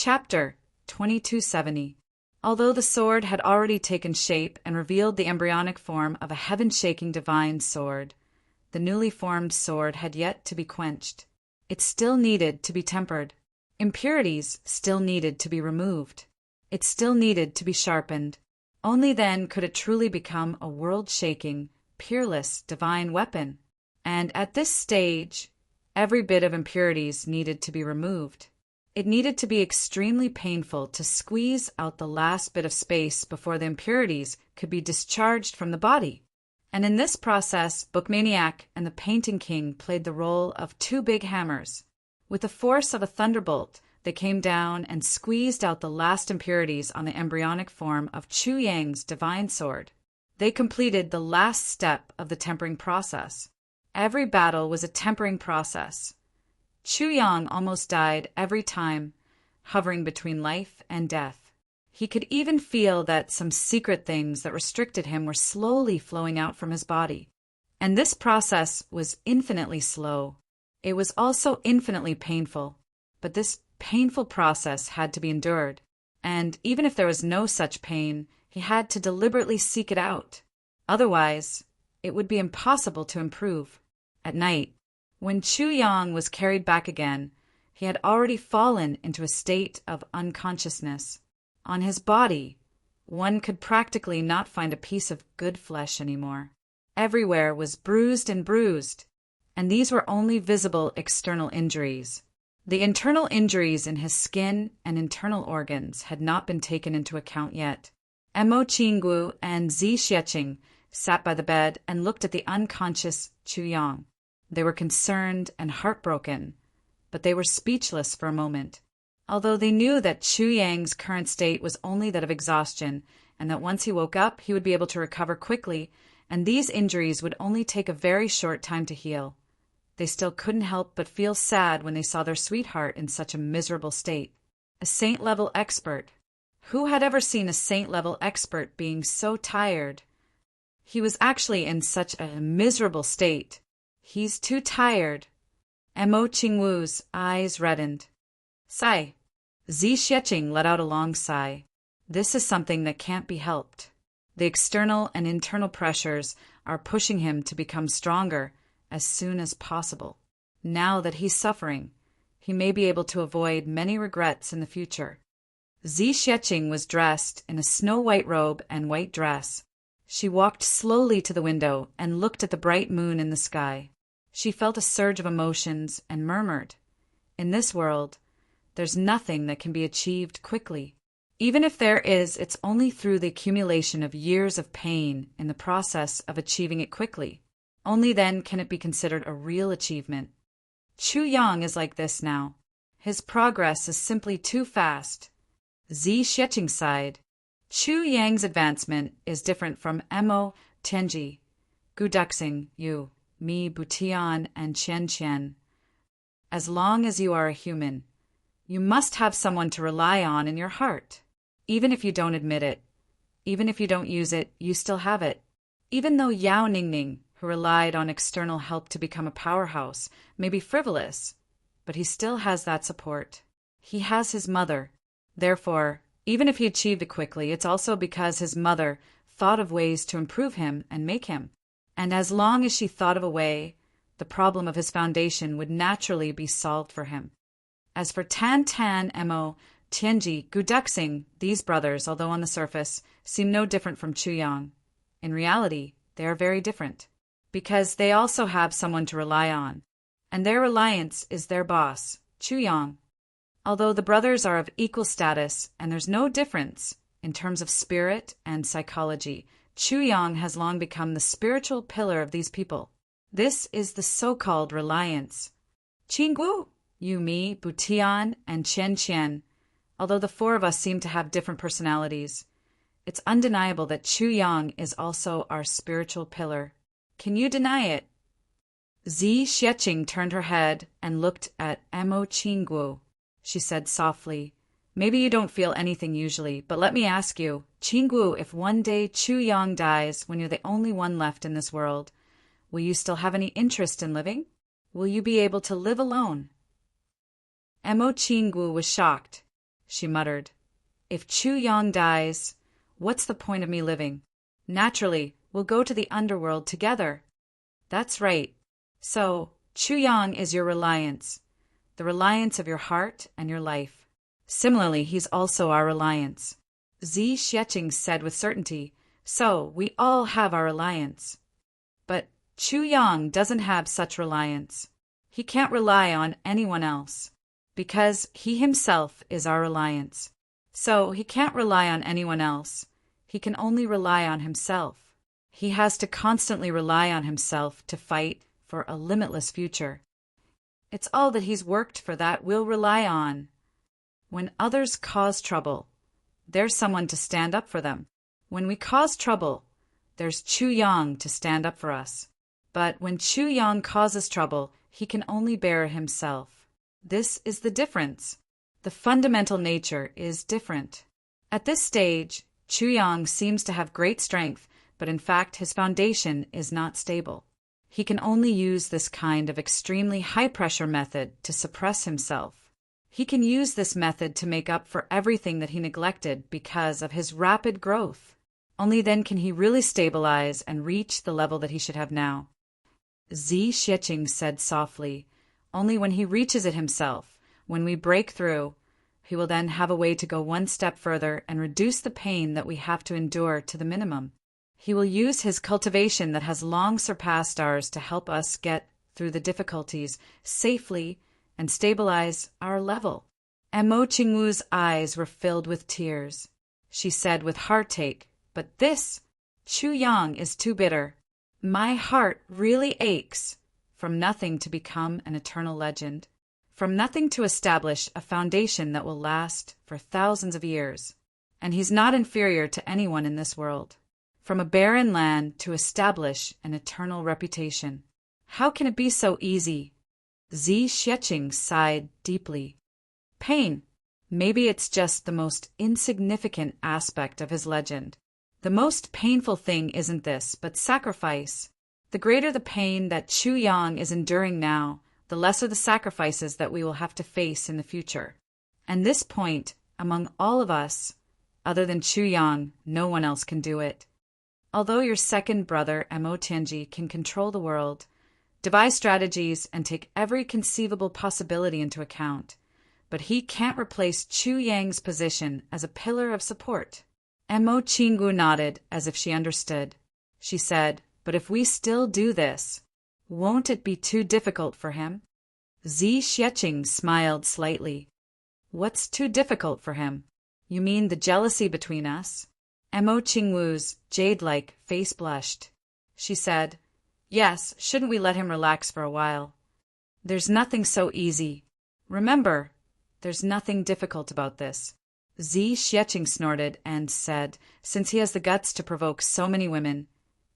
Chapter 2270. Although the sword had already taken shape and revealed the embryonic form of a heaven-shaking divine sword, the newly formed sword had yet to be quenched. It still needed to be tempered. Impurities still needed to be removed. It still needed to be sharpened. Only then could it truly become a world-shaking, peerless, divine weapon. And at this stage, every bit of impurities needed to be removed. It needed to be extremely painful to squeeze out the last bit of space before the impurities could be discharged from the body. And in this process, Bookmaniac and the Painting King played the role of two big hammers. With the force of a thunderbolt, they came down and squeezed out the last impurities on the embryonic form of Chu Yang's divine sword. They completed the last step of the tempering process. Every battle was a tempering process. Chu Yang almost died every time, hovering between life and death. He could even feel that some secret things that restricted him were slowly flowing out from his body. And this process was infinitely slow. It was also infinitely painful. But this painful process had to be endured. And even if there was no such pain, he had to deliberately seek it out. Otherwise, it would be impossible to improve. At night, when Chu Yang was carried back again, he had already fallen into a state of unconsciousness. On his body, one could practically not find a piece of good flesh anymore. Everywhere was bruised, and these were only visible external injuries. The internal injuries in his skin and internal organs had not been taken into account yet. Mo Qinggu and Zi Xieching sat by the bed and looked at the unconscious Chu Yang. They were concerned and heartbroken, but they were speechless for a moment. Although they knew that Chu Yang's current state was only that of exhaustion, and that once he woke up, he would be able to recover quickly, and these injuries would only take a very short time to heal, they still couldn't help but feel sad when they saw their sweetheart in such a miserable state. A saint-level expert. Who had ever seen a saint-level expert being so tired? He was actually in such a miserable state. He's too tired. Mo Qingwu's eyes reddened. Sigh. Zi Xieching let out a long sigh. This is something that can't be helped. The external and internal pressures are pushing him to become stronger as soon as possible. Now that he's suffering, he may be able to avoid many regrets in the future. Zi Xieching was dressed in a snow-white robe and white dress. She walked slowly to the window and looked at the bright moon in the sky. She felt a surge of emotions and murmured, "In this world, there's nothing that can be achieved quickly. Even if there is, it's only through the accumulation of years of pain in the process of achieving it quickly. Only then can it be considered a real achievement. Chu Yang is like this now. His progress is simply too fast." Zi Xieching sighed. Chu Yang's advancement is different from Mo Tianji, Guduxing, Yu, Mi Butian, and Qian Qian. As long as you are a human, you must have someone to rely on in your heart. Even if you don't admit it, even if you don't use it, you still have it. Even though Yao Ningning, who relied on external help to become a powerhouse, may be frivolous, but he still has that support. He has his mother. Therefore, even if he achieved it quickly, it's also because his mother thought of ways to improve him and make him. And as long as she thought of a way, the problem of his foundation would naturally be solved for him. As for Tan Tan, Mo, Tianji, Guduxing, these brothers, although on the surface, seem no different from Chu Yang. In reality, they are very different, because they also have someone to rely on, and their reliance is their boss, Chu Yang. Although the brothers are of equal status and there's no difference in terms of spirit and psychology, Chu Yang has long become the spiritual pillar of these people. This is the so-called reliance. Qinggu, Yu Mi, Butian, and Qian Qian. Although the four of us seem to have different personalities, it's undeniable that Chu Yang is also our spiritual pillar. Can you deny it? Zi Xieching turned her head and looked at Mo Qinggu. She said softly, "Maybe you don't feel anything usually, but let me ask you, Qinggu, if one day Chu Yang dies when you're the only one left in this world, will you still have any interest in living? Will you be able to live alone?" Mo Qinggu was shocked. she muttered. If Chu Yang dies, what's the point of me living? Naturally, we'll go to the underworld together. That's right. So, Chu Yang is your reliance, the reliance of your heart and your life. Similarly, he's also our reliance. Zi Xieching said with certainty, so we all have our reliance. But Chu Yang doesn't have such reliance. He can't rely on anyone else, because he himself is our reliance. So he can't rely on anyone else. He can only rely on himself. He has to constantly rely on himself to fight for a limitless future. It's all that he's worked for that we'll rely on. When others cause trouble, there's someone to stand up for them. When we cause trouble, there's Chu Yang to stand up for us. But when Chu Yang causes trouble, he can only bear himself. This is the difference. The fundamental nature is different. At this stage, Chu Yang seems to have great strength, but in fact his foundation is not stable. He can only use this kind of extremely high-pressure method to suppress himself. He can use this method to make up for everything that he neglected because of his rapid growth. Only then can he really stabilize and reach the level that he should have now. Zi Xieching said softly, only when he reaches it himself, when we break through, he will then have a way to go one step further and reduce the pain that we have to endure to the minimum. He will use his cultivation that has long surpassed ours to help us get through the difficulties safely and stabilize our level. Mo Qingwu's eyes were filled with tears. She said with heartache, but this, Chu Yang, is too bitter. My heart really aches. From nothing to become an eternal legend. From nothing to establish a foundation that will last for thousands of years. And he's not inferior to anyone in this world. From a barren land to establish an eternal reputation. How can it be so easy? Zi Xieching sighed deeply. Pain. Maybe it's just the most insignificant aspect of his legend. The most painful thing isn't this, but sacrifice. The greater the pain that Chu Yang is enduring now, the lesser the sacrifices that we will have to face in the future. And this point, among all of us, other than Chu Yang, no one else can do it. Although your second brother, Mo Tianji, can control the world, devise strategies, and take every conceivable possibility into account, but he can't replace Chu Yang's position as a pillar of support. Mo Qingwu nodded as if she understood. She said, but if we still do this, won't it be too difficult for him? Zi Xieching smiled slightly. What's too difficult for him? You mean the jealousy between us? Mo Qingwu's jade-like face blushed. She said, yes, shouldn't we let him relax for a while? There's nothing so easy. Remember, there's nothing difficult about this. Zi Xieching snorted and said, since he has the guts to provoke so many women,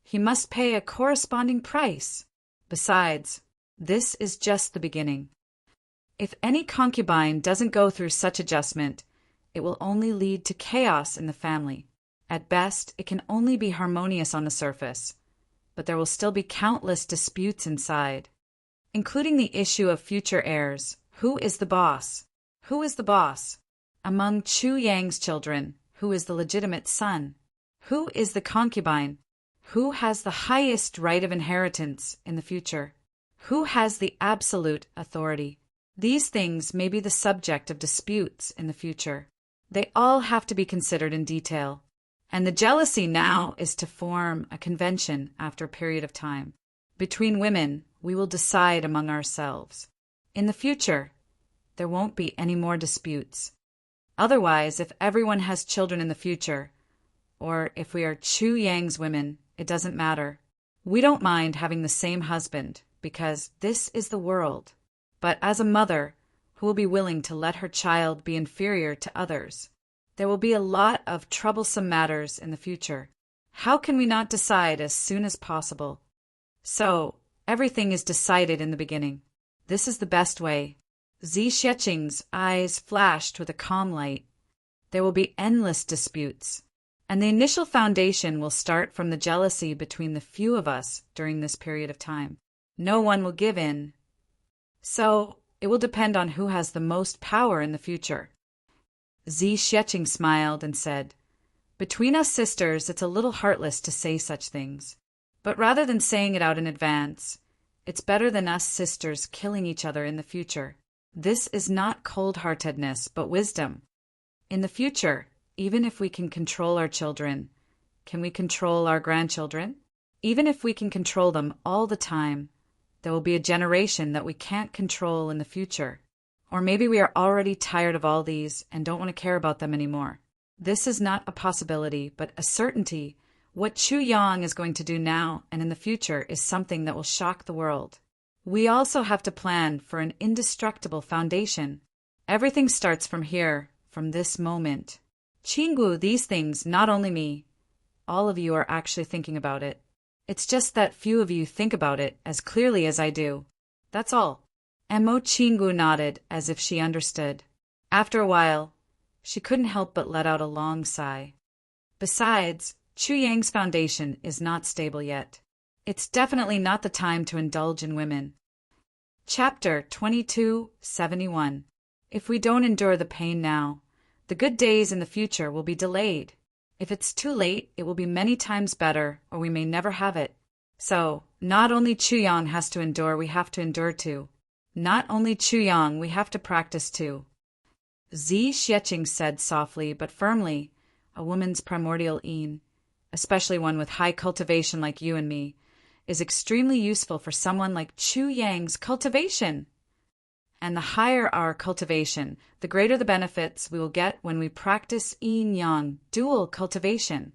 he must pay a corresponding price. Besides, this is just the beginning. If any concubine doesn't go through such adjustment, it will only lead to chaos in the family. At best, it can only be harmonious on the surface, but there will still be countless disputes inside, including the issue of future heirs. Who is the boss? Who is the boss? Among Chu Yang's children, who is the legitimate son? Who is the concubine? Who has the highest right of inheritance in the future? Who has the absolute authority? These things may be the subject of disputes in the future. They all have to be considered in detail. And the jealousy now is to form a convention after a period of time. Between women, we will decide among ourselves. In the future, there won't be any more disputes. Otherwise, if everyone has children in the future, or if we are Chu Yang's women, it doesn't matter. We don't mind having the same husband, because this is the world. But as a mother, who will be willing to let her child be inferior to others? There will be a lot of troublesome matters in the future. How can we not decide as soon as possible? So, everything is decided in the beginning. This is the best way. Zi Xieching's eyes flashed with a calm light. There will be endless disputes, and the initial foundation will start from the jealousy between the few of us during this period of time. No one will give in. So, it will depend on who has the most power in the future. Zi Xieching smiled and said, "Between us sisters, it's a little heartless to say such things. But rather than saying it out in advance, it's better than us sisters killing each other in the future. This is not cold-heartedness, but wisdom. In the future, even if we can control our children, can we control our grandchildren? Even if we can control them all the time, there will be a generation that we can't control in the future. Or maybe we are already tired of all these and don't want to care about them anymore. This is not a possibility, but a certainty. What Chu Yang is going to do now and in the future is something that will shock the world. We also have to plan for an indestructible foundation. Everything starts from here, from this moment. Qinggu, these things, not only me. All of you are actually thinking about it. It's just that few of you think about it as clearly as I do. That's all." Mo Qinggu nodded as if she understood. After a while, she couldn't help but let out a long sigh. Besides, Chu Yang's foundation is not stable yet. It's definitely not the time to indulge in women. Chapter 2271. If we don't endure the pain now, the good days in the future will be delayed. If it's too late, it will be many times better, or we may never have it. So, not only Chu Yang has to endure, we have to endure too. Not only Chu Yang, we have to practice too. Zi Xieching said softly but firmly, "A woman's primordial yin, especially one with high cultivation like you and me, is extremely useful for someone like Chu Yang's cultivation. And the higher our cultivation, the greater the benefits we will get when we practice yin-yang dual cultivation.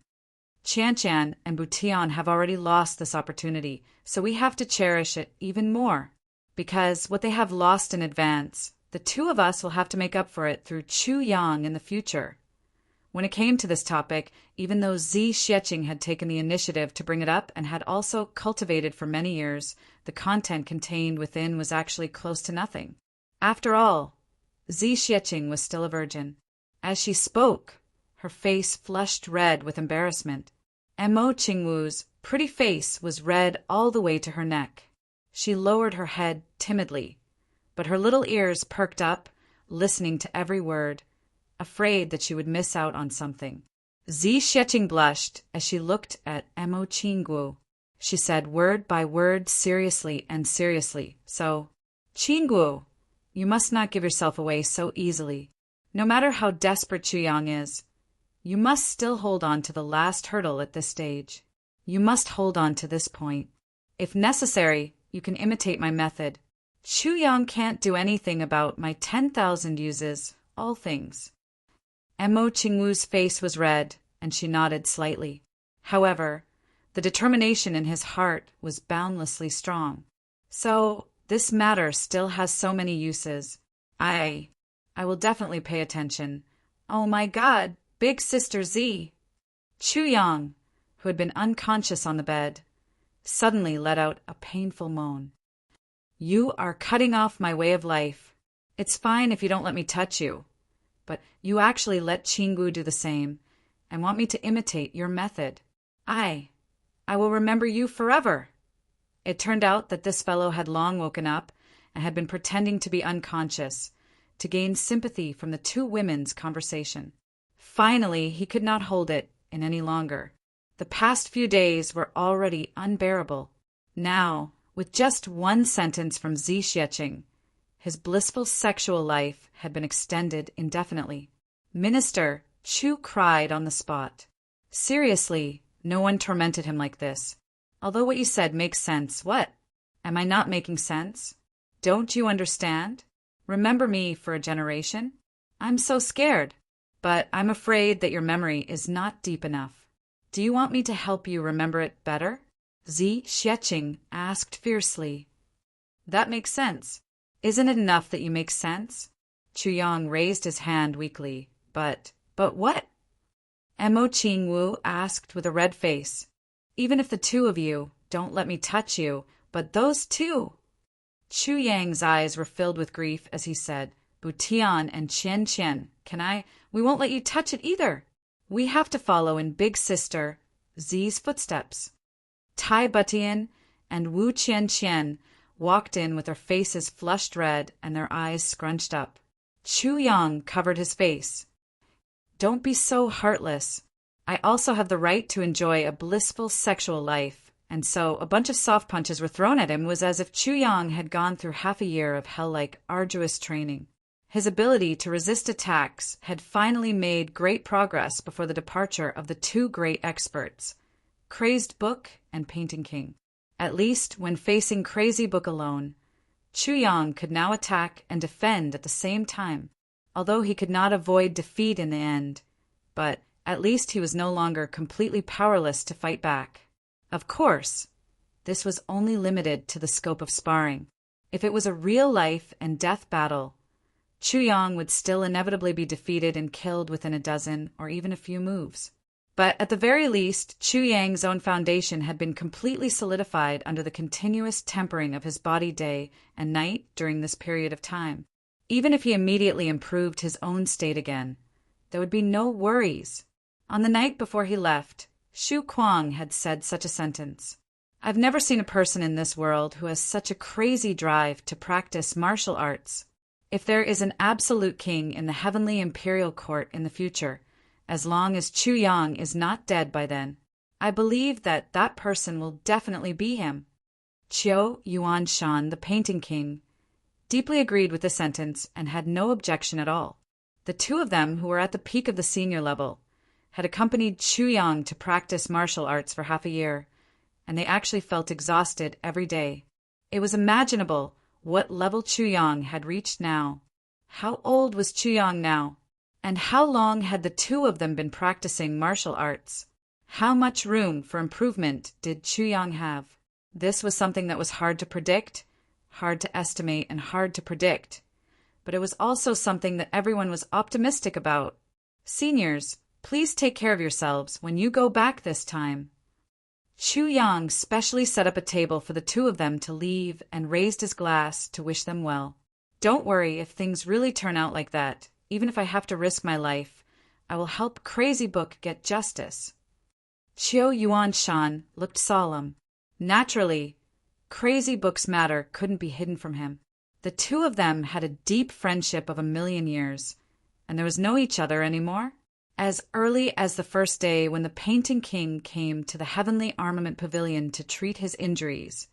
Qian and Butian have already lost this opportunity, so we have to cherish it even more. Because what they have lost in advance, the two of us will have to make up for it through Chu Yang in the future." When it came to this topic, even though Zi Xieching had taken the initiative to bring it up and had also cultivated for many years, the content contained within was actually close to nothing. After all, Zi Xieching was still a virgin. As she spoke, her face flushed red with embarrassment. Mo Qingwu's pretty face was red all the way to her neck. She lowered her head timidly, but her little ears perked up, listening to every word, afraid that she would miss out on something. Zi Xieching blushed as she looked at Mo Qingwu. She said word by word seriously and seriously, "So, Qingwu, you must not give yourself away so easily. No matter how desperate Chu Yang is, you must still hold on to the last hurdle at this stage. You must hold on to this point. If necessary, you can imitate my method. Chu Yang can't do anything about my 10,000 uses, all things." Mo Qingwu's face was red, and she nodded slightly. However, the determination in his heart was boundlessly strong. "So, this matter still has so many uses. I will definitely pay attention. Oh my God, big sister Z." Chu Yang, who had been unconscious on the bed, suddenly let out a painful moan. "You are cutting off my way of life. It's fine if you don't let me touch you, but you actually let Qinggu do the same and want me to imitate your method. I will remember you forever." It turned out that this fellow had long woken up and had been pretending to be unconscious to gain sympathy from the two women's conversation. Finally, he could not hold it in any longer. The past few days were already unbearable. Now, with just one sentence from Zi Xieching, his blissful sexual life had been extended indefinitely. Minister Chu cried on the spot. Seriously, no one tormented him like this. Although what you said makes sense. What? Am I not making sense? Don't you understand? Remember me for a generation? I'm so scared. But I'm afraid that your memory is not deep enough. Do you want me to help you remember it better? Zi Xieching asked fiercely. That makes sense. Isn't it enough that you make sense? Chu Yang raised his hand weakly. But what? Mo Qingwu asked with a red face. Even if the two of you don't let me touch you, but those two. Chu Yang's eyes were filled with grief as he said, Butian and Qian, we won't let you touch it either. We have to follow in big sister Zi's footsteps. Tai Butian and Wu Qian walked in with their faces flushed red and their eyes scrunched up. Chu Yang covered his face. Don't be so heartless. I also have the right to enjoy a blissful sexual life. And so a bunch of soft punches were thrown at him. It was as if Chu Yang had gone through half a year of hell-like arduous training. His ability to resist attacks had finally made great progress before the departure of the two great experts, Crazed Book and Painting King. At least, when facing Crazy Book alone, Chu Yang could now attack and defend at the same time, although he could not avoid defeat in the end. But at least he was no longer completely powerless to fight back. Of course, this was only limited to the scope of sparring. If it was a real life and death battle, Chu Yang would still inevitably be defeated and killed within a dozen or even a few moves. But at the very least, Chu Yang's own foundation had been completely solidified under the continuous tempering of his body day and night during this period of time. Even if he immediately improved his own state again, there would be no worries. On the night before he left, Xu Kuang had said such a sentence. I've never seen a person in this world who has such a crazy drive to practice martial arts. If there is an absolute king in the heavenly imperial court in the future, as long as Chu Yang is not dead by then, I believe that that person will definitely be him. Qiu Yuanshan, the Painting King, deeply agreed with the sentence and had no objection at all. The two of them, who were at the peak of the senior level, had accompanied Chu Yang to practice martial arts for half a year, and they actually felt exhausted every day. It was imaginable what level Chu Yang had reached now. How old was Chu Yang now? And how long had the two of them been practicing martial arts? How much room for improvement did Chu Yang have? This was something that was hard to predict, hard to estimate, and hard to predict. But it was also something that everyone was optimistic about. Seniors, please take care of yourselves when you go back this time. Chu Yang specially set up a table for the two of them to leave and raised his glass to wish them well. Don't worry if things really turn out like that. Even if I have to risk my life, I will help Crazy Book get justice. Qiu Yuanshan looked solemn. Naturally, Crazy Book's matter couldn't be hidden from him. The two of them had a deep friendship of 1,000,000 years, and there was no each other anymore. As early as the first day when the Painting King came to the Heavenly Armament Pavilion to treat his injuries,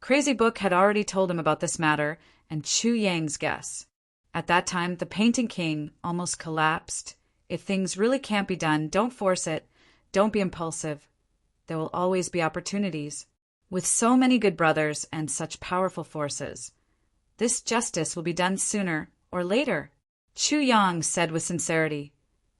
Crazy Book had already told him about this matter and Chu Yang's guess. At that time, the Painting King almost collapsed. If things really can't be done, don't force it. Don't be impulsive. There will always be opportunities. With so many good brothers and such powerful forces, this justice will be done sooner or later. Chu Yang said with sincerity,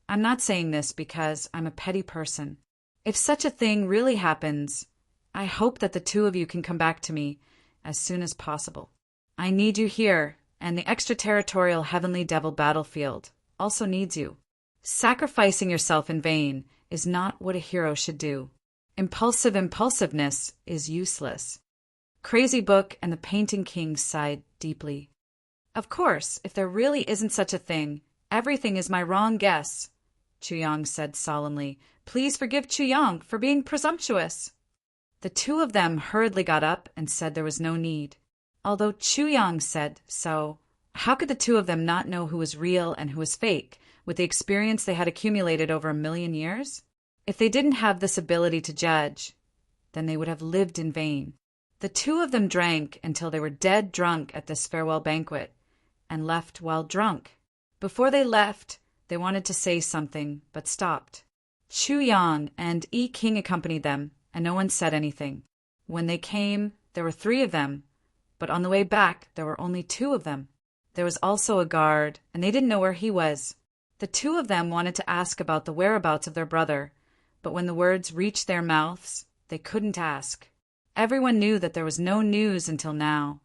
I'm not saying this because I'm a petty person. If such a thing really happens, I hope that the two of you can come back to me as soon as possible. I need you here, and the extraterritorial Heavenly Devil battlefield also needs you. Sacrificing yourself in vain is not what a hero should do. Impulsiveness is useless. Crazy Book and the Painting King sighed deeply. Of course, if there really isn't such a thing, everything is my wrong guess, Chu Yang said solemnly. Please forgive Chu Yang for being presumptuous. The two of them hurriedly got up and said there was no need. Although Chu Yang said so, how could the two of them not know who was real and who was fake, with the experience they had accumulated over 1,000,000 years? If they didn't have this ability to judge, then they would have lived in vain. The two of them drank until they were dead drunk at this farewell banquet, and left while drunk. Before they left, they wanted to say something, but stopped. Chu Yang and Yi King accompanied them, and no one said anything. When they came, there were 3 of them, but on the way back, there were only 2 of them. There was also a guard, and they didn't know where he was. The 2 of them wanted to ask about the whereabouts of their brother, but when the words reached their mouths, they couldn't ask. Everyone knew that there was no news until now,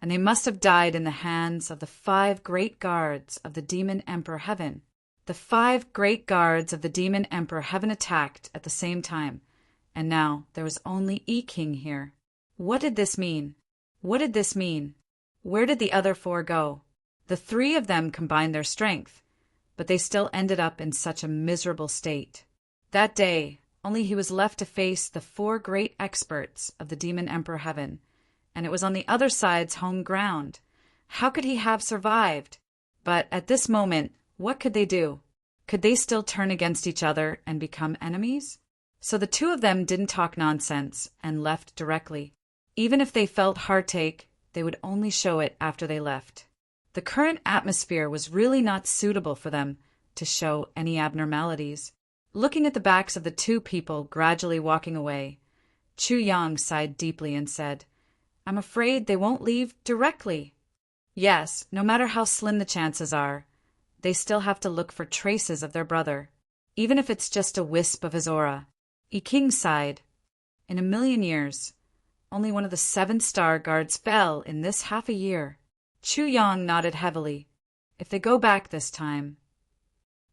and they must have died in the hands of the 5 great guards of the Demon Emperor Heaven. The 5 great guards of the Demon Emperor Heaven attacked at the same time, and now there was only Yi King here. What did this mean? What did this mean? Where did the other 4 go? The 3 of them combined their strength, but they still ended up in such a miserable state. That day, only he was left to face the 4 great experts of the Demon Emperor Heaven, and it was on the other side's home ground. How could he have survived? But at this moment, what could they do? Could they still turn against each other and become enemies? So the two of them didn't talk nonsense and left directly. Even if they felt heartache, they would only show it after they left. The current atmosphere was really not suitable for them to show any abnormalities. Looking at the backs of the two people gradually walking away, Chu Yang sighed deeply and said, "I'm afraid they won't leave directly." Yes, no matter how slim the chances are, they still have to look for traces of their brother, even if it's just a wisp of his aura. I King sighed. In a million years, only one of the 7-star guards fell in this half a year. Chu Yang nodded heavily. If they go back this time.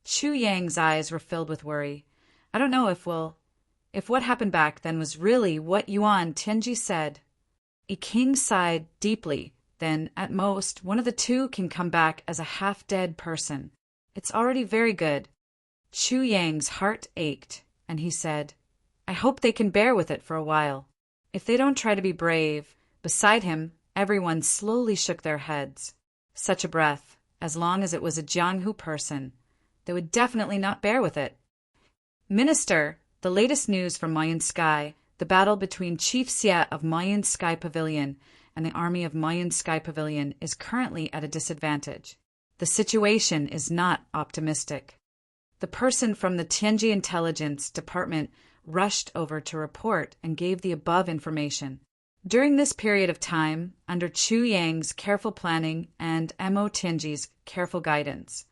Chu Yang's eyes were filled with worry. I don't know if what happened back then was really what Yuan Tianji said. I King sighed deeply. Then, at most, one of the two can come back as a half-dead person. It's already very good. Chu Yang's heart ached, and he said, I hope they can bear with it for a while. If they don't try to be brave. Beside him, everyone slowly shook their heads. Such a breath, as long as it was a Jianghu person. They would definitely not bear with it. Minister, the latest news from Mayan Sky, the battle between Chief Xie of Mayan Sky Pavilion and the army of Mayan Sky Pavilion is currently at a disadvantage. The situation is not optimistic. The person from the Tianji Intelligence Department rushed over to report and gave the above information. During this period of time, under Chu Yang's careful planning and Mo Tianji's careful guidance,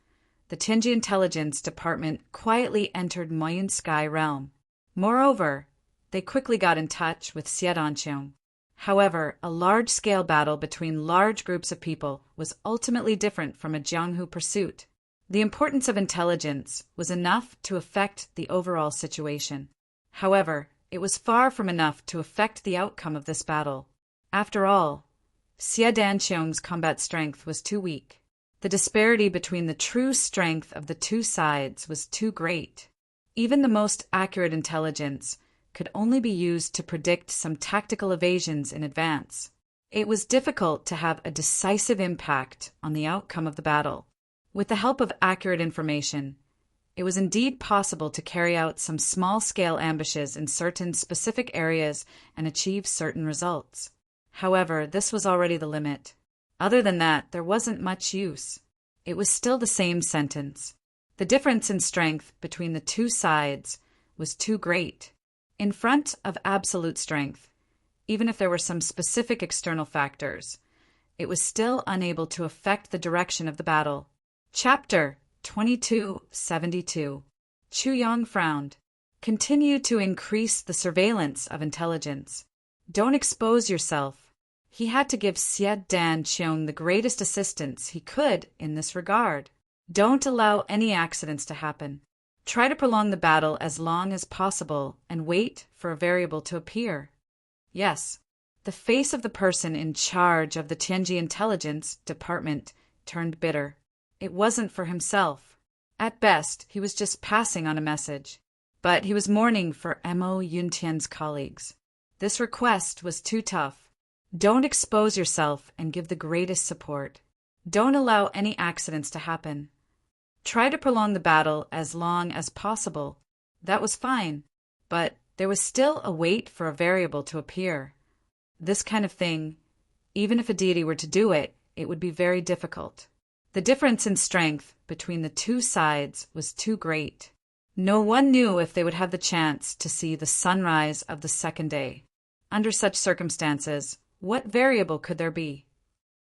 the Tianji Intelligence Department quietly entered Mayan Sky Realm. Moreover, they quickly got in touch with Xie Danqiong. However, a large-scale battle between large groups of people was ultimately different from a Jianghu pursuit. The importance of intelligence was enough to affect the overall situation. However, it was far from enough to affect the outcome of this battle. After all, Xie Danqiong's combat strength was too weak. The disparity between the true strength of the two sides was too great. Even the most accurate intelligence could only be used to predict some tactical evasions in advance. It was difficult to have a decisive impact on the outcome of the battle. With the help of accurate information, it was indeed possible to carry out some small-scale ambushes in certain specific areas and achieve certain results. However, this was already the limit. Other than that, there wasn't much use. It was still the same sentence. The difference in strength between the two sides was too great. In front of absolute strength, even if there were some specific external factors, it was still unable to affect the direction of the battle. Chapter 2272. Chu Yang frowned. Continue to increase the surveillance of intelligence. Don't expose yourself. He had to give Xie Danqiong the greatest assistance he could in this regard. Don't allow any accidents to happen. Try to prolong the battle as long as possible and wait for a variable to appear. Yes, the face of the person in charge of the Tianji Intelligence Department turned bitter. It wasn't for himself. At best, he was just passing on a message. But he was mourning for Mo Yuntian's colleagues. This request was too tough. Don't expose yourself and give the greatest support. Don't allow any accidents to happen. Try to prolong the battle as long as possible. That was fine, but there was still a wait for a variable to appear. This kind of thing, even if a deity were to do it, it would be very difficult. The difference in strength between the two sides was too great. No one knew if they would have the chance to see the sunrise of the second day. Under such circumstances, what variable could there be?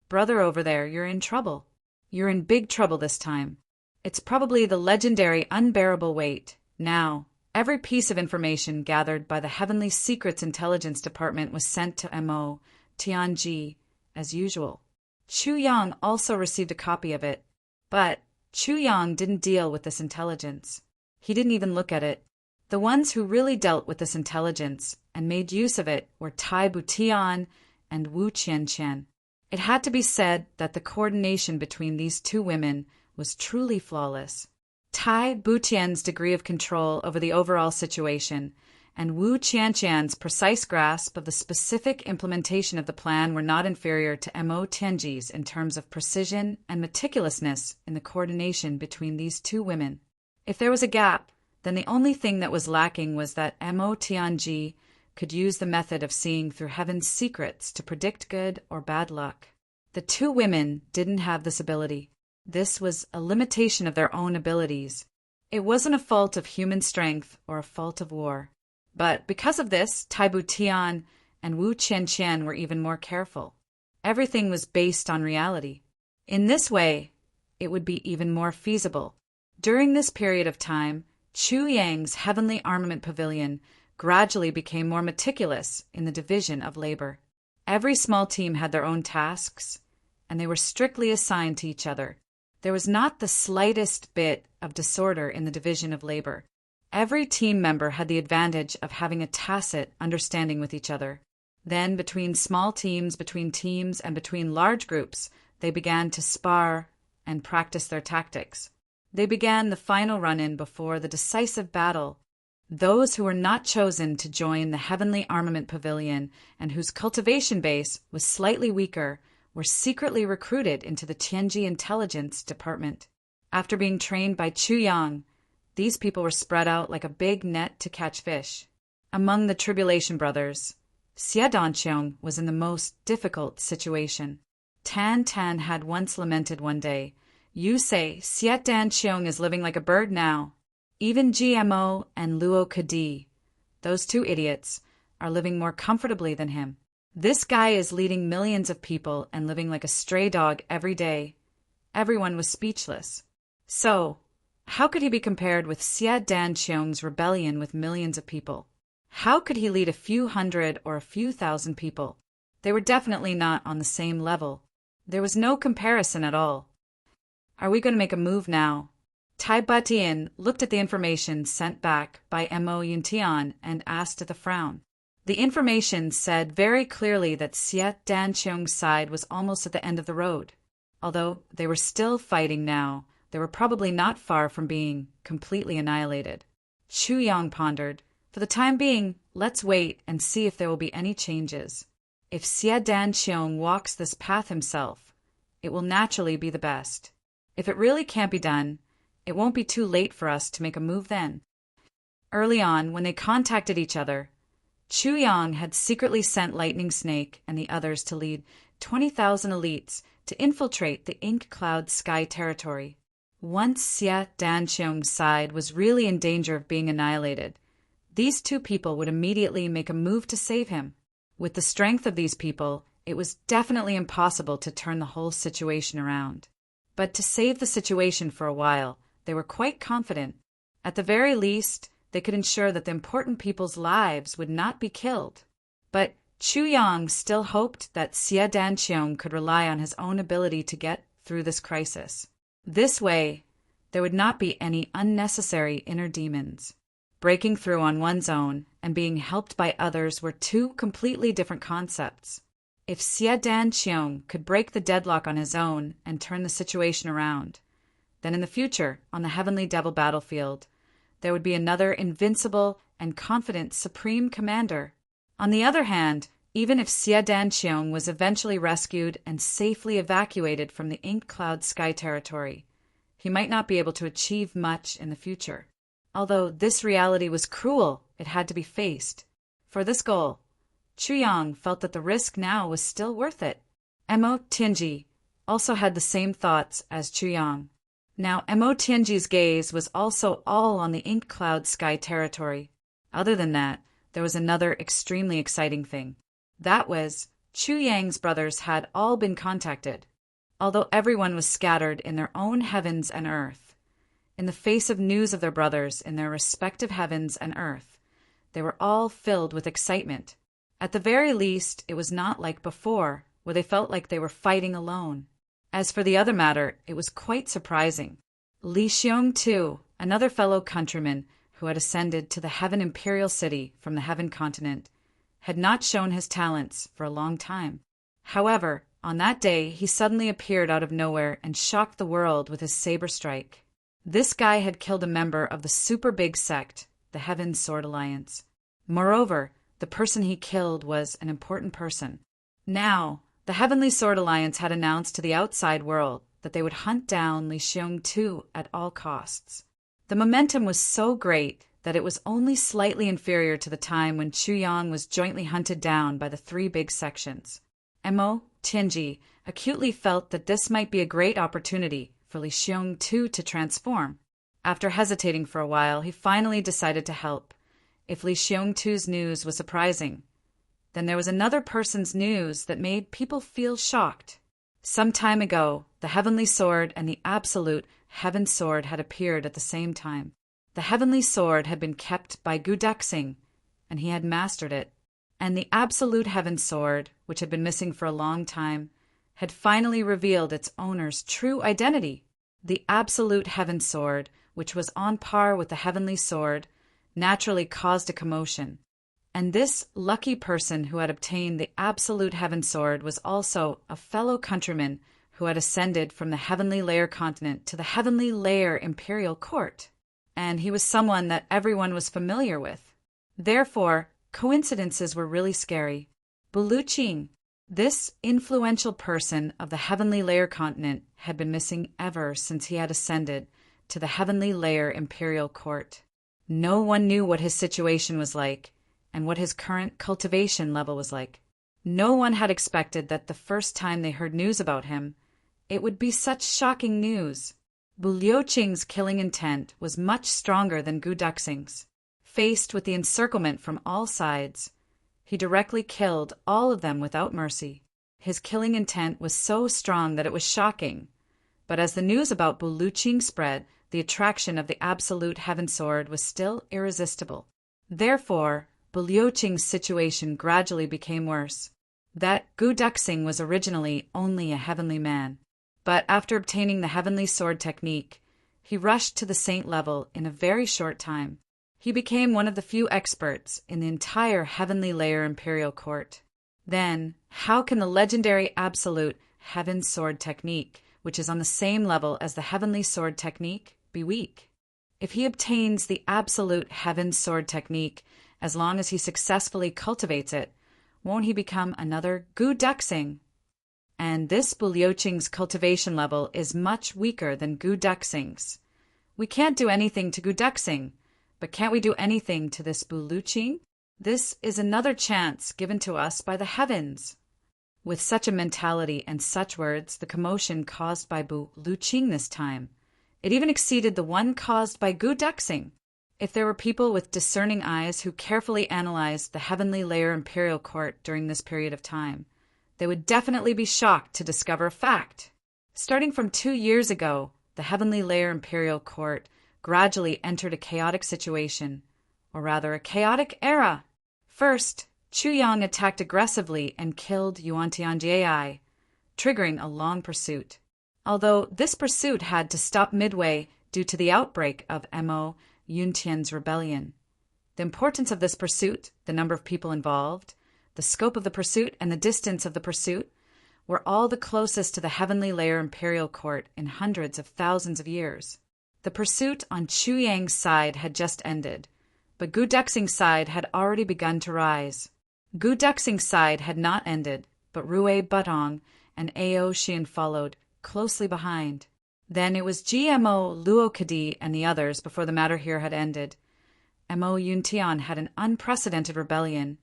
Brother over there, you're in trouble. You're in big trouble this time. It's probably the legendary unbearable weight. Now, every piece of information gathered by the Heavenly Secrets Intelligence Department was sent to Mo Tianji as usual. Chu Yang also received a copy of it, but Chu Yang didn't deal with this intelligence. He didn't even look at it. The ones who really dealt with this intelligence and made use of it were Tai Butian and Wu Qianqian. It had to be said that the coordination between these two women was truly flawless. Tai Butian's degree of control over the overall situation and Wu Qianqian's precise grasp of the specific implementation of the plan were not inferior to Mo Tianji's in terms of precision and meticulousness in the coordination between these two women. If there was a gap, then the only thing that was lacking was that Mo Tianji could use the method of seeing through heaven's secrets to predict good or bad luck. The two women didn't have this ability. This was a limitation of their own abilities. It wasn't a fault of human strength or a fault of war. But because of this, Taibu Tian and Wu Qianqian were even more careful. Everything was based on reality. In this way, it would be even more feasible. During this period of time, Chu Yang's heavenly armament pavilion gradually became more meticulous in the division of labor. Every small team had their own tasks, and they were strictly assigned to each other. There was not the slightest bit of disorder in the division of labor. Every team member had the advantage of having a tacit understanding with each other. Then, between small teams, between teams, and between large groups, they began to spar and practice their tactics. They began the final run-in before the decisive battle. Those who were not chosen to join the Heavenly Armament Pavilion and whose cultivation base was slightly weaker were secretly recruited into the Tianji Intelligence Department. After being trained by Chu Yang, these people were spread out like a big net to catch fish. Among the Tribulation Brothers, Xie Danqiong was in the most difficult situation. Tan Tan had once lamented one day, "You say Xie Danqiong is living like a bird now. Even GMO and Luo Kadi, those two idiots, are living more comfortably than him. This guy is leading millions of people and living like a stray dog every day." Everyone was speechless. So, how could he be compared with Xie Danqiong's rebellion with millions of people? How could he lead a few hundred or a few thousand people? They were definitely not on the same level. There was no comparison at all. Are we going to make a move now? Tai Batian looked at the information sent back by Mo Yuntian and asked with a frown. The information said very clearly that Xie Danqiong's side was almost at the end of the road. Although they were still fighting now, they were probably not far from being completely annihilated. Chu Yang pondered, "For the time being, let's wait and see if there will be any changes. If Xie Danqiong walks this path himself, it will naturally be the best. If it really can't be done, it won't be too late for us to make a move then." Early on, when they contacted each other, Chu Yang had secretly sent Lightning Snake and the others to lead 20,000 elites to infiltrate the Ink Cloud Sky territory. Once Xie Danqiong's side was really in danger of being annihilated, these two people would immediately make a move to save him. With the strength of these people, it was definitely impossible to turn the whole situation around. But to save the situation for a while, they were quite confident. At the very least, they could ensure that the important people's lives would not be killed. But Chu Yang still hoped that Xie Danqiong could rely on his own ability to get through this crisis. This way, there would not be any unnecessary inner demons. Breaking through on one's own and being helped by others were two completely different concepts. If Xie Danqiong could break the deadlock on his own and turn the situation around, then in the future, on the Heavenly Devil battlefield, there would be another invincible and confident Supreme Commander. On the other hand, even if Xie Danqiong was eventually rescued and safely evacuated from the Ink Cloud Sky territory, he might not be able to achieve much in the future. Although this reality was cruel, it had to be faced. For this goal, Chu Yang felt that the risk now was still worth it. Mo Tianji also had the same thoughts as Chu Yang. Now, Mo Tianji's gaze was also all on the Ink Cloud Sky territory. Other than that, there was another extremely exciting thing. That was, Chu Yang's brothers had all been contacted. Although everyone was scattered in their own heavens and earth, in the face of news of their brothers in their respective heavens and earth, they were all filled with excitement. At the very least, it was not like before, where they felt like they were fighting alone. As for the other matter, it was quite surprising. Li Xiong, too, another fellow countryman who had ascended to the Heaven Imperial City from the Heaven Continent, had not shown his talents for a long time. However, on that day, he suddenly appeared out of nowhere and shocked the world with his saber strike. This guy had killed a member of the super big sect, the Heaven Sword Alliance. Moreover, the person he killed was an important person. Now, the Heavenly Sword Alliance had announced to the outside world that they would hunt down Li Xiong too at all costs. The momentum was so great that it was only slightly inferior to the time when Chu Yang was jointly hunted down by the three big sections. Mo Tianji acutely felt that this might be a great opportunity for Li Xiongtu to transform. After hesitating for a while, he finally decided to help. If Li Xiongtu's news was surprising, then there was another person's news that made people feel shocked. Some time ago, the Heavenly Sword and the Absolute Heaven Sword had appeared at the same time. The Heavenly Sword had been kept by Gu Dexing, and he had mastered it. And the Absolute Heaven Sword, which had been missing for a long time, had finally revealed its owner's true identity. The Absolute Heaven Sword, which was on par with the Heavenly Sword, naturally caused a commotion. And this lucky person who had obtained the Absolute Heaven Sword was also a fellow countryman who had ascended from the Heavenly Layer continent to the Heavenly Layer Imperial Court. And he was someone that everyone was familiar with. Therefore, coincidences were really scary. Buluqing, this influential person of the Heavenly Layer continent, had been missing ever since he had ascended to the Heavenly Layer Imperial Court. No one knew what his situation was like and what his current cultivation level was like. No one had expected that the first time they heard news about him, it would be such shocking news. Buluqing's killing intent was much stronger than Gu Dexing's. Faced with the encirclement from all sides, he directly killed all of them without mercy. His killing intent was so strong that it was shocking. But as the news about Buluqing spread, the attraction of the Absolute Heaven Sword was still irresistible. Therefore, Buluqing's situation gradually became worse. That Gu Dexing was originally only a heavenly man. But after obtaining the Heavenly Sword technique, he rushed to the saint level in a very short time. He became one of the few experts in the entire Heavenly Layer Imperial Court. Then, how can the legendary Absolute Heaven Sword technique, which is on the same level as the Heavenly Sword technique, be weak? If he obtains the Absolute Heaven Sword technique, as long as he successfully cultivates it, won't he become another Gu Dexing? And this Buluqing's cultivation level is much weaker than Gu Dexing's. We can't do anything to Gu Dexing, but can't we do anything to this Buluqing? This is another chance given to us by the heavens. With such a mentality and such words, the commotion caused by Buluqing this time, it even exceeded the one caused by Gu Dexing. If there were people with discerning eyes who carefully analyzed the Heavenly Layer Imperial Court during this period of time, they would definitely be shocked to discover a fact. Starting from 2 years ago, the Heavenly Layer Imperial Court gradually entered a chaotic situation, or rather a chaotic era. First, Chu Yang attacked aggressively and killed Yuan Tianjie, triggering a long pursuit. Although this pursuit had to stop midway due to the outbreak of Mo Yuntian's rebellion. The importance of this pursuit, the number of people involved, the scope of the pursuit, and the distance of the pursuit were all the closest to the Heavenly Layer Imperial Court in hundreds of thousands of years. The pursuit on Chu Yang's side had just ended, but Gu Dexing's side had already begun to rise. Gu Dexing's side had not ended, but Rui Budong and Ao Xian followed closely behind. Then it was GMO Luokadi and the others before the matter here had ended. Mo Yuntian had an unprecedented rebellion.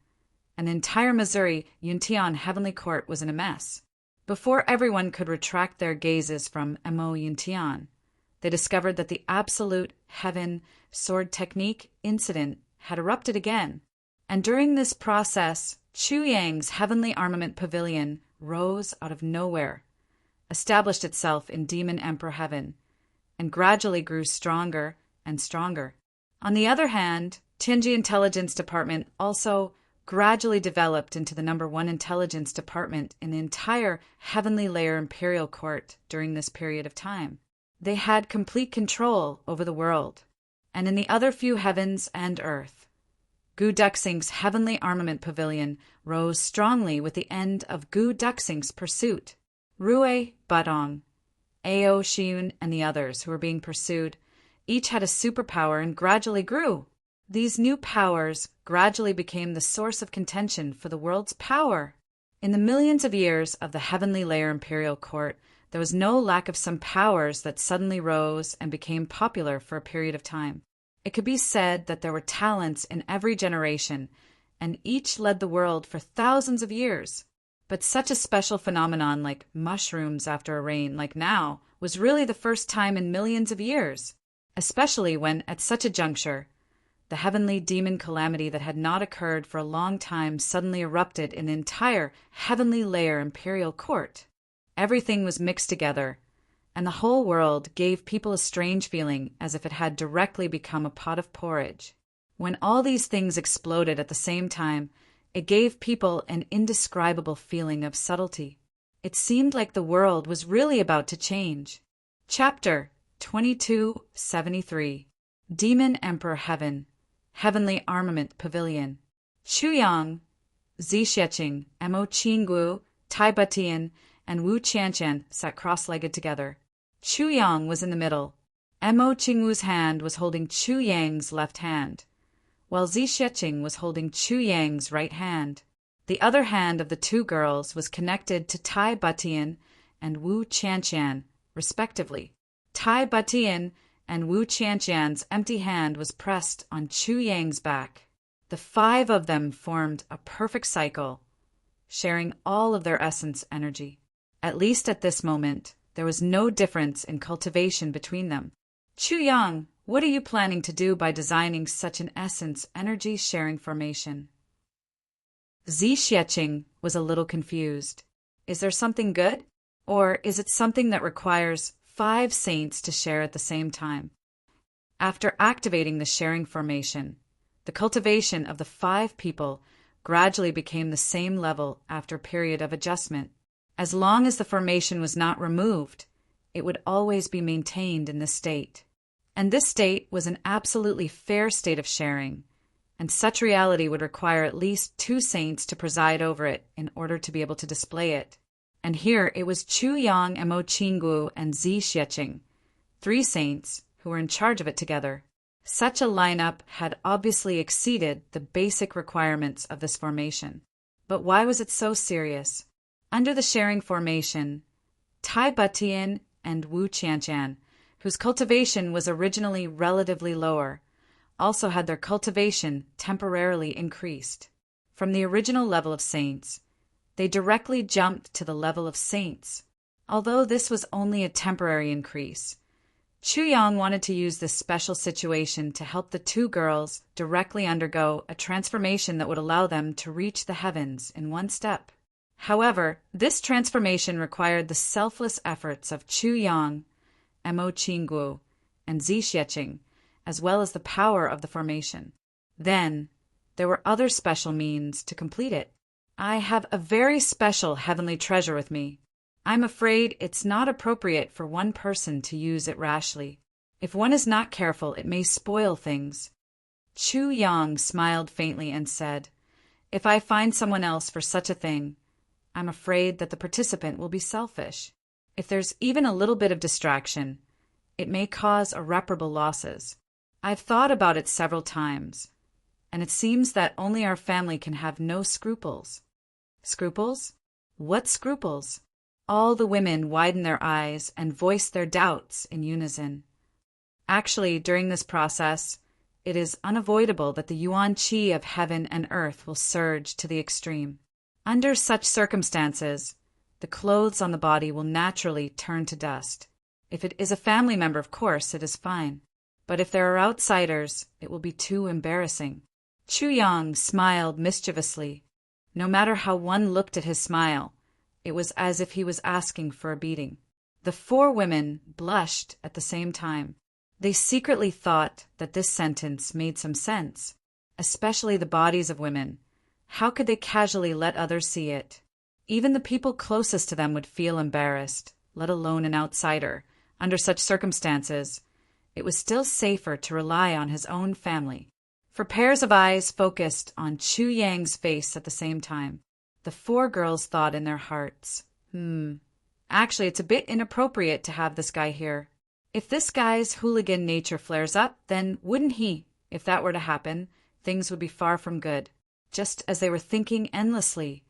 An entire Missouri Yuntian Heavenly Court was in a mess. Before everyone could retract their gazes from Mo Yuntian, they discovered that the Absolute Heaven Sword Technique incident had erupted again. And during this process, Chu Yang's Heavenly Armament Pavilion rose out of nowhere, established itself in Demon Emperor Heaven, and gradually grew stronger and stronger. On the other hand, Tianji Intelligence Department also gradually developed into the #1 intelligence department in the entire Heavenly Layer Imperial Court during this period of time. They had complete control over the world, and in the other few heavens and earth. Gu Dexing's Heavenly Armament Pavilion rose strongly with the end of Gu Dexing's pursuit. Rui Budong, Ao Xian, and the others who were being pursued each had a superpower and gradually grew. These new powers gradually became the source of contention for the world's power. In the millions of years of the Heavenly Layer Imperial Court, There was no lack of some powers that suddenly rose and became popular for a period of time. It could be said that there were talents in every generation, and each led the world for thousands of years. But such a special phenomenon like mushrooms after a rain, like now, was really the first time in millions of years, especially when, at such a juncture, the heavenly demon calamity that had not occurred for a long time suddenly erupted in the entire heavenly layer imperial court. Everything was mixed together, and the whole world gave people a strange feeling as if it had directly become a pot of porridge. When all these things exploded at the same time, it gave people an indescribable feeling of subtlety. It seemed like the world was really about to change. Chapter 2273. Demon Emperor Heaven, Heavenly Armament Pavilion. Chuyang, Zixieqing, Mo Qinggu, Tai Batian, and Wu Qianqian sat cross-legged together. Chuyang was in the middle. Mo Qingwu's hand was holding Chu Yang's left hand, while Zixieqing was holding Chu Yang's right hand. The other hand of the two girls was connected to Tai Batian and Wu Qianqian, respectively. Tai Batian and Wu Qianqian's empty hand was pressed on Chu Yang's back. The five of them formed a perfect cycle, sharing all of their essence energy. At least at this moment, there was no difference in cultivation between them. Chuyang, what are you planning to do by designing such an essence energy sharing formation? Zixieqing was a little confused. Is there something good? Or is it something that requires 5 saints to share at the same time? After activating the sharing formation, the cultivation of the 5 people gradually became the same level after a period of adjustment. As long as the formation was not removed, it would always be maintained in this state. And this state was an absolutely fair state of sharing, and such reality would require at least 2 saints to preside over it in order to be able to display it. And here it was Chuyang, Mo Qinggu, and Zixieqing, 3 saints who were in charge of it together. Such a lineup had obviously exceeded the basic requirements of this formation. But why was it so serious? Under the sharing formation, Tai Batian and Wu Qianqian, whose cultivation was originally relatively lower, also had their cultivation temporarily increased. From the original level of saints, they directly jumped to the level of saints. Although this was only a temporary increase, Chuyang wanted to use this special situation to help the 2 girls directly undergo a transformation that would allow them to reach the heavens in one step. However, this transformation required the selfless efforts of Chuyang, Mo Qinggu, and Zixieqing, as well as the power of the formation. Then, there were other special means to complete it. I have a very special heavenly treasure with me. I'm afraid it's not appropriate for one person to use it rashly. If one is not careful, it may spoil things. Chuyang smiled faintly and said, "If I find someone else for such a thing, I'm afraid that the participant will be selfish. If there's even a little bit of distraction, it may cause irreparable losses. I've thought about it several times, and it seems that only our family can have no scruples." Scruples? What scruples? All the women widened their eyes and voiced their doubts in unison. Actually, during this process, it is unavoidable that the yuan qi of heaven and earth will surge to the extreme. Under such circumstances, the clothes on the body will naturally turn to dust. If it is a family member, of course, it is fine. But if there are outsiders, it will be too embarrassing. Chuyang smiled mischievously. No matter how one looked at his smile, it was as if he was asking for a beating. The 4 women blushed at the same time. They secretly thought that this sentence made some sense, especially the bodies of women. How could they casually let others see it? Even the people closest to them would feel embarrassed, let alone an outsider. Under such circumstances, it was still safer to rely on his own family. For pairs of eyes focused on Chuyang's face at the same time, the 4 girls thought in their hearts, actually it's a bit inappropriate to have this guy here. If this guy's hooligan nature flares up, then wouldn't he? If that were to happen, things would be far from good. Just as they were thinking endlessly,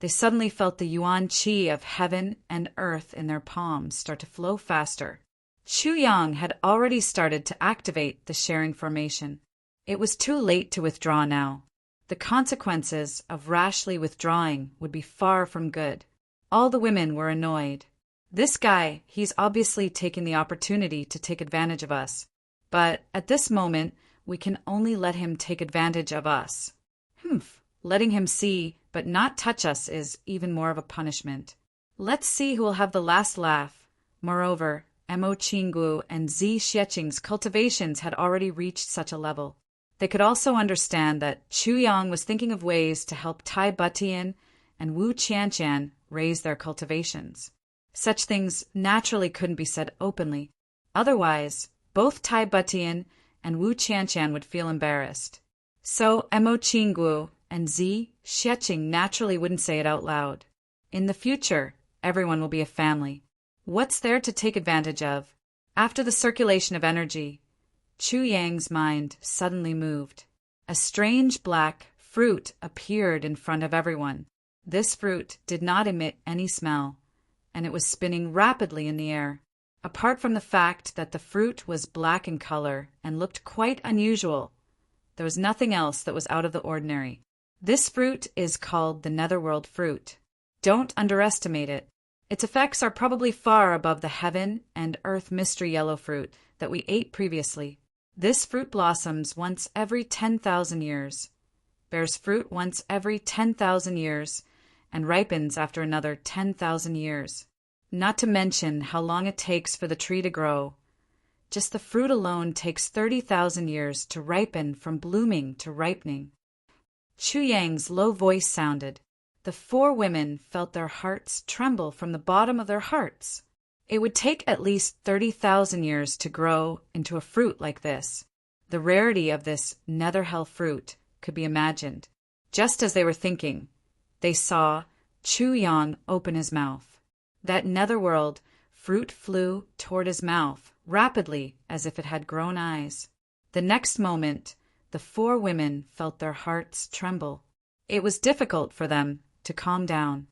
They suddenly felt the yuan qi of heaven and earth in their palms start to flow faster. Chu Yang had already started to activate the sharing formation. It was too late to withdraw now. The consequences of rashly withdrawing would be far from good. All the women were annoyed. This guy, he's obviously taking the opportunity to take advantage of us. But at this moment, we can only let him take advantage of us. Letting him see but not touch us is even more of a punishment. Let's see who will have the last laugh. Moreover, Mo Qinggu and Zi Xieching's cultivations had already reached such a level. They could also understand that Chu Yang was thinking of ways to help Tai Butian and Wu Qianqian raise their cultivations. Such things naturally couldn't be said openly. Otherwise, both Tai Butian and Wu Qianqian would feel embarrassed. So Mo Qinggu and Zi Xieching naturally wouldn't say it out loud. In the future, everyone will be a family. What's there to take advantage of? After the circulation of energy, Chu Yang's mind suddenly moved. A strange black fruit appeared in front of everyone. This fruit did not emit any smell, and it was spinning rapidly in the air. Apart from the fact that the fruit was black in color and looked quite unusual, there was nothing else that was out of the ordinary. This fruit is called the Netherworld fruit. Don't underestimate it. Its effects are probably far above the heaven and earth mystery yellow fruit that we ate previously. This fruit blossoms once every 10,000 years, bears fruit once every 10,000 years, and ripens after another 10,000 years. Not to mention how long it takes for the tree to grow. Just the fruit alone takes 30,000 years to ripen from blooming to ripening. Chu Yang's low voice sounded. The four women felt their hearts tremble from the bottom of their hearts. It would take at least 30,000 years to grow into a fruit like this. The rarity of this nether hell fruit could be imagined. Just as they were thinking, they saw Chu Yang open his mouth. That netherworld fruit flew toward his mouth rapidly as if it had grown eyes. The next moment, the four women felt their hearts tremble. It was difficult for them to calm down.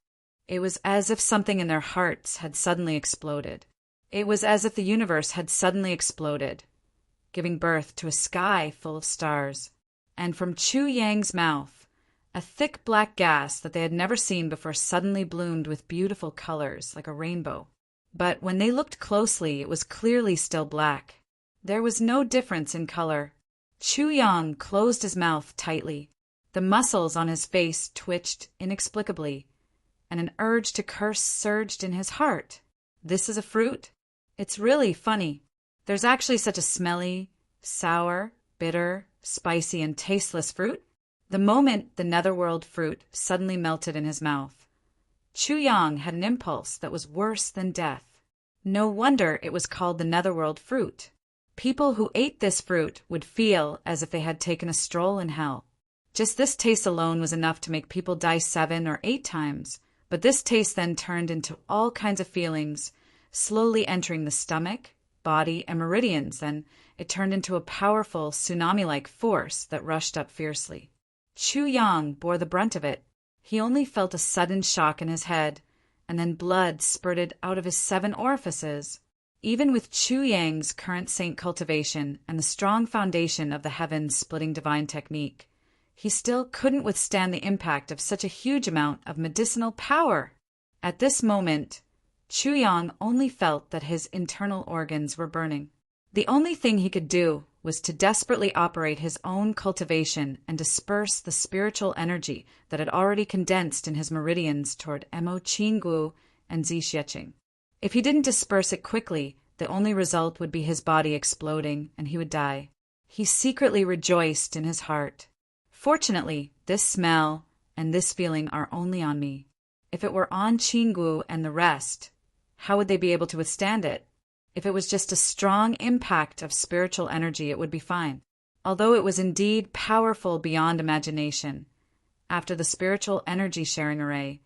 It was as if something in their hearts had suddenly exploded. It was as if the universe had suddenly exploded, giving birth to a sky full of stars. And from Chu Yang's mouth, a thick black gas that they had never seen before suddenly bloomed with beautiful colors like a rainbow. But when they looked closely, it was clearly still black. There was no difference in color. Chu Yang closed his mouth tightly. The muscles on his face twitched inexplicably, and an urge to curse surged in his heart. This is a fruit? It's really funny. There's actually such a smelly, sour, bitter, spicy, and tasteless fruit. The moment the netherworld fruit suddenly melted in his mouth, Chu Yang had an impulse that was worse than death. No wonder it was called the netherworld fruit. People who ate this fruit would feel as if they had taken a stroll in hell. Just this taste alone was enough to make people die 7 or 8 times, but this taste then turned into all kinds of feelings, slowly entering the stomach, body, and meridians, and it turned into a powerful tsunami-like force that rushed up fiercely. Chu Yang bore the brunt of it. He only felt a sudden shock in his head, and then blood spurted out of his 7 orifices. Even with Chu Yang's current saint cultivation and the strong foundation of the heaven-splitting divine technique, he still couldn't withstand the impact of such a huge amount of medicinal power. At this moment, Chu Yang only felt that his internal organs were burning. The only thing he could do was to desperately operate his own cultivation and disperse the spiritual energy that had already condensed in his meridians toward Mo Qinggu and Zi Xieching. If he didn't disperse it quickly, the only result would be his body exploding and he would die. He secretly rejoiced in his heart. Fortunately, this smell and this feeling are only on me. If it were on Qinggu and the rest, how would they be able to withstand it? If it was just a strong impact of spiritual energy, it would be fine. Although it was indeed powerful beyond imagination, after the spiritual energy sharing array,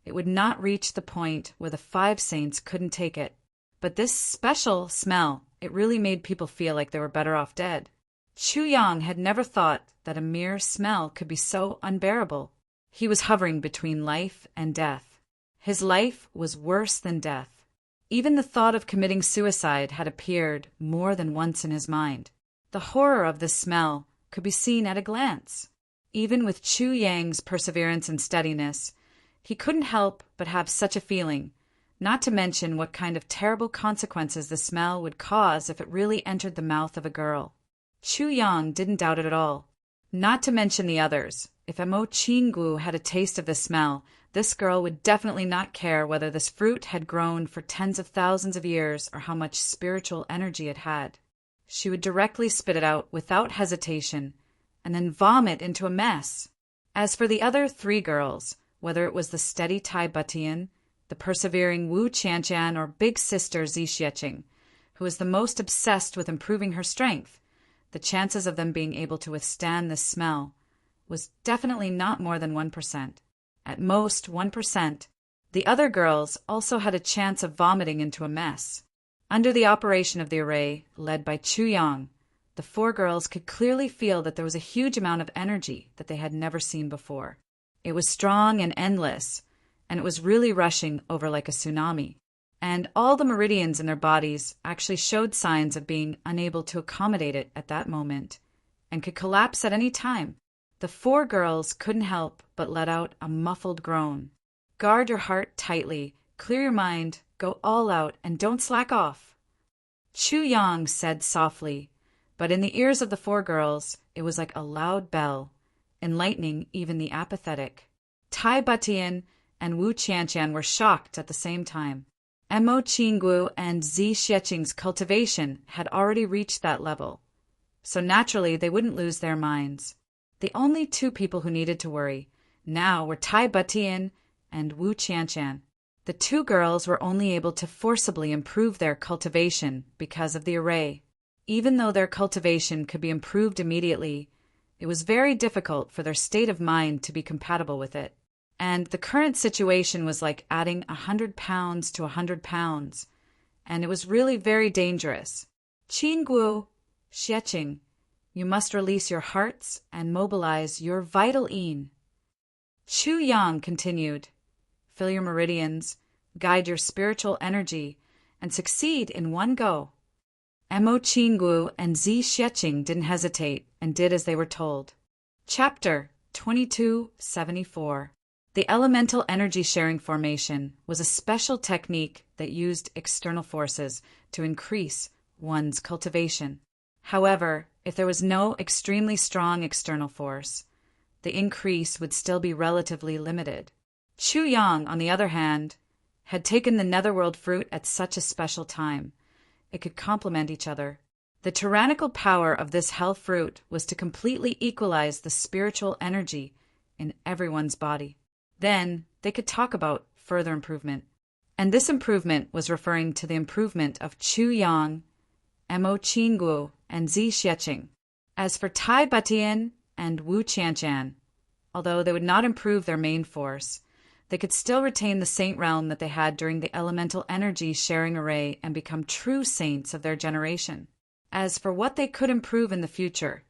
it would not reach the point where the 5 saints couldn't take it. But this special smell, it really made people feel like they were better off dead. Chu Yang had never thought that a mere smell could be so unbearable. He was hovering between life and death. His life was worse than death. Even the thought of committing suicide had appeared more than once in his mind. The horror of this smell could be seen at a glance. Even with Chu Yang's perseverance and steadiness, he couldn't help but have such a feeling, not to mention what kind of terrible consequences the smell would cause if it really entered the mouth of a girl. Chu Yang didn't doubt it at all. Not to mention the others. If Mo Qinggu had a taste of the smell, this girl would definitely not care whether this fruit had grown for tens of thousands of years or how much spiritual energy it had. She would directly spit it out without hesitation, and then vomit into a mess. As for the other three girls, whether it was the steady Tai Butian, the persevering Wu Qianshan, or big sister Zi Xieqing, who was the most obsessed with improving her strength, the chances of them being able to withstand this smell was definitely not more than 1%. At most 1%. The other girls also had a chance of vomiting into a mess. Under the operation of the array, led by Chu Yang, the four girls could clearly feel that there was a huge amount of energy that they had never seen before. It was strong and endless, and it was really rushing over like a tsunami. And all the meridians in their bodies actually showed signs of being unable to accommodate it at that moment, and could collapse at any time. The four girls couldn't help but let out a muffled groan. Guard your heart tightly, clear your mind, go all out, and don't slack off. Chu Yang said softly, but in the ears of the four girls it was like a loud bell, enlightening even the apathetic. Tai Butian and Wu Qianshan were shocked at the same time. Mo Qinggu and Zi Xieqing's cultivation had already reached that level, so naturally they wouldn't lose their minds. The only two people who needed to worry now were Tai Butian and Wu Qianshan. The two girls were only able to forcibly improve their cultivation because of the array. Even though their cultivation could be improved immediately, it was very difficult for their state of mind to be compatible with it. And the current situation was like adding 100 pounds to 100 pounds, and it was really very dangerous. Qinggu, Xieqing, you must release your hearts and mobilize your vital yin. Chu Yang continued, fill your meridians, guide your spiritual energy, and succeed in one go. Mo Qinggu and Zi Xieqing didn't hesitate and did as they were told. Chapter 2274. The elemental energy sharing formation was a special technique that used external forces to increase one's cultivation. However, if there was no extremely strong external force, the increase would still be relatively limited. Chu Yang, on the other hand, had taken the netherworld fruit at such a special time. It could complement each other. The tyrannical power of this hell fruit was to completely equalize the spiritual energy in everyone's body. Then they could talk about further improvement. And this improvement was referring to the improvement of Chu Yang, Mo Qinggu, and Zi Xieqing. As for Tai Butian and Wu Qianshan, although they would not improve their main force, they could still retain the saint realm that they had during the elemental energy sharing array and become true saints of their generation. As for what they could improve in the future,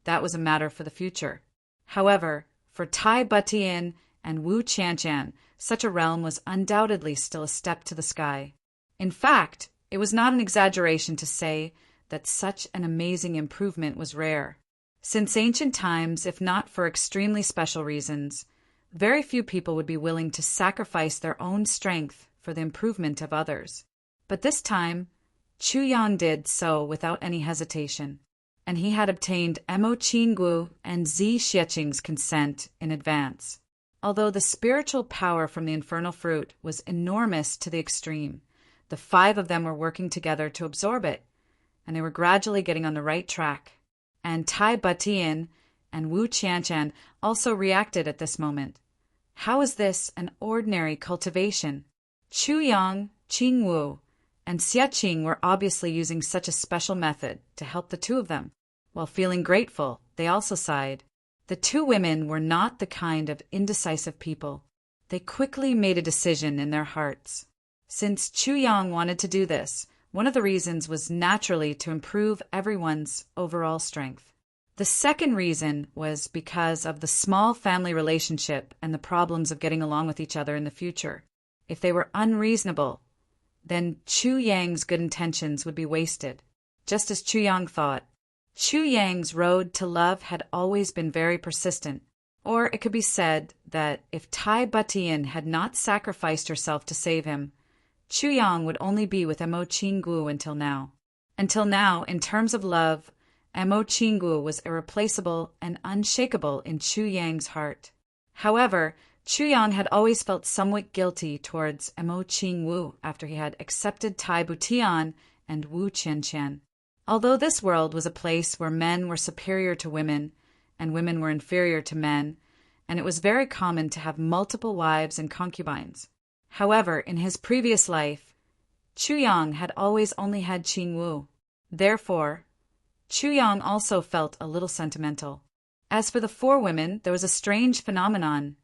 that was a matter for the future. However, for Tai Butian and Wu Qianshan, such a realm was undoubtedly still a step to the sky. In fact, it was not an exaggeration to say that such an amazing improvement was rare. Since ancient times, if not for extremely special reasons, very few people would be willing to sacrifice their own strength for the improvement of others. But this time, Chu Yang did so without any hesitation, and he had obtained Mo Qinggu and Zi Xieqing's consent in advance. Although the spiritual power from the infernal fruit was enormous to the extreme, the five of them were working together to absorb it, and they were gradually getting on the right track. And Tai Butian and Wu Qianshan also reacted at this moment. How is this an ordinary cultivation? Chu Yang, Qingwu, and Xieqing were obviously using such a special method to help the two of them. While feeling grateful, they also sighed. The two women were not the kind of indecisive people. They quickly made a decision in their hearts. Since Chu Yang wanted to do this, one of the reasons was naturally to improve everyone's overall strength. The second reason was because of the small family relationship and the problems of getting along with each other in the future. If they were unreasonable, then Chu Yang's good intentions would be wasted, just as Chu Yang thought. Chu Yang's road to love had always been very persistent, or it could be said that if Tai Butian had not sacrificed herself to save him, Chu Yang would only be with Mo Qinggu until now. Until now, in terms of love, Mo Qinggu was irreplaceable and unshakable in Chu Yang's heart. However, Chu Yang had always felt somewhat guilty towards Mo Qingwu after he had accepted Tai Butian and Wu Qianqian. Although this world was a place where men were superior to women and women were inferior to men, and it was very common to have multiple wives and concubines. However, in his previous life, Chu Yang had always only had Qingwu. Therefore, Chu Yang also felt a little sentimental. As for the four women, there was a strange phenomenon.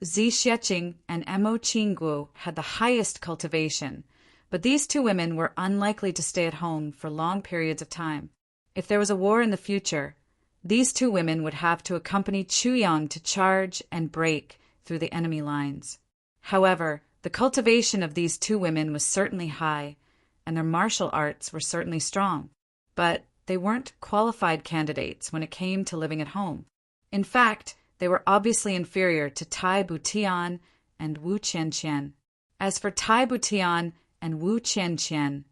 Zi Xieching and Mo Qinggu had the highest cultivation, but these two women were unlikely to stay at home for long periods of time. If there was a war in the future, these two women would have to accompany Chu Yang to charge and break through the enemy lines. However, the cultivation of these two women was certainly high, and their martial arts were certainly strong, but they weren't qualified candidates when it came to living at home. In fact, they were obviously inferior to Tai Butian and Wu Qianqian. As for Tai Butian and Wu Qianqian,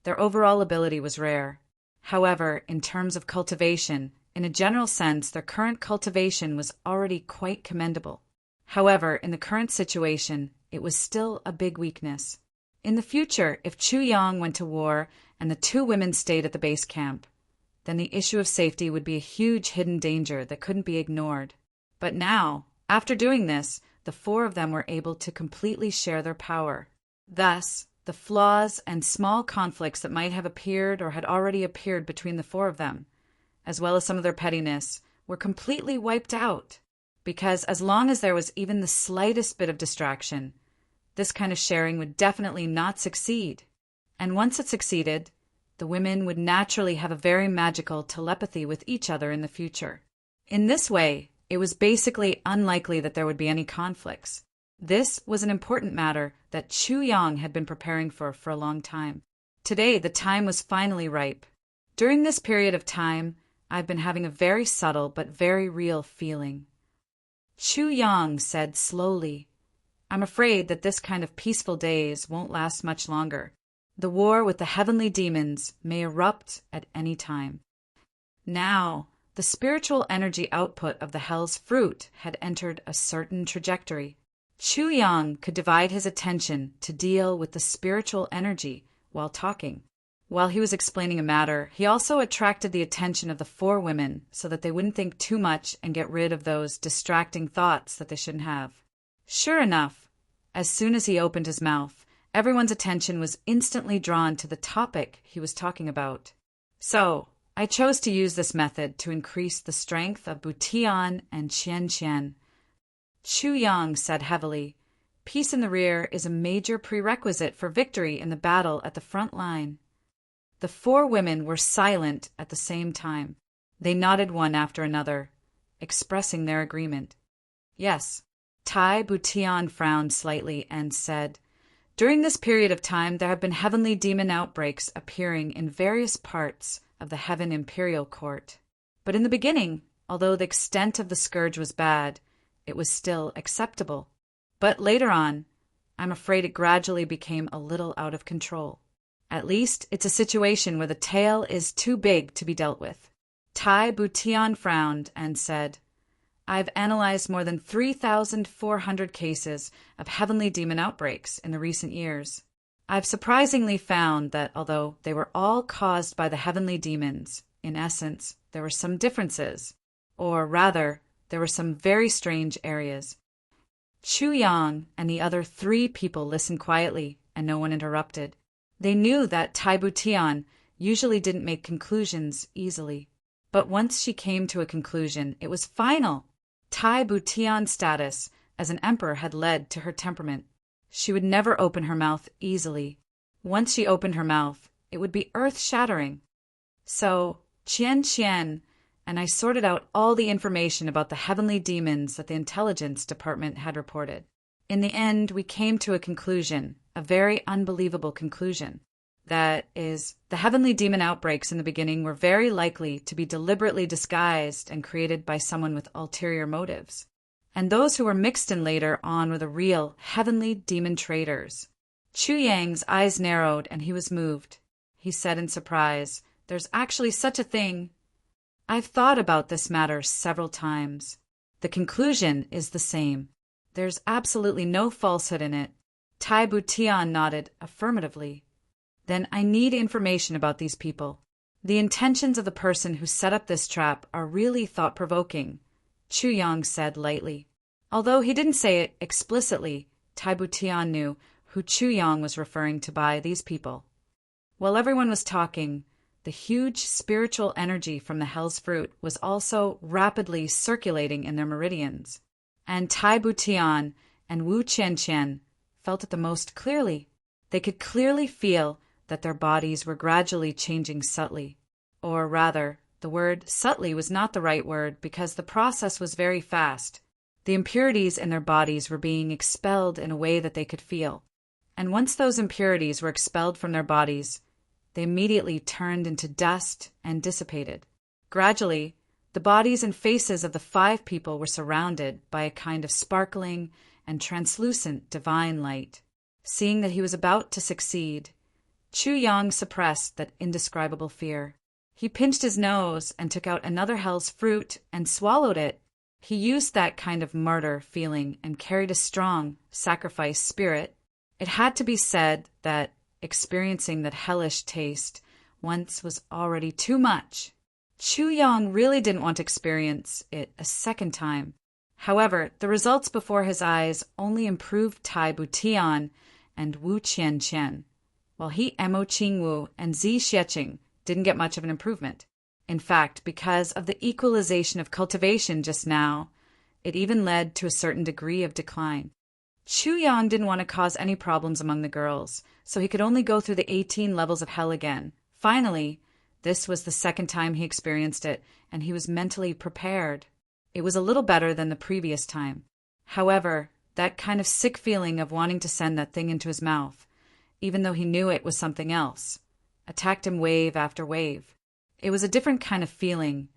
their overall ability was rare. However, in terms of cultivation, in a general sense, their current cultivation was already quite commendable. However, in the current situation, it was still a big weakness. In the future, if Chu Yang went to war and the two women stayed at the base camp, then the issue of safety would be a huge hidden danger that couldn't be ignored. But now, after doing this, the four of them were able to completely share their power. Thus, the flaws and small conflicts that might have appeared or had already appeared between the four of them, as well as some of their pettiness, were completely wiped out. Because as long as there was even the slightest bit of distraction, this kind of sharing would definitely not succeed. And once it succeeded, the women would naturally have a very magical telepathy with each other in the future. In this way, it was basically unlikely that there would be any conflicts. This was an important matter that Chu Yang had been preparing for a long time. Today, the time was finally ripe. During this period of time, I've been having a very subtle but very real feeling. Chu Yang said slowly, I'm afraid that this kind of peaceful days won't last much longer. The war with the heavenly demons may erupt at any time. Now, the spiritual energy output of the hell's fruit had entered a certain trajectory. Chu Yang could divide his attention to deal with the spiritual energy while talking. While he was explaining a matter, he also attracted the attention of the four women so that they wouldn't think too much and get rid of those distracting thoughts that they shouldn't have. Sure enough, as soon as he opened his mouth, everyone's attention was instantly drawn to the topic he was talking about. So, I chose to use this method to increase the strength of Butian and Qianqian. Chu Yang said heavily, Peace in the rear is a major prerequisite for victory in the battle at the front line. The four women were silent at the same time. They nodded one after another, expressing their agreement. Yes. Tai Butian frowned slightly and said, During this period of time there have been heavenly demon outbreaks appearing in various parts of the Heaven Imperial Court. But in the beginning, although the extent of the scourge was bad, it was still acceptable. But later on, I'm afraid it gradually became a little out of control. At least it's a situation where the tail is too big to be dealt with. Tai Butian frowned and said, I've analyzed more than 3,400 cases of heavenly demon outbreaks in the recent years. I've surprisingly found that although they were all caused by the heavenly demons, in essence, there were some differences, or rather, there were some very strange areas. Chu Yang and the other three people listened quietly, and no one interrupted. They knew that Tai Butian usually didn't make conclusions easily. But once she came to a conclusion, it was final. Tai Butian's status as an emperor had led to her temperament. She would never open her mouth easily. Once she opened her mouth, it would be earth-shattering. So, Qianqian and I sorted out all the information about the heavenly demons that the intelligence department had reported. In the end, we came to a conclusion, a very unbelievable conclusion. That is, the heavenly demon outbreaks in the beginning were very likely to be deliberately disguised and created by someone with ulterior motives. And those who were mixed in later on were the real heavenly demon traders. Chu Yang's eyes narrowed and he was moved. He said in surprise, "There's actually such a thing. I've thought about this matter several times. The conclusion is the same. There's absolutely no falsehood in it." Tai Butian nodded affirmatively. "Then I need information about these people. The intentions of the person who set up this trap are really thought-provoking," Chu Yang said lightly. Although he didn't say it explicitly, Tai Butian knew who Chu Yang was referring to by these people. While everyone was talking, the huge spiritual energy from the hell's fruit was also rapidly circulating in their meridians. And Tai Butian and Wu Qianqian felt it the most clearly. They could clearly feel that their bodies were gradually changing subtly. Or rather, the word subtly was not the right word because the process was very fast. The impurities in their bodies were being expelled in a way that they could feel. And once those impurities were expelled from their bodies, they immediately turned into dust and dissipated. Gradually, the bodies and faces of the 5 people were surrounded by a kind of sparkling and translucent divine light. Seeing that he was about to succeed, Chu Yang suppressed that indescribable fear. He pinched his nose and took out another hell's fruit and swallowed it. He used that kind of martyr feeling and carried a strong sacrifice spirit. It had to be said that experiencing that hellish taste once was already too much. Chu Yang really didn't want to experience it a second time. However, the results before his eyes only improved Tai Butian and Wu Qianqian, while he, Mo Qingwu, and Zi Xieching didn't get much of an improvement. In fact, because of the equalization of cultivation just now, it even led to a certain degree of decline. Chu Yang didn't want to cause any problems among the girls, so he could only go through the 18 levels of hell again. Finally, this was the second time he experienced it, and he was mentally prepared. It was a little better than the previous time. However, that kind of sick feeling of wanting to send that thing into his mouth, even though he knew it was something else, attacked him wave after wave. It was a different kind of feeling.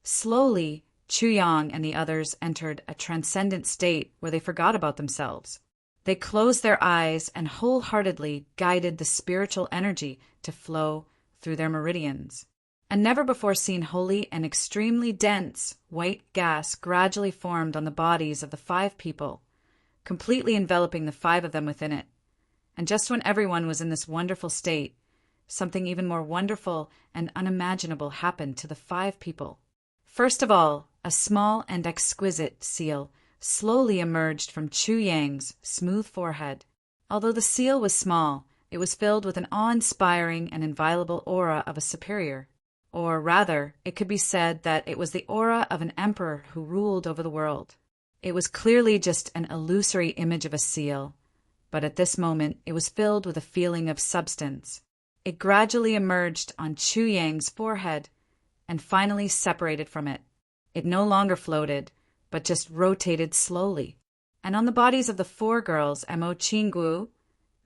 Slowly, Chu Yang and the others entered a transcendent state where they forgot about themselves. They closed their eyes and wholeheartedly guided the spiritual energy to flow through their meridians. A never-before-seen holy and extremely dense white gas gradually formed on the bodies of the 5 people, completely enveloping the 5 of them within it. And just when everyone was in this wonderful state, something even more wonderful and unimaginable happened to the 5 people. First of all, a small and exquisite seal slowly emerged from Chu Yang's smooth forehead. Although the seal was small, it was filled with an awe-inspiring and inviolable aura of a superior. Or rather, it could be said that it was the aura of an emperor who ruled over the world. It was clearly just an illusory image of a seal, but at this moment it was filled with a feeling of substance. It gradually emerged on Chu Yang's forehead and finally separated from it. It no longer floated, but just rotated slowly. And on the bodies of the 4 girls, Mo Qinggu,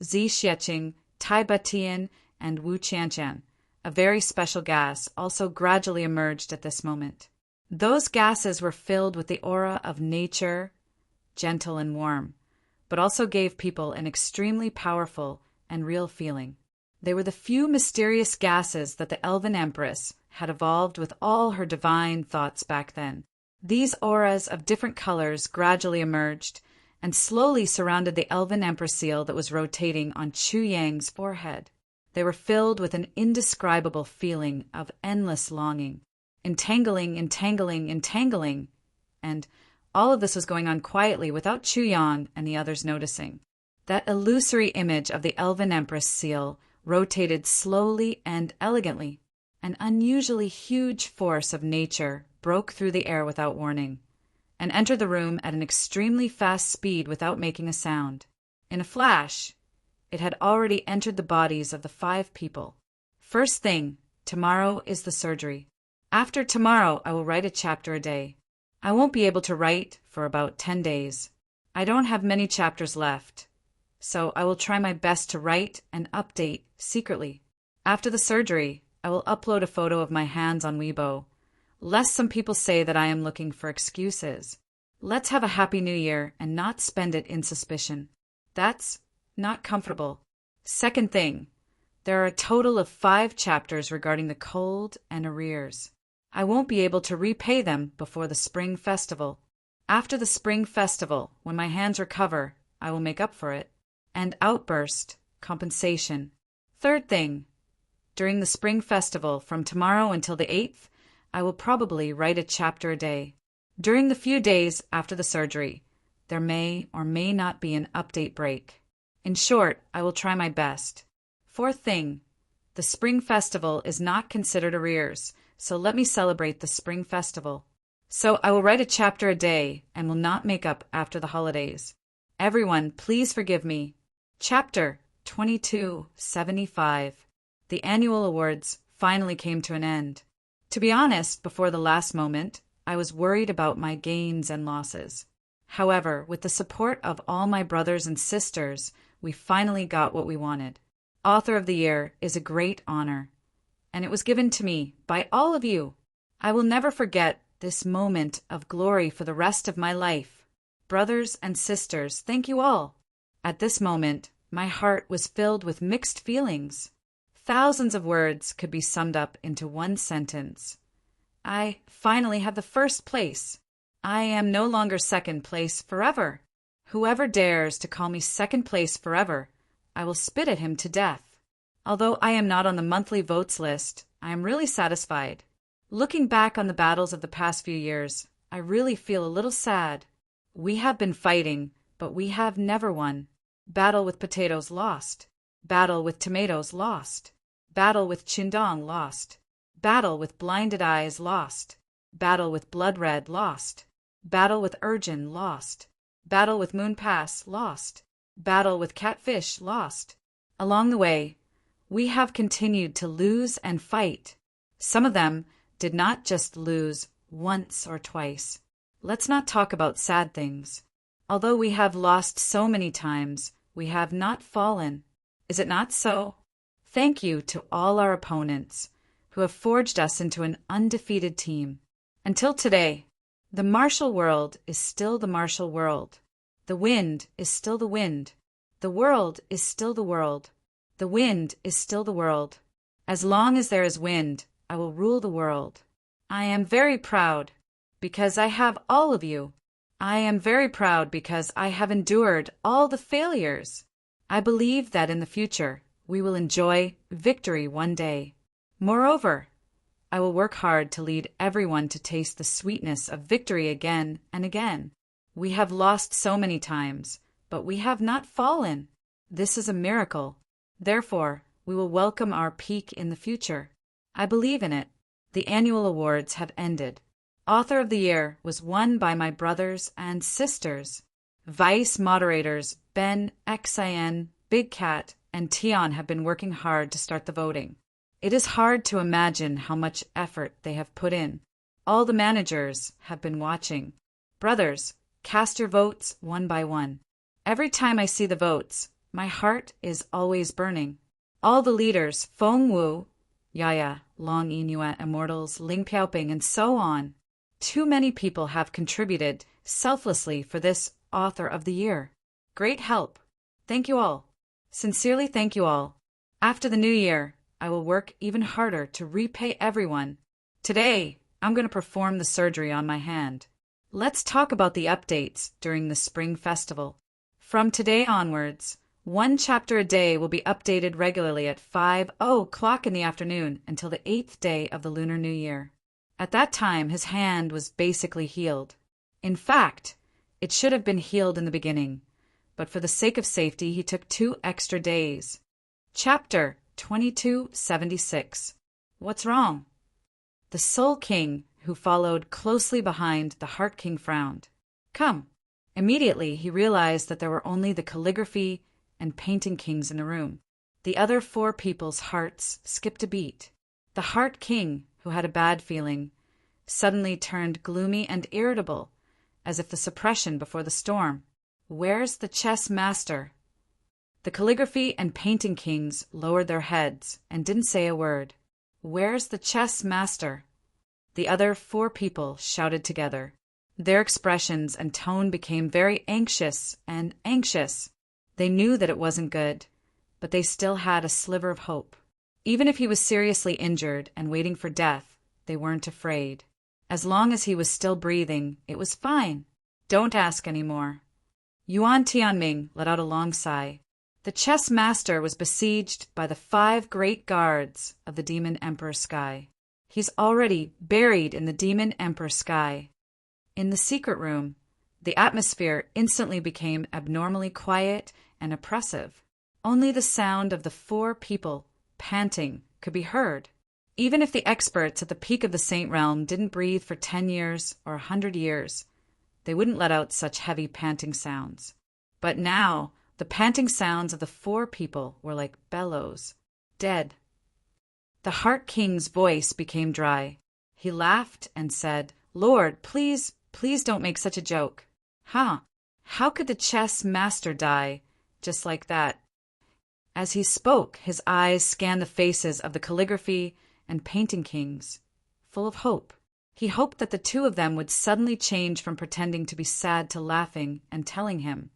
Zi Xieching, Tai Butian, and Wu Qianqian, a very special gas also gradually emerged at this moment. Those gases were filled with the aura of nature, gentle and warm, but also gave people an extremely powerful and real feeling. They were the few mysterious gases that the Elven Empress had evolved with all her divine thoughts back then. These auras of different colors gradually emerged and slowly surrounded the Elven Empress seal that was rotating on Chu Yang's forehead. They were filled with an indescribable feeling of endless longing, entangling, and all of this was going on quietly without Chu Yang and the others noticing. That illusory image of the Elven Empress seal rotated slowly and elegantly. An unusually huge force of nature broke through the air without warning, and entered the room at an extremely fast speed without making a sound. In a flash, it had already entered the bodies of the 5 people. First thing, tomorrow is the surgery. After tomorrow, I will write a chapter a day. I won't be able to write for about 10 days. I don't have many chapters left, so I will try my best to write and update secretly. After the surgery, I will upload a photo of my hands on Weibo, lest some people say that I am looking for excuses. Let's have a happy new year and not spend it in suspicion. That's not comfortable. Second thing, there are a total of 5 chapters regarding the cold and arrears. I won't be able to repay them before the Spring Festival. After the Spring Festival, when my hands recover, I will make up for it. And outburst, compensation. Third thing, during the Spring Festival, from tomorrow until the 8th, I will probably write a chapter a day. During the few days after the surgery, there may or may not be an update break. In short, I will try my best. Fourth thing, the Spring Festival is not considered arrears, so let me celebrate the Spring Festival. So I will write a chapter a day and will not make up after the holidays. Everyone, please forgive me. Chapter 2275. The annual awards finally came to an end. To be honest, before the last moment, I was worried about my gains and losses. However, with the support of all my brothers and sisters, we finally got what we wanted. Author of the Year is a great honor, and it was given to me by all of you. I will never forget this moment of glory for the rest of my life. Brothers and sisters, thank you all. At this moment, my heart was filled with mixed feelings. Thousands of words could be summed up into one sentence. I finally have the first place. I am no longer second place forever. Whoever dares to call me second place forever, I will spit at him to death. Although I am not on the monthly votes list, I am really satisfied. Looking back on the battles of the past few years, I really feel a little sad. We have been fighting, but we have never won. Battle with potatoes lost. Battle with tomatoes lost. Battle with chindong lost. Battle with blinded eyes lost. Battle with blood red lost. Battle with urchin lost. Battle with moon pass lost. Battle with catfish lost. Along the way, we have continued to lose and fight. Some of them did not just lose once or twice. Let's not talk about sad things. Although we have lost so many times, we have not fallen. Is it not so? Thank you to all our opponents who have forged us into an undefeated team. Until today, the martial world is still the martial world. The wind is still the wind. The world is still the world. The wind is still the world. As long as there is wind, I will rule the world. I am very proud because I have all of you. I am very proud because I have endured all the failures. I believe that in the future, we will enjoy victory one day. Moreover, I will work hard to lead everyone to taste the sweetness of victory again and again. We have lost so many times, but we have not fallen. This is a miracle. Therefore, we will welcome our peak in the future. I believe in it. The annual awards have ended. Author of the Year was won by my brothers and sisters. Vice moderators Ben, XIN, Big Cat, and Tion have been working hard to start the voting. It is hard to imagine how much effort they have put in. All the managers have been watching. Brothers, cast your votes one by one. Every time I see the votes, my heart is always burning. All the leaders, Feng Wu, Yaya, Long Inuit Immortals, Ling Piaoping, and so on. Too many people have contributed selflessly for this Author of the Year. Great help. Thank you all. Sincerely thank you all. After the new year, I will work even harder to repay everyone. Today, I'm going to perform the surgery on my hand. Let's talk about the updates during the Spring Festival. From today onwards, one chapter a day will be updated regularly at 5:00 in the afternoon until the 8th day of the Lunar New Year. At that time, his hand was basically healed. In fact, it should have been healed in the beginning, but for the sake of safety, he took 2 extra days. Chapter 2276. What's wrong? The Soul King, who followed closely behind the Heart King, frowned. Come. Immediately, he realized that there were only the calligraphy and painting kings in the room. The other 4 people's hearts skipped a beat. The Heart King, who had a bad feeling, suddenly turned gloomy and irritable, as if the suppression before the storm. "Where's the chess master?" The calligraphy and painting kings lowered their heads and didn't say a word. "Where's the chess master?" The other 4 people shouted together. Their expressions and tone became very anxious and anxious. They knew that it wasn't good, but they still had a sliver of hope. Even if he was seriously injured and waiting for death, they weren't afraid. As long as he was still breathing, it was fine. "Don't ask any more." Yuan Tianming let out a long sigh. The chess master was besieged by the 5 great guards of the Demon Emperor Sky. He's already buried in the Demon Emperor Sky. In the secret room, the atmosphere instantly became abnormally quiet and oppressive. Only the sound of the 4 people panting could be heard. Even if the experts at the peak of the Saint Realm didn't breathe for 10 years or 100 years, they wouldn't let out such heavy panting sounds. But now, the panting sounds of the 4 people were like bellows. Dead. The Heart King's voice became dry. He laughed and said, "Lord, please don't make such a joke." "Huh? How could the chess master die just like that?" As he spoke, his eyes scanned the faces of the calligraphy and painting kings, full of hope. He hoped that the 2 of them would suddenly change from pretending to be sad to laughing and telling him,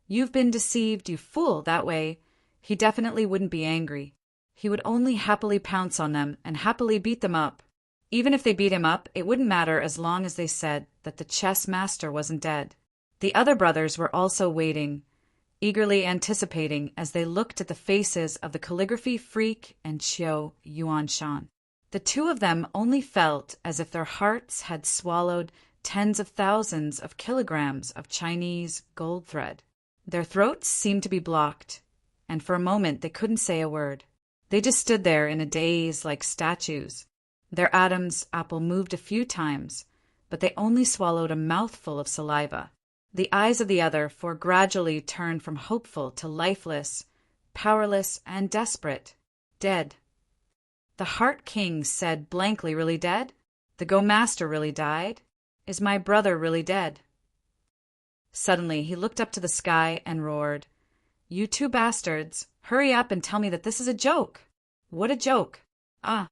"You've been deceived, you fool," that way. He definitely wouldn't be angry. He would only happily pounce on them and happily beat them up. Even if they beat him up, it wouldn't matter as long as they said that the chess master wasn't dead. The other brothers were also waiting, eagerly anticipating as they looked at the faces of the calligraphy freak and Qiu Yuanshan. The 2 of them only felt as if their hearts had swallowed tens of thousands of kilograms of Chinese gold thread. Their throats seemed to be blocked, and for a moment they couldn't say a word. They just stood there in a daze like statues. Their Adam's apple moved a few times, but they only swallowed a mouthful of saliva. The eyes of the other 4 gradually turned from hopeful to lifeless, powerless, and desperate. "Dead." The Heart King said blankly, "Really dead? The Go Master really died? Is my brother really dead?" Suddenly he looked up to the sky and roared, "You 2 bastards, hurry up and tell me that this is a joke." "What a joke?" "Ah."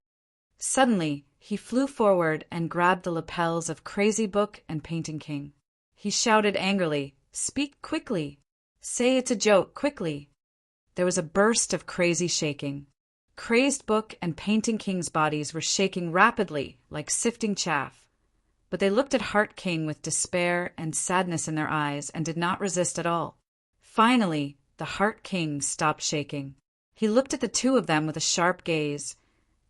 Suddenly he flew forward and grabbed the lapels of Crazy Book and Painting King. He shouted angrily, "Speak quickly! Say it's a joke, quickly!" There was a burst of crazy shaking. Crazed Book and Painting King's bodies were shaking rapidly, like sifting chaff. But they looked at Heart King with despair and sadness in their eyes and did not resist at all. Finally, the Heart King stopped shaking. He looked at the 2 of them with a sharp gaze,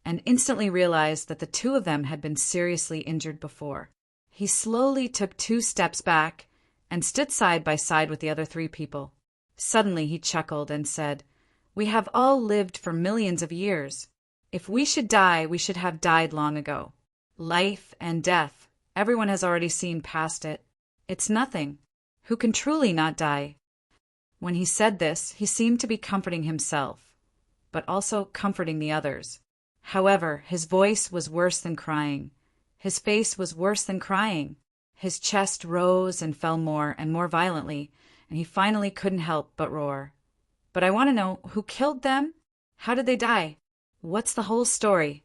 and instantly realized that the 2 of them had been seriously injured before. He slowly took 2 steps back and stood side by side with the other 3 people. Suddenly he chuckled and said, "We have all lived for millions of years. If we should die, we should have died long ago. Life and death, everyone has already seen past it. It's nothing. Who can truly not die?" When he said this, he seemed to be comforting himself, but also comforting the others. However, his voice was worse than crying. His face was worse than crying. His chest rose and fell more and more violently, and he finally couldn't help but roar. "But I want to know, who killed them? How did they die? What's the whole story?"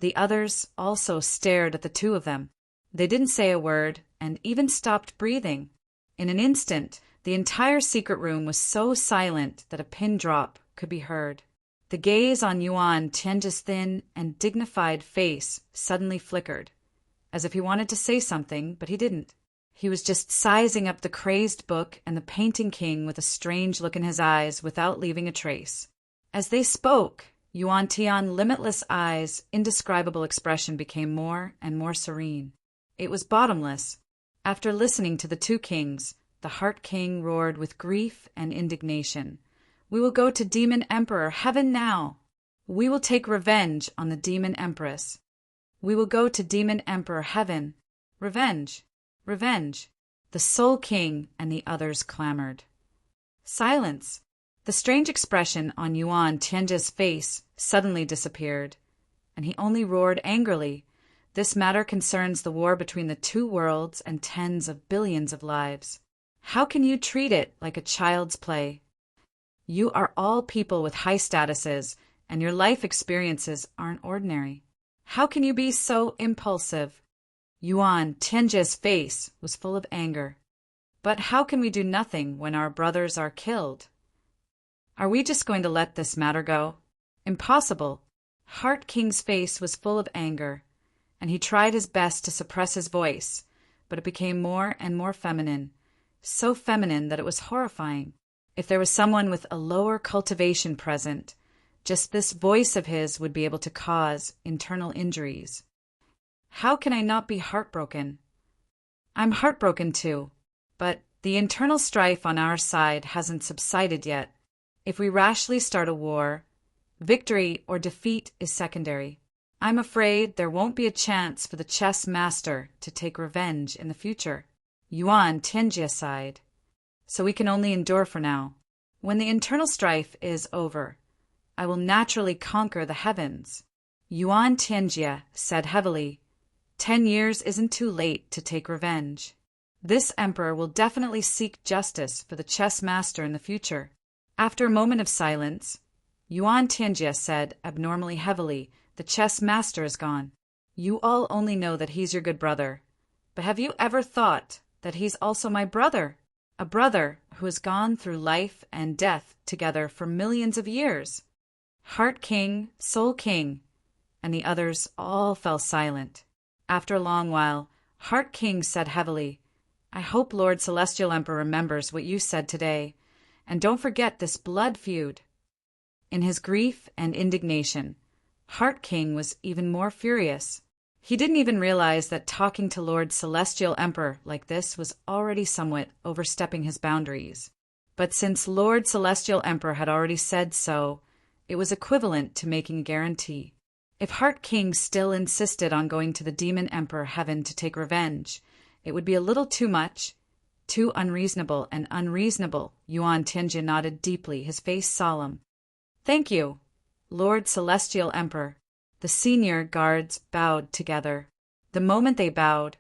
The others also stared at the 2 of them. They didn't say a word and even stopped breathing. In an instant, the entire secret room was so silent that a pin drop could be heard. The gaze on Yuan Tianji's thin and dignified face suddenly flickered, as if he wanted to say something, but he didn't. He was just sizing up the Crazed Book and the Painting King with a strange look in his eyes without leaving a trace. As they spoke, Yuan Tian's limitless eyes' indescribable expression became more and more serene. It was bottomless. After listening to the 2 kings, the Heart King roared with grief and indignation. "We will go to Demon Emperor Heaven now! We will take revenge on the Demon Empress. We will go to Demon Emperor Heaven. Revenge! Revenge!" The Soul King and the others clamored. Silence. The strange expression on Yuan Tianji's face suddenly disappeared, and he only roared angrily. This matter concerns the war between the two worlds and tens of billions of lives. How can you treat it like a child's play? You are all people with high statuses, and your life experiences aren't ordinary. How can you be so impulsive? Yuan Tianjie's face was full of anger. But how can we do nothing when our brothers are killed? Are we just going to let this matter go? Impossible. Heart King's face was full of anger, and he tried his best to suppress his voice, but it became more and more feminine, so feminine that it was horrifying. If there was someone with a lower cultivation present, just this voice of his would be able to cause internal injuries. How can I not be heartbroken? I'm heartbroken too, but the internal strife on our side hasn't subsided yet. If we rashly start a war, victory or defeat is secondary. I'm afraid there won't be a chance for the chess master to take revenge in the future. Yuan Tianjie sighed. So we can only endure for now. When the internal strife is over, I will naturally conquer the heavens. Yuan Tianjie said heavily, 10 years isn't too late to take revenge. This emperor will definitely seek justice for the chess master in the future. After a moment of silence, Yuan Tianjie said abnormally heavily, the chess master is gone. You all only know that he's your good brother. But have you ever thought that he's also my brother? A brother who has gone through life and death together for millions of years. Heart King, Soul King, and the others all fell silent. After a long while, Heart King said heavily, I hope Lord Celestial Emperor remembers what you said today, and don't forget this blood feud. In his grief and indignation, Heart King was even more furious. He didn't even realize that talking to Lord Celestial Emperor like this was already somewhat overstepping his boundaries. But since Lord Celestial Emperor had already said so, it was equivalent to making a guarantee. If Heart King still insisted on going to the Demon Emperor Heaven to take revenge, it would be a little too much, too unreasonable and unreasonable. Yuan Tianjie nodded deeply, his face solemn. Thank you, Lord Celestial Emperor. The senior guards bowed together. The moment they bowed,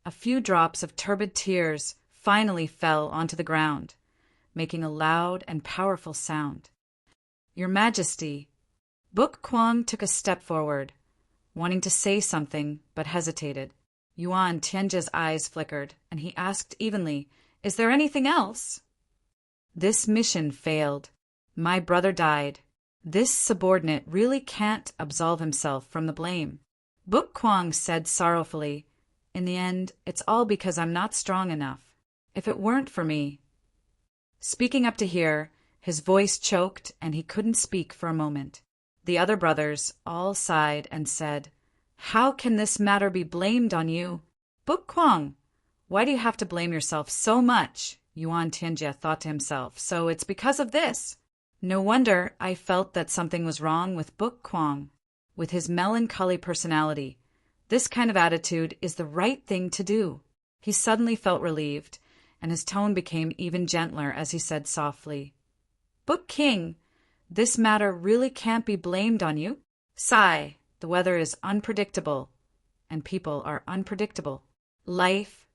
a few drops of turbid tears finally fell onto the ground, making a loud and powerful sound. Your Majesty. Book Kwang took a step forward, wanting to say something, but hesitated. Yuan Tianjie's eyes flickered, and he asked evenly, Is there anything else? This mission failed. My brother died. This subordinate really can't absolve himself from the blame. Book Kwang said sorrowfully, In the end, it's all because I'm not strong enough. If it weren't for me. Speaking up to here, his voice choked and he couldn't speak for a moment. The other brothers all sighed and said, How can this matter be blamed on you? Book Kwang, why do you have to blame yourself so much? Yuan Tianjie thought to himself. So it's because of this. No wonder I felt that something was wrong with Book Kwang. With his melancholy personality, this kind of attitude is the right thing to do. He suddenly felt relieved, and his tone became even gentler as he said softly, Book King, this matter really can't be blamed on you. Sigh, the weather is unpredictable, and people are unpredictable. Life,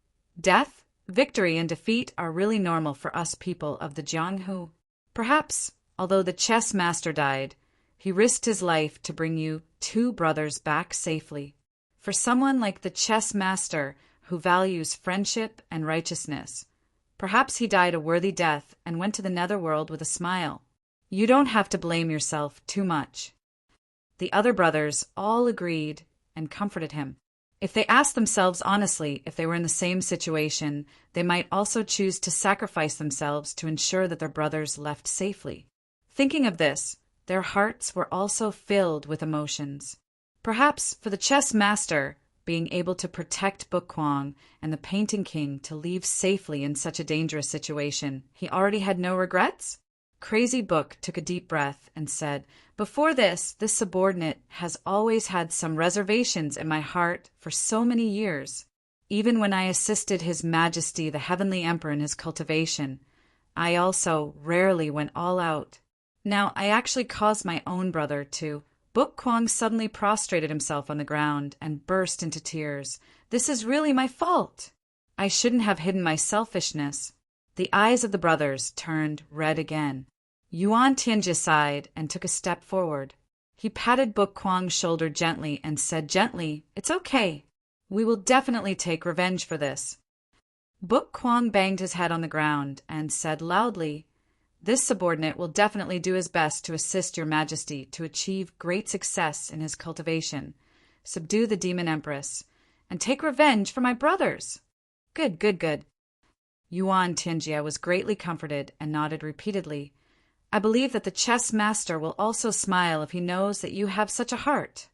death, victory, and defeat are really normal for us people of the Jianghu. Perhaps, although the chess master died, he risked his life to bring you two brothers back safely. For someone like the chess master who values friendship and righteousness, perhaps he died a worthy death and went to the netherworld with a smile. You don't have to blame yourself too much. The other brothers all agreed and comforted him. If they asked themselves honestly if they were in the same situation, they might also choose to sacrifice themselves to ensure that their brothers left safely. Thinking of this, their hearts were also filled with emotions. Perhaps for the chess master, being able to protect Book Kwang and the Painting King to leave safely in such a dangerous situation, he already had no regrets? Crazy Book took a deep breath and said, Before this subordinate has always had some reservations in my heart for so many years. Even when I assisted His Majesty the Heavenly Emperor in his cultivation, I also rarely went all out. Now, I actually caused my own brother to Book Kwong suddenly prostrated himself on the ground and burst into tears. This is really my fault. I shouldn't have hidden my selfishness. The eyes of the brothers turned red again. Yuan Tianjia sighed and took a step forward. He patted Book Kwong's shoulder gently and said gently, "It's okay. We will definitely take revenge for this." Book Kwong banged his head on the ground and said loudly, "This subordinate will definitely do his best to assist your majesty to achieve great success in his cultivation, subdue the demon empress, and take revenge for my brothers." Good, good, good. Yuan Tianjia was greatly comforted and nodded repeatedly. I believe that the chess master will also smile if he knows that you have such a heart.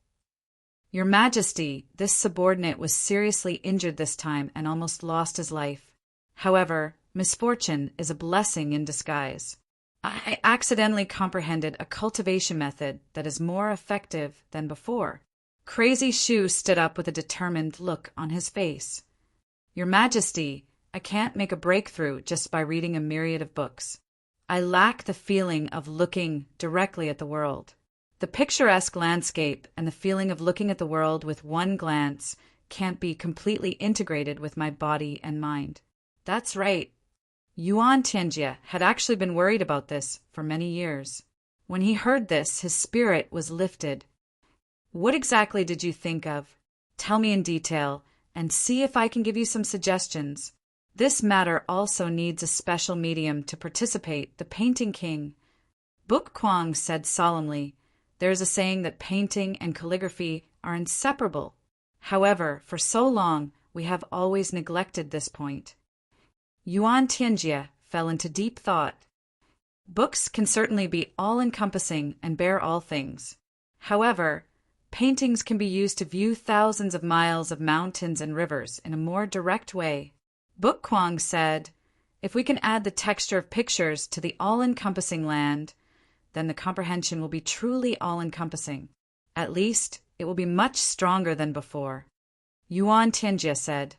Your Majesty, this subordinate was seriously injured this time and almost lost his life. However, misfortune is a blessing in disguise. I accidentally comprehended a cultivation method that is more effective than before. Crazy Shu stood up with a determined look on his face. Your Majesty, I can't make a breakthrough just by reading a myriad of books. I lack the feeling of looking directly at the world. The picturesque landscape and the feeling of looking at the world with one glance can't be completely integrated with my body and mind. That's right. Yuan Tianjia had actually been worried about this for many years. When he heard this, his spirit was lifted. What exactly did you think of? Tell me in detail, and see if I can give you some suggestions. This matter also needs a special medium to participate, the Painting King. Book Kwong said solemnly, there is a saying that painting and calligraphy are inseparable. However, for so long, we have always neglected this point. Yuan Tianjia fell into deep thought. Books can certainly be all-encompassing and bear all things. However, paintings can be used to view thousands of miles of mountains and rivers in a more direct way. Book Kwong said, if we can add the texture of pictures to the all-encompassing land, then the comprehension will be truly all-encompassing. At least, it will be much stronger than before. Yuan Tianjia said,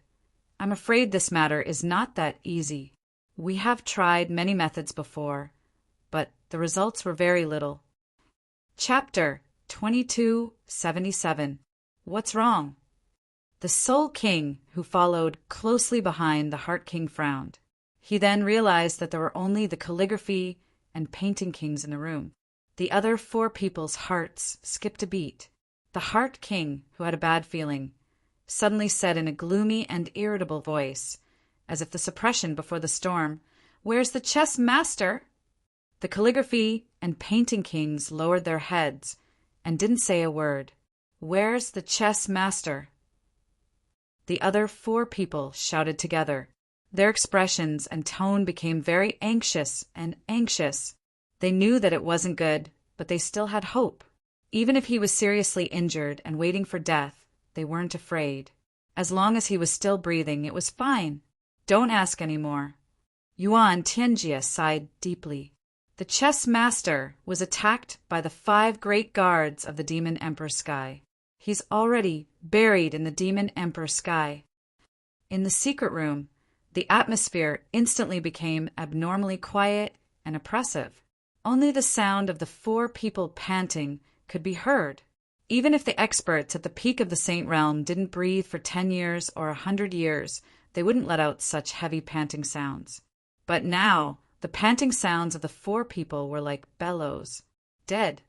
I'm afraid this matter is not that easy. We have tried many methods before, but the results were very little. Chapter 2277. What's wrong? The Soul King, who followed closely behind the Heart King, frowned. He then realized that there were only the calligraphy and painting kings in the room. The other four people's hearts skipped a beat. The Heart King, who had a bad feeling, suddenly said in a gloomy and irritable voice, as if the suppression before the storm, "Where's the chess master?" The calligraphy and painting kings lowered their heads and didn't say a word. "Where's the chess master?" The other four people shouted together. Their expressions and tone became very anxious and anxious. They knew that it wasn't good, but they still had hope. Even if he was seriously injured and waiting for death, they weren't afraid. As long as he was still breathing, it was fine. Don't ask any more. Yuan Tianjia sighed deeply. The chess master was attacked by the 5 great guards of the Demon Emperor Sky. He's already buried in the Demon Emperor Sky. In the secret room, the atmosphere instantly became abnormally quiet and oppressive. Only the sound of the 4 people panting could be heard. Even if the experts at the peak of the Saint Realm didn't breathe for 10 years or 100 years, they wouldn't let out such heavy panting sounds. But now, the panting sounds of the 4 people were like bellows. Dead.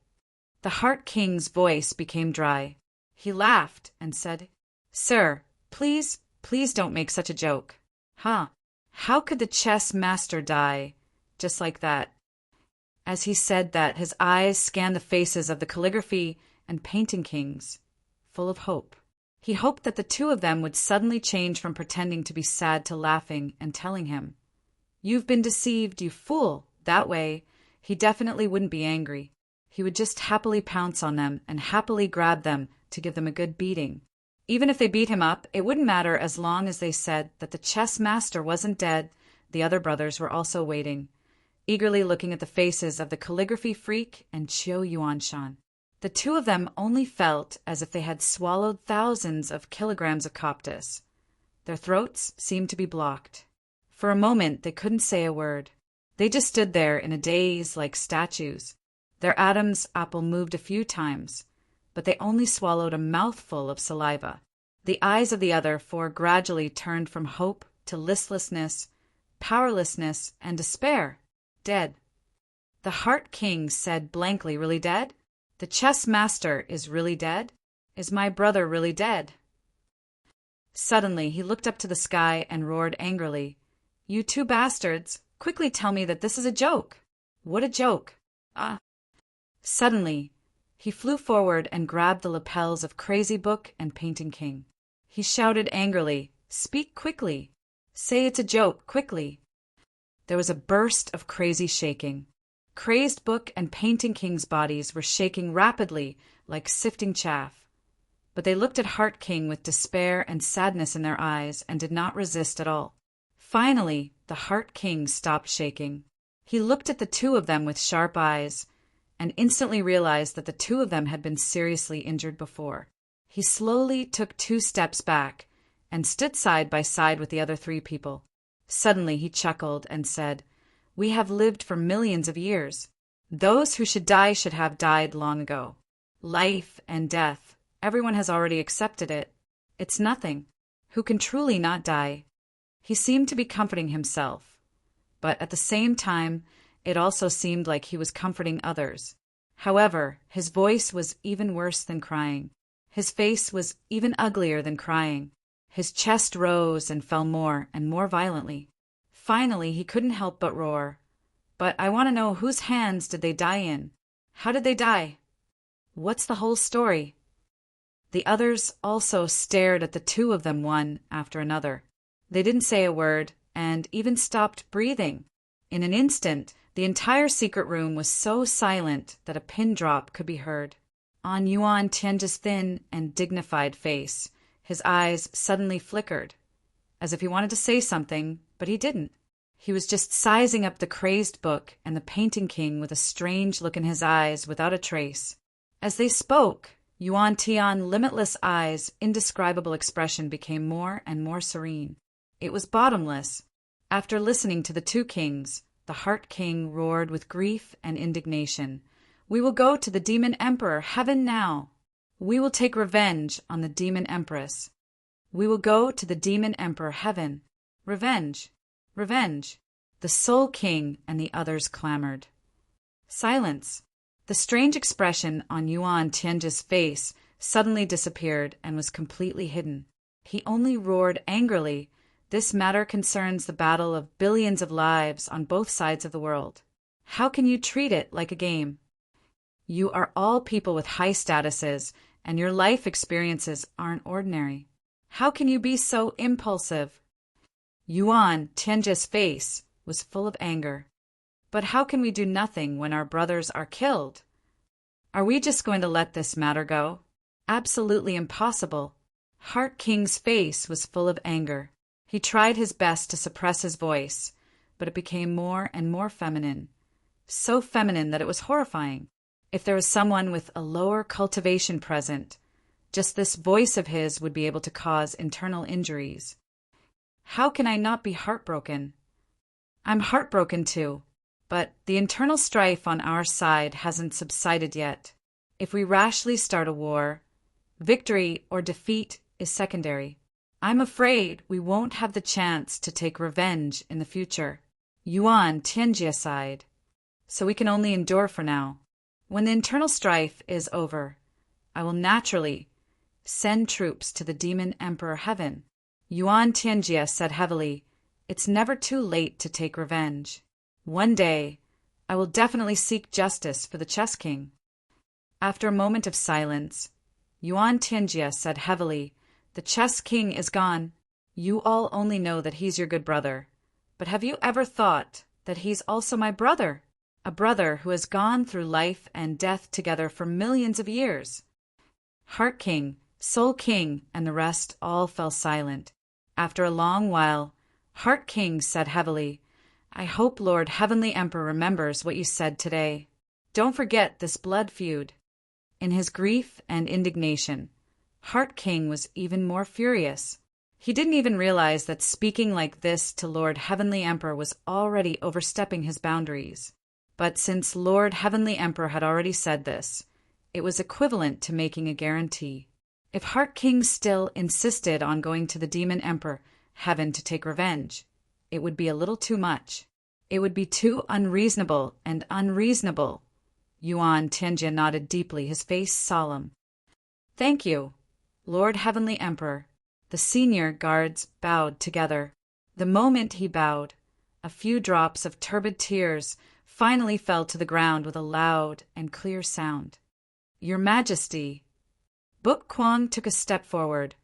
The Heart King's voice became dry. He laughed and said, Sir, please don't make such a joke. Huh? How could the chess master die just like that? As he said that, his eyes scanned the faces of the calligraphy and painting kings, full of hope. He hoped that the 2 of them would suddenly change from pretending to be sad to laughing and telling him, You've been deceived, you fool. That way, he definitely wouldn't be angry. He would just happily pounce on them and happily grab them to give them a good beating. Even if they beat him up, it wouldn't matter as long as they said that the chess master wasn't dead. The other brothers were also waiting, eagerly looking at the faces of the calligraphy freak and Qiu Yuanshan. The 2 of them only felt as if they had swallowed thousands of kilograms of coptis. Their throats seemed to be blocked. For a moment, they couldn't say a word. They just stood there in a daze like statues. Their Adam's apple moved a few times. but they only swallowed a mouthful of saliva. The eyes of the other four gradually turned from hope to listlessness, powerlessness, and despair. Dead. The Heart King said blankly, "Really dead? The chess master is really dead? Is my brother really dead?" Suddenly he looked up to the sky and roared angrily, "You two bastards, quickly tell me that this is a joke." "What a joke?" "Ah." Suddenly he flew forward and grabbed the lapels of Crazy Book and Painting King. He shouted angrily, "Speak quickly. Say it's a joke, quickly." There was a burst of crazy shaking. Crazed Book and Painting King's bodies were shaking rapidly like sifting chaff. But they looked at Heart King with despair and sadness in their eyes and did not resist at all. Finally, the Heart King stopped shaking. He looked at the two of them with sharp eyes and instantly realized that the two of them had been seriously injured before. He slowly took 2 steps back and stood side by side with the other 3 people. Suddenly he chuckled and said, "We have lived for millions of years. Those who should die should have died long ago. Life and death, everyone has already accepted it. It's nothing. Who can truly not die?" He seemed to be comforting himself, but at the same time, it also seemed like he was comforting others. However, his voice was even worse than crying. His face was even uglier than crying. His chest rose and fell more and more violently. Finally, he couldn't help but roar, "But I want to know, whose hands did they die in? How did they die? What's the whole story?" The others also stared at the two of them one after another. They didn't say a word and even stopped breathing. In an instant, the entire secret room was so silent that a pin drop could be heard. On Yuan Tianji's thin and dignified face, his eyes suddenly flickered, as if he wanted to say something, but he didn't. He was just sizing up the Crazed Book and the Painting King with a strange look in his eyes without a trace. As they spoke, Yuan Tian's limitless eyes' indescribable expression became more and more serene. It was bottomless. After listening to the two kings, the Heart King roared with grief and indignation, "We will go to the Demon Emperor Heaven now. We will take revenge on the Demon Empress. We will go to the Demon Emperor Heaven. Revenge! Revenge!" The Soul King and the others clamored. Silence. The strange expression on Yuan Tianji's face suddenly disappeared and was completely hidden. He only roared angrily, "This matter concerns the battle of billions of lives on both sides of the world. How can you treat it like a game? You are all people with high statuses, and your life experiences aren't ordinary. How can you be so impulsive?" Yuan Tianji's face was full of anger. "But how can we do nothing when our brothers are killed? Are we just going to let this matter go? Absolutely impossible." Heart King's face was full of anger. He tried his best to suppress his voice, but it became more and more feminine. So feminine that it was horrifying. If there was someone with a lower cultivation present, just this voice of his would be able to cause internal injuries. How can I not be heartbroken? I'm heartbroken too, but the internal strife on our side hasn't subsided yet. If we rashly start a war, victory or defeat is secondary. I'm afraid we won't have the chance to take revenge in the future. Yuan Tianjie sighed. So we can only endure for now. When the internal strife is over, I will naturally send troops to the Demon Emperor Heaven. Yuan Tianjie said heavily, "It's never too late to take revenge. One day, I will definitely seek justice for the Chess King." After a moment of silence, Yuan Tianjie said heavily, "The Chess King is gone. You all only know that he's your good brother. But have you ever thought that he's also my brother? A brother who has gone through life and death together for millions of years." Heart King, Soul King, and the rest all fell silent. After a long while, Heart King said heavily, "I hope Lord Heavenly Emperor remembers what you said today. Don't forget this blood feud." In his grief and indignation, Heart King was even more furious. He didn't even realize that speaking like this to Lord Heavenly Emperor was already overstepping his boundaries. But since Lord Heavenly Emperor had already said this, it was equivalent to making a guarantee. If Heart King still insisted on going to the Demon Emperor Heaven to take revenge, it would be a little too much. It would be too unreasonable and unreasonable. Yuan Tianjia nodded deeply, his face solemn. Thank you, Lord Heavenly Emperor. The senior guards bowed together. The moment he bowed, a few drops of turbid tears finally fell to the ground with a loud and clear sound. Your Majesty. Book Kwong took a step forward,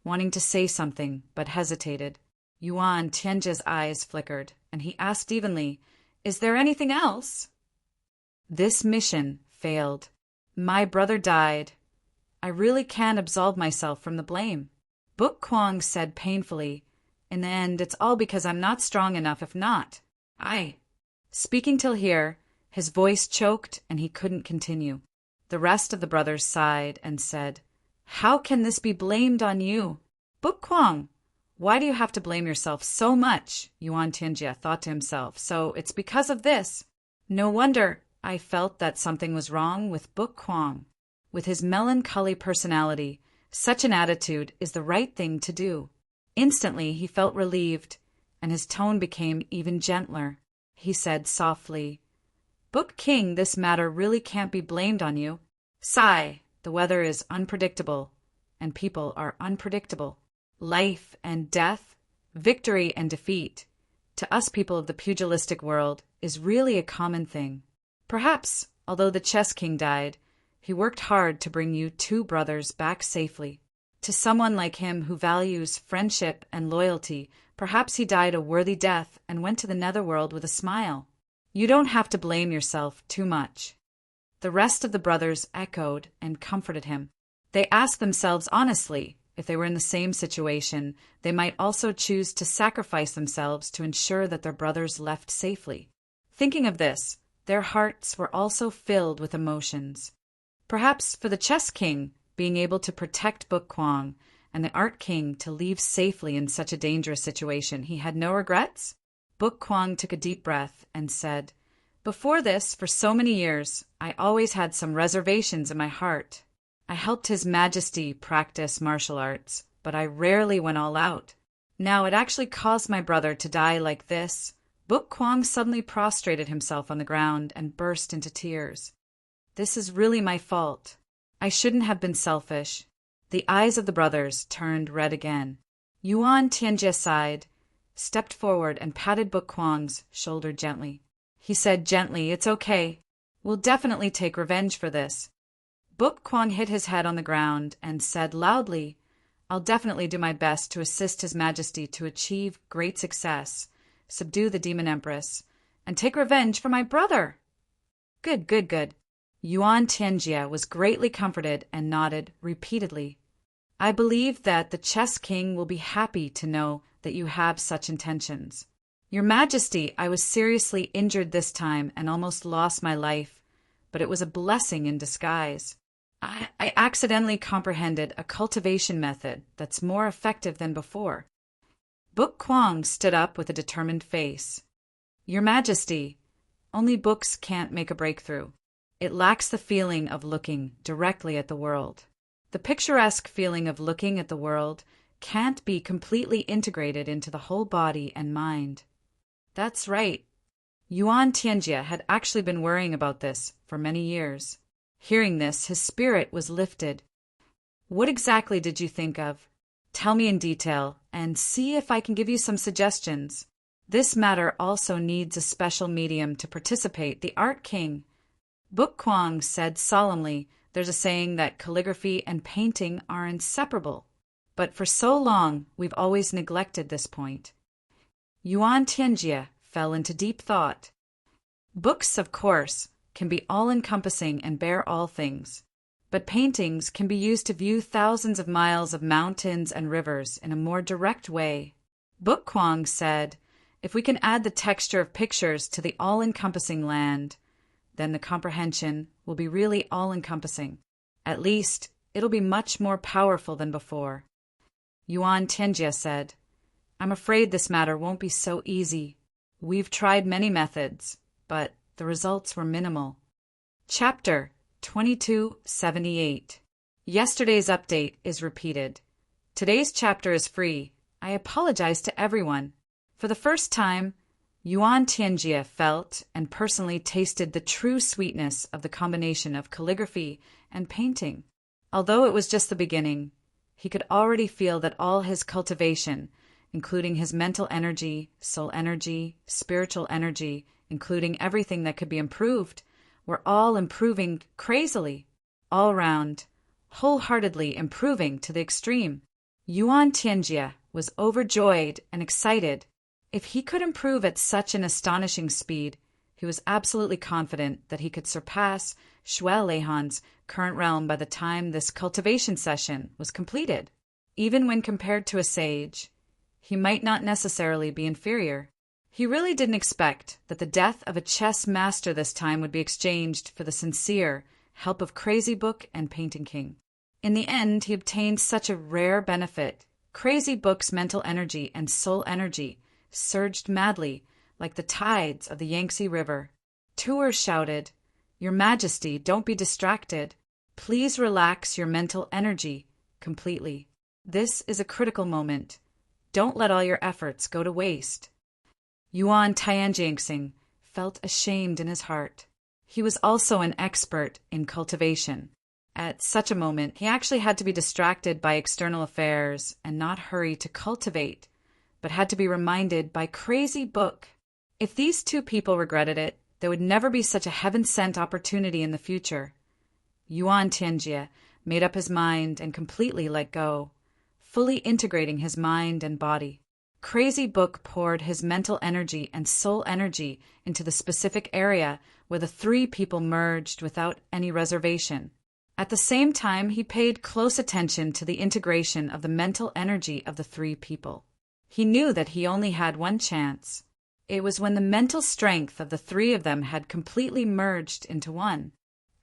wanting to say something, but hesitated. Yuan Tianjia's eyes flickered, and he asked evenly, Is there anything else? This mission failed. My brother died. I really can't absolve myself from the blame. Book Kwong said painfully, In the end, it's all because I'm not strong enough. If not, Speaking till here, his voice choked and he couldn't continue. The rest of the brothers sighed and said, How can this be blamed on you? Book Kwong, why do you have to blame yourself so much? Yuan Tianjia thought to himself. So it's because of this. No wonder I felt that something was wrong with Book Kwong. With his melancholy personality, such an attitude is the right thing to do. Instantly he felt relieved, and his tone became even gentler. He said softly, Book King, this matter really can't be blamed on you. Sigh, the weather is unpredictable, and people are unpredictable. Life and death, victory and defeat, to us people of the pugilistic world, is really a common thing. Perhaps, although the chess king died, he worked hard to bring you two brothers back safely. To someone like him who values friendship and loyalty, perhaps he died a worthy death and went to the netherworld with a smile. You don't have to blame yourself too much. The rest of the brothers echoed and comforted him. They asked themselves honestly, if they were in the same situation, they might also choose to sacrifice themselves to ensure that their brothers left safely. Thinking of this, their hearts were also filled with emotions. Perhaps for the chess king, being able to protect Book Kwong, and the art king to leave safely in such a dangerous situation, he had no regrets? Book Kwong took a deep breath and said, Before this, for so many years, I always had some reservations in my heart. I helped His Majesty practice martial arts, but I rarely went all out. Now it actually caused my brother to die like this. Book Kwong suddenly prostrated himself on the ground and burst into tears. This is really my fault. I shouldn't have been selfish. The eyes of the brothers turned red again. Yuan Tianjia sighed, stepped forward and patted Book Kwong's shoulder gently. He said gently, It's okay. We'll definitely take revenge for this. Book Kwong hit his head on the ground and said loudly, I'll definitely do my best to assist His Majesty to achieve great success, subdue the Demon Empress, and take revenge for my brother. Good. Yuan Tianjia was greatly comforted and nodded repeatedly. I believe that the chess king will be happy to know that you have such intentions. Your Majesty, I was seriously injured this time and almost lost my life, but it was a blessing in disguise. I accidentally comprehended a cultivation method that's more effective than before. Book Kwong stood up with a determined face. Your Majesty, only books can't make a breakthrough. It lacks the feeling of looking directly at the world. The picturesque feeling of looking at the world can't be completely integrated into the whole body and mind. That's right. Yuan Tianjia had actually been worrying about this for many years. Hearing this, his spirit was lifted. What exactly did you think of? Tell me in detail, and see if I can give you some suggestions. This matter also needs a special medium to participate, the Art King. Book Kwong said solemnly, There's a saying that calligraphy and painting are inseparable. But for so long, we've always neglected this point. Yuan Tianjia fell into deep thought. Books, of course, can be all-encompassing and bear all things. But paintings can be used to view thousands of miles of mountains and rivers in a more direct way. Book Kwong said, If we can add the texture of pictures to the all-encompassing land, then the comprehension will be really all-encompassing. At least, it'll be much more powerful than before. Yuan Tianjia said, I'm afraid this matter won't be so easy. We've tried many methods, but the results were minimal. Chapter 2278. Yesterday's update is repeated. Today's chapter is free. I apologize to everyone. For the first time, Yuan Tianjie felt and personally tasted the true sweetness of the combination of calligraphy and painting. Although it was just the beginning, he could already feel that all his cultivation, including his mental energy, soul energy, spiritual energy, including everything that could be improved, were all improving crazily, all round, wholeheartedly improving to the extreme. Yuan Tianjie was overjoyed and excited. If he could improve at such an astonishing speed, he was absolutely confident that he could surpass Shuai Leihan's current realm by the time this cultivation session was completed. Even when compared to a sage, he might not necessarily be inferior. He really didn't expect that the death of a chess master this time would be exchanged for the sincere help of Crazy Book and Painting King. In the end, he obtained such a rare benefit. Crazy Book's mental energy and soul energy surged madly like the tides of the Yangtze River. Tours shouted, "Your Majesty, don't be distracted. Please relax your mental energy completely. This is a critical moment. Don't let all your efforts go to waste." Yuan Tianjie felt ashamed in his heart. He was also an expert in cultivation. At such a moment, he actually had to be distracted by external affairs and not hurry to cultivate, but had to be reminded by Crazy Book. If these two people regretted it, there would never be such a heaven-sent opportunity in the future. Yuan Tianjie made up his mind and completely let go, fully integrating his mind and body. Crazy Book poured his mental energy and soul energy into the specific area where the three people merged without any reservation. At the same time, he paid close attention to the integration of the mental energy of the three people. He knew that he only had one chance. It was when the mental strength of the three of them had completely merged into one,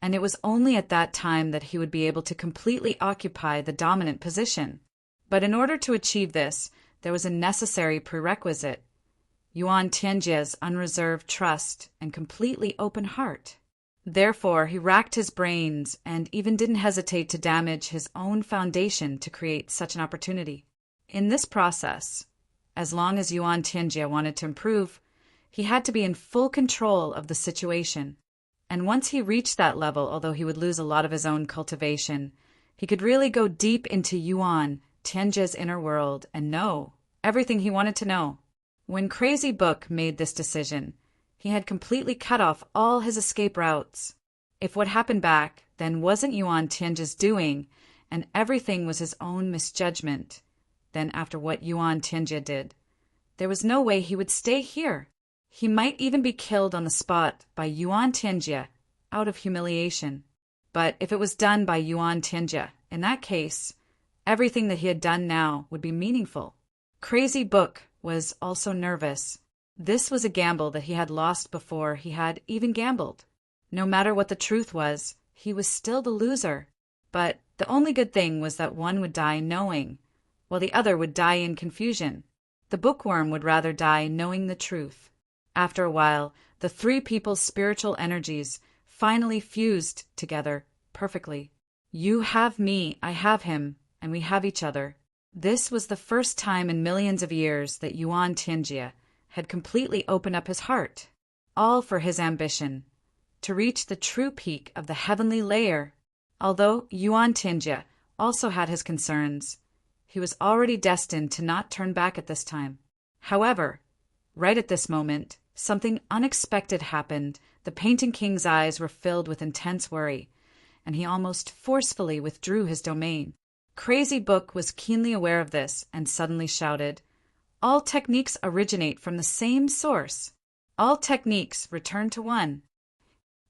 and it was only at that time that he would be able to completely occupy the dominant position. But in order to achieve this, there was a necessary prerequisite: Yuan Tianjie's unreserved trust and completely open heart. Therefore, he racked his brains and even didn't hesitate to damage his own foundation to create such an opportunity. In this process, as long as Yuan Tianjie wanted to improve, he had to be in full control of the situation. And once he reached that level, although he would lose a lot of his own cultivation, he could really go deep into Yuan Tianjie's inner world and know everything he wanted to know. When Crazy Book made this decision, he had completely cut off all his escape routes. If what happened back then wasn't Yuan Tianjie's doing, and everything was his own misjudgment, then after what Yuan Tianjie did, there was no way he would stay here. He might even be killed on the spot by Yuan Tianjie out of humiliation. But if it was done by Yuan Tianjie, in that case, everything that he had done now would be meaningful. Crazy Book was also nervous. This was a gamble that he had lost before he had even gambled. No matter what the truth was, he was still the loser. But the only good thing was that one would die knowing, while the other would die in confusion. The bookworm would rather die knowing the truth. After a while, the three people's spiritual energies finally fused together perfectly. You have me, I have him, and we have each other. This was the first time in millions of years that Yuan Tianjie had completely opened up his heart, all for his ambition, to reach the true peak of the heavenly layer. Although Yuan Tianjie also had his concerns, he was already destined to not turn back at this time. However, right at this moment, something unexpected happened. The Painting King's eyes were filled with intense worry, and he almost forcefully withdrew his domain. Crazy Book was keenly aware of this and suddenly shouted, "All techniques originate from the same source. All techniques return to one."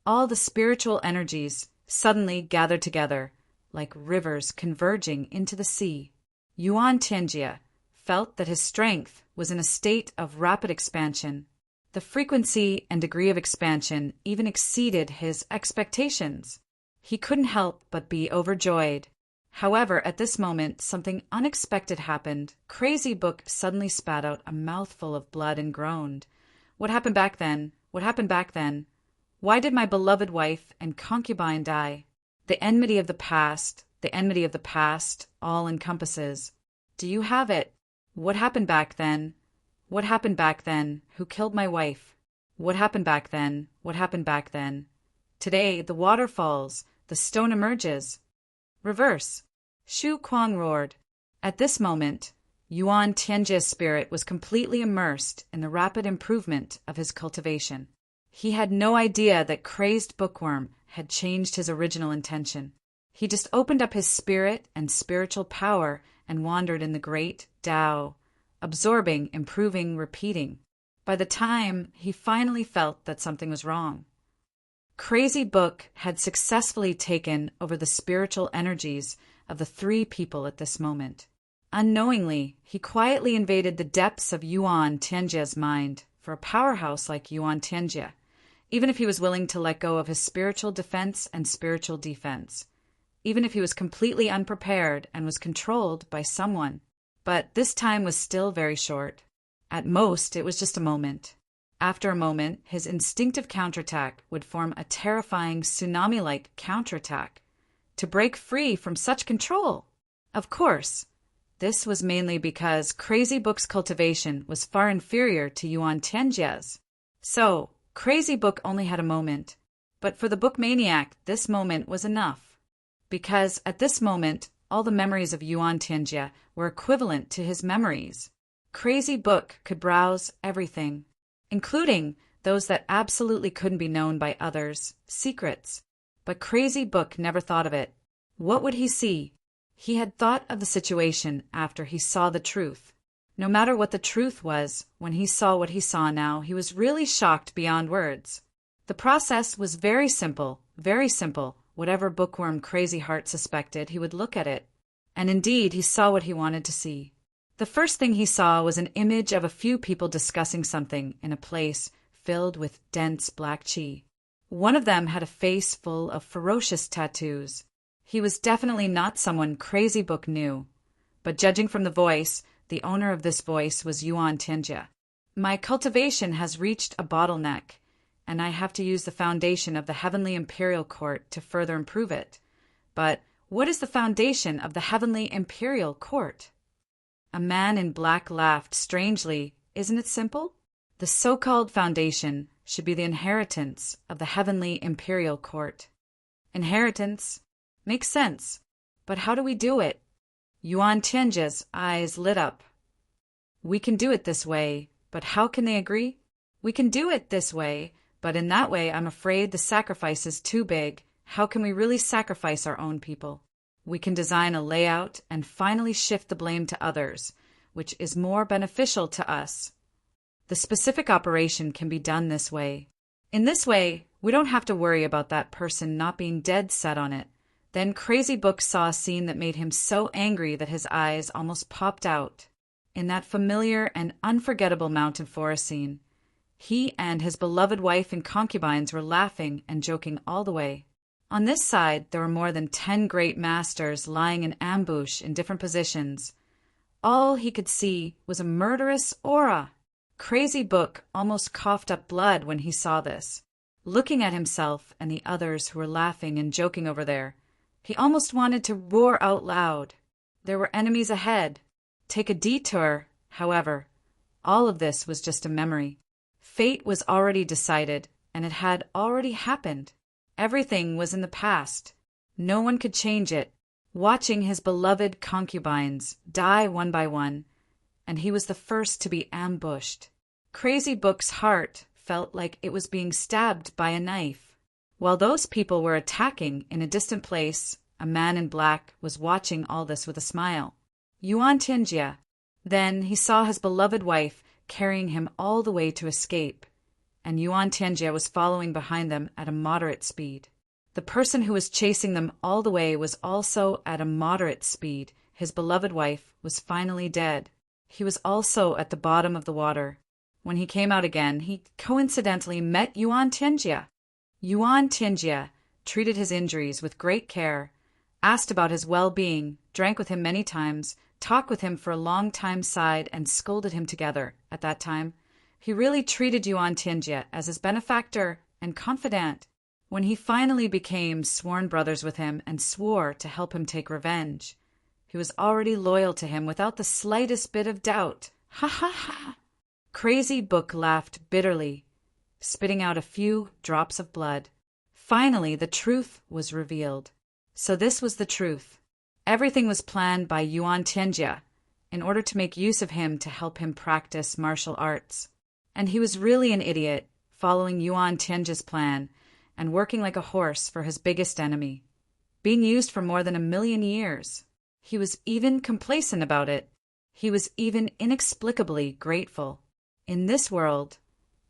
All the spiritual energies suddenly gathered together, like rivers converging into the sea. Yuan Tianjie felt that his strength was in a state of rapid expansion. The frequency and degree of expansion even exceeded his expectations. He couldn't help but be overjoyed. However, at this moment, something unexpected happened. Crazy Book suddenly spat out a mouthful of blood and groaned. What happened back then? What happened back then? Why did my beloved wife and concubine die? The enmity of the past, all encompasses. Do you have it? What happened back then? What happened back then? Who killed my wife? What happened back then? What happened back then? Today, the water falls, the stone emerges. Reverse. Shu Kuang roared. At this moment, Yuan Tianjie's spirit was completely immersed in the rapid improvement of his cultivation. He had no idea that crazed bookworm had changed his original intention. He just opened up his spirit and spiritual power and wandered in the great Tao, absorbing, improving, repeating. By the time he finally felt that something was wrong, Crazy Book had successfully taken over the spiritual energies of the three people at this moment. Unknowingly, he quietly invaded the depths of Yuan Tianjie's mind. For a powerhouse like Yuan Tianjie, even if he was willing to let go of his spiritual defense and spiritual defense, even if he was completely unprepared and was controlled by someone. But this time was still very short. At most, it was just a moment. After a moment, his instinctive counterattack would form a terrifying tsunami-like counterattack to break free from such control. Of course, this was mainly because Crazy Book's cultivation was far inferior to Yuan Tianjie's. So, Crazy Book only had a moment. But for the book maniac, this moment was enough. Because at this moment, all the memories of Yuan Tianjie were equivalent to his memories. Crazy Book could browse everything, including those that absolutely couldn't be known by others, secrets. But Crazy Book never thought of it. What would he see? He had thought of the situation after he saw the truth. No matter what the truth was, when he saw what he saw now, he was really shocked beyond words. The process was very simple, very simple. Whatever bookworm Crazy Heart suspected, he would look at it. And indeed, he saw what he wanted to see. The first thing he saw was an image of a few people discussing something in a place filled with dense black qi. One of them had a face full of ferocious tattoos. He was definitely not someone Crazy Book knew, but judging from the voice, the owner of this voice was Yuan Tianjie. My cultivation has reached a bottleneck, and I have to use the foundation of the Heavenly Imperial Court to further improve it. But what is the foundation of the Heavenly Imperial Court? A man in black laughed strangely. Isn't it simple? The so-called foundation should be the inheritance of the Heavenly Imperial Court. Inheritance? Makes sense. But how do we do it? Yuan Tianjie's eyes lit up. We can do it this way, but how can they agree? We can do it this way, but in that way I'm afraid the sacrifice is too big. How can we really sacrifice our own people? We can design a layout and finally shift the blame to others, which is more beneficial to us. The specific operation can be done this way. In this way, we don't have to worry about that person not being dead set on it. Then Crazy Book saw a scene that made him so angry that his eyes almost popped out. In that familiar and unforgettable mountain forest scene, he and his beloved wife and concubines were laughing and joking all the way. On this side, there were more than 10 great masters lying in ambush in different positions. All he could see was a murderous aura. Crazy Book almost coughed up blood when he saw this. Looking at himself and the others who were laughing and joking over there, he almost wanted to roar out loud. There were enemies ahead. Take a detour, however. All of this was just a memory. Fate was already decided, and it had already happened. Everything was in the past. No one could change it. Watching his beloved concubines die one by one, and he was the first to be ambushed. Crazy Book's heart felt like it was being stabbed by a knife. While those people were attacking in a distant place, a man in black was watching all this with a smile. Yuan Tianjie. Then he saw his beloved wife carrying him all the way to escape, and Yuan Tianjie was following behind them at a moderate speed. The person who was chasing them all the way was also at a moderate speed. His beloved wife was finally dead. He was also at the bottom of the water. When he came out again, he coincidentally met Yuan Tianjie. Yuan Tianjie treated his injuries with great care, asked about his well-being, drank with him many times, talked with him for a long time, sighed, and scolded him together. At that time, he really treated Yuan Tianjie as his benefactor and confidant. When he finally became sworn brothers with him and swore to help him take revenge, he was already loyal to him without the slightest bit of doubt. Ha ha ha! Crazy Book laughed bitterly, spitting out a few drops of blood. Finally, the truth was revealed. So this was the truth. Everything was planned by Yuan Tianjia in order to make use of him to help him practice martial arts. And he was really an idiot, following Yuan Tianjia's plan and working like a horse for his biggest enemy, being used for more than 1,000,000 years. He was even complacent about it. He was even inexplicably grateful. In this world,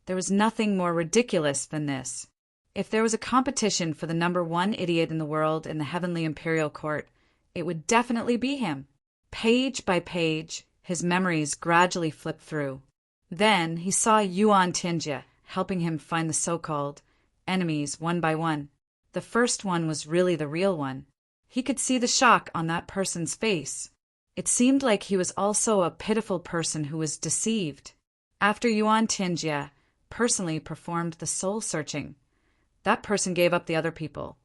there was nothing more ridiculous than this. If there was a competition for the #1 idiot in the world in the Heavenly Imperial Court, it would definitely be him. Page by page, his memories gradually flipped through. Then he saw Yuan Tianjia helping him find the so-called enemies one by one. The first one was really the real one. He could see the shock on that person's face. It seemed like he was also a pitiful person who was deceived. After Yuan Tianjia personally performed the soul-searching, that person gave up the other people.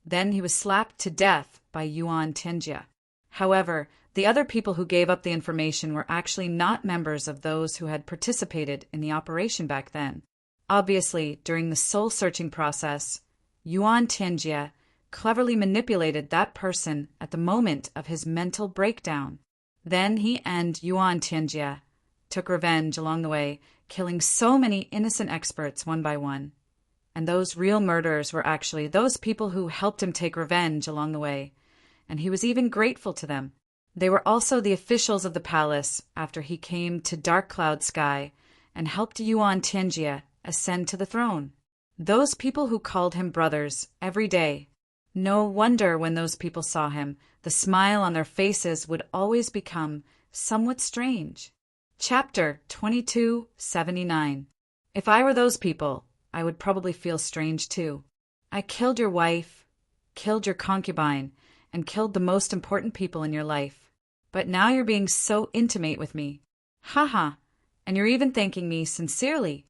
Then he was slapped to death by Yuan Tianjia. However, the other people who gave up the information were actually not members of those who had participated in the operation back then. Obviously, during the soul-searching process, Yuan Tianjia cleverly manipulated that person at the moment of his mental breakdown. Then he and Yuan Tianjia took revenge along the way, killing so many innocent experts one by one. And those real murderers were actually those people who helped him take revenge along the way, and he was even grateful to them. They were also the officials of the palace after he came to Dark Cloud Sky and helped Yuan Tianjia ascend to the throne. Those people who called him brothers every day. No wonder when those people saw him, the smile on their faces would always become somewhat strange. Chapter 2279. If I were those people, I would probably feel strange too. I killed your wife, killed your concubine, and killed the most important people in your life. But now you're being so intimate with me. Haha, and you're even thanking me sincerely.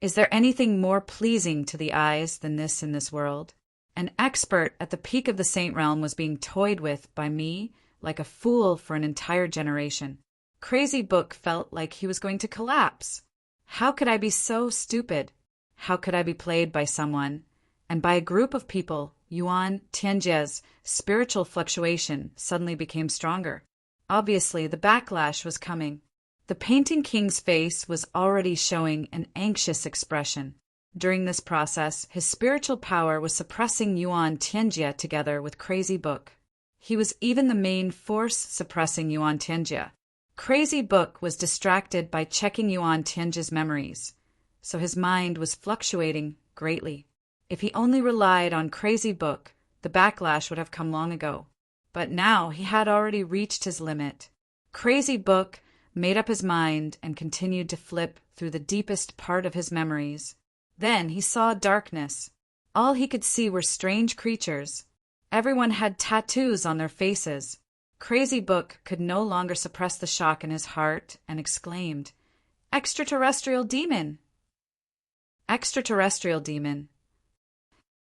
Is there anything more pleasing to the eyes than this in this world? An expert at the peak of the Saint Realm was being toyed with by me like a fool for an entire generation. Crazy Book felt like he was going to collapse. How could I be so stupid? How could I be played by someone, and by a group of people? Yuan Tianjia's spiritual fluctuation suddenly became stronger. Obviously, the backlash was coming. The Painting King's face was already showing an anxious expression. During this process, his spiritual power was suppressing Yuan Tianjia together with Crazy Book. He was even the main force suppressing Yuan Tianjia. Crazy Book was distracted by checking Yuan Tianjia's memories, so his mind was fluctuating greatly. If he only relied on Crazy Book, the backlash would have come long ago. But now he had already reached his limit. Crazy Book made up his mind and continued to flip through the deepest part of his memories. Then he saw darkness. All he could see were strange creatures. Everyone had tattoos on their faces. Crazy Book could no longer suppress the shock in his heart and exclaimed, "Extraterrestrial demon! Extraterrestrial demon!"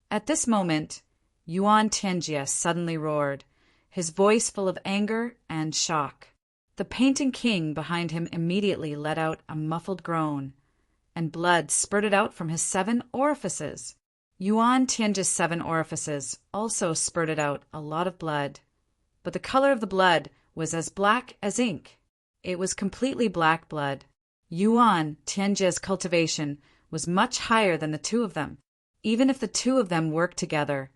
At this moment, Yuan Tianjia suddenly roared, his voice full of anger and shock. The Painting King behind him immediately let out a muffled groan, and blood spurted out from his 7 orifices. Yuan Tianjia's 7 orifices also spurted out a lot of blood, but the color of the blood was as black as ink. It was completely black blood. Yuan Tianjia's cultivation was much higher than the two of them. Even if the two of them worked together,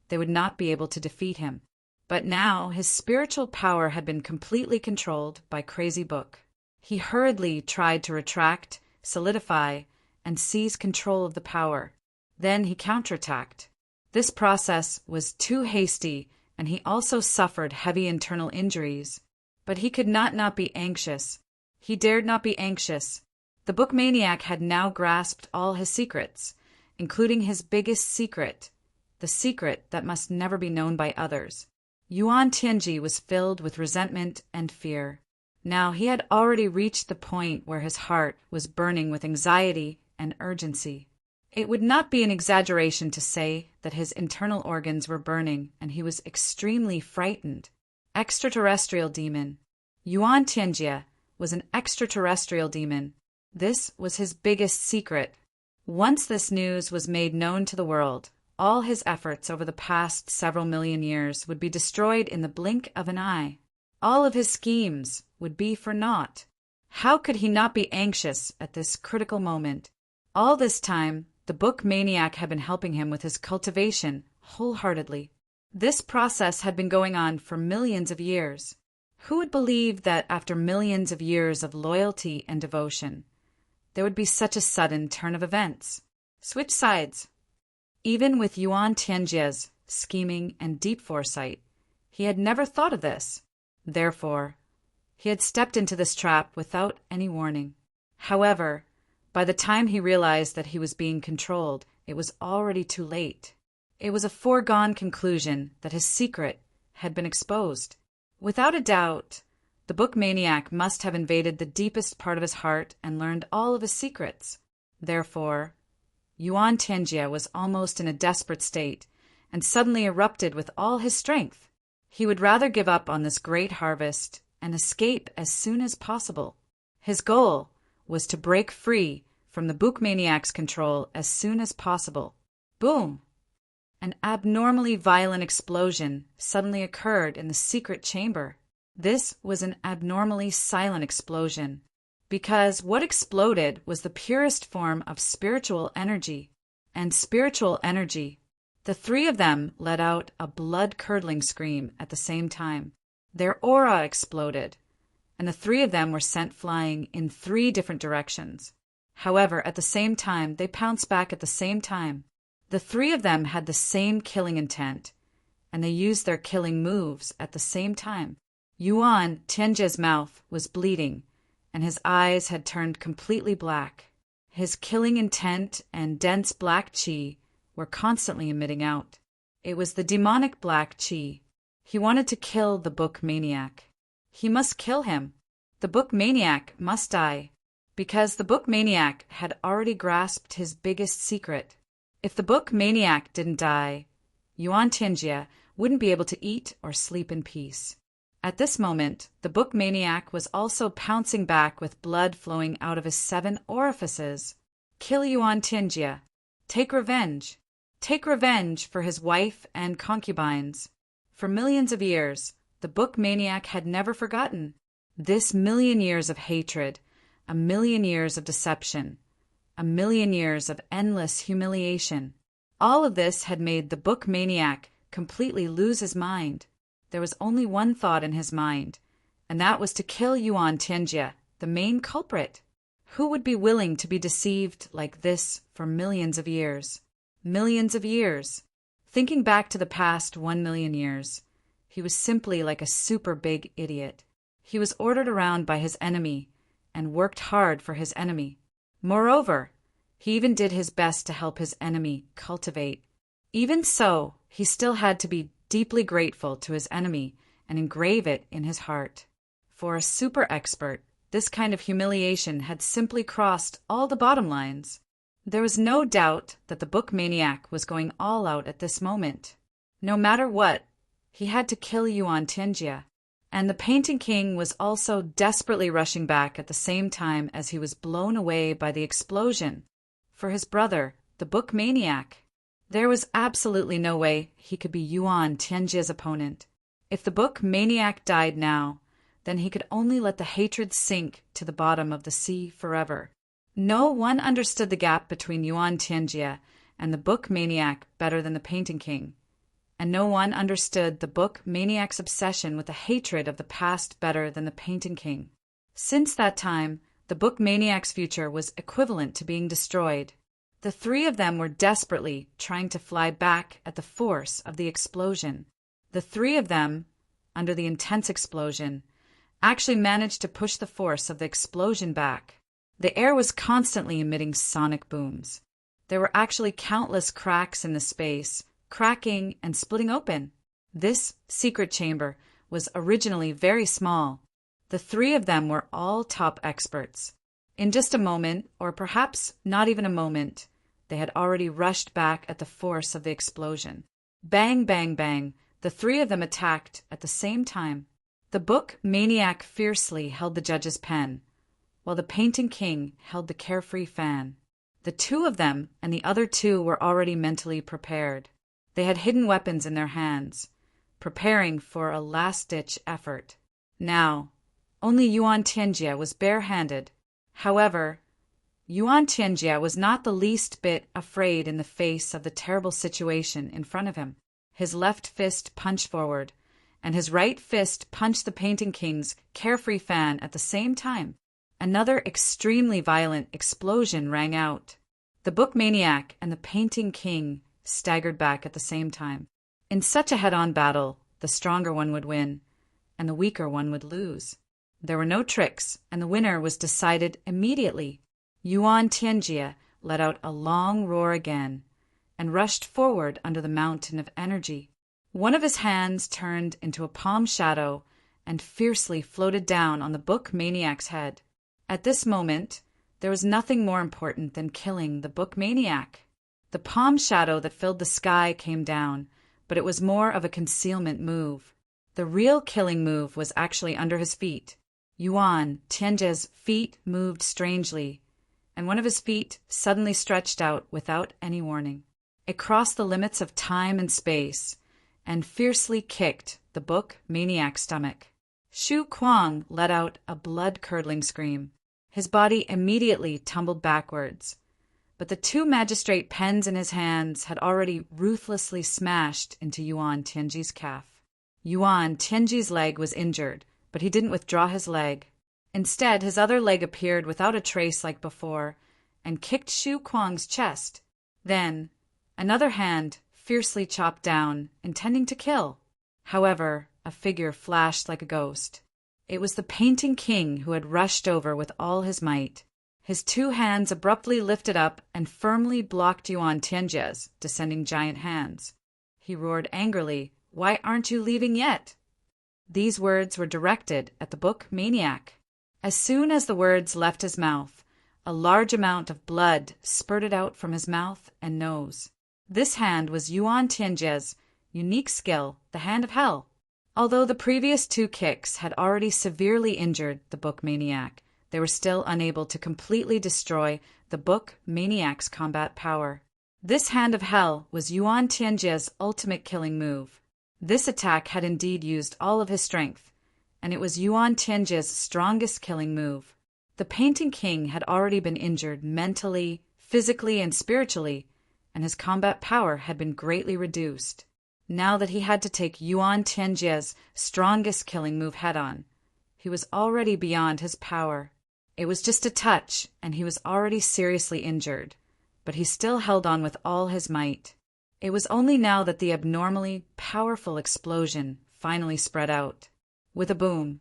they would not be able to defeat him. But now his spiritual power had been completely controlled by Crazy Book. He hurriedly tried to retract, solidify, and seize control of the power. Then he counterattacked. This process was too hasty, and he also suffered heavy internal injuries. But he could not be anxious. He dared not be anxious. The book maniac had now grasped all his secrets, including his biggest secret, the secret that must never be known by others. Yuan Tianjia was filled with resentment and fear. Now he had already reached the point where his heart was burning with anxiety and urgency. It would not be an exaggeration to say that his internal organs were burning and he was extremely frightened. Extraterrestrial demon. Yuan Tianjie was an extraterrestrial demon. This was his biggest secret. Once this news was made known to the world, all his efforts over the past several million years would be destroyed in the blink of an eye. All of his schemes would be for naught. How could he not be anxious at this critical moment? All this time, the book maniac had been helping him with his cultivation wholeheartedly. This process had been going on for millions of years. Who would believe that after millions of years of loyalty and devotion, there would be such a sudden turn of events? Switch sides. Even with Yuan Tianjie's scheming and deep foresight, he had never thought of this. Therefore, he had stepped into this trap without any warning. However, by the time he realized that he was being controlled, it was already too late. It was a foregone conclusion that his secret had been exposed. Without a doubt, the book maniac must have invaded the deepest part of his heart and learned all of his secrets. Therefore, Yuan Tianjie was almost in a desperate state and suddenly erupted with all his strength. He would rather give up on this great harvest and escape as soon as possible. His goal was to break free from the book maniac's control as soon as possible. Boom! An abnormally violent explosion suddenly occurred in the secret chamber. This was an abnormally silent explosion, because what exploded was the purest form of spiritual energy. And spiritual energy, the three of them let out a blood-curdling scream at the same time. Their aura exploded, and the three of them were sent flying in 3 different directions. However, at the same time, they pounced back at the same time. The 3 of them had the same killing intent, and they used their killing moves at the same time. Yuan Tianjie's mouth was bleeding, and his eyes had turned completely black. His killing intent and dense black qi were constantly emitting out. It was the demonic black qi. He wanted to kill the book maniac. He must kill him. The book maniac must die, because the book maniac had already grasped his biggest secret. If the book maniac didn't die, Yuan Tianjie wouldn't be able to eat or sleep in peace. At this moment, the book maniac was also pouncing back with blood flowing out of his 7 orifices. Kill Yuan Tianjie. Take revenge. Take revenge for his wife and concubines. For millions of years, the book maniac had never forgotten. This million years of hatred, a million years of deception, a million years of endless humiliation. All of this had made the book maniac completely lose his mind. There was only one thought in his mind, and that was to kill Yuan Tianjie, the main culprit. Who would be willing to be deceived like this for millions of years? Millions of years. Thinking back to the past 1 million years, he was simply like a super big idiot. He was ordered around by his enemy and worked hard for his enemy. Moreover, he even did his best to help his enemy cultivate. Even so, he still had to be deeply grateful to his enemy and engrave it in his heart. For a super expert, this kind of humiliation had simply crossed all the bottom lines. There was no doubt that the book maniac was going all out at this moment. No matter what, he had to kill Yuan Tianjie. And the Painting King was also desperately rushing back at the same time as he was blown away by the explosion. For his brother, the book maniac, there was absolutely no way he could be Yuan Tianjie's opponent. If the book maniac died now, then he could only let the hatred sink to the bottom of the sea forever. No one understood the gap between Yuan Tianjie and the book maniac better than the Painting King. And no one understood the book maniac's obsession with the hatred of the past better than the Painting King. Since that time, the book maniac's future was equivalent to being destroyed. The 3 of them were desperately trying to fly back at the force of the explosion. The 3 of them, under the intense explosion, actually managed to push the force of the explosion back. The air was constantly emitting sonic booms. There were actually countless cracks in the space, cracking and splitting open. This secret chamber was originally very small. The 3 of them were all top experts. In just a moment, or perhaps not even a moment, they had already rushed back at the force of the explosion. Bang, bang, bang, the three of them attacked at the same time. The book maniac fiercely held the judge's pen, while the painting king held the carefree fan. The two of them and the other two were already mentally prepared. They had hidden weapons in their hands, preparing for a last-ditch effort. Now, only Yuan Tianjie was barehanded. However, Yuan Tianjie was not the least bit afraid in the face of the terrible situation in front of him. His left fist punched forward, and his right fist punched the painting king's carefree fan at the same time. Another extremely violent explosion rang out. The book maniac and the painting king staggered back at the same time. In such a head-on battle, the stronger one would win, and the weaker one would lose. There were no tricks, and the winner was decided immediately. Yuan Tianjie let out a long roar again, and rushed forward under the mountain of energy. One of his hands turned into a palm shadow and fiercely floated down on the book maniac's head. At this moment, there was nothing more important than killing the book maniac. The palm shadow that filled the sky came down, but it was more of a concealment move. The real killing move was actually under his feet. Yuan Tianjie's feet moved strangely, and one of his feet suddenly stretched out without any warning. It crossed the limits of time and space, and fiercely kicked the book maniac's stomach. Xu Kuang let out a blood-curdling scream. His body immediately tumbled backwards, but the two magistrate pens in his hands had already ruthlessly smashed into Yuan Tianjie's calf. Yuan Tianjie's leg was injured, but he didn't withdraw his leg. Instead, his other leg appeared without a trace like before, and kicked Xu Kuang's chest. Then, another hand fiercely chopped down, intending to kill. However, a figure flashed like a ghost. It was the painting king who had rushed over with all his might. His two hands abruptly lifted up and firmly blocked Yuan Tianjie's descending giant hands. He roared angrily, "Why aren't you leaving yet?" These words were directed at the book maniac. As soon as the words left his mouth, a large amount of blood spurted out from his mouth and nose. This hand was Yuan Tianjie's unique skill, the hand of hell. Although the previous two kicks had already severely injured the book maniac, they were still unable to completely destroy the book maniac's combat power. This hand of hell was Yuan Tianjie's ultimate killing move. This attack had indeed used all of his strength, and it was Yuan Tianjie's strongest killing move. The painting king had already been injured mentally, physically, and spiritually, and his combat power had been greatly reduced. Now that he had to take Yuan Tianjie's strongest killing move head-on, he was already beyond his power. It was just a touch, and he was already seriously injured, but he still held on with all his might. It was only now that the abnormally powerful explosion finally spread out. With a boom,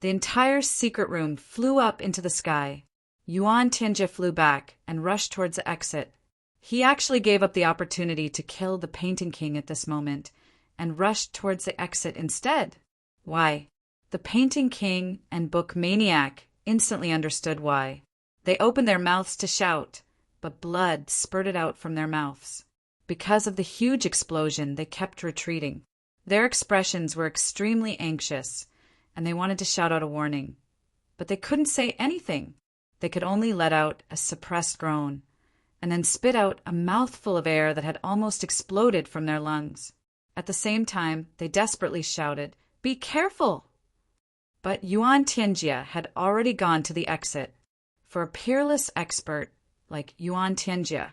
the entire secret room flew up into the sky. Yuan Tianjie flew back and rushed towards the exit. He actually gave up the opportunity to kill the painting king at this moment and rushed towards the exit instead. Why? The painting king and book maniac instantly understood why. They opened their mouths to shout, but blood spurted out from their mouths. Because of the huge explosion, they kept retreating. Their expressions were extremely anxious, and they wanted to shout out a warning. But they couldn't say anything. They could only let out a suppressed groan, and then spit out a mouthful of air that had almost exploded from their lungs. At the same time, they desperately shouted, "Be careful!" But Yuan Tianjie had already gone to the exit. For a peerless expert like Yuan Tianjie,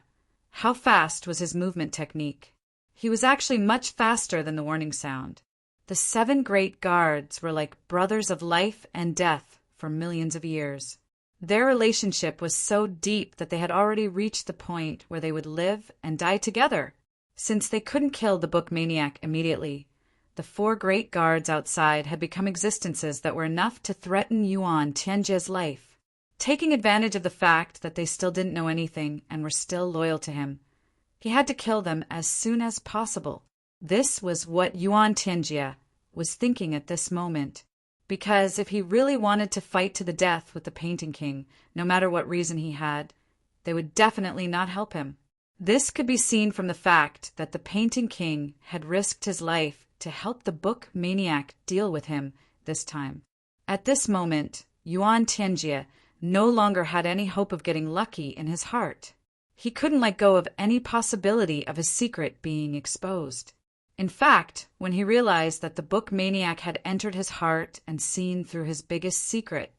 how fast was his movement technique? He was actually much faster than the warning sound. The 7 great guards were like brothers of life and death for millions of years. Their relationship was so deep that they had already reached the point where they would live and die together. Since they couldn't kill the book maniac immediately, the 4 great guards outside had become existences that were enough to threaten Yuan Tianjie's life. Taking advantage of the fact that they still didn't know anything and were still loyal to him, he had to kill them as soon as possible. This was what Yuan Tianjie was thinking at this moment. Because if he really wanted to fight to the death with the painting king, no matter what reason he had, they would definitely not help him. This could be seen from the fact that the painting king had risked his life to help the book maniac deal with him this time. At this moment, Yuan Tianjie no longer had any hope of getting lucky in his heart. He couldn't let go of any possibility of his secret being exposed. In fact, when he realized that the book maniac had entered his heart and seen through his biggest secret,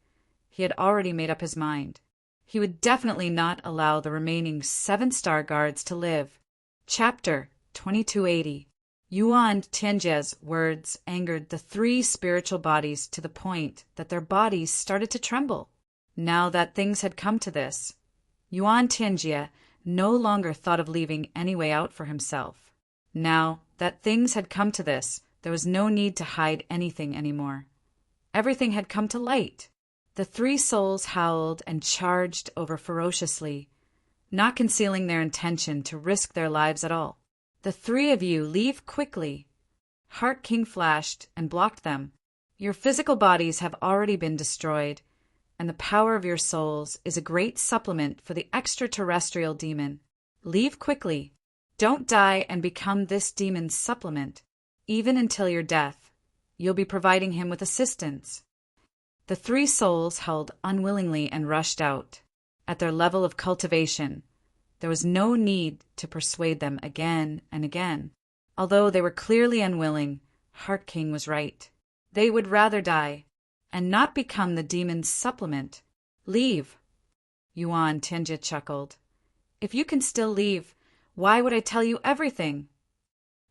he had already made up his mind. He would definitely not allow the remaining 7-star guards to live. Chapter 2280. Yuan Tianjie's words angered the 3 spiritual bodies to the point that their bodies started to tremble. Now that things had come to this, Yuan Tianjie no longer thought of leaving any way out for himself. Now that things had come to this, there was no need to hide anything anymore. Everything had come to light. The 3 souls howled and charged over ferociously, not concealing their intention to risk their lives at all. The 3 of you leave quickly. Heart King flashed and blocked them. Your physical bodies have already been destroyed, and the power of your souls is a great supplement for the extraterrestrial demon. Leave quickly. Don't die and become this demon's supplement. Even until your death, you'll be providing him with assistance. The 3 souls held unwillingly and rushed out. At their level of cultivation, there was no need to persuade them again and again. Although they were clearly unwilling, Heart King was right. They would rather die and not become the demon's supplement. Leave. Yuan Tianjie chuckled. If you can still leave, why would I tell you everything?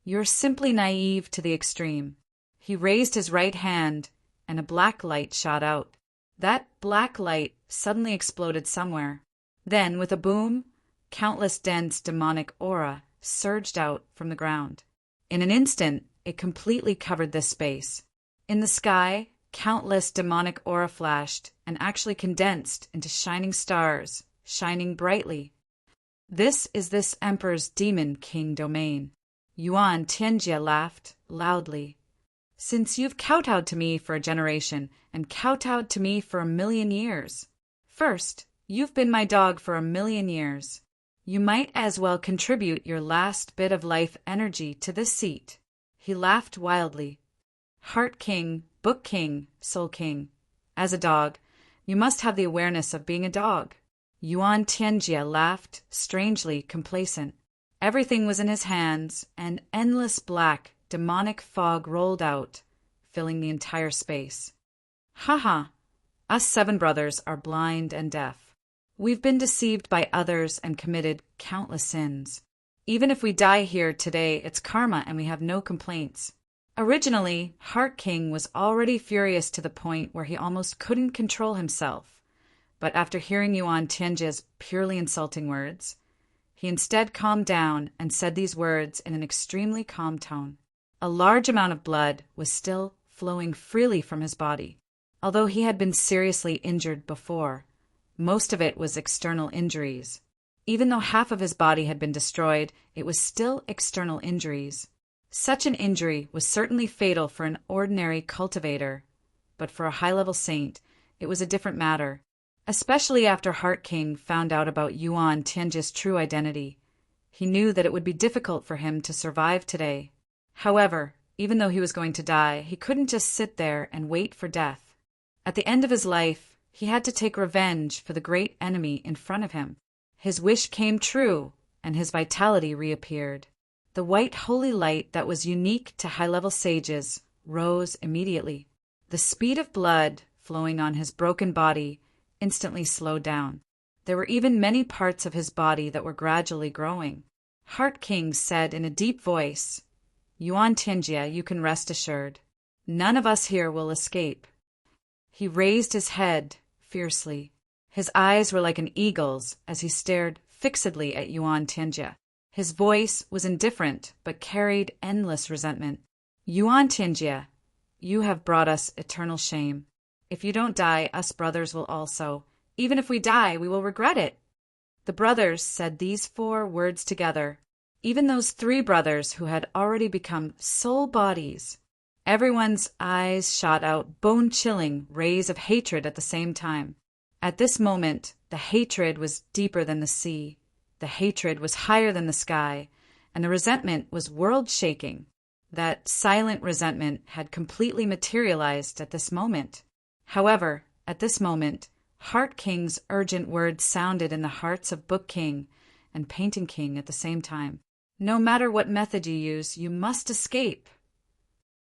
You're simply naive to the extreme. He raised his right hand, and a black light shot out. That black light suddenly exploded somewhere. Then, with a boom, countless dense demonic aura surged out from the ground. In an instant, it completely covered this space. In the sky, countless demonic aura flashed and actually condensed into shining stars, shining brightly. This is this Emperor's Demon King domain. Yuan Tianjie laughed loudly. Since you've kowtowed to me for a generation and kowtowed to me for 1,000,000 years. First, you've been my dog for 1,000,000 years. You might as well contribute your last bit of life energy to this seat. He laughed wildly. Heart King, Book King, Soul King. As a dog, you must have the awareness of being a dog. Yuan Tianjie laughed, strangely complacent. Everything was in his hands, and endless black, demonic fog rolled out, filling the entire space. Haha, us 7 brothers are blind and deaf. We've been deceived by others and committed countless sins. Even if we die here today, it's karma and we have no complaints. Originally, Heart King was already furious to the point where he almost couldn't control himself. But after hearing Yuan Tianjie's purely insulting words, he instead calmed down and said these words in an extremely calm tone. A large amount of blood was still flowing freely from his body. Although he had been seriously injured before, most of it was external injuries. Even though half of his body had been destroyed, it was still external injuries. Such an injury was certainly fatal for an ordinary cultivator, but for a high-level saint, it was a different matter, especially after Heart King found out about Yuan Tianjie's true identity. He knew that it would be difficult for him to survive today. However, even though he was going to die, he couldn't just sit there and wait for death. At the end of his life, he had to take revenge for the great enemy in front of him. His wish came true, and his vitality reappeared. The white holy light that was unique to high-level sages rose immediately. The speed of blood flowing on his broken body instantly slowed down. There were even many parts of his body that were gradually growing. Heart King said in a deep voice, Yuan Tianjie, you can rest assured. None of us here will escape. He raised his head fiercely. His eyes were like an eagle's as he stared fixedly at Yuan Tianjie. His voice was indifferent but carried endless resentment. Yuan Tianjie, you have brought us eternal shame. If you don't die, us brothers will also. Even if we die, we will regret it. The brothers said these 4 words together. Even those 3 brothers who had already become soul bodies. Everyone's eyes shot out bone-chilling rays of hatred at the same time. At this moment, the hatred was deeper than the sea. The hatred was higher than the sky, and the resentment was world-shaking. That silent resentment had completely materialized at this moment. However, at this moment, Heart King's urgent words sounded in the hearts of Book King and Painting King at the same time. No matter what method you use, you must escape.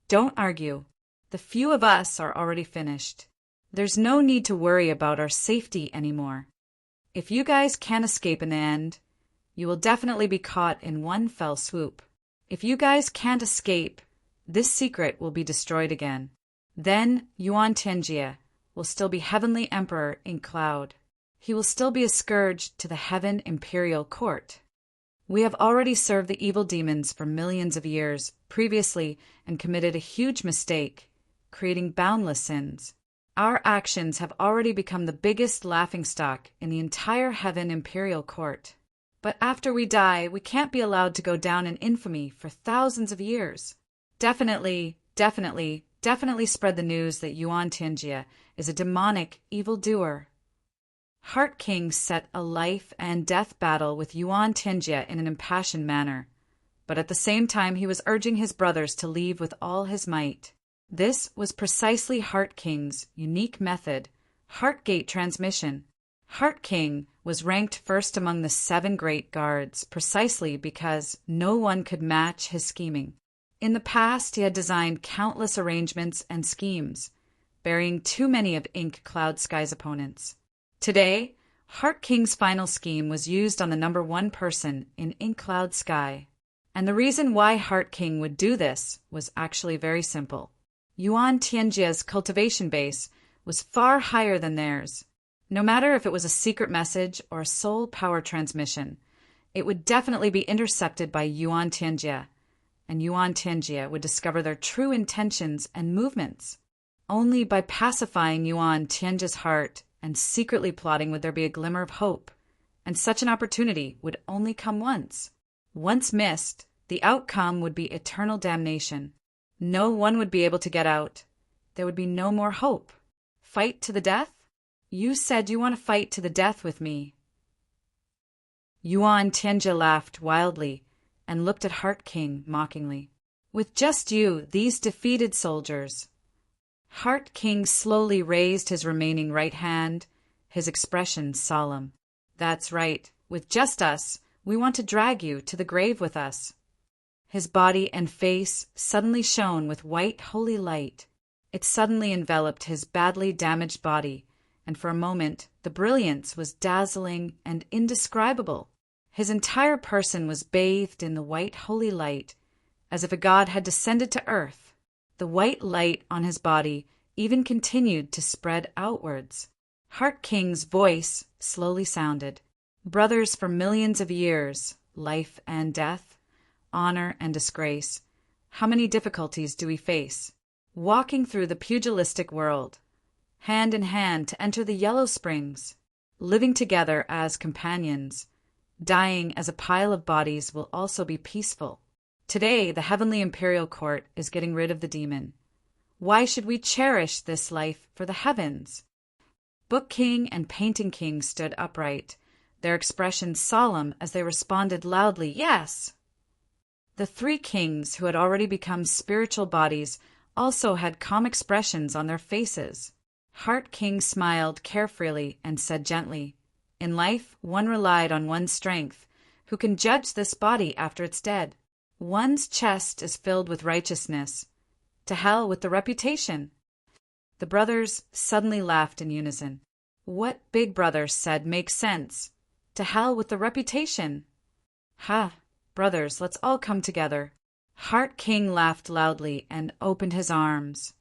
Don't argue. The few of us are already finished. There's no need to worry about our safety anymore. If you guys can't escape in the end, you will definitely be caught in one fell swoop. If you guys can't escape, this secret will be destroyed again. Then Yuan Tianjie will still be Heavenly Emperor in Cloud. He will still be a scourge to the Heaven Imperial Court. We have already served the evil demons for millions of years previously and committed a huge mistake, creating boundless sins. Our actions have already become the biggest laughingstock in the entire Heaven Imperial Court. But after we die, we can't be allowed to go down in infamy for thousands of years. Definitely spread the news that Yuan Tianjie is a demonic evildoer. Heart King set a life and death battle with Yuan Tianjie in an impassioned manner, but at the same time he was urging his brothers to leave with all his might. This was precisely Heart King's unique method, Heartgate transmission. Heart King was ranked first among the 7 great guards precisely because no one could match his scheming. In the past, he had designed countless arrangements and schemes, burying too many of Ink Cloud Sky's opponents. Today, Heart King's final scheme was used on the number 1 person in Ink Cloud Sky. And the reason why Heart King would do this was actually very simple. Yuan Tianjie's cultivation base was far higher than theirs. No matter if it was a secret message or a soul power transmission, it would definitely be intercepted by Yuan Tianjie, and Yuan Tianjie would discover their true intentions and movements. Only by pacifying Yuan Tianjie's heart and secretly plotting would there be a glimmer of hope, and such an opportunity would only come once. Once missed, the outcome would be eternal damnation. No one would be able to get out. There would be no more hope. Fight to the death? You said you want to fight to the death with me. Yuan Tianjie laughed wildly and looked at Heart King mockingly. With just you, these defeated soldiers. Heart King slowly raised his remaining right hand, his expression solemn. That's right, with just us, we want to drag you to the grave with us. His body and face suddenly shone with white holy light. It suddenly enveloped his badly damaged body, and for a moment the brilliance was dazzling and indescribable. His entire person was bathed in the white holy light, as if a god had descended to earth. The white light on his body even continued to spread outwards. Heart King's voice slowly sounded. Brothers for millions of years, life and death, honor and disgrace, how many difficulties do we face? Walking through the pugilistic world, hand in hand to enter the Yellow Springs, living together as companions, dying as a pile of bodies will also be peaceful. Today, the Heavenly Imperial Court is getting rid of the demon. Why should we cherish this life for the heavens? Book King and Painting King stood upright, their expressions solemn as they responded loudly, "Yes!" The 3 kings who had already become spiritual bodies also had calm expressions on their faces. Heart King smiled carefreely and said gently, "In life, one relied on one's strength. Who can judge this body after it's dead? One's chest is filled with righteousness. To hell with the reputation." The brothers suddenly laughed in unison. What Big Brother said makes sense. To hell with the reputation. Ha, brothers, let's all come together. Heart King laughed loudly and opened his arms.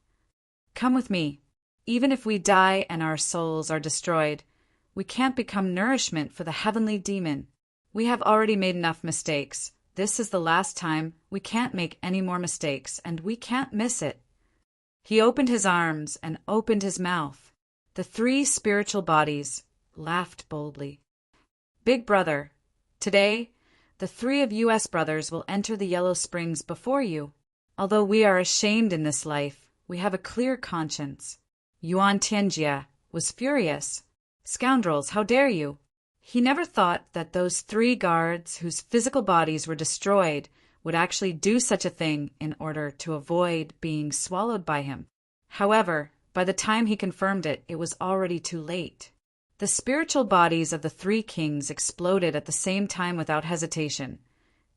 Come with me. Even if we die and our souls are destroyed, we can't become nourishment for the heavenly demon. We have already made enough mistakes. This is the last time. We can't make any more mistakes, and we can't miss it. He opened his arms and opened his mouth. The 3 spiritual bodies laughed boldly. Big Brother, today, the 3 of U.S. brothers will enter the Yellow Springs before you. Although we are ashamed in this life, we have a clear conscience. Yuan Tianjie was furious. Scoundrels, how dare you? He never thought that those 3 guards whose physical bodies were destroyed would actually do such a thing in order to avoid being swallowed by him. However, by the time he confirmed it, it was already too late. The spiritual bodies of the 3 kings exploded at the same time without hesitation,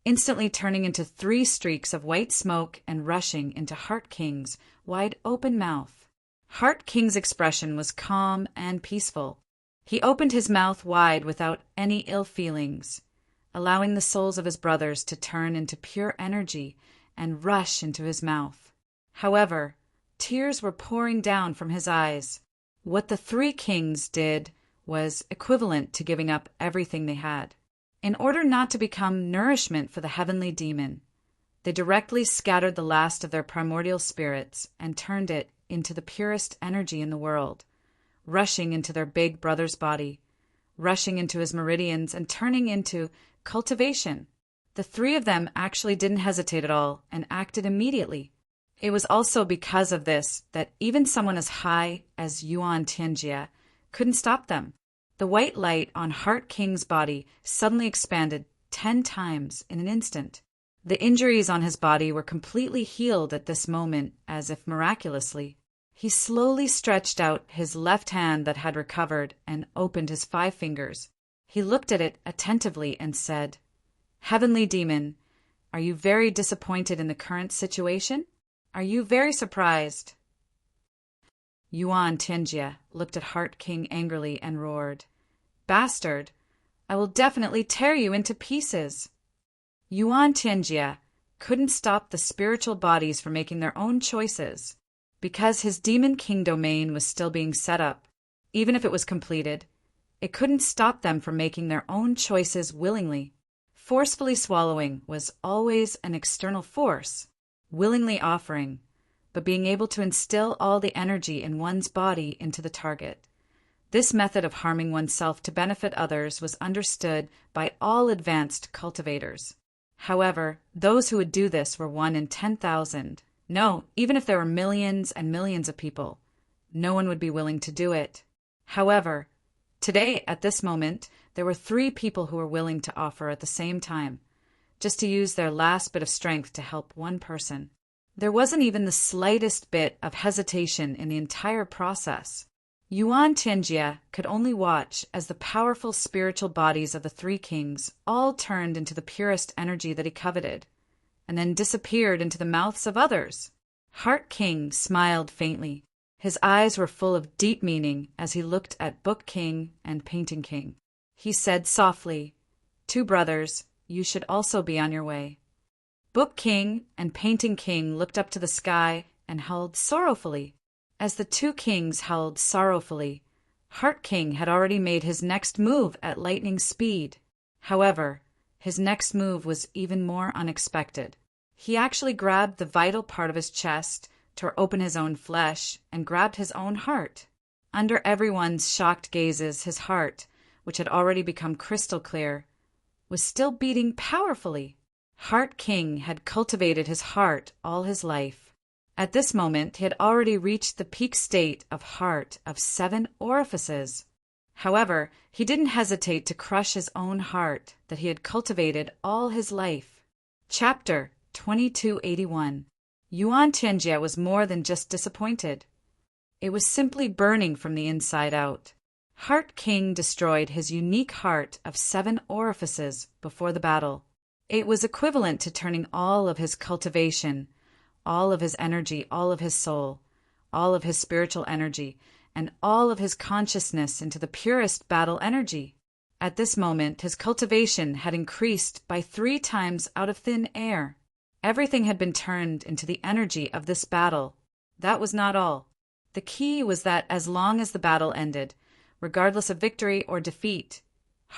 instantly turning into 3 streaks of white smoke and rushing into Heart King's wide-open mouth. Heart King's expression was calm and peaceful. He opened his mouth wide without any ill feelings, allowing the souls of his brothers to turn into pure energy and rush into his mouth. However, tears were pouring down from his eyes. What the 3 kings did was equivalent to giving up everything they had. In order not to become nourishment for the heavenly demon, they directly scattered the last of their primordial spirits and turned it into the purest energy in the world, rushing into their big brother's body, rushing into his meridians and turning into cultivation. The 3 of them actually didn't hesitate at all and acted immediately. It was also because of this that even someone as high as Yuan Tianjie couldn't stop them. The white light on Heart King's body suddenly expanded 10 times in an instant. The injuries on his body were completely healed at this moment, as if miraculously. He slowly stretched out his left hand that had recovered and opened his 5 fingers. He looked at it attentively and said, "Heavenly demon, are you very disappointed in the current situation? Are you very surprised?" Yuan Tianjie looked at Heart King angrily and roared, "Bastard! I will definitely tear you into pieces." Yuan Tianjie couldn't stop the spiritual bodies from making their own choices. Because his Demon King domain was still being set up, even if it was completed, it couldn't stop them from making their own choices willingly. Forcefully swallowing was always an external force, willingly offering, but being able to instill all the energy in one's body into the target. This method of harming oneself to benefit others was understood by all advanced cultivators. However, those who would do this were 1 in 10,000. No, even if there were millions and millions of people, no one would be willing to do it. However, today, at this moment, there were 3 people who were willing to offer at the same time, just to use their last bit of strength to help one person. There wasn't even the slightest bit of hesitation in the entire process. Yuan Tianjie could only watch as the powerful spiritual bodies of the 3 kings all turned into the purest energy that he coveted, and then disappeared into the mouths of others. Heart King smiled faintly. His eyes were full of deep meaning as he looked at Book King and Painting King. He said softly, "2 brothers, you should also be on your way." Book King and Painting King looked up to the sky and held sorrowfully. As the 2 kings held sorrowfully, Heart King had already made his next move at lightning speed. However, his next move was even more unexpected. He actually grabbed the vital part of his chest, tore open his own flesh, and grabbed his own heart. Under everyone's shocked gazes, his heart, which had already become crystal clear, was still beating powerfully. Heart King had cultivated his heart all his life. At this moment, he had already reached the peak state of heart of 7 orifices. However, he didn't hesitate to crush his own heart that he had cultivated all his life. Chapter 2281. Yuan Tianjie was more than just disappointed. It was simply burning from the inside out. Heart King destroyed his unique heart of 7 orifices before the battle. It was equivalent to turning all of his cultivation, all of his energy, all of his soul, all of his spiritual energy, and all of his consciousness into the purest battle energy. At this moment, his cultivation had increased by 3 times out of thin air. Everything had been turned into the energy of this battle. That was not all. The key was that as long as the battle ended, regardless of victory or defeat,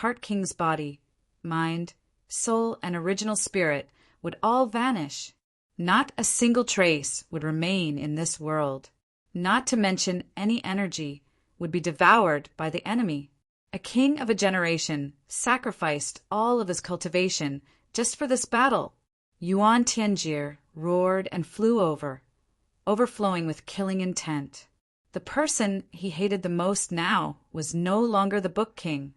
Heart King's body, mind, soul, and original spirit would all vanish. Not a single trace would remain in this world. Not to mention any energy would be devoured by the enemy. A king of a generation sacrificed all of his cultivation just for this battle. Yuan Tianjie roared and flew over, overflowing with killing intent. The person he hated the most now was no longer the Book King.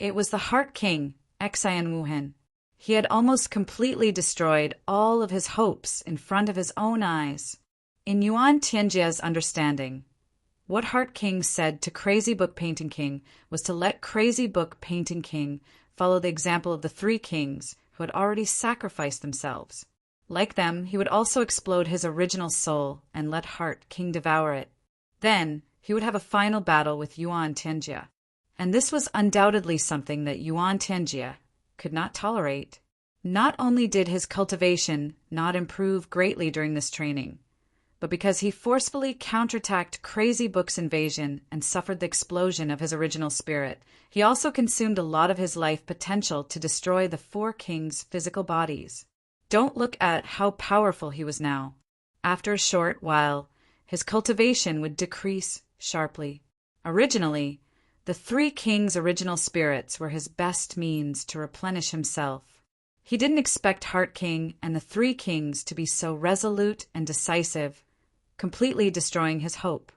It was the Heart King, Xianwuhen. He had almost completely destroyed all of his hopes in front of his own eyes. In Yuan Tianjia's understanding, what Heart King said to Crazy Book Painting King was to let Crazy Book Painting King follow the example of the three kings who had already sacrificed themselves. Like them, he would also explode his original soul and let Heart King devour it. Then, he would have a final battle with Yuan Tianjia. And this was undoubtedly something that Yuan Tianjia could not tolerate. Not only did his cultivation not improve greatly during this training, but because he forcefully counterattacked Crazy Book's invasion and suffered the explosion of his original spirit, he also consumed a lot of his life potential to destroy the four kings' physical bodies. Don't look at how powerful he was now. After a short while, his cultivation would decrease sharply. Originally, the three kings' original spirits were his best means to replenish himself. He didn't expect Heart King and the three kings to be so resolute and decisive, completely destroying his hope.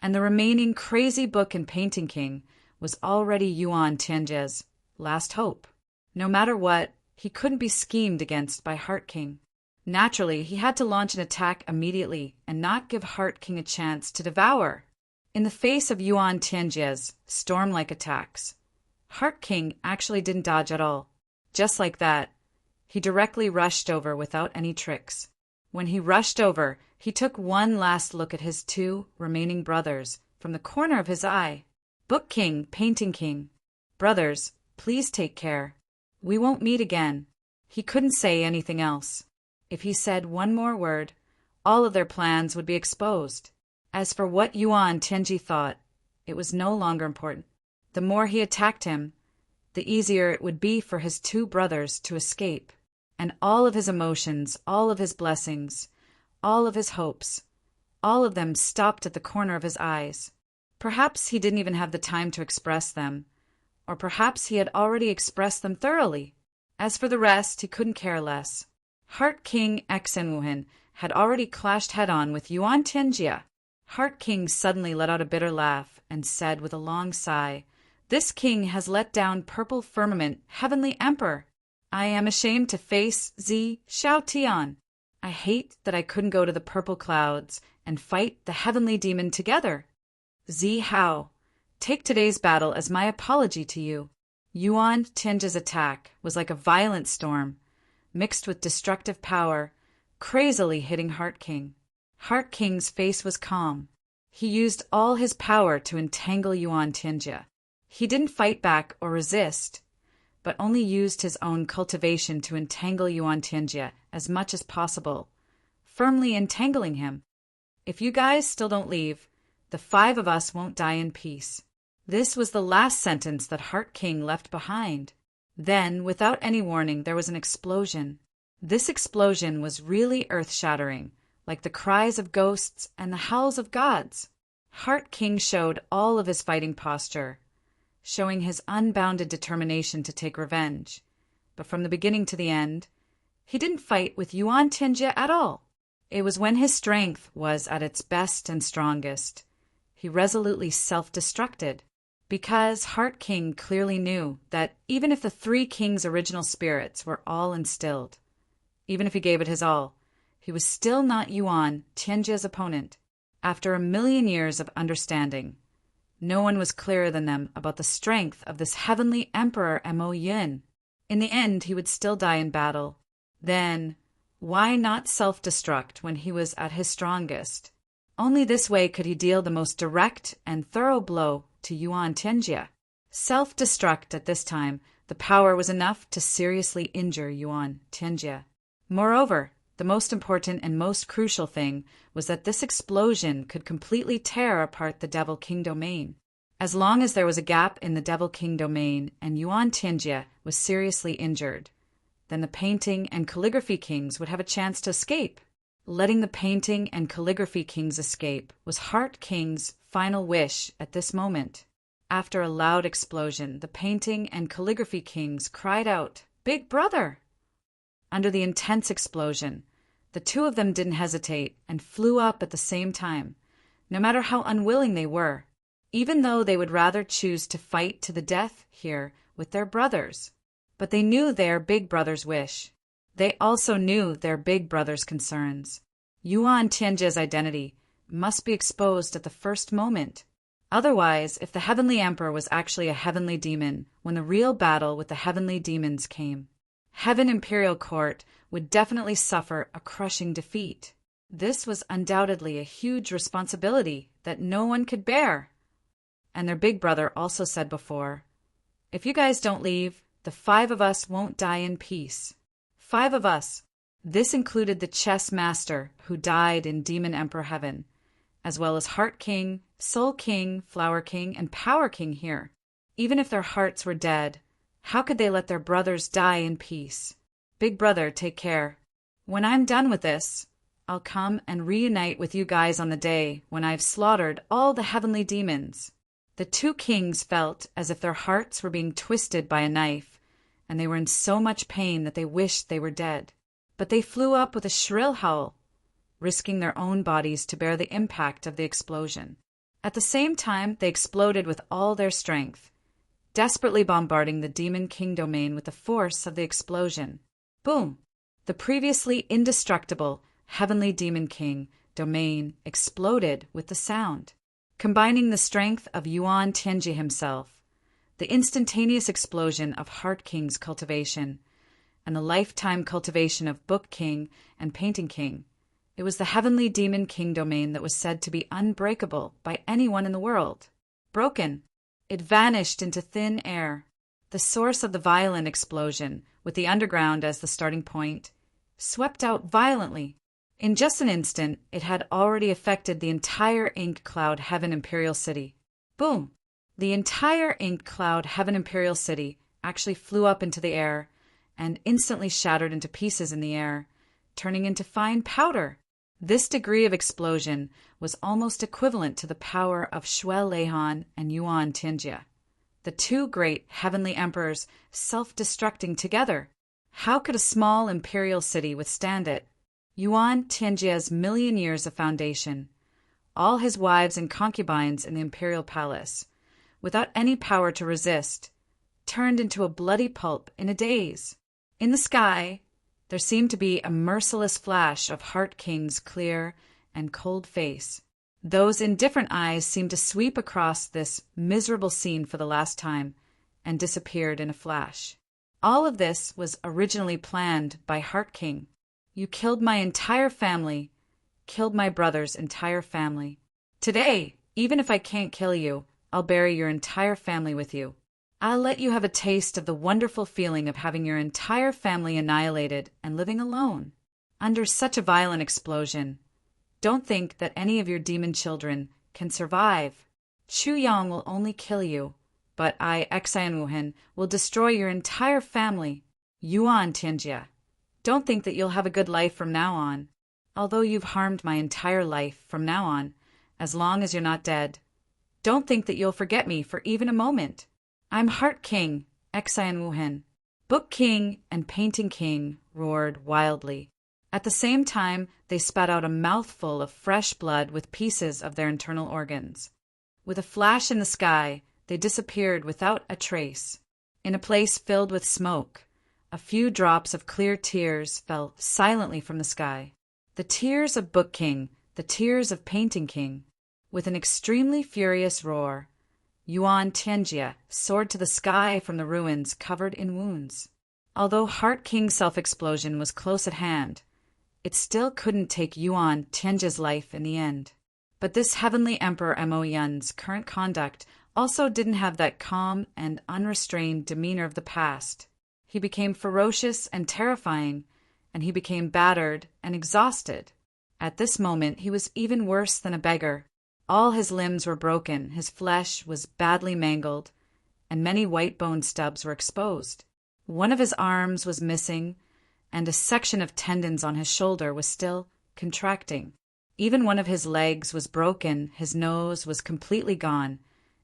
And the remaining Crazy Book and Painting King was already Yuan Tianjia's last hope. No matter what, he couldn't be schemed against by Heart King. Naturally, he had to launch an attack immediately and not give Heart King a chance to devour. In the face of Yuan Tianjia's storm-like attacks, Heart King actually didn't dodge at all. Just like that, he directly rushed over without any tricks. When he rushed over, he took one last look at his two remaining brothers from the corner of his eye. Book King, Painting King. Brothers, please take care. We won't meet again. He couldn't say anything else. If he said one more word, all of their plans would be exposed. As for what Yuan Tianji thought, it was no longer important. The more he attacked him, the easier it would be for his two brothers to escape. And all of his emotions, all of his blessings, all of his hopes, all of them stopped at the corner of his eyes. Perhaps he didn't even have the time to express them, or perhaps he had already expressed them thoroughly. As for the rest, he couldn't care less. Heart King Xianwuhen had already clashed head-on with Yuan Tianjia. Heart King suddenly let out a bitter laugh and said with a long sigh, "This king has let down purple firmament, heavenly emperor. I am ashamed to face Zi Xiaotian. I hate that I couldn't go to the purple clouds and fight the heavenly demon together. Zi Hao, take today's battle as my apology to you." Yuan Tianjia's attack was like a violent storm, mixed with destructive power, crazily hitting Heart King. Heart King's face was calm. He used all his power to entangle Yuan Tianjia. He didn't fight back or resist, but only used his own cultivation to entangle Yuan Tianjia as much as possible, firmly entangling him. "If you guys still don't leave, the five of us won't die in peace." This was the last sentence that Heart King left behind. Then, without any warning, there was an explosion. This explosion was really earth-shattering, like the cries of ghosts and the howls of gods. Heart King showed all of his fighting posture, showing his unbounded determination to take revenge. But from the beginning to the end, he didn't fight with Yuan Tianjia at all. It was when his strength was at its best and strongest. He resolutely self-destructed, because Heart King clearly knew that even if the three kings' original spirits were all instilled, even if he gave it his all, he was still not Yuan Tianjia's opponent. After 1,000,000 years of understanding, no one was clearer than them about the strength of this heavenly emperor Mo Yin. In the end, he would still die in battle. Then, why not self-destruct when he was at his strongest? Only this way could he deal the most direct and thorough blow to Yuan Tianjia. Self-destruct at this time, the power was enough to seriously injure Yuan Tianjia. Moreover, the most important and most crucial thing was that this explosion could completely tear apart the Devil King domain. As long as there was a gap in the Devil King domain and Yuan Tianjia was seriously injured, then the Painting and Calligraphy Kings would have a chance to escape. Letting the Painting and Calligraphy Kings escape was Heart King's final wish at this moment. After a loud explosion, the Painting and Calligraphy Kings cried out, "Big brother!" Under the intense explosion, the two of them didn't hesitate and flew up at the same time, no matter how unwilling they were. Even though they would rather choose to fight to the death here with their brothers. But they knew their big brother's wish. They also knew their big brother's concerns. Yuan Tianjie's identity must be exposed at the first moment. Otherwise, if the Heavenly Emperor was actually a heavenly demon when the real battle with the heavenly demons came, Heaven Imperial Court would definitely suffer a crushing defeat. This was undoubtedly a huge responsibility that no one could bear. And their big brother also said before, "If you guys don't leave, the 5 of us won't die in peace." 5 of us. This included the chess master who died in Demon Emperor Heaven, as well as Heart King, Soul King, Flower King, and Power King here. Even if their hearts were dead, how could they let their brothers die in peace? Big brother, take care. When I'm done with this, I'll come and reunite with you guys on the day when I've slaughtered all the heavenly demons. The 2 kings felt as if their hearts were being twisted by a knife, and they were in so much pain that they wished they were dead. But they flew up with a shrill howl, risking their own bodies to bear the impact of the explosion. At the same time, they exploded with all their strength, desperately bombarding the Demon King domain with the force of the explosion. Boom! The previously indestructible Heavenly Demon King domain exploded with the sound. Combining the strength of Yuan Tianjie himself, the instantaneous explosion of Heart King's cultivation, and the lifetime cultivation of Book King and Painting King, it was the Heavenly Demon King domain that was said to be unbreakable by anyone in the world. Broken. It vanished into thin air. The source of the violent explosion, with the underground as the starting point, swept out violently. In just an instant, it had already affected the entire Ink Cloud Heaven Imperial City. Boom! The entire Ink Cloud Heaven Imperial City actually flew up into the air and instantly shattered into pieces in the air, turning into fine powder. This degree of explosion was almost equivalent to the power of Shuel Leihan and Yuan Tianjie, the 2 great heavenly emperors self-destructing together. How could a small imperial city withstand it? Yuan Tianjie's million years of foundation, all his wives and concubines in the imperial palace, without any power to resist, turned into a bloody pulp in a daze. In the sky, there seemed to be a merciless flash of Heart King's clear and cold face. Those indifferent eyes seemed to sweep across this miserable scene for the last time and disappeared in a flash. All of this was originally planned by Heart King. You killed my entire family, killed my brother's entire family. Today, even if I can't kill you, I'll bury your entire family with you. I'll let you have a taste of the wonderful feeling of having your entire family annihilated and living alone. Under such a violent explosion, don't think that any of your demon children can survive. Chu Yang will only kill you, but I, Xian Wuhan, will destroy your entire family. Yuan Tianjie, don't think that you'll have a good life from now on. Although you've harmed my entire life from now on, as long as you're not dead, don't think that you'll forget me for even a moment. I'm Heart King, Xian Wuhan. Book King and Painting King roared wildly. At the same time, they spat out a mouthful of fresh blood with pieces of their internal organs. With a flash in the sky, they disappeared without a trace. In a place filled with smoke, a few drops of clear tears fell silently from the sky. The tears of Book King, the tears of Painting King. With an extremely furious roar, Yuan Tianjie soared to the sky from the ruins covered in wounds. Although Heart King's self-explosion was close at hand, it still couldn't take Yuan Tianjie's life in the end. But this Heavenly Emperor Mo Yun's current conduct also didn't have that calm and unrestrained demeanor of the past. He became ferocious and terrifying, and he became battered and exhausted. At this moment, he was even worse than a beggar. All his limbs were broken, his flesh was badly mangled, and many white bone stubs were exposed. One of his arms was missing, and a section of tendons on his shoulder was still contracting. Even one of his legs was broken, his nose was completely gone,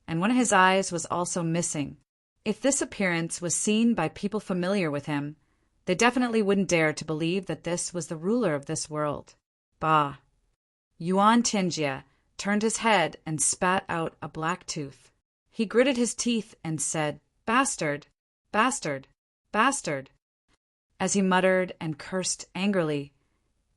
and one of his eyes was also missing. If this appearance was seen by people familiar with him, they definitely wouldn't dare to believe that this was the ruler of this world. Bah! Yuan Tianjie turned his head and spat out a black tooth. He gritted his teeth and said, "Bastard, Bastard! Bastard! As he muttered and cursed angrily,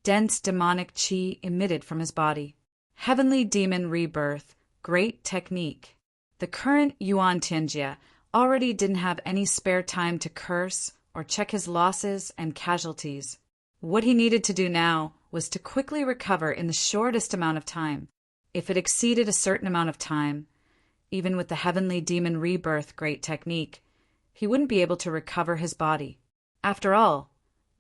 dense demonic chi emitted from his body. Heavenly demon rebirth, great technique. The current Yuan Tianjia already didn't have any spare time to curse or check his losses and casualties. What he needed to do now was to quickly recover in the shortest amount of time. If it exceeded a certain amount of time, even with the heavenly demon rebirth great technique, he wouldn't be able to recover his body. After all,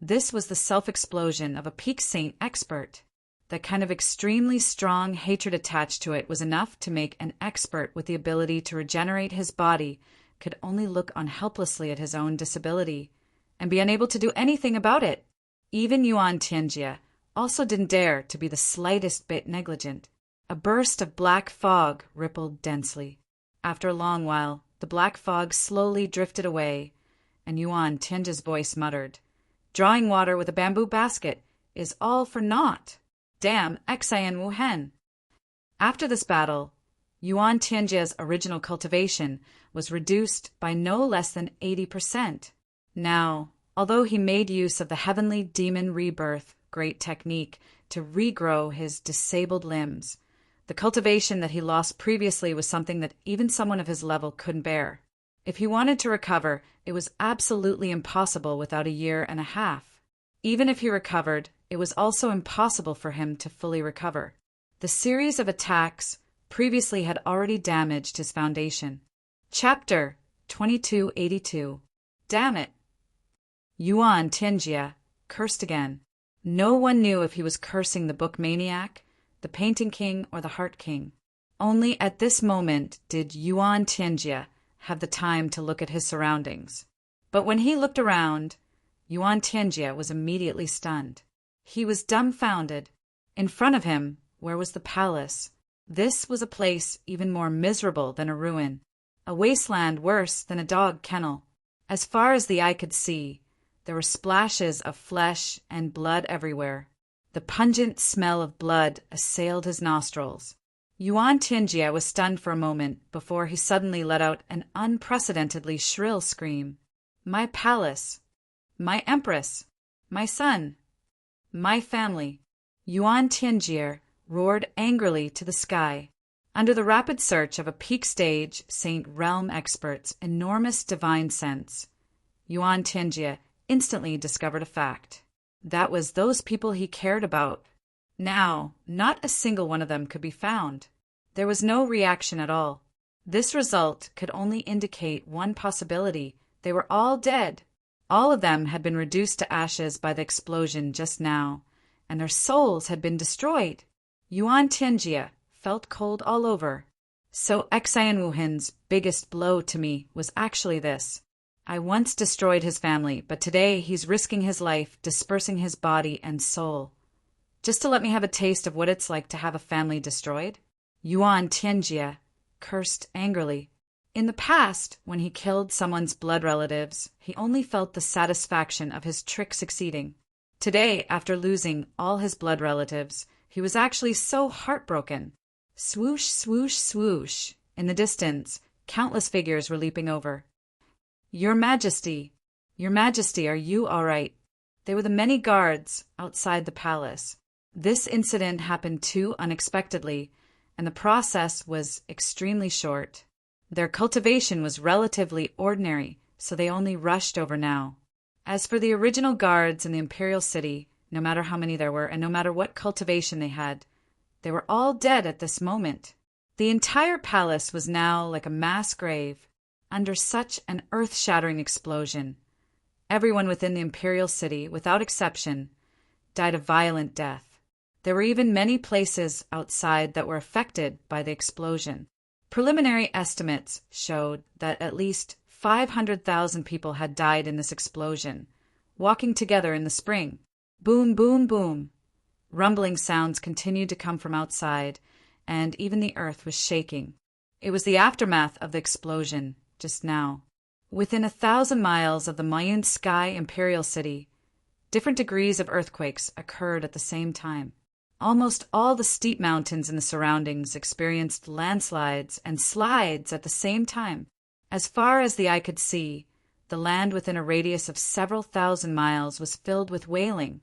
this was the self-explosion of a peak saint expert. That kind of extremely strong hatred attached to it was enough to make an expert with the ability to regenerate his body could only look on helplessly at his own disability and be unable to do anything about it. Even Yuan Tianjia also didn't dare to be the slightest bit negligent. A burst of black fog rippled densely. After a long while, the black fog slowly drifted away, and Yuan Tianjia's voice muttered, "Drawing water with a bamboo basket is all for naught. Damn Xian Wuhen." After this battle, Yuan Tianjia's original cultivation was reduced by no less than 80%. Now, although he made use of the heavenly demon rebirth great technique to regrow his disabled limbs, the cultivation that he lost previously was something that even someone of his level couldn't bear. If he wanted to recover, it was absolutely impossible without a year and a half. Even if he recovered, it was also impossible for him to fully recover. The series of attacks previously had already damaged his foundation. Chapter 2282. Damn it! Yuan Tianjia cursed again. No one knew if he was cursing the book maniac, the painting king, or the heart king. Only at this moment did Yuan Tianjia have the time to look at his surroundings. But when he looked around, Yuan Tianjia was immediately stunned. He was dumbfounded. In front of him, where was the palace? This was a place even more miserable than a ruin, a wasteland worse than a dog kennel. As far as the eye could see, there were splashes of flesh and blood everywhere. The pungent smell of blood assailed his nostrils. Yuan Tianjia was stunned for a moment before he suddenly let out an unprecedentedly shrill scream. "My palace! My empress! My son! My family!" Yuan Tianjia roared angrily to the sky. Under the rapid search of a peak stage Saint Realm expert's enormous divine sense, Yuan Tianjia instantly discovered a fact. That was those people he cared about. Now, not a single one of them could be found. There was no reaction at all. This result could only indicate one possibility. They were all dead. All of them had been reduced to ashes by the explosion just now, and their souls had been destroyed. Yuan Tianjia felt cold all over. So Xian Wuhen's biggest blow to me was actually this. I once destroyed his family, but today he's risking his life, dispersing his body and soul, just to let me have a taste of what it's like to have a family destroyed. Yuan Tianjia cursed angrily. In the past, when he killed someone's blood relatives, he only felt the satisfaction of his trick succeeding. Today, after losing all his blood relatives, he was actually so heartbroken. Swoosh, swoosh, swoosh. In the distance, countless figures were leaping over. Your Majesty, are you all right? They were the many guards outside the palace. This incident happened too unexpectedly, and the process was extremely short. Their cultivation was relatively ordinary, so they only rushed over now. As for the original guards in the imperial city, no matter how many there were and no matter what cultivation they had, they were all dead at this moment. The entire palace was now like a mass grave. Under such an earth-shattering explosion, everyone within the imperial city, without exception, died a violent death. There were even many places outside that were affected by the explosion. Preliminary estimates showed that at least 500,000 people had died in this explosion, walking together in the spring. Boom, boom, boom. Rumbling sounds continued to come from outside, and even the earth was shaking. It was the aftermath of the explosion, just now. Within 1,000 miles of the Mayun Sky Imperial City, different degrees of earthquakes occurred at the same time. Almost all the steep mountains in the surroundings experienced landslides and slides at the same time. As far as the eye could see, The land within a radius of several thousand miles was filled with wailing.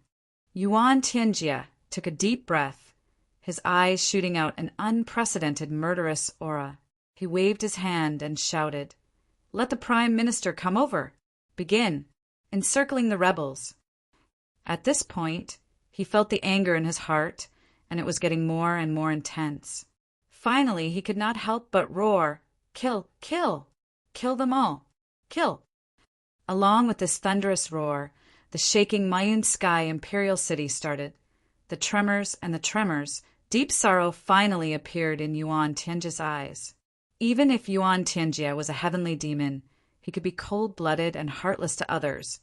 Yuan Tianjie took a deep breath, his eyes shooting out an unprecedented murderous aura. He waved his hand and shouted, "Let the Prime Minister come over! Begin! Encircling the rebels!" At this point, he felt the anger in his heart, and it was getting more and more intense. Finally, he could not help but roar, "Kill! Kill! Kill them all! Kill!" Along with this thunderous roar, the shaking Mayun sky imperial city started. The tremors and the tremors, deep sorrow finally appeared in Yuan Tianjie's eyes. Even if Yuan Tianjie was a heavenly demon, he could be cold-blooded and heartless to others.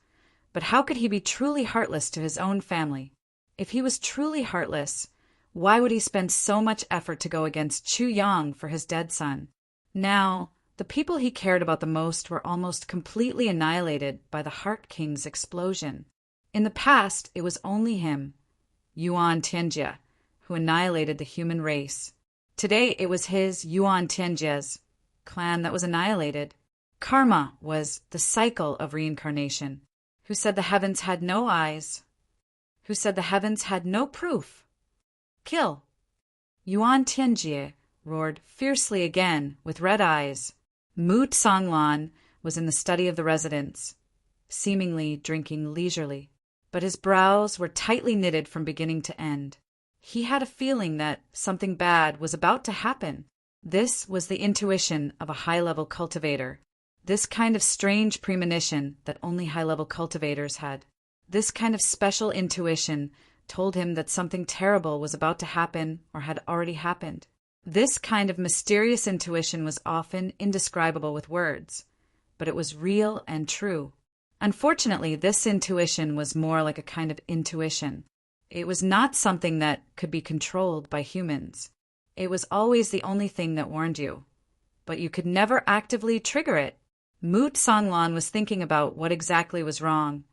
But how could he be truly heartless to his own family? If he was truly heartless, why would he spend so much effort to go against Chu Yang for his dead son? Now, the people he cared about the most were almost completely annihilated by the Heart King's explosion. In the past, it was only him, Yuan Tianjie, who annihilated the human race. Today, it was his, Yuan Tianjie's, clan that was annihilated. Karma was the cycle of reincarnation. Who said the heavens had no eyes? Who said the heavens had no proof? Kill! Yuan Tianjie roared fiercely again with red eyes. Mu Tsanglan was in the study of the residents, seemingly drinking leisurely, but his brows were tightly knitted from beginning to end. He had a feeling that something bad was about to happen. This was the intuition of a high-level cultivator. This kind of strange premonition that only high-level cultivators had. This kind of special intuition told him that something terrible was about to happen or had already happened. This kind of mysterious intuition was often indescribable with words, but it was real and true. Unfortunately, this intuition was more like a kind of intuition. It was not something that could be controlled by humans. It was always the only thing that warned you, but you could never actively trigger it. Mu Tsanglan was thinking about what exactly was wrong,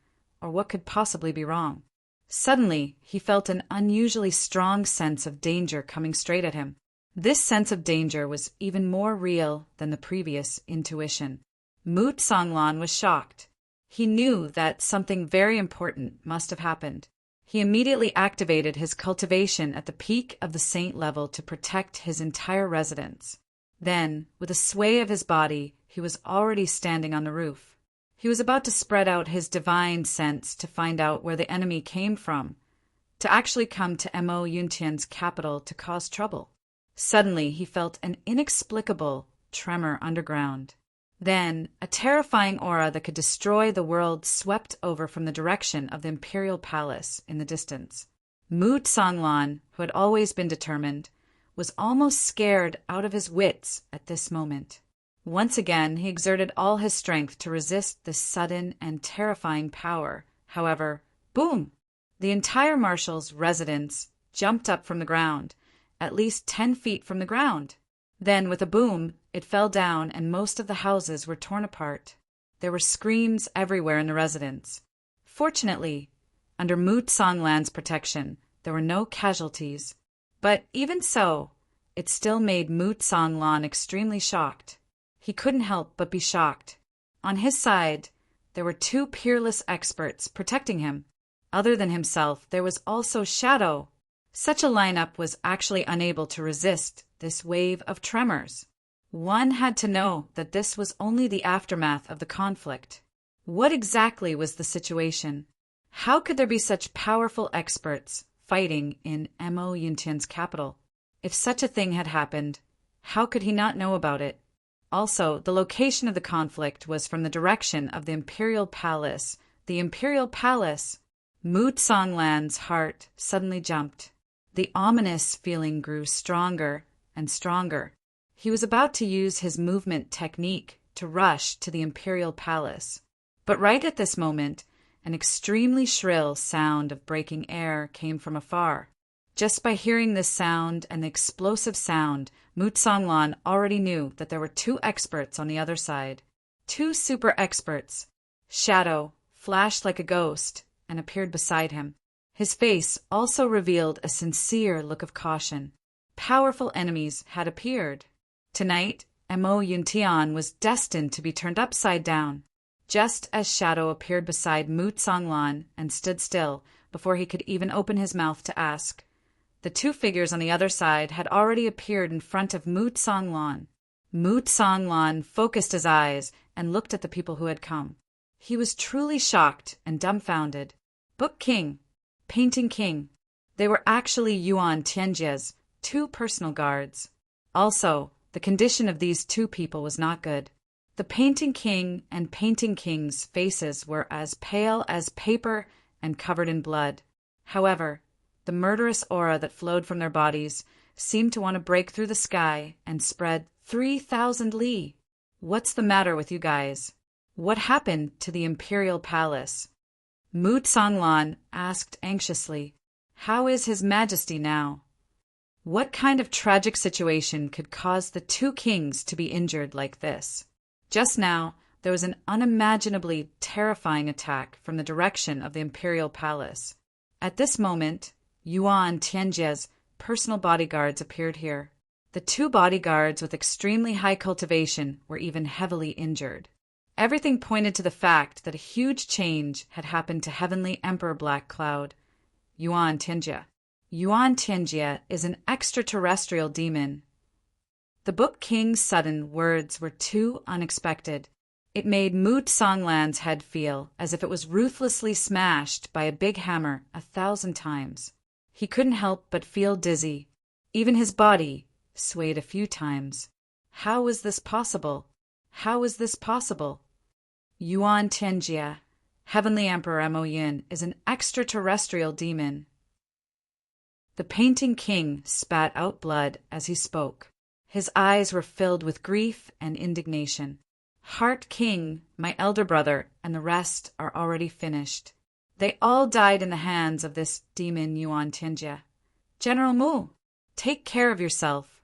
or what could possibly be wrong. Suddenly, he felt an unusually strong sense of danger coming straight at him. This sense of danger was even more real than the previous intuition. Mu Tsanglan was shocked. He knew that something very important must have happened. He immediately activated his cultivation at the peak of the saint level to protect his entire residence. Then, with a sway of his body, he was already standing on the roof. He was about to spread out his divine sense to find out where the enemy came from, to actually come to Mo Yuntian's capital to cause trouble. Suddenly, he felt an inexplicable tremor underground. Then, a terrifying aura that could destroy the world swept over from the direction of the imperial palace in the distance. Mu Tsanglan, who had always been determined, was almost scared out of his wits at this moment. Once again, he exerted all his strength to resist this sudden and terrifying power. However, boom! The entire marshal's residence jumped up from the ground, at least 10 feet from the ground. Then, with a boom, it fell down and most of the houses were torn apart. There were screams everywhere in the residence. Fortunately, under Mu Tsanglan's protection, there were no casualties. But even so, it still made Mu Tsanglan extremely shocked. He couldn't help but be shocked. On his side, there were 2 peerless experts protecting him. Other than himself, there was also Shadow. Such a lineup was actually unable to resist this wave of tremors. One had to know that this was only the aftermath of the conflict. What exactly was the situation? How could there be such powerful experts fighting in Mo Yuntian's capital? If such a thing had happened, how could he not know about it? Also, the location of the conflict was from the direction of the Imperial Palace. The Imperial Palace! Mu Tsanglan's heart suddenly jumped. The ominous feeling grew stronger and stronger. He was about to use his movement technique to rush to the Imperial Palace. But right at this moment, an extremely shrill sound of breaking air came from afar. Just by hearing this sound and the explosive sound, Mu Tsanglan already knew that there were 2 experts on the other side. 2 super experts. Shadow flashed like a ghost and appeared beside him. His face also revealed a sincere look of caution. Powerful enemies had appeared. Tonight, Mo Yuntian was destined to be turned upside down. just as Shadow appeared beside Mu Songlan and stood still before he could even open his mouth to ask. The two figures on the other side had already appeared in front of Mu Songlan. Mu Songlan focused his eyes and looked at the people who had come. He was truly shocked and dumbfounded. Book King, Painting King. They were actually Yuan Tianjie's 2 personal guards. Also, the condition of these 2 people was not good. The Painting King and Painting King's faces were as pale as paper and covered in blood. However, the murderous aura that flowed from their bodies seemed to want to break through the sky and spread 3,000 li. What's the matter with you guys? What happened to the Imperial Palace? Mu Songlan asked anxiously. How is His Majesty now? What kind of tragic situation could cause the 2 kings to be injured like this? Just now, there was an unimaginably terrifying attack from the direction of the Imperial Palace. At this moment, Yuan Tianjie's personal bodyguards appeared here. The 2 bodyguards with extremely high cultivation were even heavily injured. Everything pointed to the fact that a huge change had happened to Heavenly Emperor Black Cloud, Yuan Tianjie. Yuan Tianjie is an extraterrestrial demon. The Book King's sudden words were too unexpected. It made Mu Songlan's head feel as if it was ruthlessly smashed by a big hammer 1,000 times. He couldn't help but feel dizzy. Even his body swayed a few times. How was this possible? How is this possible? Yuan Tianjie, Heavenly Emperor Mo Yin, is an extraterrestrial demon. The Painting King spat out blood as he spoke. His eyes were filled with grief and indignation. Heart King, my elder brother, and the rest are already finished. They all died in the hands of this demon Yuan Tianjie. General Mu, take care of yourself.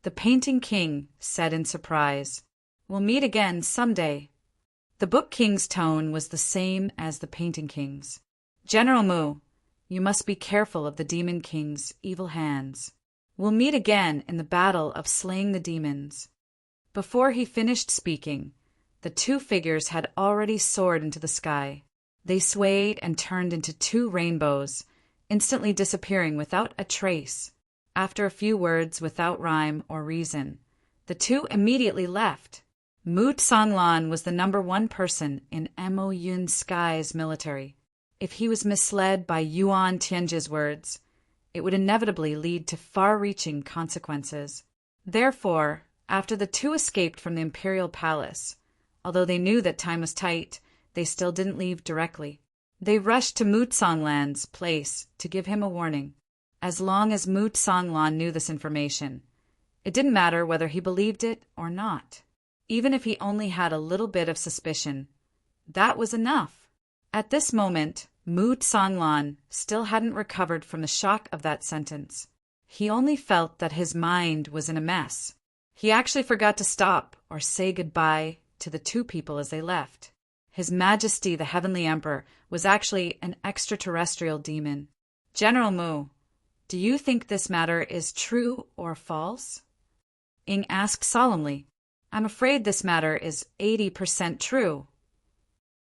The Painting King said in surprise. We'll meet again someday. The Book King's tone was the same as the Painting King's. General Mu, you must be careful of the Demon King's evil hands. We'll meet again in the battle of slaying the demons. Before he finished speaking, the 2 figures had already soared into the sky. They swayed and turned into 2 rainbows, instantly disappearing without a trace. After a few words without rhyme or reason, the 2 immediately left. Mu Songlan was the number 1 person in Mo Yun's Sky's military. If he was misled by Yuan Tianjie's words, it would inevitably lead to far-reaching consequences. Therefore, after the 2 escaped from the Imperial Palace, although they knew that time was tight, they still didn't leave directly. They rushed to Mu Songlan's place to give him a warning. As long as Mu Songlan knew this information, it didn't matter whether he believed it or not. Even if he only had a little bit of suspicion, that was enough. At this moment, Mu Songlan still hadn't recovered from the shock of that sentence. He only felt that his mind was in a mess. He actually forgot to stop or say goodbye to the 2 people as they left. His Majesty the Heavenly Emperor was actually an extraterrestrial demon. General Mu, do you think this matter is true or false? Ying asked solemnly. I'm afraid this matter is 80% true.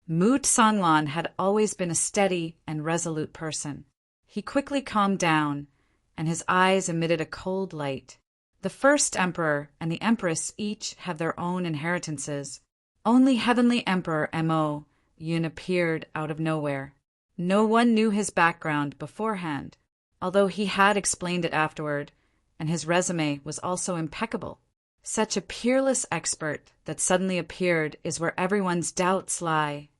Mu Songlan had always been a steady and resolute person. He quickly calmed down, and his eyes emitted a cold light. The first emperor and the empress each have their own inheritances. Only Heavenly Emperor Mo Yun appeared out of nowhere. No one knew his background beforehand, although he had explained it afterward, and his resume was also impeccable. Such a peerless expert that suddenly appeared is where everyone's doubts lie.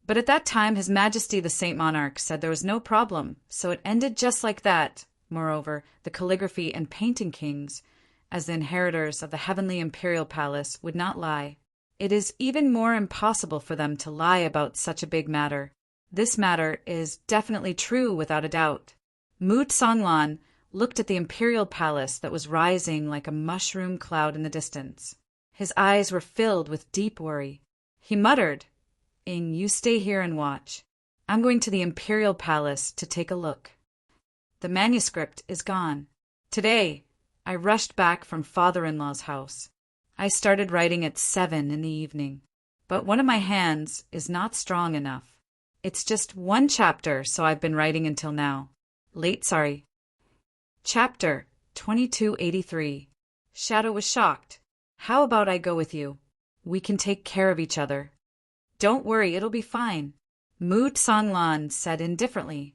But at that time, His Majesty the Saint Monarch said there was no problem, so it ended just like that. Moreover, the calligraphy and painting kings, as the inheritors of the Heavenly Imperial Palace, would not lie. It is even more impossible for them to lie about such a big matter. This matter is definitely true without a doubt. Mu Songlan looked at the Imperial Palace that was rising like a mushroom cloud in the distance. His eyes were filled with deep worry. He muttered, Ying, you stay here and watch. I'm going to the Imperial Palace to take a look. The manuscript is gone. Today, I rushed back from father-in-law's house. I started writing at 7 in the evening. but one of my hands is not strong enough. It's just one chapter, so I've been writing until now. Sorry. Chapter 2283. Shadow was shocked. How about I go with you? We can take care of each other. Don't worry, it'll be fine. Mu Tsanglan said indifferently.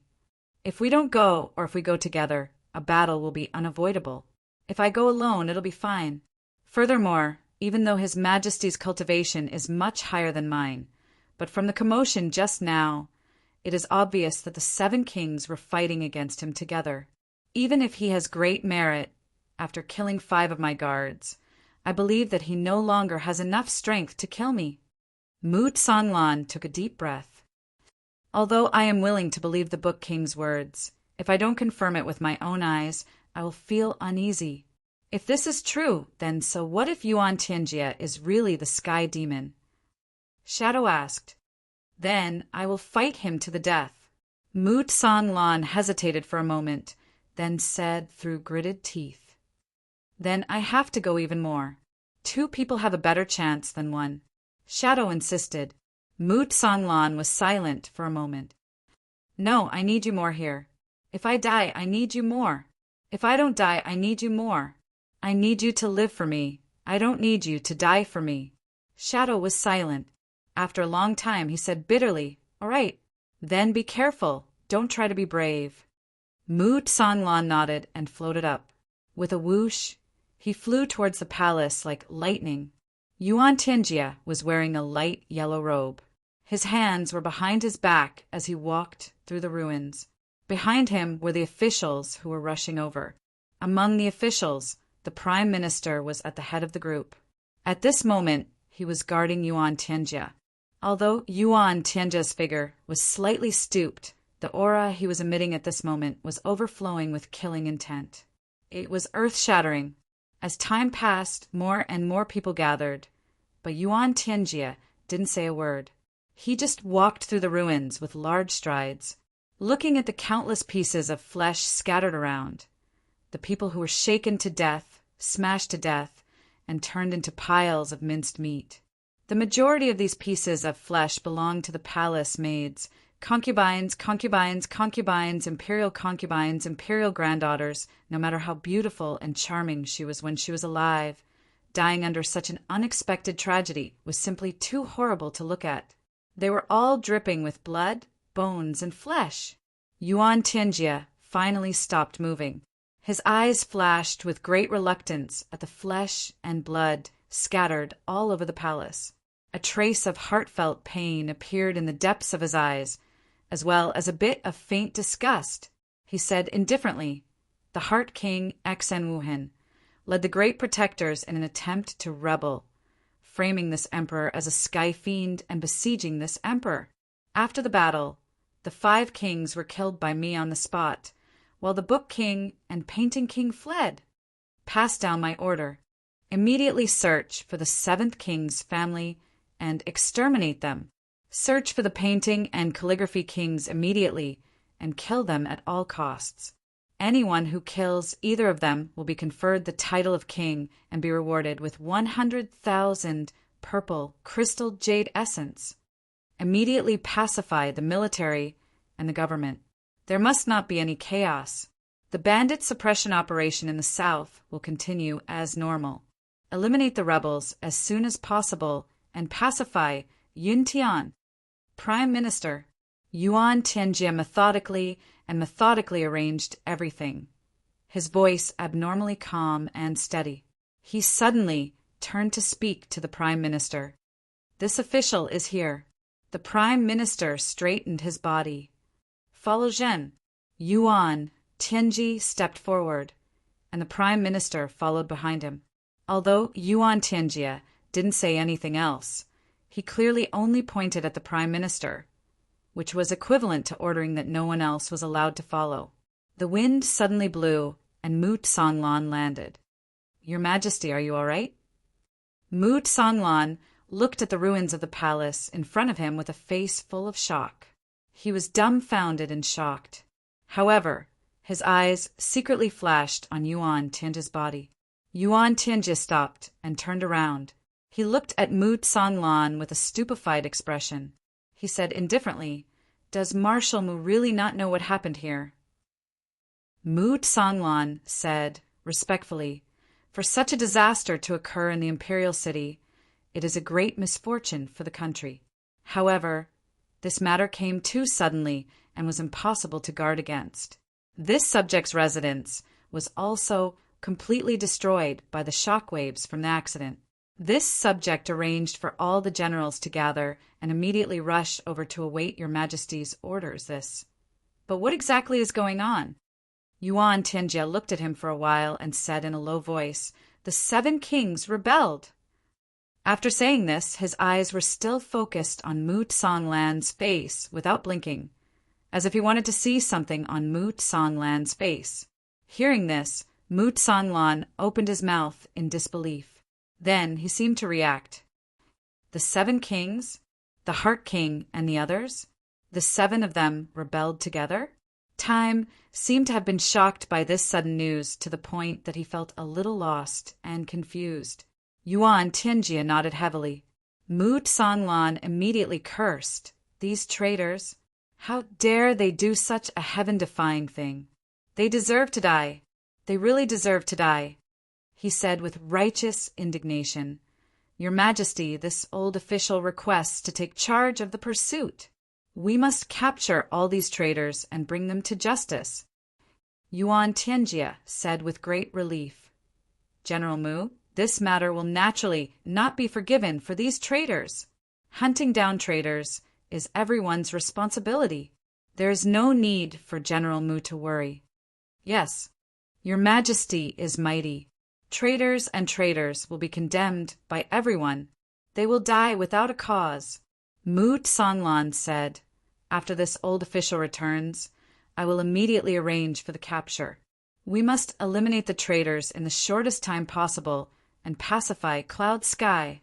If we don't go, or if we go together, a battle will be unavoidable. If I go alone, it'll be fine. Furthermore, even though His Majesty's cultivation is much higher than mine, but from the commotion just now, it is obvious that the 7 kings were fighting against him together. Even if he has great merit, after killing 5 of my guards, I believe that he no longer has enough strength to kill me. Mu Tsanglan took a deep breath. Although I am willing to believe the Book King's words, if I don't confirm it with my own eyes, I will feel uneasy. If this is true, then so what if Yuan Tianjie is really the sky demon? Shadow asked. Then I will fight him to the death. Mu Tsanglan hesitated for a moment, then said through gritted teeth. Then I have to go even more. 2 people have a better chance than 1. Shadow insisted. Mu Tsanglan was silent for a moment. No, I need you more here. If I die, I need you more. If I don't die, I need you more. I need you to live for me. I don't need you to die for me. Shadow was silent. After a long time, he said bitterly, All right, then be careful. Don't try to be brave. Mu Tsanglan nodded and floated up. With a whoosh, he flew towards the palace like lightning. Yuan Tianjie was wearing a light yellow robe. His hands were behind his back as he walked through the ruins. Behind him were the officials who were rushing over. Among the officials, the Prime Minister was at the head of the group. At this moment, he was guarding Yuan Tianjie. Although Yuan Tianjie's figure was slightly stooped, the aura he was emitting at this moment was overflowing with killing intent. It was earth-shattering. As time passed, more and more people gathered, but Yuan Tianjie didn't say a word. He just walked through the ruins with large strides, looking at the countless pieces of flesh scattered around, the people who were shaken to death, smashed to death, and turned into piles of minced meat. The majority of these pieces of flesh belonged to the palace maids, concubines, imperial granddaughters, no matter how beautiful and charming she was when she was alive. Dying under such an unexpected tragedy was simply too horrible to look at. They were all dripping with blood, bones, and flesh. Yuan Tianjie finally stopped moving. His eyes flashed with great reluctance at the flesh and blood scattered all over the palace. A trace of heartfelt pain appeared in the depths of his eyes, as well as a bit of faint disgust. He said indifferently, The Heart King Xen Wuhan led the great protectors in an attempt to rebel, framing this emperor as a sky fiend and besieging this emperor. After the battle, the 5 kings were killed by me on the spot, while the Book King and Painting King fled. Pass down my order. Immediately search for the 7th king's family and exterminate them. Search for the painting and calligraphy kings immediately and kill them at all costs. Anyone who kills either of them will be conferred the title of king and be rewarded with 100,000 purple crystal jade essence. Immediately pacify the military and the government. There must not be any chaos. The bandit suppression operation in the south will continue as normal. Eliminate the rebels as soon as possible and pacify Yuntian. Prime Minister. Yuan Tianjie methodically arranged everything, his voice abnormally calm and steady. He suddenly turned to speak to the Prime Minister. This official is here. The Prime Minister straightened his body. Follow Zhen. Yuan Tianjie stepped forward, and the Prime Minister followed behind him. Although Yuan Tianjie didn't say anything else, he clearly only pointed at the Prime Minister, which was equivalent to ordering that no one else was allowed to follow. The wind suddenly blew, and Mu Tsanglan landed. Your Majesty, are you all right? Mu Tsanglan looked at the ruins of the palace in front of him with a face full of shock. He was dumbfounded and shocked. However, his eyes secretly flashed on Yuan Tianjie's body. Yuan Tianjie stopped and turned around. He looked at Mu Tsanglan with a stupefied expression. He said indifferently, "Does Marshal Mu really not know what happened here?" Mu Tsanglan said, respectfully, "For such a disaster to occur in the imperial city, it is a great misfortune for the country. However, this matter came too suddenly and was impossible to guard against. This subject's residence was also completely destroyed by the shock waves from the accident. This subject arranged for all the generals to gather and immediately rush over to await your Majesty's orders. But what exactly is going on?" Yuan Tianjia looked at him for a while and said in a low voice, "The 7 kings rebelled." After saying this, his eyes were still focused on Mu Tsanglan's face without blinking, as if he wanted to see something on Mu Tsanglan's face. Hearing this, Mu Tsanglan opened his mouth in disbelief. Then he seemed to react. The 7 kings, the Heart King and the others, the 7 of them rebelled together? Time seemed to have been shocked by this sudden news to the point that he felt a little lost and confused. Yuan Tianjia nodded heavily. Mu Tsanglan immediately cursed. These traitors! How dare they do such a heaven-defying thing? They deserve to die. They really deserve to die. He said with righteous indignation, "Your Majesty, this old official requests to take charge of the pursuit. We must capture all these traitors and bring them to justice." Yuan Tianjia said with great relief, "General Mu, this matter will naturally not be forgiven for these traitors. Hunting down traitors is everyone's responsibility. There is no need for General Mu to worry. Yes, your Majesty is mighty. Traitors and traitors will be condemned by everyone. They will die without a cause." Mu Tsanglan said, "After this old official returns, I will immediately arrange for the capture. We must eliminate the traitors in the shortest time possible and pacify Cloud Sky."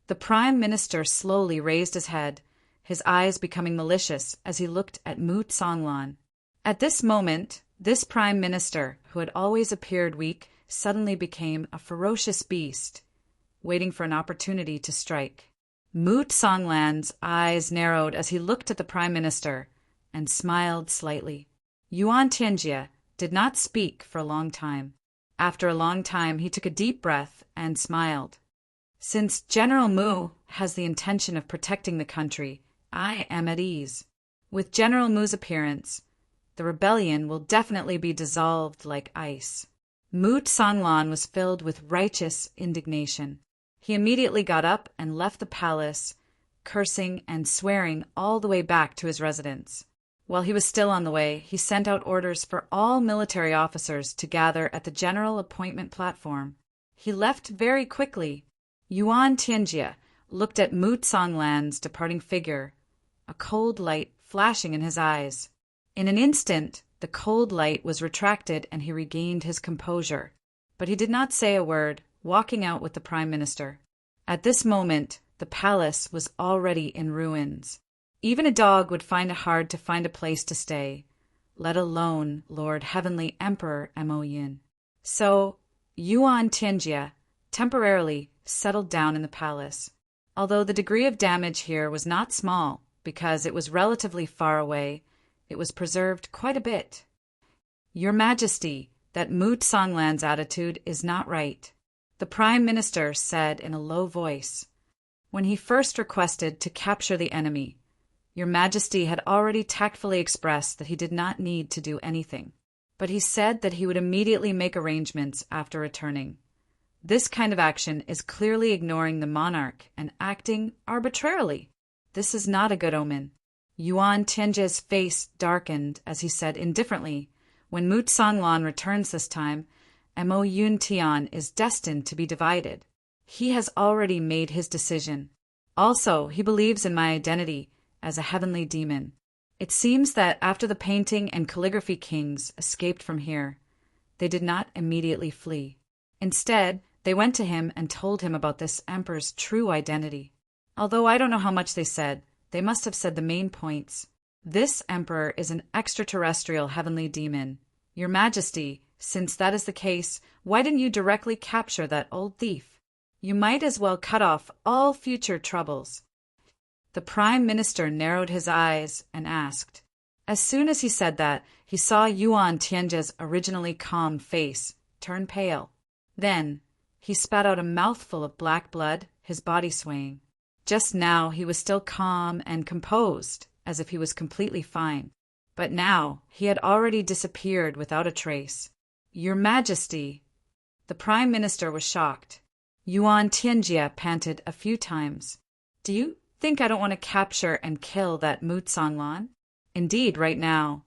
The Prime Minister slowly raised his head, his eyes becoming malicious as he looked at Mu Tsanglan. At this moment, this Prime Minister, who had always appeared weak, suddenly became a ferocious beast, waiting for an opportunity to strike. Mu Tsanglan's eyes narrowed as he looked at the Prime Minister and smiled slightly. Yuan Tianjia did not speak for a long time. After a long time, he took a deep breath and smiled. "Since General Mu has the intention of protecting the country, I am at ease. With General Mu's appearance, the rebellion will definitely be dissolved like ice." Mu Tsanglan was filled with righteous indignation. He immediately got up and left the palace, cursing and swearing all the way back to his residence. While he was still on the way, he sent out orders for all military officers to gather at the general appointment platform. He left very quickly. Yuan Tianjia looked at Mu Tsanglan's departing figure, a cold light flashing in his eyes. In an instant, the cold light was retracted and he regained his composure. But he did not say a word, walking out with the Prime Minister. At this moment, the palace was already in ruins. Even a dog would find it hard to find a place to stay, let alone Lord Heavenly Emperor Mo Yin. So, Yuan Tianjia temporarily settled down in the palace. Although the degree of damage here was not small, because it was relatively far away, it was preserved quite a bit. "Your Majesty, that Mu Tsanglan's attitude is not right," the Prime Minister said in a low voice. "When he first requested to capture the enemy, Your Majesty had already tactfully expressed that he did not need to do anything, but he said that he would immediately make arrangements after returning. This kind of action is clearly ignoring the monarch and acting arbitrarily. This is not a good omen." Yuan Tianjia's face darkened as he said indifferently, "When Mu Tsanglan returns this time, Mo Yun Tian is destined to be divided. He has already made his decision. Also, he believes in my identity as a heavenly demon. It seems that after the painting and calligraphy kings escaped from here, they did not immediately flee. Instead, they went to him and told him about this emperor's true identity. Although I don't know how much they said, they must have said the main points. This emperor is an extraterrestrial heavenly demon. Your Majesty, since that is the case, why didn't you directly capture that old thief?" You might as well cut off all future troubles." The Prime Minister narrowed his eyes and asked. As soon as he said that, he saw Yuan Tianjia's originally calm face turn pale. Then, he spat out a mouthful of black blood, his body swaying. Just now he was still calm and composed, as if he was completely fine. But now he had already disappeared without a trace. "Your Majesty!" The Prime Minister was shocked. Yuan Tianjia panted a few times. "Do you think I don't want to capture and kill that Mu Songlan? Indeed, right now,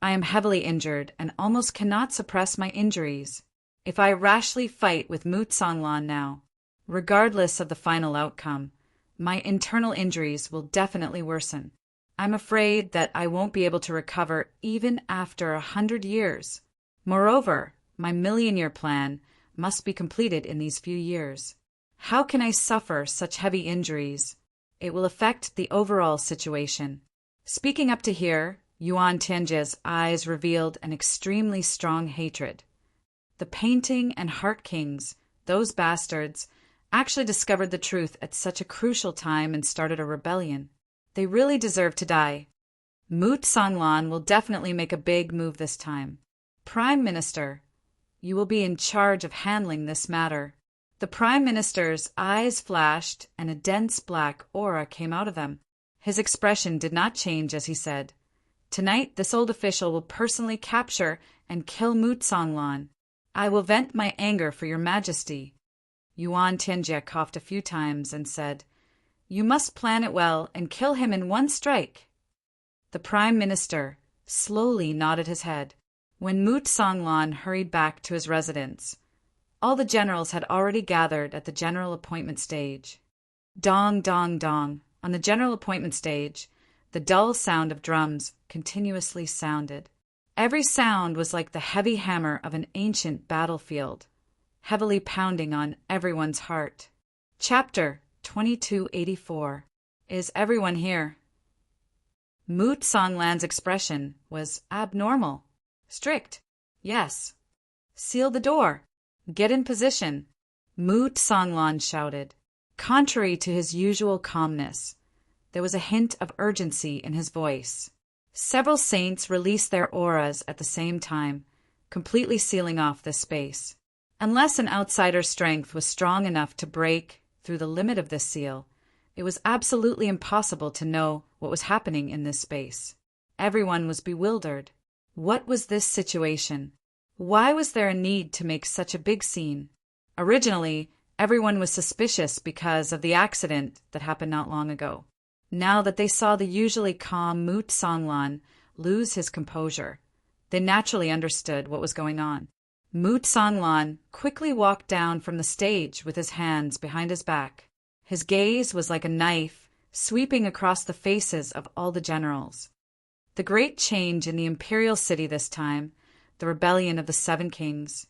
I am heavily injured and almost cannot suppress my injuries. If I rashly fight with Mu Songlan now, regardless of the final outcome, my internal injuries will definitely worsen. I'm afraid that I won't be able to recover even after 100 years. Moreover, my million-year plan must be completed in these few years. How can I suffer such heavy injuries? It will affect the overall situation." Speaking up to here, Yuan Tianjia's eyes revealed an extremely strong hatred. The Painting and Heart Kings, those bastards, actually discovered the truth at such a crucial time and started a rebellion. They really deserve to die. Mu Songlan will definitely make a big move this time. Prime Minister, you will be in charge of handling this matter. The Prime Minister's eyes flashed and a dense black aura came out of them. His expression did not change as he said, "Tonight this old official will personally capture and kill Mu Songlan. I will vent my anger for your Majesty." Yuan Tianjia coughed a few times and said, "You must plan it well and kill him in one strike." The Prime Minister slowly nodded his head. When Mu Songlan hurried back to his residence, all the generals had already gathered at the general appointment stage. Dong, dong, dong. On the general appointment stage, the dull sound of drums continuously sounded. Every sound was like the heavy hammer of an ancient battlefield, heavily pounding on everyone's heart. Chapter 2284. Is everyone here? Mu Songlan's expression was abnormal. Strict. Yes. Seal the door. Get in position. Mu Songlan shouted. Contrary to his usual calmness, there was a hint of urgency in his voice. Several saints released their auras at the same time, completely sealing off this space. Unless an outsider's strength was strong enough to break through the limit of this seal, it was absolutely impossible to know what was happening in this space. Everyone was bewildered. What was this situation? Why was there a need to make such a big scene? Originally, everyone was suspicious because of the accident that happened not long ago. Now that they saw the usually calm Mu Songlan lose his composure, they naturally understood what was going on. Mu Songlan quickly walked down from the stage with his hands behind his back. His gaze was like a knife, sweeping across the faces of all the generals. The great change in the imperial city this time, the rebellion of the Seven Kings,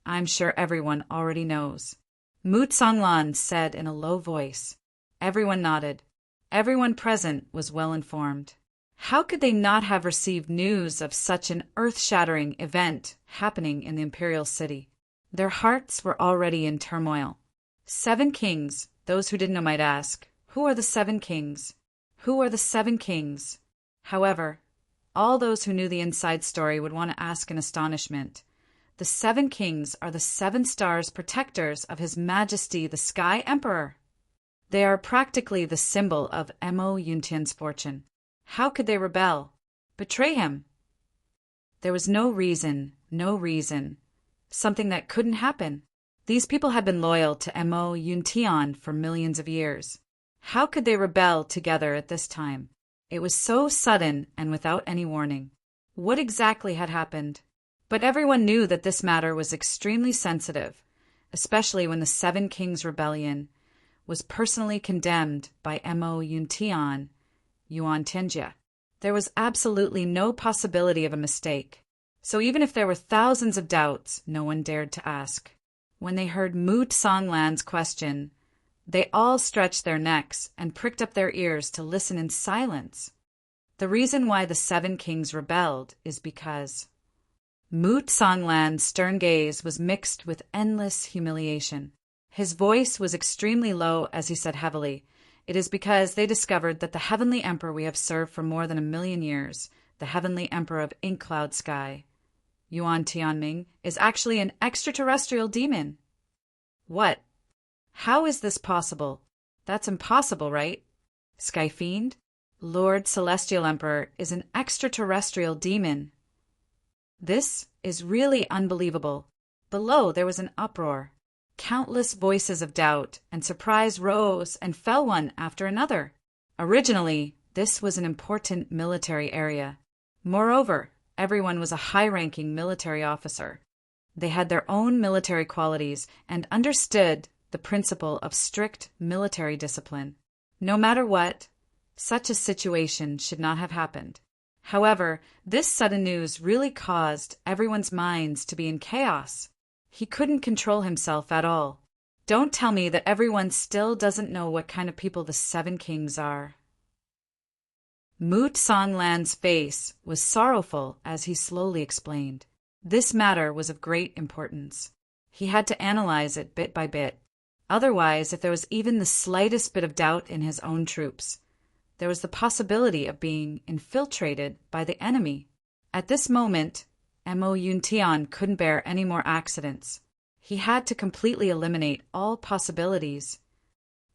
I'm sure everyone already knows. Mu Songlan said in a low voice. Everyone nodded. Everyone present was well informed. How could they not have received news of such an earth-shattering event happening in the imperial city? Their hearts were already in turmoil. 7 kings, those who didn't know might ask, who are the 7 kings? Who are the 7 kings? However, all those who knew the inside story would want to ask in astonishment. The 7 kings are the 7 stars protectors of His Majesty the Sky Emperor. They are practically the symbol of Mo Yuntian's fortune. How could they rebel? Betray him? There was no reason. Something that couldn't happen. These people had been loyal to Mo Yuntian for millions of years. How could they rebel together at this time? It was so sudden and without any warning. What exactly had happened? But everyone knew that this matter was extremely sensitive, especially when the 7 Kings Rebellion was personally condemned by Mo Yuntian, Yuan Tianjia. There was absolutely no possibility of a mistake. So even if there were thousands of doubts, no one dared to ask. When they heard Mu Songlan's question, they all stretched their necks and pricked up their ears to listen in silence. The reason why the 7 kings rebelled is because Mu Songlan's stern gaze was mixed with endless humiliation. His voice was extremely low as he said heavily, "It is because they discovered that the heavenly emperor we have served for more than 1,000,000 years, the heavenly emperor of Ink Cloud Sky, Yuan Tianming, is actually an extraterrestrial demon." "What? How is this possible? That's impossible, right? Sky Fiend? Lord Celestial Emperor is an extraterrestrial demon." This is really unbelievable. Below there was an uproar. Countless voices of doubt and surprise rose and fell one after another. Originally, this was an important military area. Moreover, everyone was a high-ranking military officer. They had their own military qualities and understood the principle of strict military discipline. No matter what, such a situation should not have happened. However, this sudden news really caused everyone's minds to be in chaos. He couldn't control himself at all. Don't tell me that everyone still doesn't know what kind of people the Seven Kings are. Moot Songlan's face was sorrowful as he slowly explained. This matter was of great importance. He had to analyze it bit by bit. Otherwise, if there was even the slightest bit of doubt in his own troops, there was the possibility of being infiltrated by the enemy. At this moment, Mo Yuntian couldn't bear any more accidents. He had to completely eliminate all possibilities.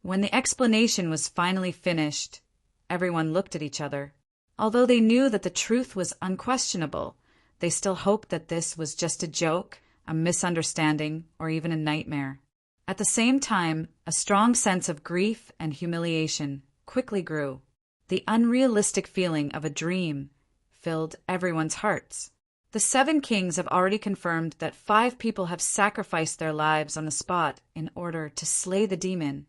When the explanation was finally finished, everyone looked at each other. Although they knew that the truth was unquestionable, they still hoped that this was just a joke, a misunderstanding, or even a nightmare. At the same time, a strong sense of grief and humiliation quickly grew. The unrealistic feeling of a dream filled everyone's hearts. The Seven Kings have already confirmed that 5 people have sacrificed their lives on the spot in order to slay the demon.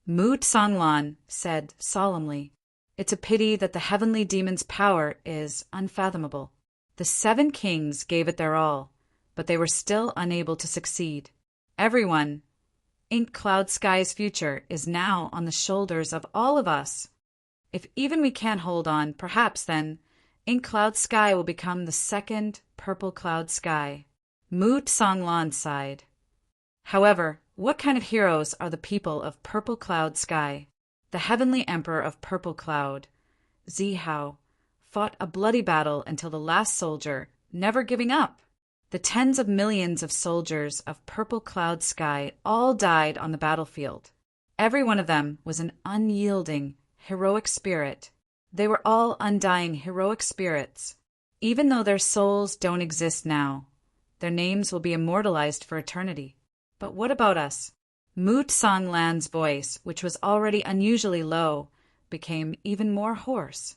Moot Songlan said solemnly, "It's a pity that the heavenly demon's power is unfathomable. The 7 Kings gave it their all, but they were still unable to succeed. Everyone, Ink Cloud Sky's future is now on the shoulders of all of us. If even we can't hold on, perhaps then Ink Cloud Sky will become the second Purple Cloud Sky." Moot Songlan sighed. "However, what kind of heroes are the people of Purple Cloud Sky? The heavenly emperor of Purple Cloud, Zihao, fought a bloody battle until the last soldier, never giving up. The tens of millions of soldiers of Purple Cloud Sky all died on the battlefield. Every one of them was an unyielding, heroic spirit. They were all undying heroic spirits. Even though their souls don't exist now, their names will be immortalized for eternity. But what about us?" Moot Songlan's voice, which was already unusually low, became even more hoarse.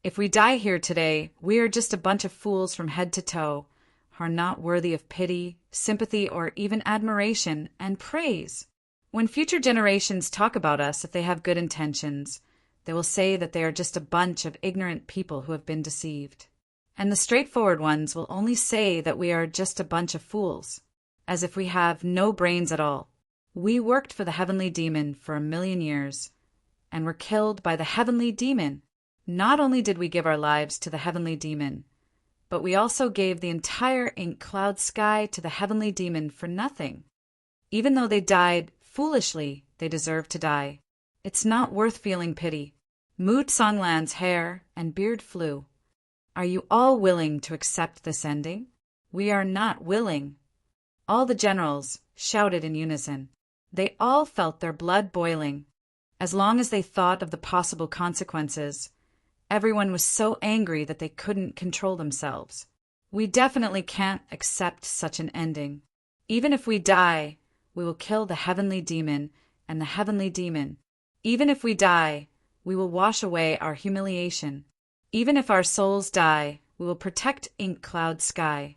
"If we die here today, we are just a bunch of fools from head to toe, who are not worthy of pity, sympathy, or even admiration and praise. When future generations talk about us, if they have good intentions, they will say that they are just a bunch of ignorant people who have been deceived. And the straightforward ones will only say that we are just a bunch of fools, as if we have no brains at all. We worked for the heavenly demon for 1,000,000 years, and were killed by the heavenly demon. Not only did we give our lives to the heavenly demon, but we also gave the entire Ink Cloud Sky to the heavenly demon for nothing. Even though they died foolishly, they deserve to die. It's not worth feeling pity." Moot Songlan's hair and beard flew. "Are you all willing to accept this ending?" "We are not willing." All the generals shouted in unison. They all felt their blood boiling. As long as they thought of the possible consequences, everyone was so angry that they couldn't control themselves. "We definitely can't accept such an ending. Even if we die, we will kill the heavenly demon and the heavenly demon. Even if we die, we will wash away our humiliation. Even if our souls die, we will protect Ink Cloud Sky.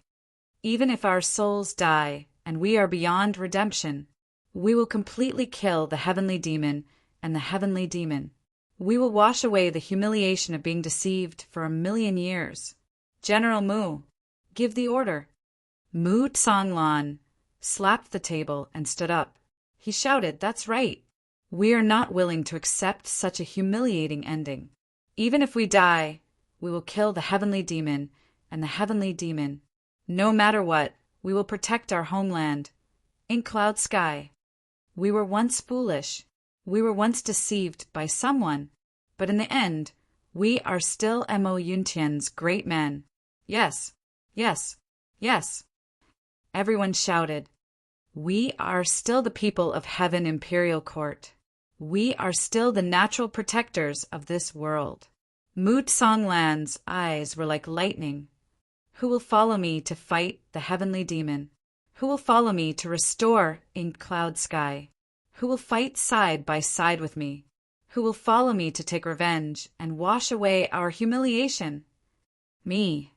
Even if our souls die and we are beyond redemption, we will completely kill the heavenly demon and the heavenly demon. We will wash away the humiliation of being deceived for 1,000,000 years. General Mu, give the order." Moot Songlan slapped the table and stood up. He shouted, "That's right. We are not willing to accept such a humiliating ending. Even if we die, we will kill the heavenly demon and the heavenly demon. No matter what, we will protect our homeland, Ink Cloud Sky." We were once foolish. We were once deceived by someone. But in the end, we are still Mo Yuntian's great men. Yes, yes, yes. Everyone shouted. We are still the people of Heaven Imperial Court. We are still the natural protectors of this world. Mu Songlan's eyes were like lightning. Who will follow me to fight the heavenly demon? Who will follow me to restore Ink Cloud Sky? Who will fight side by side with me? Who will follow me to take revenge and wash away our humiliation? Me.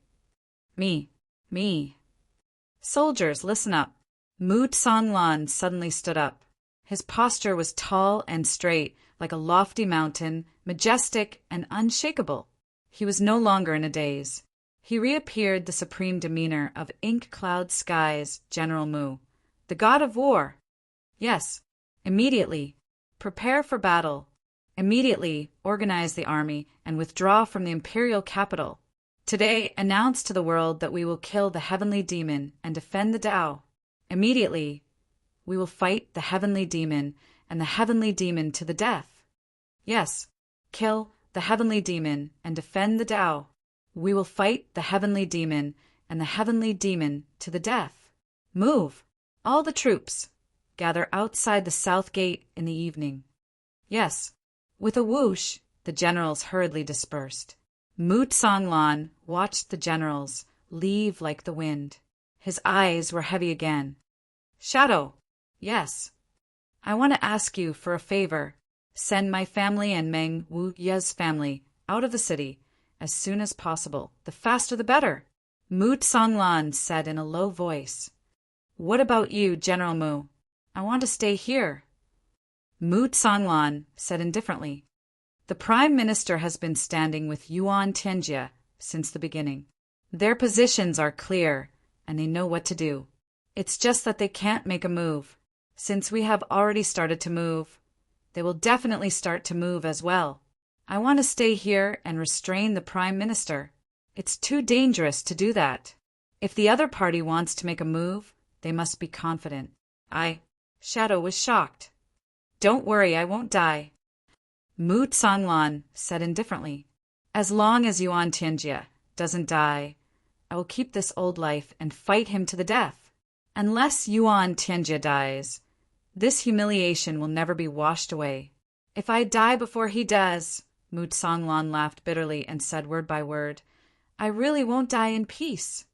Me. Me. Soldiers, listen up. Mu Songlan suddenly stood up. His posture was tall and straight, like a lofty mountain, majestic and unshakable. He was no longer in a daze. He reappeared the supreme demeanor of Ink Cloud Sky's General Mu, the god of war. Yes, immediately, prepare for battle. Immediately, organize the army and withdraw from the imperial capital. Today, announce to the world that we will kill the heavenly demon and defend the Tao. Immediately, we will fight the heavenly demon and the heavenly demon to the death. Yes, kill the heavenly demon and defend the Tao. We will fight the heavenly demon and the heavenly demon to the death. Move! All the troops! Gather outside the south gate in the evening. Yes. With a whoosh, the generals hurriedly dispersed. Mu Songlan watched the generals leave like the wind. His eyes were heavy again. Shadow! Yes. I want to ask you for a favor. Send my family and Meng Wu Ye's family out of the city as soon as possible. The faster the better. Mu Songlan said in a low voice. What about you, General Mu? I want to stay here. Mu Songlan said indifferently. The Prime Minister has been standing with Yuan Tianjia since the beginning. Their positions are clear, and they know what to do. It's just that they can't make a move. Since we have already started to move, they will definitely start to move as well. I want to stay here and restrain the Prime Minister. It's too dangerous to do that. If the other party wants to make a move, they must be confident. Shadow was shocked. Don't worry, I won't die. Mu Songlan said indifferently. As long as Yuan Tianjia doesn't die, I will keep this old life and fight him to the death. Unless Yuan Tianjia dies, this humiliation will never be washed away. If I die before he does, Mu Songlan laughed bitterly and said word by word, I really won't die in peace.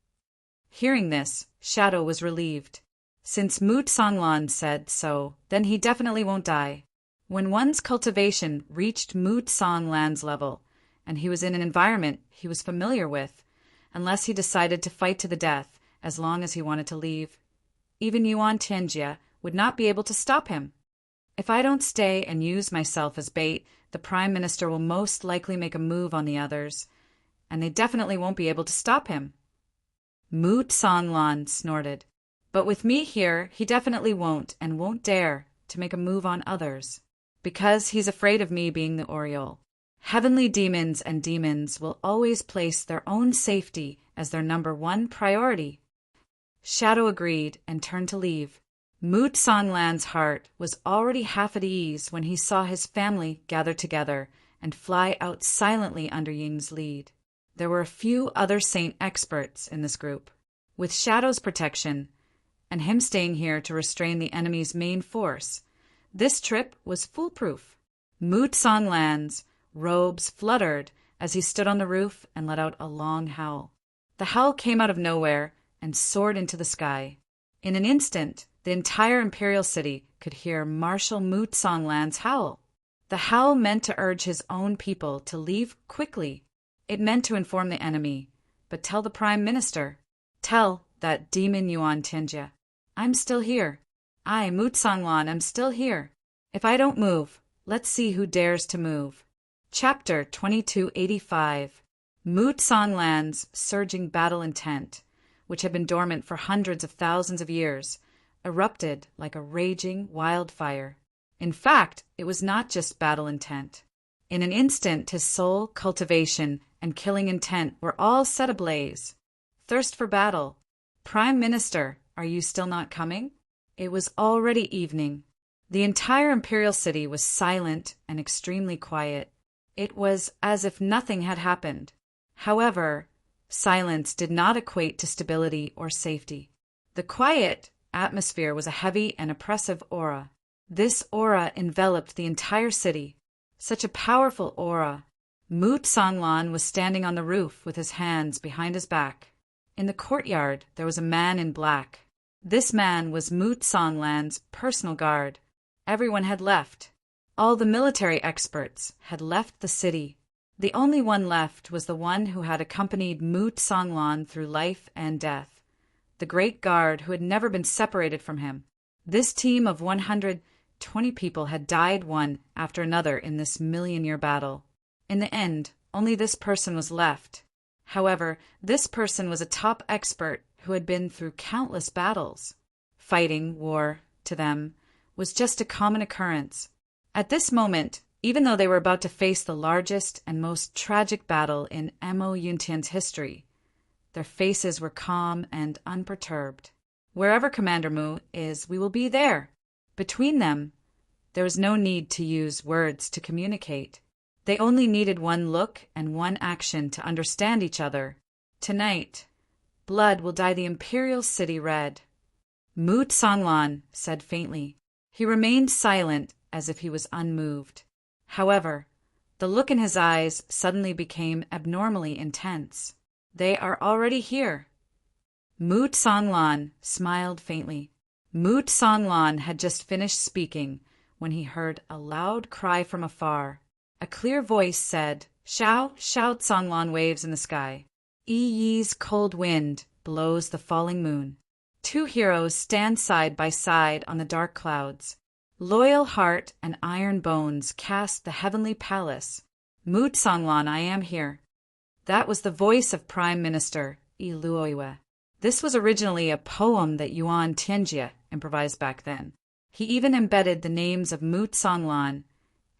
Hearing this, Shadow was relieved. Since Mu Songlan said so, then he definitely won't die. When one's cultivation reached Mu Songlan's level, and he was in an environment he was familiar with, unless he decided to fight to the death as long as he wanted to leave, even Yuan Tianjia would not be able to stop him. If I don't stay and use myself as bait, the Prime Minister will most likely make a move on the others, and they definitely won't be able to stop him. Mu Songlan snorted. But with me here, he definitely won't and won't dare to make a move on others, because he's afraid of me being the Oriole. Heavenly demons and demons will always place their own safety as their number one priority. Shadow agreed and turned to leave. Mu Songlan's heart was already half at ease when he saw his family gather together and fly out silently under Ying's lead. There were a few other saint experts in this group. With Shadow's protection, and him staying here to restrain the enemy's main force, this trip was foolproof. Mu Songlan's robes fluttered as he stood on the roof and let out a long howl. The howl came out of nowhere and soared into the sky. In an instant, the entire imperial city could hear Marshal Mu Songlan's howl. The howl meant to urge his own people to leave quickly. It meant to inform the enemy, but tell the Prime Minister. Tell that demon Yuan Tianjia. I'm still here. I, Mu Songlan, am still here. If I don't move, let's see who dares to move. Chapter 2285. Mu Songlan's surging battle intent, which had been dormant for hundreds of thousands of years, erupted like a raging wildfire. In fact, it was not just battle intent. In an instant, his soul, cultivation, and killing intent were all set ablaze. Thirst for battle. Prime Minister, are you still not coming? It was already evening. The entire imperial city was silent and extremely quiet. It was as if nothing had happened. However, silence did not equate to stability or safety. The quiet atmosphere was a heavy and oppressive aura. This aura enveloped the entire city. Such a powerful aura. Moot Songlan was standing on the roof with his hands behind his back. In the courtyard, there was a man in black. This man was Moot Songlan's personal guard. Everyone had left. All the military experts had left the city. The only one left was the one who had accompanied Moot Songlan through life and death, the great guard who had never been separated from him. This team of 120 people had died one after another in this million-year battle. In the end, only this person was left. However, this person was a top expert who had been through countless battles. Fighting, war, to them, was just a common occurrence. At this moment, even though they were about to face the largest and most tragic battle in Mo Yuntian's history, their faces were calm and unperturbed. Wherever Commander Mu is, we will be there. Between them, there was no need to use words to communicate. They only needed one look and one action to understand each other. Tonight, blood will dye the imperial city red. Moot Songlan said faintly. He remained silent as if he was unmoved. However, the look in his eyes suddenly became abnormally intense. They are already here. Moot Songlan smiled faintly. Moot Songlan had just finished speaking when he heard a loud cry from afar. A clear voice said, "Shout, shout, Songlan waves in the sky. Yi's cold wind blows the falling moon. Two heroes stand side by side on the dark clouds. Loyal heart and iron bones cast the heavenly palace. Moot Songlan, I am here." That was the voice of Prime Minister Luoyue. This was originally a poem that Yuan Tianjie improvised back then. He even embedded the names of Moot Songlan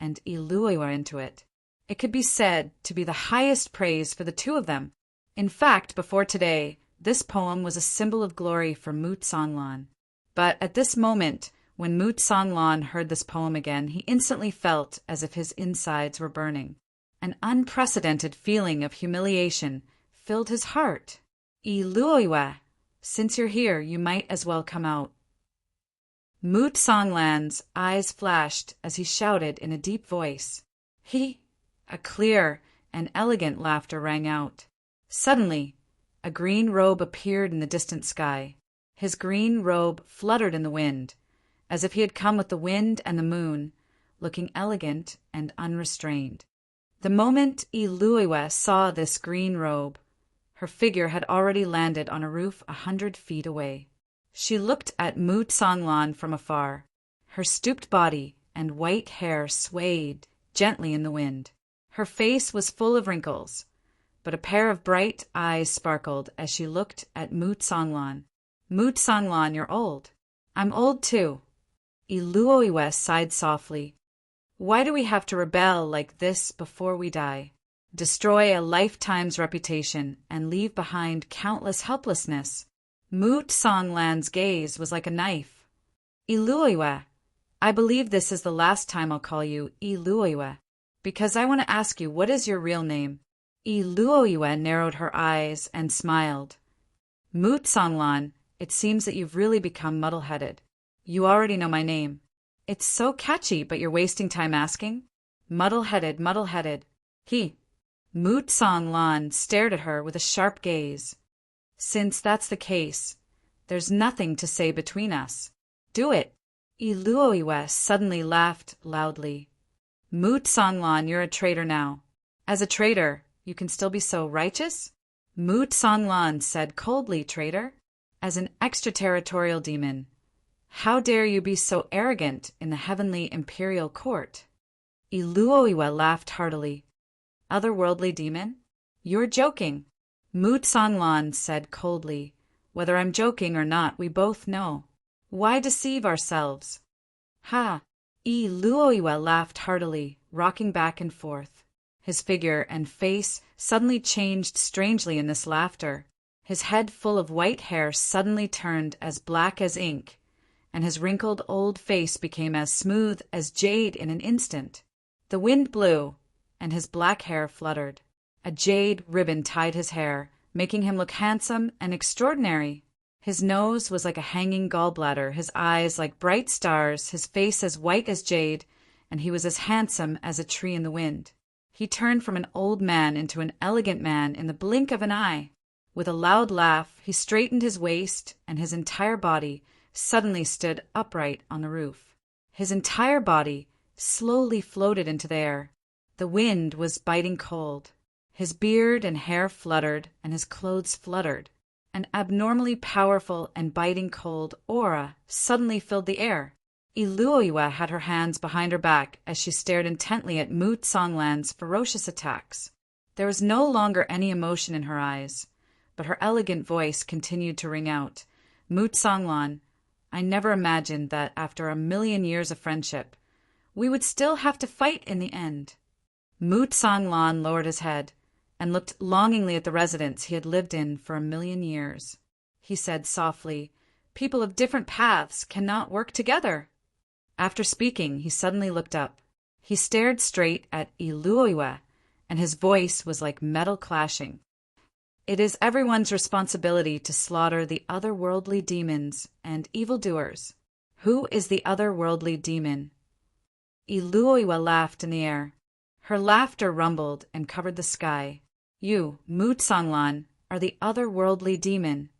and Luoyue into it. It could be said to be the highest praise for the two of them. In fact, before today, this poem was a symbol of glory for Moot Songlan. But at this moment, when Moot Songlan heard this poem again, he instantly felt as if his insides were burning. An unprecedented feeling of humiliation filled his heart. Luoyue, since you're here, you might as well come out. Moot Songlan's eyes flashed as he shouted in a deep voice. A clear and elegant laughter rang out. Suddenly, a green robe appeared in the distant sky. His green robe fluttered in the wind, as if he had come with the wind and the moon, looking elegant and unrestrained. The moment Luoyue saw this green robe, her figure had already landed on a roof 100 feet away. She looked at Moot Songlan from afar. Her stooped body and white hair swayed gently in the wind. Her face was full of wrinkles, but a pair of bright eyes sparkled as she looked at Moot Songlan. "Moot Songlan, you're old." "I'm old too." Luoyue sighed softly. "Why do we have to rebel like this before we die? Destroy a lifetime's reputation and leave behind countless helplessness?" Moot Songlan's gaze was like a knife. "Luoyue, I believe this is the last time I'll call you Luoyue, because I want to ask you, what is your real name?" Luoyue narrowed her eyes and smiled. "Moot Songlan, it seems that you've really become muddle-headed. You already know my name. It's so catchy, but you're wasting time asking? Muddle-headed, muddle-headed." Moot Songlan stared at her with a sharp gaze. "Since that's the case, there's nothing to say between us. Do it." Luoyue suddenly laughed loudly. "Moot Songlan, you're a traitor now. As a traitor, you can still be so righteous?" Moot Songlan said coldly, "Traitor? As an extraterritorial demon, how dare you be so arrogant in the heavenly imperial court?" Luoyue laughed heartily. "Otherworldly demon? You're joking." Moot Songlan said coldly, "Whether I'm joking or not, we both know. Why deceive ourselves?" Luoyue laughed heartily, rocking back and forth. His figure and face suddenly changed strangely in this laughter. His head full of white hair suddenly turned as black as ink, and his wrinkled old face became as smooth as jade in an instant. The wind blew, and his black hair fluttered. A jade ribbon tied his hair, making him look handsome and extraordinary. His nose was like a hanging gallbladder, his eyes like bright stars, his face as white as jade, and he was as handsome as a tree in the wind. He turned from an old man into an elegant man in the blink of an eye. With a loud laugh, he straightened his waist, and his entire body suddenly stood upright on the roof. His entire body slowly floated into the air. The wind was biting cold. His beard and hair fluttered, and his clothes fluttered. An abnormally powerful and biting cold aura suddenly filled the air. Iluoiwa had her hands behind her back as she stared intently at Mu Tsonglan's ferocious attacks. There was no longer any emotion in her eyes, but her elegant voice continued to ring out. Mu Tsonglan, I never imagined that after 1,000,000 years of friendship, we would still have to fight in the end. Mu Tsonglan lowered his head and looked longingly at the residence he had lived in for 1,000,000 years. He said softly, "People of different paths cannot work together." After speaking, he suddenly looked up. He stared straight at Iluoiwa, and his voice was like metal clashing. "It is everyone's responsibility to slaughter the otherworldly demons and evildoers. Who is the otherworldly demon?" Iluoiwa laughed in the air. Her laughter rumbled and covered the sky. "You, Mu Tsonglan, are the otherworldly demon."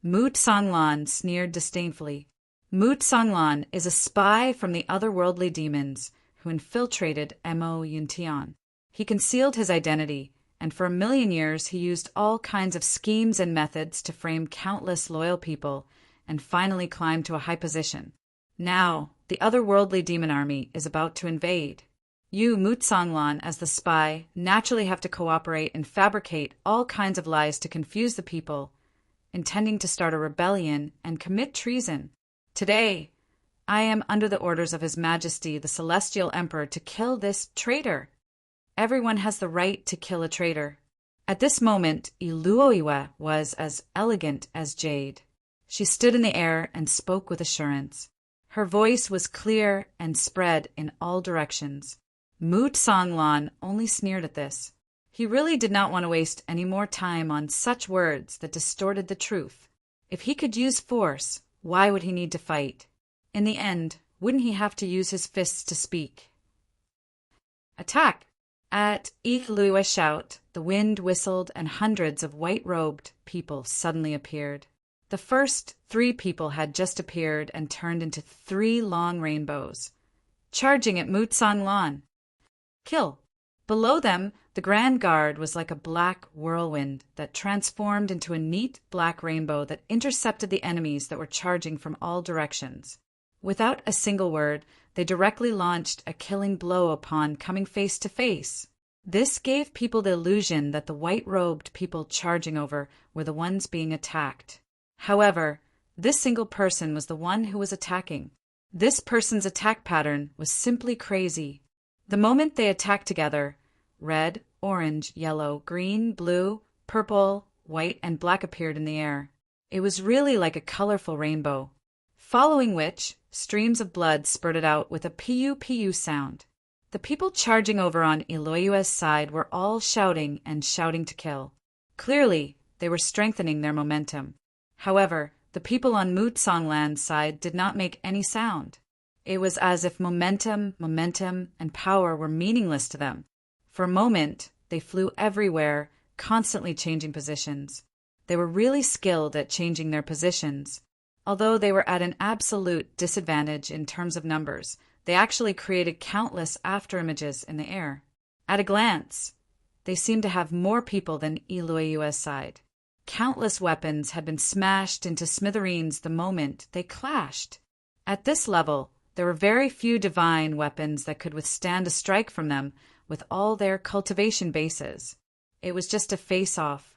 Mu Tsonglan sneered disdainfully. Mu Tsonglan is a spy from the otherworldly demons who infiltrated Mo Yuntian. He concealed his identity, and for 1,000,000 years he used all kinds of schemes and methods to frame countless loyal people and finally climbed to a high position. Now, the otherworldly demon army is about to invade. You, Mu Tsonglan, as the spy, naturally have to cooperate and fabricate all kinds of lies to confuse the people, intending to start a rebellion and commit treason. Today, I am under the orders of His Majesty, the Celestial Emperor, to kill this traitor. Everyone has the right to kill a traitor. At this moment, Iluoiwa was as elegant as jade. She stood in the air and spoke with assurance. Her voice was clear and spread in all directions. Mu Tsonglan only sneered at this. He really did not want to waste any more time on such words that distorted the truth. If he could use force, why would he need to fight? In the end, wouldn't he have to use his fists to speak? "Attack!" At Iluoiwa's shout, the wind whistled and hundreds of white-robed people suddenly appeared. The first 3 people had just appeared and turned into 3 long rainbows, charging at Mu Tsonglan. Kill! Below them, the Grand Guard was like a black whirlwind that transformed into a neat black rainbow that intercepted the enemies that were charging from all directions. Without a single word, they directly launched a killing blow upon coming face to face. This gave people the illusion that the white-robed people charging over were the ones being attacked. However, this single person was the one who was attacking. This person's attack pattern was simply crazy. The moment they attacked together, red, orange, yellow, green, blue, purple, white, and black appeared in the air. It was really like a colorful rainbow, following which streams of blood spurted out with a piu-piu sound. The people charging over on Iluoiwa's side were all shouting and shouting to kill. Clearly, they were strengthening their momentum. However, the people on Mu Tsonglan's side did not make any sound. It was as if momentum, and power were meaningless to them. For a moment, they flew everywhere, constantly changing positions. They were really skilled at changing their positions. Although they were at an absolute disadvantage in terms of numbers, they actually created countless afterimages in the air. At a glance, they seemed to have more people than Iluoiwa's side. Countless weapons had been smashed into smithereens the moment they clashed. At this level, there were very few divine weapons that could withstand a strike from them with all their cultivation bases. It was just a face-off,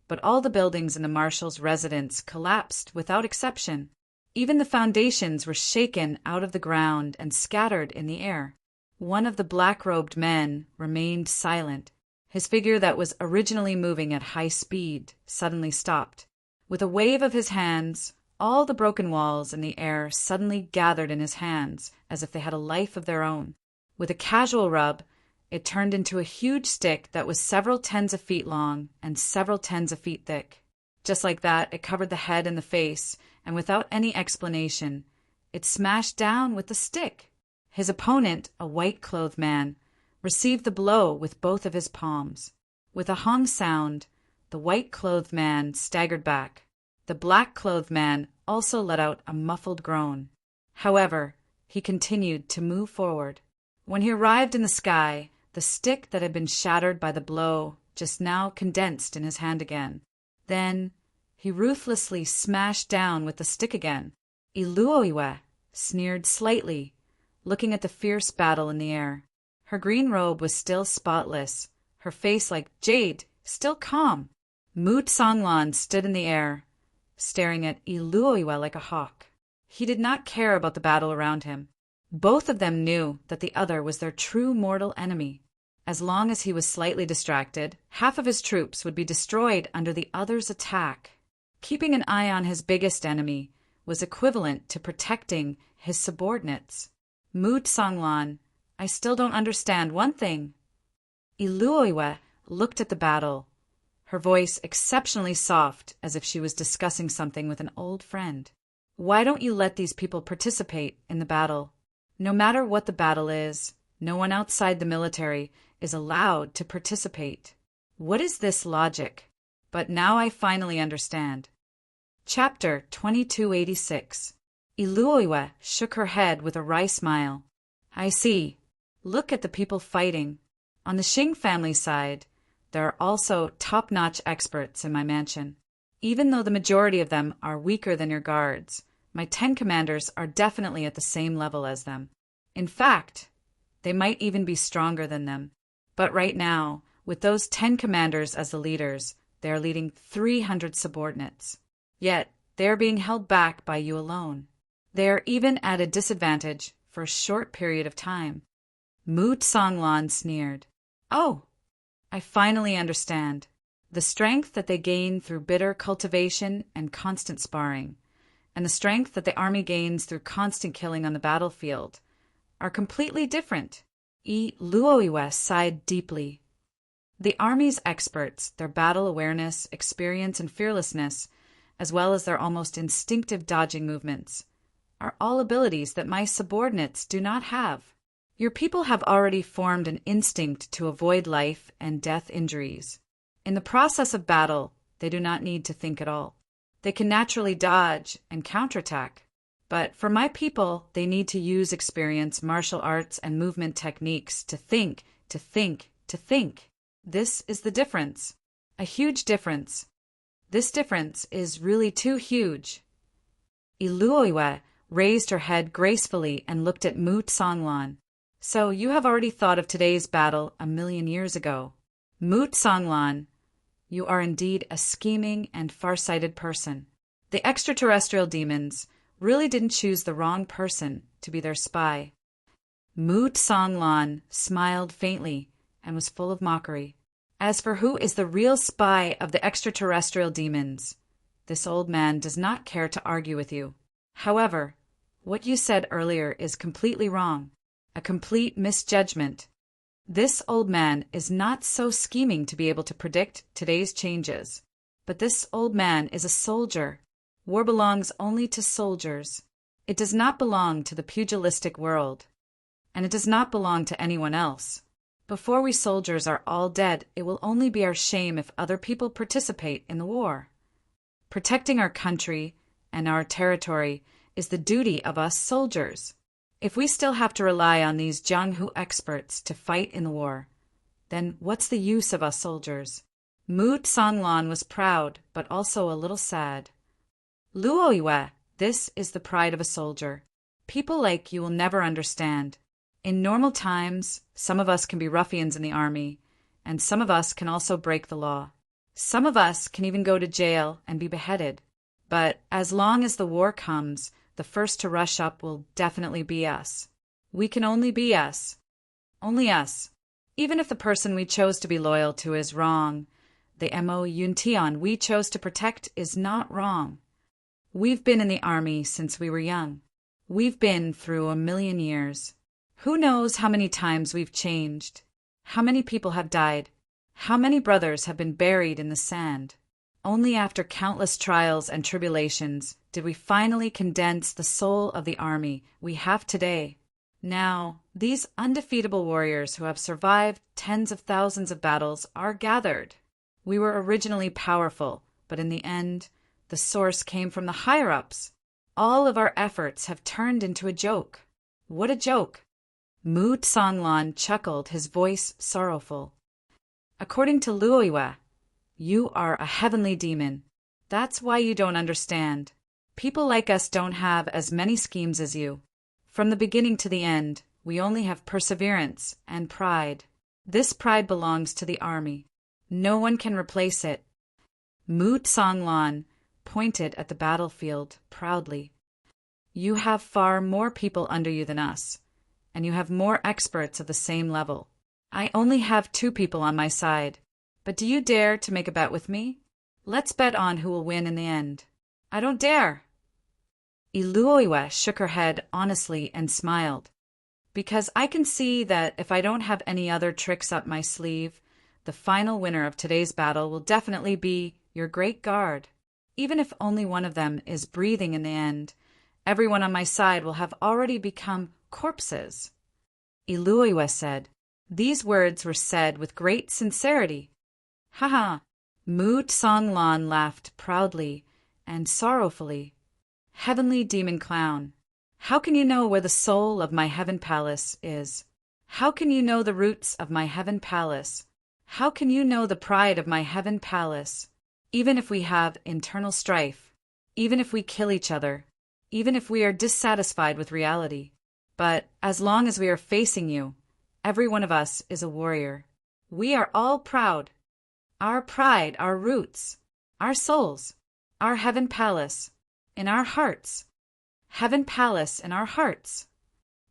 but all the buildings in the marshal's residence collapsed without exception. Even the foundations were shaken out of the ground and scattered in the air. One of the black-robed men remained silent. His figure that was originally moving at high speed suddenly stopped. With a wave of his hands, All the broken walls in the air suddenly gathered in his hands as if they had a life of their own. With a casual rub, it turned into a huge stick that was several tens of feet long and several tens of feet thick. Just like that, it covered the head and the face, and without any explanation, it smashed down with the stick. His opponent, a white-clothed man, received the blow with both of his palms. With a hong sound, the white-clothed man staggered back. The black-clothed man also let out a muffled groan. However, he continued to move forward. When he arrived in the sky, the stick that had been shattered by the blow just now condensed in his hand again. Then he ruthlessly smashed down with the stick again. Iluoiwe sneered slightly, looking at the fierce battle in the air. Her green robe was still spotless, her face like jade, still calm. Moot Songlan stood in the air, staring at Iluoiwe like a hawk. He did not care about the battle around him. Both of them knew that the other was their true mortal enemy. As long as he was slightly distracted, half of his troops would be destroyed under the other's attack. Keeping an eye on his biggest enemy was equivalent to protecting his subordinates. Moot Songlan, I still don't understand one thing. Iluoiwe looked at the battle, her voice exceptionally soft as if she was discussing something with an old friend. Why don't you let these people participate in the battle? No matter what the battle is, no one outside the military is allowed to participate. What is this logic? But now I finally understand. Chapter 2286. Iluoiwe shook her head with a wry smile. I see. Look at the people fighting. On the Xing family side, there are also top-notch experts in my mansion. Even though the majority of them are weaker than your guards, my 10 commanders are definitely at the same level as them. In fact, they might even be stronger than them. But right now, with those 10 commanders as the leaders, they are leading 300 subordinates. Yet, they are being held back by you alone. They are even at a disadvantage for a short period of time. Moot Songlan sneered. Oh, I finally understand. The strength that they gain through bitter cultivation and constant sparring, and the strength that the army gains through constant killing on the battlefield, are completely different. Iluoiwe sighed deeply. The army's experts, their battle awareness, experience, and fearlessness, as well as their almost instinctive dodging movements, are all abilities that my subordinates do not have. Your people have already formed an instinct to avoid life and death injuries. In the process of battle, they do not need to think at all. They can naturally dodge and counterattack. But for my people, they need to use experience, martial arts, and movement techniques to think, to think, to think. This is the difference. A huge difference. This difference is really too huge. Iluoiwe raised her head gracefully and looked at Moot Songlan. So you have already thought of today's battle 1,000,000 years ago. Moot Songlan, you are indeed a scheming and far-sighted person. The extraterrestrial demons really didn't choose the wrong person to be their spy. Moot Songlan smiled faintly and was full of mockery. As for who is the real spy of the extraterrestrial demons, this old man does not care to argue with you. However, what you said earlier is completely wrong, a complete misjudgment. This old man is not so scheming to be able to predict today's changes, but this old man is a soldier. War belongs only to soldiers. It does not belong to the pugilistic world, and it does not belong to anyone else. Before we soldiers are all dead, it will only be our shame if other people participate in the war. Protecting our country and our territory is the duty of us soldiers. If we still have to rely on these Jianghu experts to fight in the war, then what's the use of us soldiers? Moot Songlan was proud, but also a little sad. Luoiwe, this is the pride of a soldier. People like you will never understand. In normal times, some of us can be ruffians in the army, and some of us can also break the law. Some of us can even go to jail and be beheaded. But as long as the war comes, the first to rush up will definitely be us. We can only be us. Only us. Even if the person we chose to be loyal to is wrong, the Mo Yuntian we chose to protect is not wrong. We've been in the army since we were young. We've been through 1,000,000 years. Who knows how many times we've changed? How many people have died? How many brothers have been buried in the sand? Only after countless trials and tribulations did we finally condense the soul of the army we have today. Now, these undefeatable warriors who have survived tens of thousands of battles are gathered. We were originally powerful, but in the end, the source came from the higher-ups. All of our efforts have turned into a joke. What a joke! Mu Tsanglan chuckled, his voice sorrowful. According to Luoyue, you are a heavenly demon. That's why you don't understand. People like us don't have as many schemes as you. From the beginning to the end, we only have perseverance and pride. This pride belongs to the army. No one can replace it. Mu Tsanglan pointed at the battlefield proudly. You have far more people under you than us, and you have more experts of the same level. I only have 2 people on my side. But do you dare to make a bet with me? Let's bet on who will win in the end. I don't dare. Iluoiwa shook her head honestly and smiled. Because I can see that if I don't have any other tricks up my sleeve, the final winner of today's battle will definitely be your great guard. Even if only one of them is breathing in the end, everyone on my side will have already become corpses. Iluoiwa said. These words were said with great sincerity. Ha! Mu Tsanglan laughed proudly and sorrowfully. Heavenly demon clown, how can you know where the soul of my heaven palace is? How can you know the roots of my heaven palace? How can you know the pride of my heaven palace? Even if we have internal strife, even if we kill each other, even if we are dissatisfied with reality. But as long as we are facing you, every one of us is a warrior. We are all proud. Our pride, our roots, our souls, our heaven palace, in our hearts. Heaven palace in our hearts.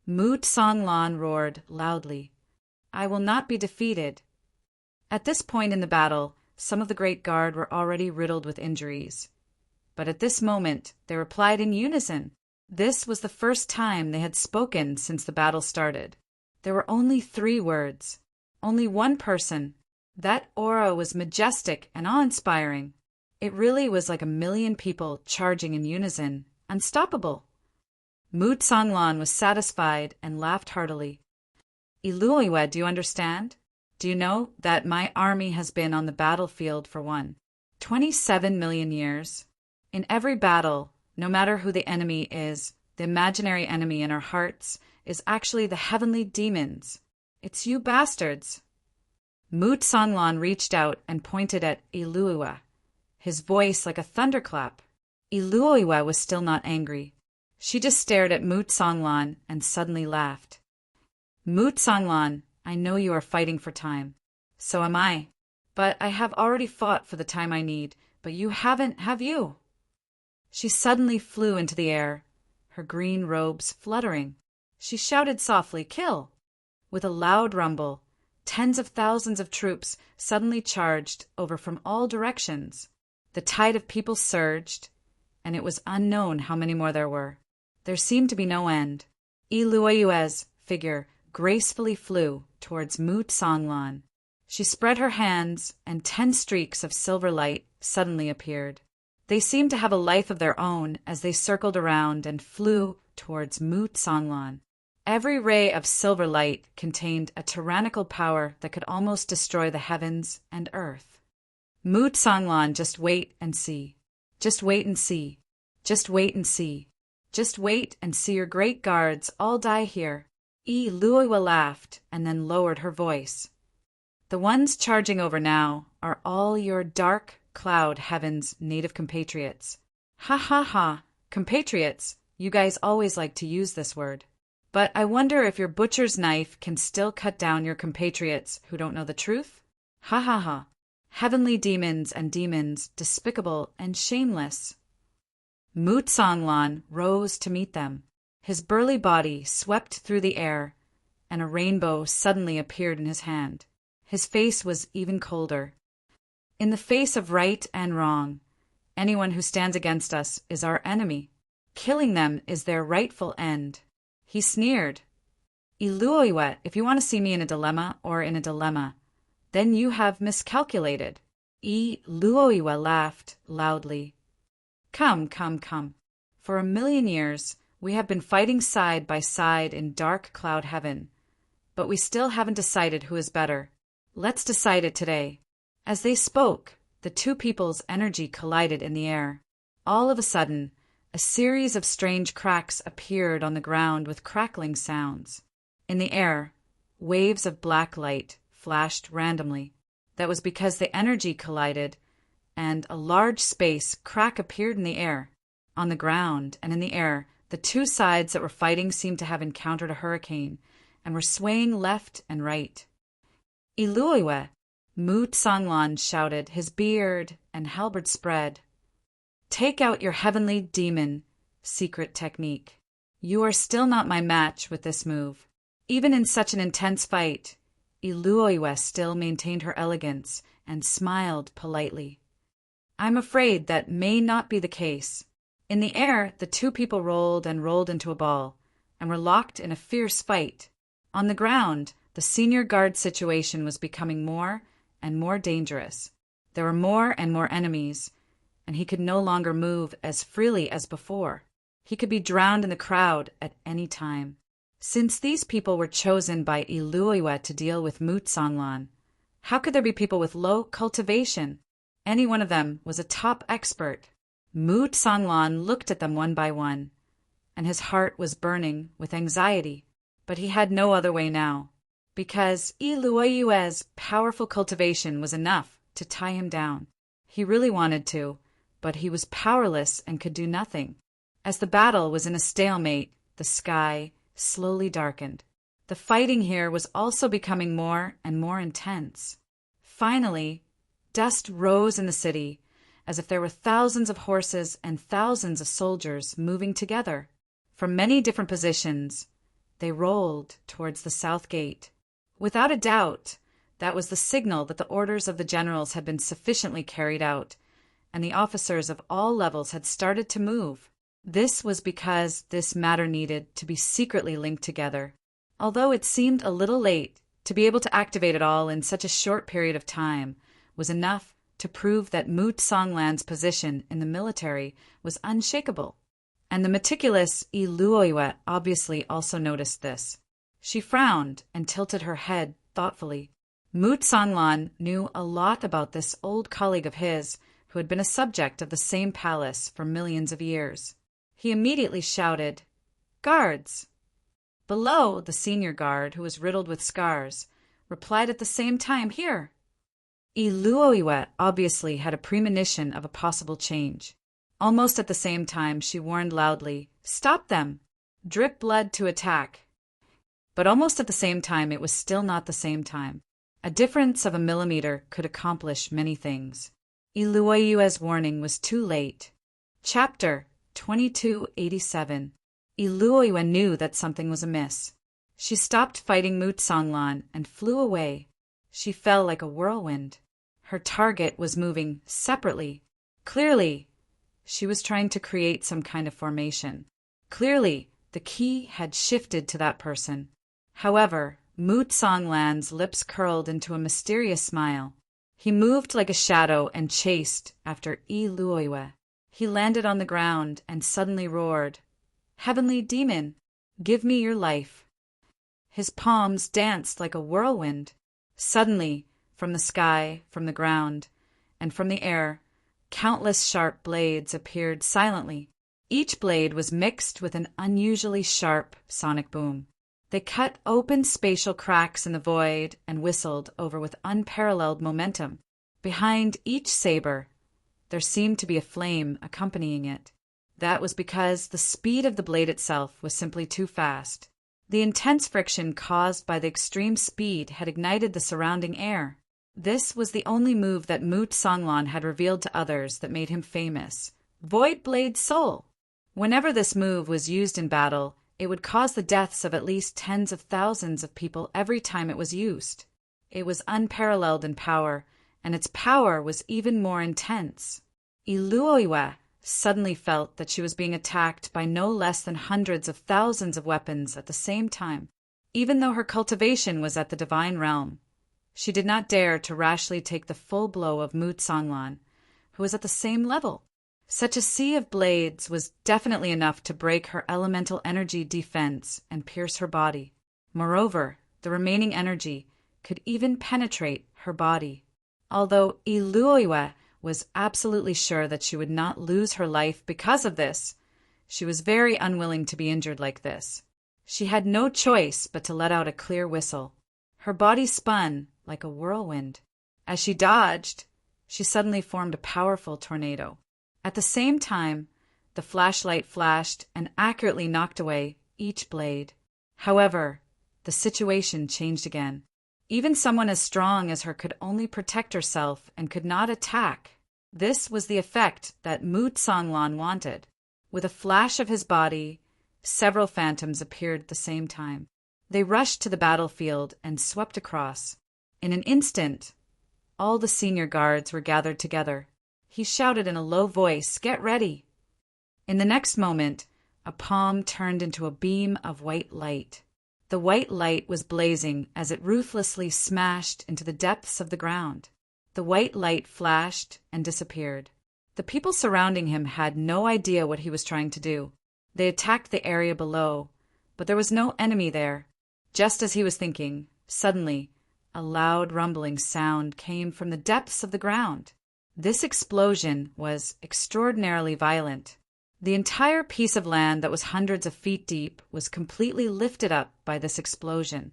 Mu Tsanglan roared loudly. I will not be defeated. At this point in the battle, some of the great guard were already riddled with injuries. But at this moment, they replied in unison. This was the first time they had spoken since the battle started. There were only 3 words. Only one person. That aura was majestic and awe-inspiring. It really was like 1,000,000 people charging in unison, unstoppable. Mu Tsanglan was satisfied and laughed heartily. Iluoiwa, do you understand? Do you know that my army has been on the battlefield for 27 million years? In every battle, no matter who the enemy is, the imaginary enemy in our hearts is actually the heavenly demons. It's you bastards. Mu Tsanglan reached out and pointed at Iluoiwa, his voice like a thunderclap. Iluoiwa was still not angry. She just stared at Mu Tsanglan and suddenly laughed. Mu Tsanglan, I know you are fighting for time. So am I. But I have already fought for the time I need, but you haven't, have you? She suddenly flew into the air, her green robes fluttering. She shouted softly, "Kill!" With a loud rumble, tens of thousands of troops suddenly charged over from all directions. The tide of people surged, and it was unknown how many more there were. There seemed to be no end. Iluoiwa's figure gracefully flew towards Mu Tsanglan. She spread her hands, and 10 streaks of silver light suddenly appeared. They seemed to have a life of their own as they circled around and flew towards Mu Tsanglan. Every ray of silver light contained a tyrannical power that could almost destroy the heavens and earth. Mu Tsanglan, just wait and see. Just wait and see. Just wait and see. Just wait and see your great guards all die here. Iluoiwa laughed and then lowered her voice. The ones charging over now are all your dark cloud heaven's native compatriots. Ha ha ha, compatriots, you guys always like to use this word. But I wonder if your butcher's knife can still cut down your compatriots who don't know the truth? Ha ha ha. Heavenly demons and demons, despicable and shameless. Mu Tsanglan rose to meet them. His burly body swept through the air, and a rainbow suddenly appeared in his hand. His face was even colder. In the face of right and wrong, Anyone who stands against us is our enemy. Killing them is their rightful end." He sneered. "Iluoiwa, if you want to see me in a dilemma or in a dilemma, then you have miscalculated." Iluoiwa laughed loudly. Come. For 1,000,000 years, we have been fighting side by side in dark cloud heaven, but we still haven't decided who is better. Let's decide it today." As they spoke, the two people's energy collided in the air. All of a sudden, a series of strange cracks appeared on the ground with crackling sounds. In the air, waves of black light flashed randomly. That was because the energy collided, and a large space crack appeared in the air. On the ground and in the air, the two sides that were fighting seemed to have encountered a hurricane and were swaying left and right. "Iluoiwa!" Mu Tsanglan shouted, his beard and halberd spread. "Take out your heavenly demon secret technique. You are still not my match with this move." Even in such an intense fight, Iluoiwa still maintained her elegance and smiled politely. "I'm afraid that may not be the case." In the air, the two people rolled and rolled into a ball, and were locked in a fierce fight. On the ground, the senior guard situation was becoming more and more dangerous. There were more and more enemies, and he could no longer move as freely as before. He could be drowned in the crowd at any time. Since these people were chosen by Iluoiwa to deal with Mu Tsanglan, how could there be people with low cultivation? Any one of them was a top expert. Mu Tsanglan looked at them one by one, and his heart was burning with anxiety. But he had no other way now, because Iluoiwa's powerful cultivation was enough to tie him down. He really wanted to, but he was powerless and could do nothing. As the battle was in a stalemate, the sky slowly darkened. The fighting here was also becoming more and more intense. Finally, dust rose in the city, as if there were thousands of horses and thousands of soldiers moving together. From many different positions, they rolled towards the south gate. Without a doubt, that was the signal that the orders of the generals had been sufficiently carried out, and the officers of all levels had started to move. This was because this matter needed to be secretly linked together. Although it seemed a little late, to be able to activate it all in such a short period of time was enough to prove that Mu Tsanglan's position in the military was unshakable. And the meticulous Iluoiwa obviously also noticed this. She frowned and tilted her head thoughtfully. Mu Tsanglan knew a lot about this old colleague of his who had been a subject of the same palace for millions of years. He immediately shouted, "Guards!" Below, the senior guard, who was riddled with scars, replied at the same time, "Here." Iluoiwa obviously had a premonition of a possible change. Almost at the same time, she warned loudly, "Stop them! Drip blood to attack!" But almost at the same time, it was still not the same time. A difference of a millimeter could accomplish many things. Iluoiwa's warning was too late. Chapter 2287. Iluoiwa knew that something was amiss. She stopped fighting Mu Tsanglan and flew away. She fell like a whirlwind. Her target was moving separately. Clearly, she was trying to create some kind of formation. Clearly, the key had shifted to that person. However, Mu Tsanglan's lips curled into a mysterious smile. He moved like a shadow and chased after Iluoiwa. He landed on the ground and suddenly roared, "Heavenly demon, give me your life." His palms danced like a whirlwind. Suddenly, from the sky, from the ground, and from the air, countless sharp blades appeared silently. Each blade was mixed with an unusually sharp sonic boom. They cut open spatial cracks in the void and whistled over with unparalleled momentum. Behind each saber, there seemed to be a flame accompanying it. That was because the speed of the blade itself was simply too fast. The intense friction caused by the extreme speed had ignited the surrounding air. This was the only move that Mu Tsanglan had revealed to others that made him famous. Void Blade Soul! Whenever this move was used in battle, it would cause the deaths of at least tens of thousands of people every time it was used. It was unparalleled in power, and its power was even more intense. Iluoiwa suddenly felt that she was being attacked by no less than hundreds of thousands of weapons at the same time. Even though her cultivation was at the divine realm, she did not dare to rashly take the full blow of Mu Songlan, who was at the same level. Such a sea of blades was definitely enough to break her elemental energy defense and pierce her body. Moreover, the remaining energy could even penetrate her body. Although Iluoiwa was absolutely sure that she would not lose her life because of this, she was very unwilling to be injured like this. She had no choice but to let out a clear whistle. Her body spun like a whirlwind. As she dodged, she suddenly formed a powerful tornado. At the same time, the flashlight flashed and accurately knocked away each blade. However, the situation changed again. Even someone as strong as her could only protect herself and could not attack. This was the effect that Mu Songlan wanted. With a flash of his body, several phantoms appeared at the same time. They rushed to the battlefield and swept across. In an instant, all the senior guards were gathered together. He shouted in a low voice, "Get ready!" In the next moment, a palm turned into a beam of white light. The white light was blazing as it ruthlessly smashed into the depths of the ground. The white light flashed and disappeared. The people surrounding him had no idea what he was trying to do. They attacked the area below, but there was no enemy there. Just as he was thinking, suddenly, a loud rumbling sound came from the depths of the ground. This explosion was extraordinarily violent. The entire piece of land that was hundreds of feet deep was completely lifted up by this explosion.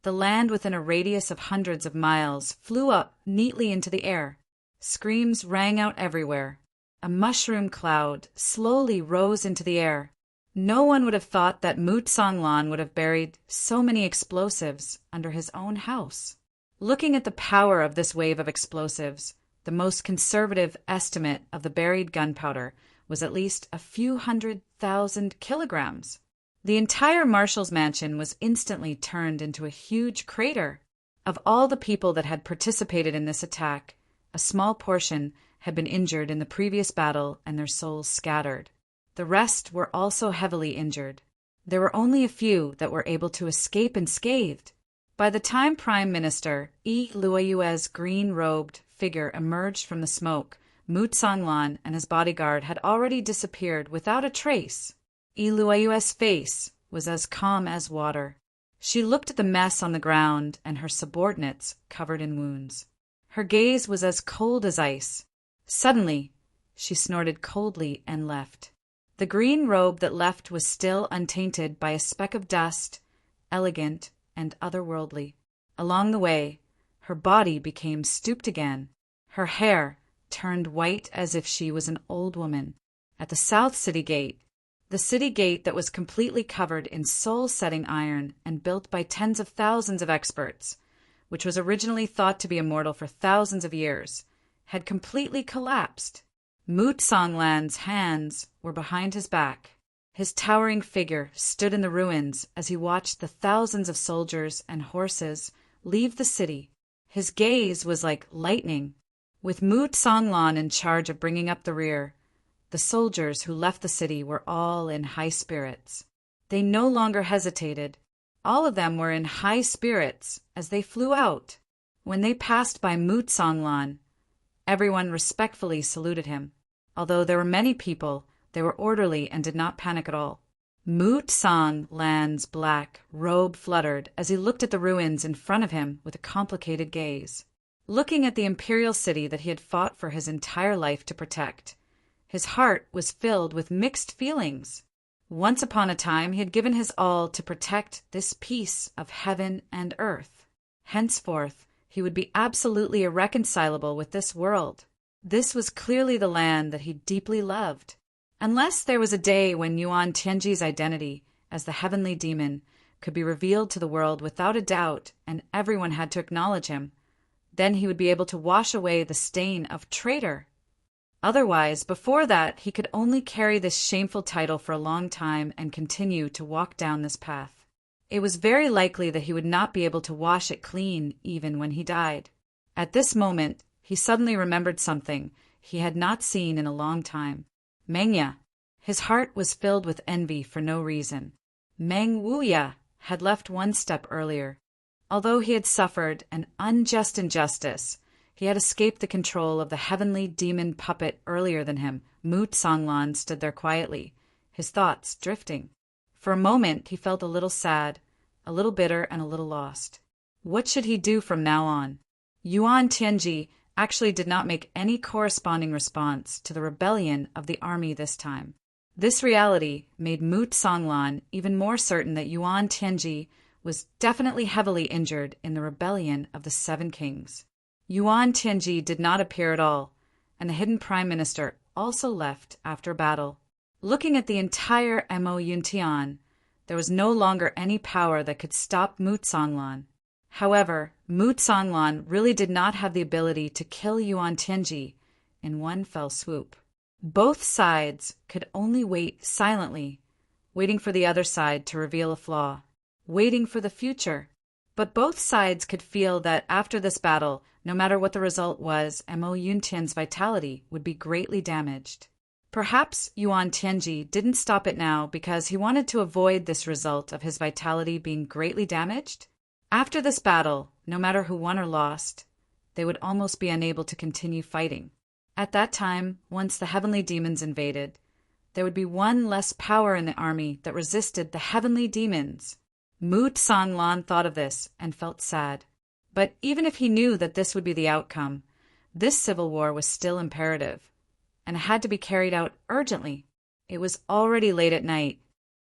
The land within a radius of hundreds of miles flew up neatly into the air. Screams rang out everywhere. A mushroom cloud slowly rose into the air. No one would have thought that Mu Songlan would have buried so many explosives under his own house. Looking at the power of this wave of explosives, the most conservative estimate of the buried gunpowder was at least a few 100,000 kilograms. The entire marshal's mansion was instantly turned into a huge crater. Of all the people that had participated in this attack, a small portion had been injured in the previous battle and their souls scattered. The rest were also heavily injured. There were only a few that were able to escape unscathed. By the time Prime Minister Iluoiwa's green-robed figure emerged from the smoke, Mu Songlan and his bodyguard had already disappeared without a trace. Iluoiwa's face was as calm as water. She looked at the mess on the ground and her subordinates covered in wounds. Her gaze was as cold as ice. Suddenly, she snorted coldly and left. The green robe that left was still untainted by a speck of dust, elegant and otherworldly. Along the way, her body became stooped again. Her hair turned white as if she was an old woman. At the South City Gate, the city gate that was completely covered in soul-setting iron and built by tens of thousands of experts, which was originally thought to be immortal for thousands of years, had completely collapsed. Mu Songlan's hands were behind his back. His towering figure stood in the ruins as he watched the thousands of soldiers and horses leave the city. His gaze was like lightning. With Mu Songlan in charge of bringing up the rear, the soldiers who left the city were all in high spirits. They no longer hesitated. All of them were in high spirits as they flew out. When they passed by Mu Songlan, everyone respectfully saluted him. Although there were many people, they were orderly and did not panic at all. Mu Songlan's black robe fluttered as he looked at the ruins in front of him with a complicated gaze. Looking at the imperial city that he had fought for his entire life to protect, his heart was filled with mixed feelings. Once upon a time, he had given his all to protect this piece of heaven and earth. Henceforth, he would be absolutely irreconcilable with this world. This was clearly the land that he deeply loved. Unless there was a day when Yuan Tianji's identity as the heavenly demon could be revealed to the world without a doubt and everyone had to acknowledge him, then he would be able to wash away the stain of traitor. Otherwise, before that, he could only carry this shameful title for a long time and continue to walk down this path. It was very likely that he would not be able to wash it clean even when he died. At this moment, he suddenly remembered something. he had not seen in a long time. Mengya. His heart was filled with envy for no reason. Meng Wuya had left one step earlier. Although he had suffered an unjust injustice, he had escaped the control of the heavenly demon puppet earlier than him. Mu Tsonglan stood there quietly, his thoughts drifting. For a moment he felt a little sad, a little bitter, and a little lost. What should he do from now on? Yuan Tianji actually did not make any corresponding response to the rebellion of the army this time. This reality made Mu Tsonglan even more certain that Yuan Tianji was definitely heavily injured in the rebellion of the Seven Kings. Yuan Tianji did not appear at all, and the hidden prime minister also left after battle. Looking at the entire Mo Yuntian, there was no longer any power that could stop Mu Tsonglan. However, Mu Tsonglan really did not have the ability to kill Yuan Tianji in one fell swoop. Both sides could only wait silently, waiting for the other side to reveal a flaw, waiting for the future. But both sides could feel that after this battle, no matter what the result was, Mo Yuntian's vitality would be greatly damaged. Perhaps Yuan Tianji didn't stop it now because he wanted to avoid this result of his vitality being greatly damaged. After this battle, no matter who won or lost, they would almost be unable to continue fighting. At that time, once the heavenly demons invaded, there would be one less power in the army that resisted the heavenly demons. Mu Tsonglan thought of this and felt sad. But even if he knew that this would be the outcome, this civil war was still imperative, and had to be carried out urgently. It was already late at night,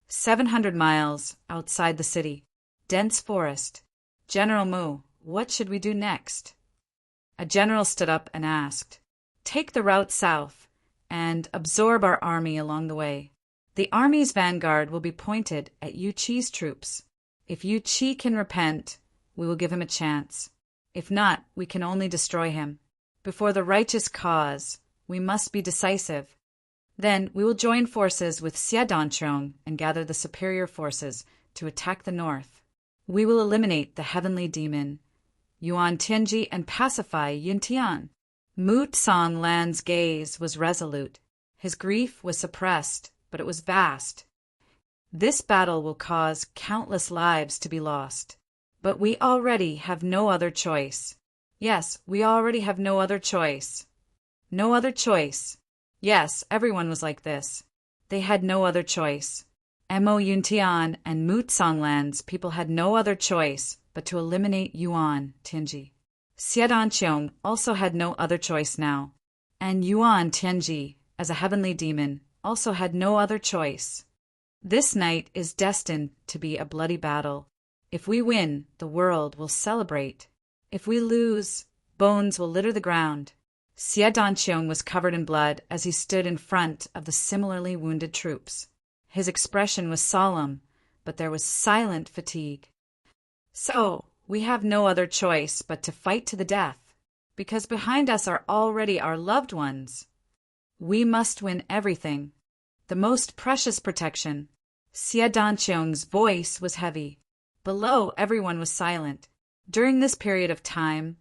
700 miles outside the city. Dense forest. General Mu, what should we do next? A general stood up and asked, "Take the route south and absorb our army along the way. The army's vanguard will be pointed at Yu Qi's troops. If Yu Qi can repent, we will give him a chance. If not, we can only destroy him. Before the righteous cause, we must be decisive. Then we will join forces with Xie Danchong and gather the superior forces to attack the north. We will eliminate the heavenly demon, Yuan Tianji, and pacify Yuntian." Mu Tsonglan's gaze was resolute. His grief was suppressed, but it was vast. This battle will cause countless lives to be lost. But we already have no other choice. Yes, we already have no other choice. No other choice. Yes, everyone was like this. They had no other choice. Mo Yuntian and Mu Tsonglan's people had no other choice but to eliminate Yuan Tianji. Xie Danqiong also had no other choice now, and Yuan Tianji, as a heavenly demon, also had no other choice. This night is destined to be a bloody battle. If we win, the world will celebrate. If we lose, bones will litter the ground. Xie Danqiong was covered in blood as he stood in front of the similarly wounded troops. His expression was solemn, but there was silent fatigue. "So, we have no other choice but to fight to the death, because behind us are already our loved ones. We must win everything, the most precious protection." Xie Danqiong's voice was heavy. Below, everyone was silent. During this period of time,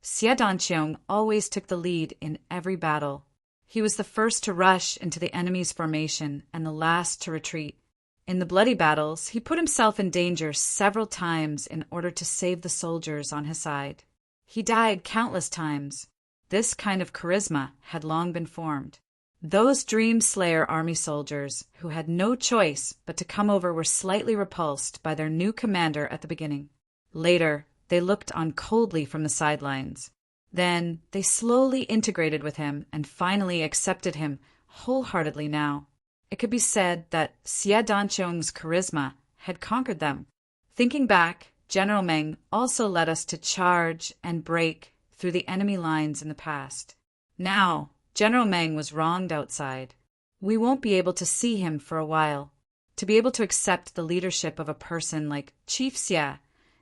Xie Danqiong always took the lead in every battle. He was the first to rush into the enemy's formation and the last to retreat. In the bloody battles, he put himself in danger several times in order to save the soldiers on his side. He died countless times. This kind of charisma had long been formed. Those Dream Slayer army soldiers who had no choice but to come over were slightly repulsed by their new commander at the beginning. Later, they looked on coldly from the sidelines. Then they slowly integrated with him and finally accepted him wholeheartedly now. It could be said that Xie Danqiong's charisma had conquered them. Thinking back, General Meng also led us to charge and break through the enemy lines in the past. Now, General Meng was wronged outside. We won't be able to see him for a while. To be able to accept the leadership of a person like Chief Xie,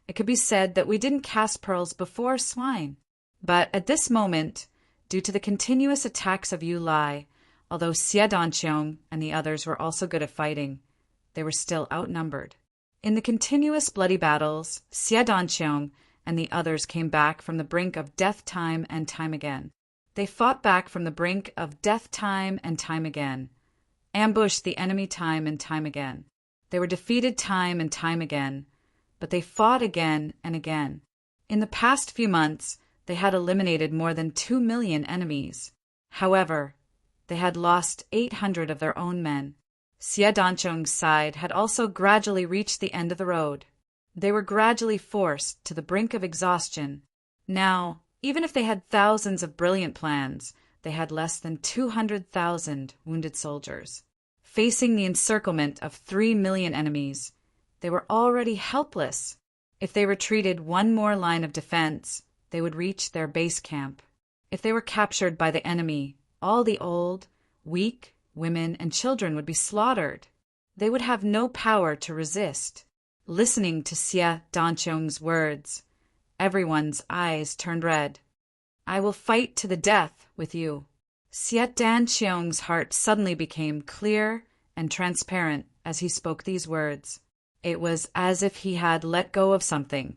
it could be said that we didn't cast pearls before swine. But at this moment, due to the continuous attacks of Yu Lai, although Xie Danqiong and the others were also good at fighting, they were still outnumbered. In the continuous bloody battles, Xie Danqiong and the others came back from the brink of death time and time again. They fought back from the brink of death time and time again, ambushed the enemy time and time again. They were defeated time and time again, but they fought again and again. In the past few months, they had eliminated more than 2 million enemies. However, they had lost 800 of their own men. Xie Danqiong's side had also gradually reached the end of the road. They were gradually forced to the brink of exhaustion. Now, even if they had thousands of brilliant plans, they had less than 200,000 wounded soldiers. Facing the encirclement of 3 million enemies, they were already helpless. If they retreated one more line of defense, they would reach their base camp. If they were captured by the enemy, all the old, weak, women and children would be slaughtered. They would have no power to resist. Listening to Xie Danqiong's words, everyone's eyes turned red. I will fight to the death with you. Xie Danqiong's heart suddenly became clear and transparent as he spoke these words. It was as if he had let go of something,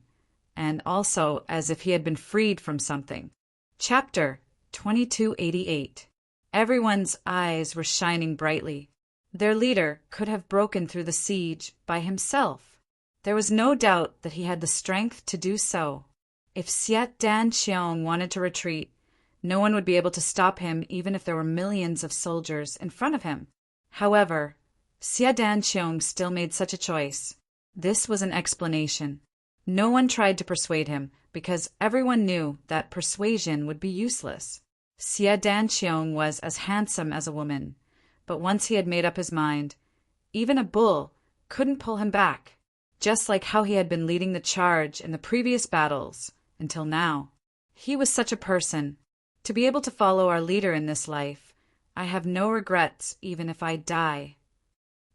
and also as if he had been freed from something. Chapter 2288. Everyone's eyes were shining brightly. Their leader could have broken through the siege by himself. There was no doubt that he had the strength to do so. If Xie Danqiong wanted to retreat, no one would be able to stop him even if there were millions of soldiers in front of him. However, Xie Danqiong still made such a choice. This was an explanation. No one tried to persuade him because everyone knew that persuasion would be useless. Xie Danqiong was as handsome as a woman, but once he had made up his mind, even a bull couldn't pull him back, just like how he had been leading the charge in the previous battles until now. He was such a person. To be able to follow our leader in this life, I have no regrets even if I die.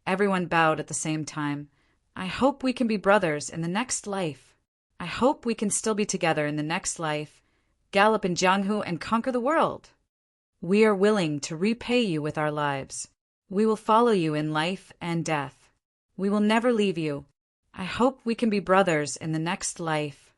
Everyone bowed at the same time. I hope we can be brothers in the next life. I hope we can still be together in the next life, gallop in Jianghu and conquer the world. We are willing to repay you with our lives. We will follow you in life and death. We will never leave you. I hope we can be brothers in the next life.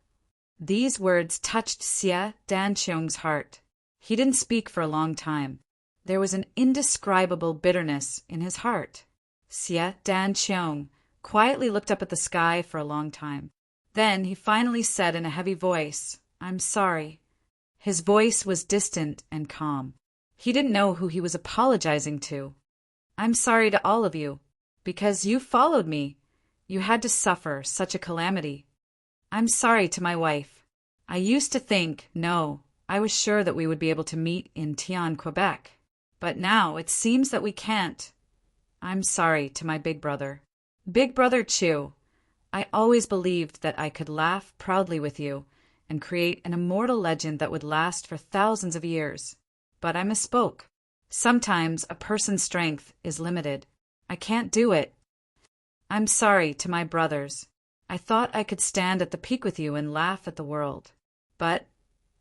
These words touched Xie Danqiong's heart. He didn't speak for a long time. There was an indescribable bitterness in his heart. Xie Danqiong quietly looked up at the sky for a long time. Then he finally said in a heavy voice, "I'm sorry." His voice was distant and calm. He didn't know who he was apologizing to. "I'm sorry to all of you, because you followed me. You had to suffer such a calamity. I'm sorry to my wife. I used to think, no, I was sure that we would be able to meet in Tian, Quebec. But now it seems that we can't. I'm sorry to my big brother. Big brother Chu, I always believed that I could laugh proudly with you and create an immortal legend that would last for thousands of years. But I misspoke. Sometimes a person's strength is limited. I can't do it. I'm sorry to my brothers. I thought I could stand at the peak with you and laugh at the world. But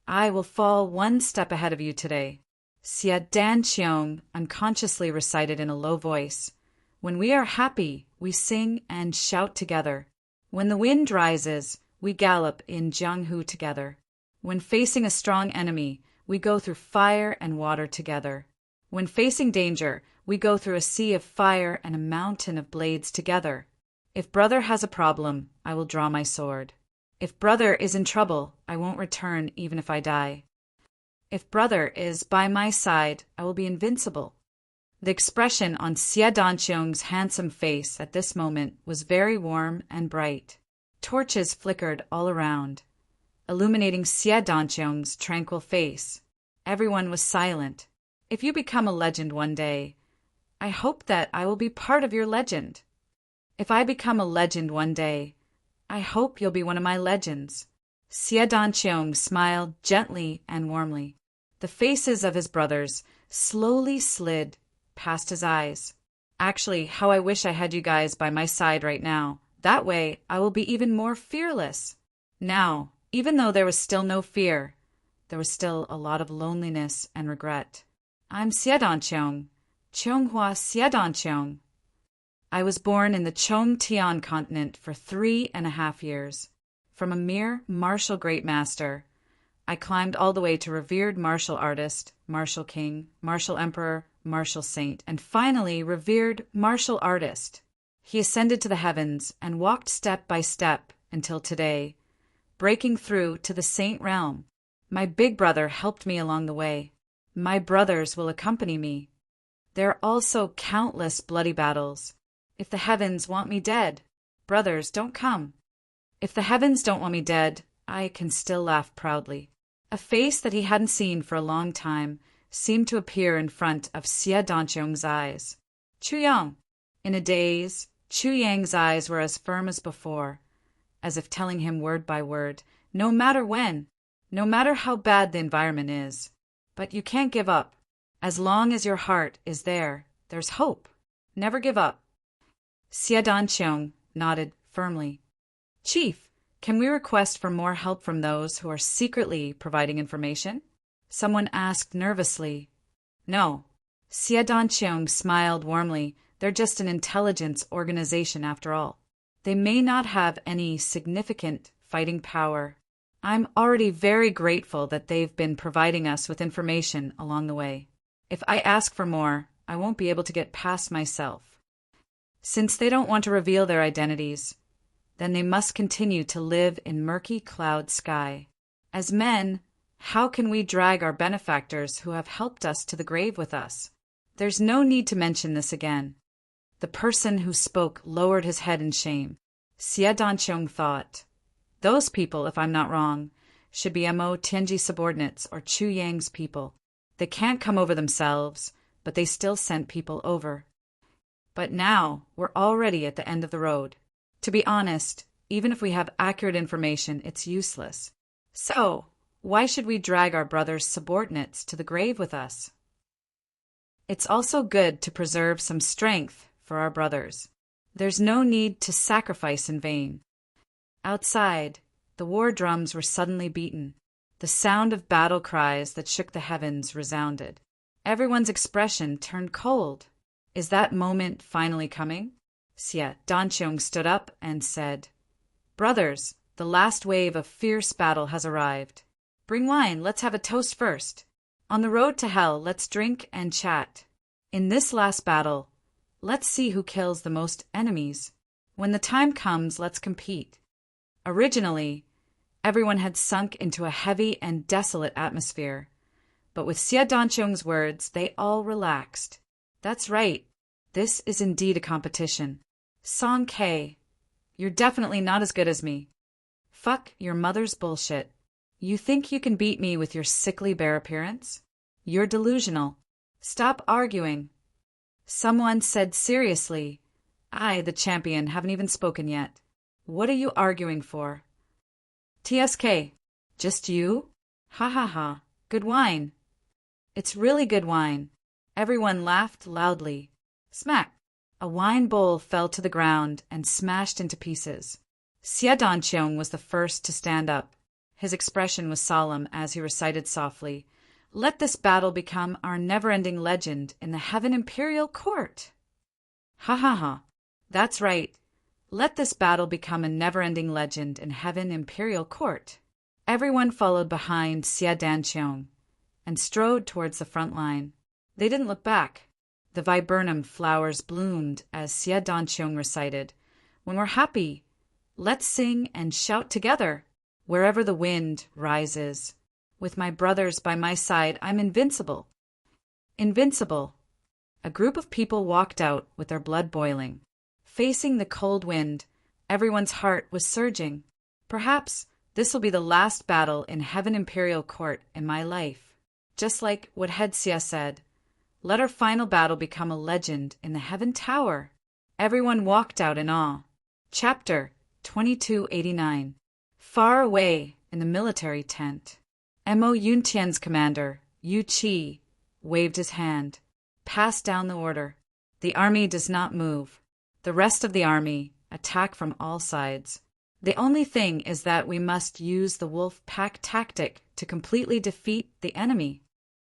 I will fall one step ahead of you today." Xie Danqiong unconsciously recited in a low voice, "When we are happy, we sing and shout together. When the wind rises, we gallop in Jianghu together. When facing a strong enemy, we go through fire and water together. When facing danger, we go through a sea of fire and a mountain of blades together. If brother has a problem, I will draw my sword. If brother is in trouble, I won't return even if I die. If brother is by my side, I will be invincible." The expression on Xie Danqiong's handsome face at this moment was very warm and bright. Torches flickered all around, illuminating Xie Danqiong's tranquil face. Everyone was silent. If you become a legend one day, I hope that I will be part of your legend. If I become a legend one day, I hope you'll be one of my legends. Xie Danqiong smiled gently and warmly. The faces of his brothers slowly slid past his eyes. Actually, how I wish I had you guys by my side right now. That way, I will be even more fearless. Now, even though there was still no fear, there was still a lot of loneliness and regret. I'm Xie Danqiong, Chonghua Xie Danqiong. I was born in the Chongtian continent for 3.5 years. From a mere martial great master, I climbed all the way to revered martial artist, martial king, martial emperor, martial saint, and finally revered martial artist. He ascended to the heavens and walked step by step until today, breaking through to the saint realm. My big brother helped me along the way. My brothers will accompany me. There are also countless bloody battles. If the heavens want me dead, brothers, don't come. If the heavens don't want me dead, I can still laugh proudly. A face that he hadn't seen for a long time seemed to appear in front of Xie Danqiong's eyes. Chu Yang! In a daze, Chu Yang's eyes were as firm as before, as if telling him word by word, no matter when, no matter how bad the environment is, but you can't give up. As long as your heart is there, there's hope. Never give up. Xie Danqiong nodded firmly. Chief, can we request for more help from those who are secretly providing information? Someone asked nervously. No. Xie Danqiong smiled warmly. They're just an intelligence organization after all. They may not have any significant fighting power. I'm already very grateful that they've been providing us with information along the way. If I ask for more, I won't be able to get past myself. Since they don't want to reveal their identities, then they must continue to live in murky cloud sky. As men, how can we drag our benefactors who have helped us to the grave with us? There's no need to mention this again. The person who spoke lowered his head in shame. Xie Danqiong thought, those people, if I'm not wrong, should be Mo Tianji's subordinates or Chu Yang's people. They can't come over themselves, but they still sent people over. But now, we're already at the end of the road. To be honest, even if we have accurate information, it's useless. So, why should we drag our brother's subordinates to the grave with us? It's also good to preserve some strength for our brothers. There's no need to sacrifice in vain. Outside, the war drums were suddenly beaten. The sound of battle cries that shook the heavens resounded. Everyone's expression turned cold. Is that moment finally coming? Xie Danqiong stood up and said, Brothers, the last wave of fierce battle has arrived. Bring wine, let's have a toast first. On the road to hell, let's drink and chat. In this last battle, let's see who kills the most enemies. When the time comes, let's compete. Originally, everyone had sunk into a heavy and desolate atmosphere, but with Xie Danqiong's words, they all relaxed. That's right, this is indeed a competition. Song K, you're definitely not as good as me. Fuck your mother's bullshit. You think you can beat me with your sickly bare appearance? You're delusional. Stop arguing. Someone said seriously, I, the champion, haven't even spoken yet. What are you arguing for? TSK, just you? Ha ha ha, good wine. It's really good wine. Everyone laughed loudly. Smack! A wine bowl fell to the ground and smashed into pieces. Xie Danqiong was the first to stand up. His expression was solemn as he recited softly, Let this battle become our never-ending legend in the Heaven Imperial Court. Ha ha ha, that's right. Let this battle become a never-ending legend in Heaven Imperial Court. Everyone followed behind Xie Danqiong and strode towards the front line. They didn't look back. The viburnum flowers bloomed as Xie Danqiong recited, When we're happy, let's sing and shout together. Wherever the wind rises. With my brothers by my side, I'm invincible. Invincible. A group of people walked out with their blood boiling. Facing the cold wind, everyone's heart was surging. Perhaps this will be the last battle in Heaven Imperial Court in my life. Just like what Head Xie said, let our final battle become a legend in the Heaven Tower. Everyone walked out in awe. Chapter 2289. Far away in the military tent, Mo Yuntian's commander, Yu Qi, waved his hand, passed down the order. The army does not move. The rest of the army attack from all sides. The only thing is that we must use the wolf pack tactic to completely defeat the enemy.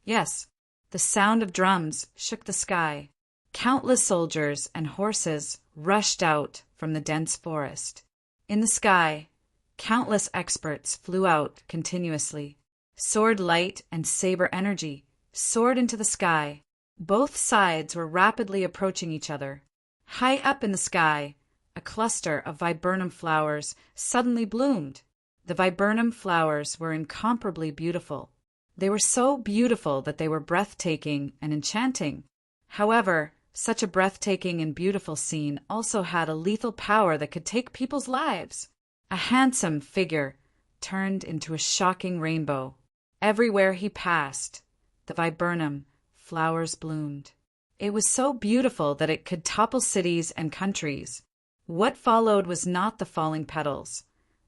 Yes, the sound of drums shook the sky. Countless soldiers and horses rushed out from the dense forest. In the sky, countless experts flew out continuously. Sword light and saber energy soared into the sky. Both sides were rapidly approaching each other. High up in the sky, a cluster of viburnum flowers suddenly bloomed. The viburnum flowers were incomparably beautiful. They were so beautiful that they were breathtaking and enchanting. However, such a breathtaking and beautiful scene also had a lethal power that could take people's lives. A handsome figure turned into a shocking rainbow. Everywhere he passed, the viburnum flowers bloomed. It was so beautiful that it could topple cities and countries. What followed was not the falling petals,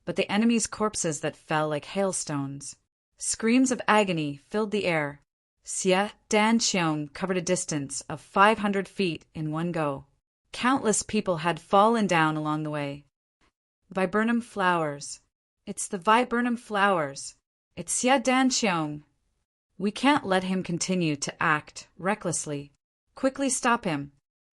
but the enemy's corpses that fell like hailstones. Screams of agony filled the air. Xie Danqiong covered a distance of 500 feet in one go. Countless people had fallen down along the way. Viburnum flowers. It's the viburnum flowers. It's Xie Danqiong. We can't let him continue to act recklessly. Quickly stop him.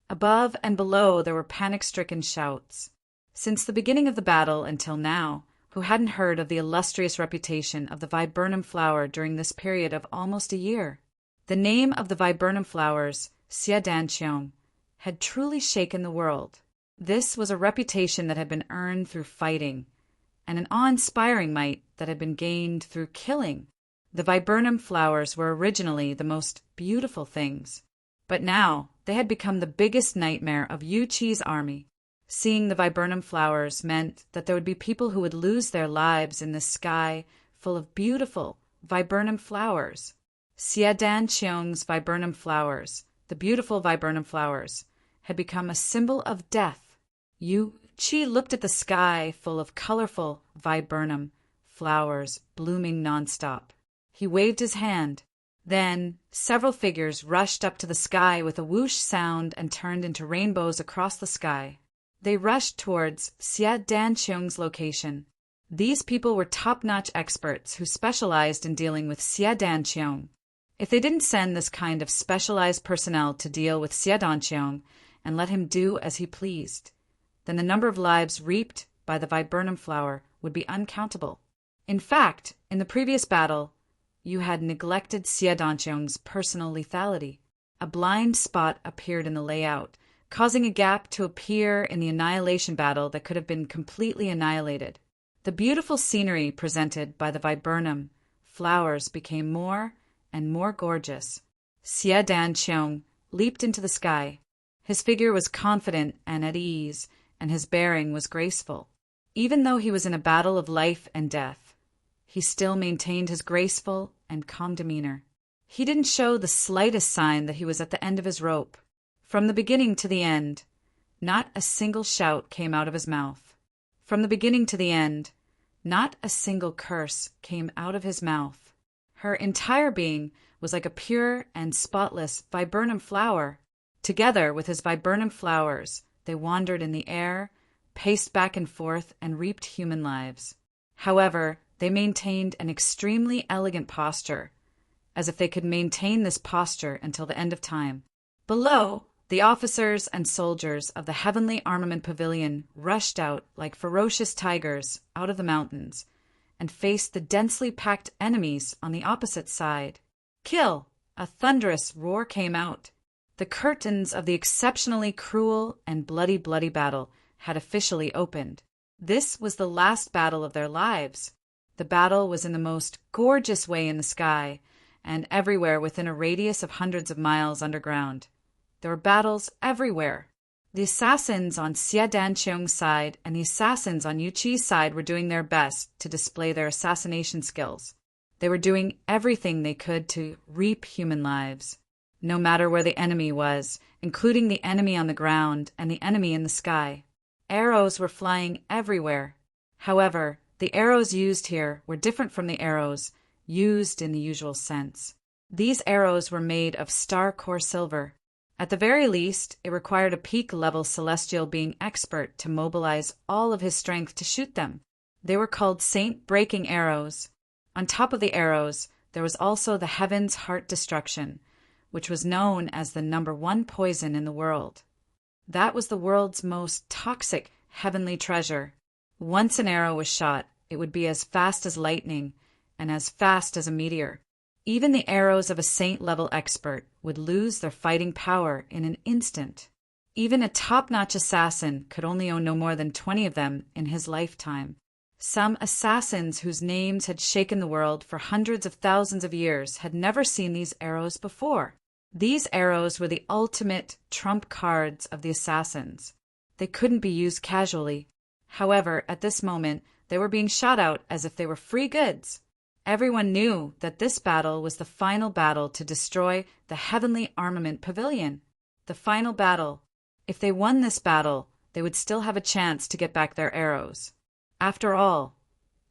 Above and below there were panic-stricken shouts. Since the beginning of the battle until now, who hadn't heard of the illustrious reputation of the viburnum flower during this period of almost a year? The name of the viburnum flowers, Xie Danqiong, had truly shaken the world. This was a reputation that had been earned through fighting, and an awe-inspiring might that had been gained through killing. The viburnum flowers were originally the most beautiful things, but now they had become the biggest nightmare of Yu Qi's army. Seeing the viburnum flowers meant that there would be people who would lose their lives in this sky full of beautiful viburnum flowers. Xie Danqiong's viburnum flowers, the beautiful viburnum flowers, had become a symbol of death. Yu Qi looked at the sky full of colorful viburnum flowers blooming nonstop. He waved his hand. Then several figures rushed up to the sky with a whoosh sound and turned into rainbows across the sky. They rushed towards Xie Danqiong's location. These people were top-notch experts who specialized in dealing with Xie Danqiong. If they didn't send this kind of specialized personnel to deal with Xie Danqiong and let him do as he pleased, then the number of lives reaped by the viburnum flower would be uncountable. In fact, in the previous battle, you had neglected Xie Danqiong's personal lethality. A blind spot appeared in the layout, causing a gap to appear in the annihilation battle that could have been completely annihilated. The beautiful scenery presented by the viburnum flowers became more and more gorgeous. Xie Danqiong leaped into the sky. His figure was confident and at ease, and his bearing was graceful. Even though he was in a battle of life and death, he still maintained his graceful and calm demeanor. He didn't show the slightest sign that he was at the end of his rope. From the beginning to the end, not a single shout came out of his mouth. From the beginning to the end, not a single curse came out of his mouth. Her entire being was like a pure and spotless viburnum flower. Together with his viburnum flowers, they wandered in the air, paced back and forth, and reaped human lives. However, they maintained an extremely elegant posture, as if they could maintain this posture until the end of time. Below, the officers and soldiers of the Heavenly Armament Pavilion rushed out like ferocious tigers out of the mountains and faced the densely packed enemies on the opposite side. Kill! A thunderous roar came out. The curtains of the exceptionally cruel and bloody battle had officially opened. This was the last battle of their lives. The battle was in the most gorgeous way in the sky, and everywhere within a radius of hundreds of miles underground. There were battles everywhere. The assassins on Xie Danqiong's side and the assassins on Yu Qi's side were doing their best to display their assassination skills. They were doing everything they could to reap human lives, no matter where the enemy was, including the enemy on the ground and the enemy in the sky. Arrows were flying everywhere. However, the arrows used here were different from the arrows used in the usual sense. These arrows were made of star core silver. At the very least, it required a peak-level celestial being expert to mobilize all of his strength to shoot them. They were called saint-breaking arrows. On top of the arrows, there was also the Heaven's Heart Destruction, which was known as the #1 poison in the world. That was the world's most toxic heavenly treasure. Once an arrow was shot, it would be as fast as lightning and as fast as a meteor. Even the arrows of a saint-level expert would lose their fighting power in an instant. Even a top-notch assassin could only own no more than 20 of them in his lifetime. Some assassins whose names had shaken the world for hundreds of thousands of years had never seen these arrows before. These arrows were the ultimate trump cards of the assassins. They couldn't be used casually. However, at this moment, they were being shot out as if they were free goods. Everyone knew that this battle was the final battle to destroy the Heavenly Armament Pavilion. The final battle. If they won this battle, they would still have a chance to get back their arrows. After all,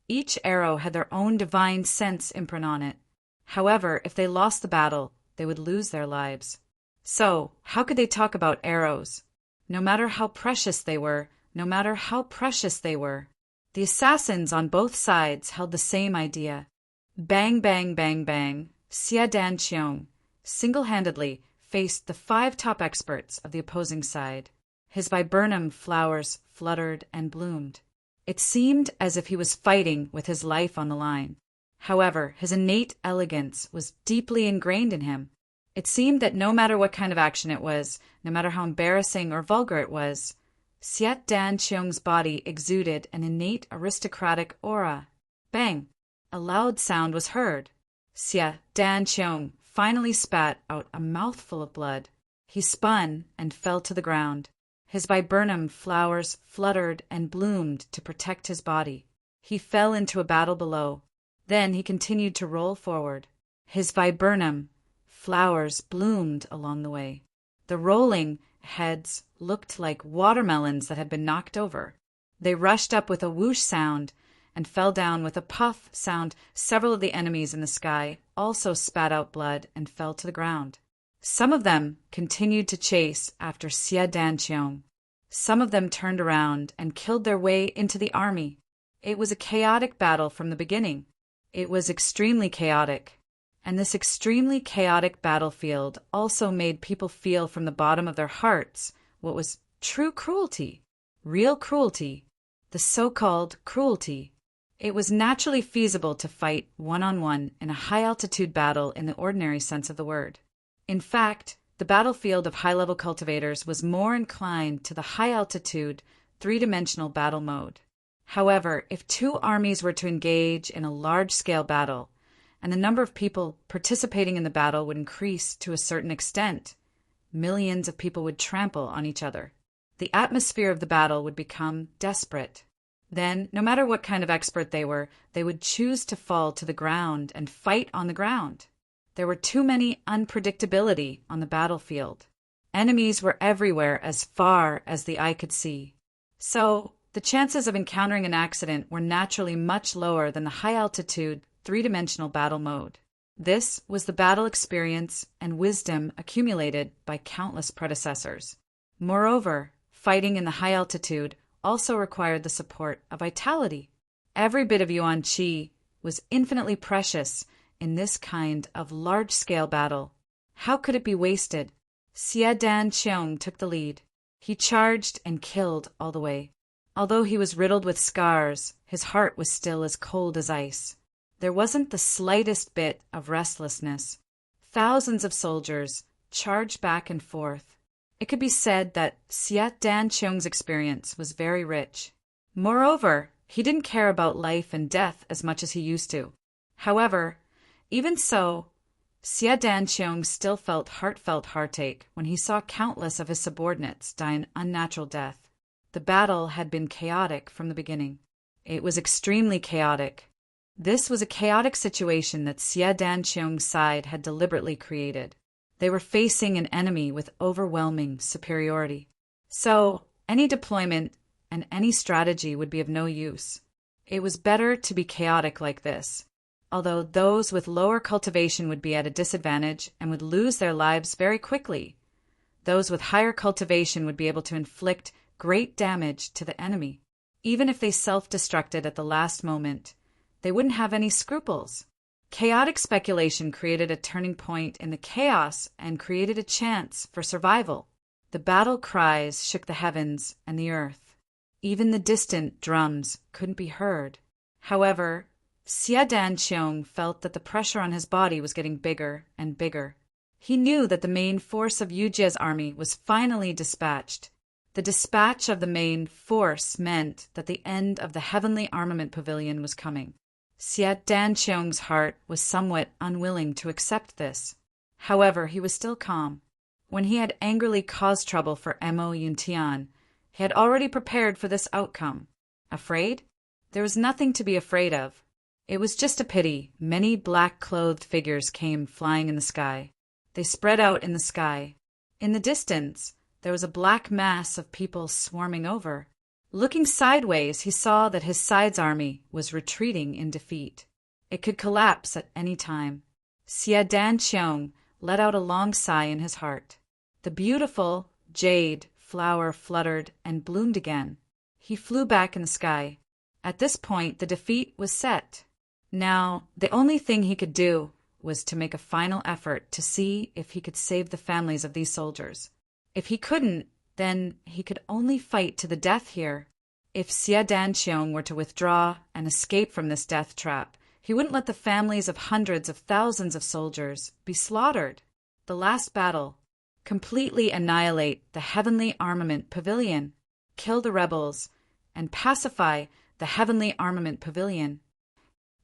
each arrow had their own divine sense imprint on it. However, if they lost the battle, they would lose their lives. So, how could they talk about arrows? No matter how precious they were, the assassins on both sides held the same idea. Bang, bang, bang, bang, Xia Dan Qiong single-handedly faced the 5 top experts of the opposing side. His viburnum flowers fluttered and bloomed. It seemed as if he was fighting with his life on the line. However, his innate elegance was deeply ingrained in him. It seemed that no matter what kind of action it was, no matter how embarrassing or vulgar it was, Xia Dan Qiong's body exuded an innate aristocratic aura. Bang! A loud sound was heard. Xia Dan Qiong finally spat out a mouthful of blood. He spun and fell to the ground. His viburnum flowers fluttered and bloomed to protect his body. He fell into a battle below. Then he continued to roll forward. His viburnum flowers bloomed along the way. The rolling heads looked like watermelons that had been knocked over. They rushed up with a whoosh sound and fell down with a puff sound. Several of the enemies in the sky also spat out blood and fell to the ground. Some of them continued to chase after Xia Dan Qiong. Some of them turned around and killed their way into the army. It was a chaotic battle from the beginning. It was extremely chaotic. And this extremely chaotic battlefield also made people feel from the bottom of their hearts what was true cruelty, real cruelty, the so-called cruelty. It was naturally feasible to fight one-on-one in a high-altitude battle in the ordinary sense of the word. In fact, the battlefield of high-level cultivators was more inclined to the high-altitude, three-dimensional battle mode. However, if 2 armies were to engage in a large-scale battle, and the number of people participating in the battle would increase to a certain extent, millions of people would trample on each other. The atmosphere of the battle would become desperate. Then, no matter what kind of expert they were, they would choose to fall to the ground and fight on the ground. There were too many unpredictability on the battlefield. Enemies were everywhere as far as the eye could see. So, the chances of encountering an accident were naturally much lower than the high-altitude, three-dimensional battle mode. This was the battle experience and wisdom accumulated by countless predecessors. Moreover, fighting in the high altitude also required the support of vitality. Every bit of yuan qi was infinitely precious in this kind of large-scale battle. How could it be wasted? Xia Dan Qiong took the lead. He charged and killed all the way. Although he was riddled with scars, his heart was still as cold as ice. There wasn't the slightest bit of restlessness. Thousands of soldiers charged back and forth. It could be said that Xia Dan Qiong's experience was very rich. Moreover, he didn't care about life and death as much as he used to. However, even so, Xia Dan Qiong still felt heartfelt heartache when he saw countless of his subordinates die an unnatural death. The battle had been chaotic from the beginning. It was extremely chaotic. This was a chaotic situation that Xia Dan Qiong's side had deliberately created. They were facing an enemy with overwhelming superiority. So, any deployment and any strategy would be of no use. It was better to be chaotic like this, although those with lower cultivation would be at a disadvantage and would lose their lives very quickly. Those with higher cultivation would be able to inflict great damage to the enemy. Even if they self-destructed at the last moment, they wouldn't have any scruples. Chaotic speculation created a turning point in the chaos and created a chance for survival. The battle cries shook the heavens and the earth. Even the distant drums couldn't be heard. However, Xie Danqiong felt that the pressure on his body was getting bigger and bigger. He knew that the main force of Yu Jie's army was finally dispatched. The dispatch of the main force meant that the end of the heavenly armament pavilion was coming. Xie Danqiong's heart was somewhat unwilling to accept this. However, he was still calm. When he had angrily caused trouble for Mo Yuntian, he had already prepared for this outcome. Afraid? There was nothing to be afraid of. It was just a pity many black-clothed figures came flying in the sky. They spread out in the sky. In the distance, there was a black mass of people swarming over. Looking sideways, he saw that his side's army was retreating in defeat. It could collapse at any time. Xie Danqiong let out a long sigh in his heart. The beautiful jade flower fluttered and bloomed again. He flew back in the sky. At this point, the defeat was set. Now, the only thing he could do was to make a final effort to see if he could save the families of these soldiers. If he couldn't, then he could only fight to the death here. If Xie Danqiong were to withdraw and escape from this death trap, he wouldn't let the families of hundreds of thousands of soldiers be slaughtered. The last battle. Completely annihilate the heavenly armament pavilion. Kill the rebels and pacify the heavenly armament pavilion.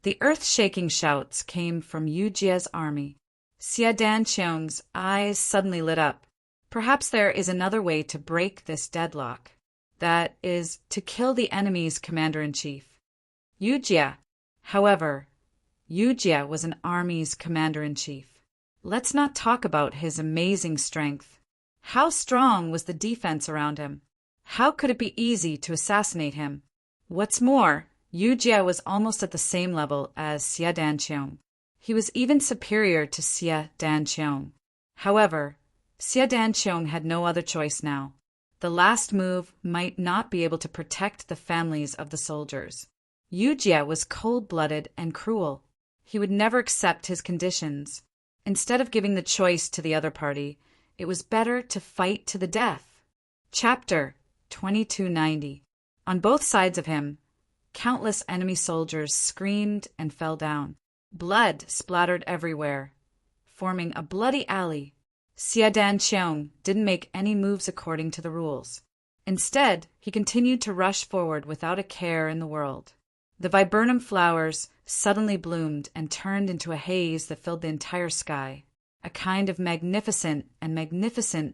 The earth-shaking shouts came from Yu Jie's army. Xie Danqiong's eyes suddenly lit up. Perhaps there is another way to break this deadlock. That is, to kill the enemy's commander-in-chief. Yu Jie. However, Yu Jie was an army's commander-in-chief. Let's not talk about his amazing strength. How strong was the defense around him? How could it be easy to assassinate him? What's more, Yu Jie was almost at the same level as Xie Danqiong. He was even superior to Xie Danqiong. However, Xie Danqiong had no other choice now. The last move might not be able to protect the families of the soldiers. Yu Jie was cold-blooded and cruel. He would never accept his conditions. Instead of giving the choice to the other party, it was better to fight to the death. Chapter 2290. On both sides of him, countless enemy soldiers screamed and fell down. Blood splattered everywhere, forming a bloody alley. Xie Danqiong didn't make any moves according to the rules. Instead, he continued to rush forward without a care in the world. The viburnum flowers suddenly bloomed and turned into a haze that filled the entire sky. A kind of magnificent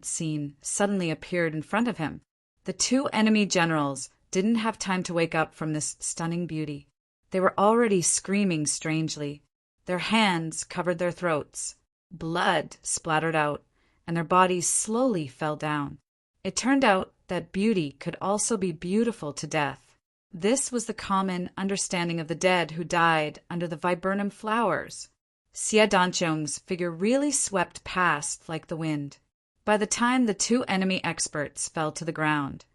scene suddenly appeared in front of him. The two enemy generals didn't have time to wake up from this stunning beauty. They were already screaming strangely. Their hands covered their throats. Blood splattered out, and their bodies slowly fell down. It turned out that beauty could also be beautiful to death. This was the common understanding of the dead who died under the viburnum flowers. Xie Danqiong's figure really swept past like the wind. By the time the two enemy experts fell to the ground,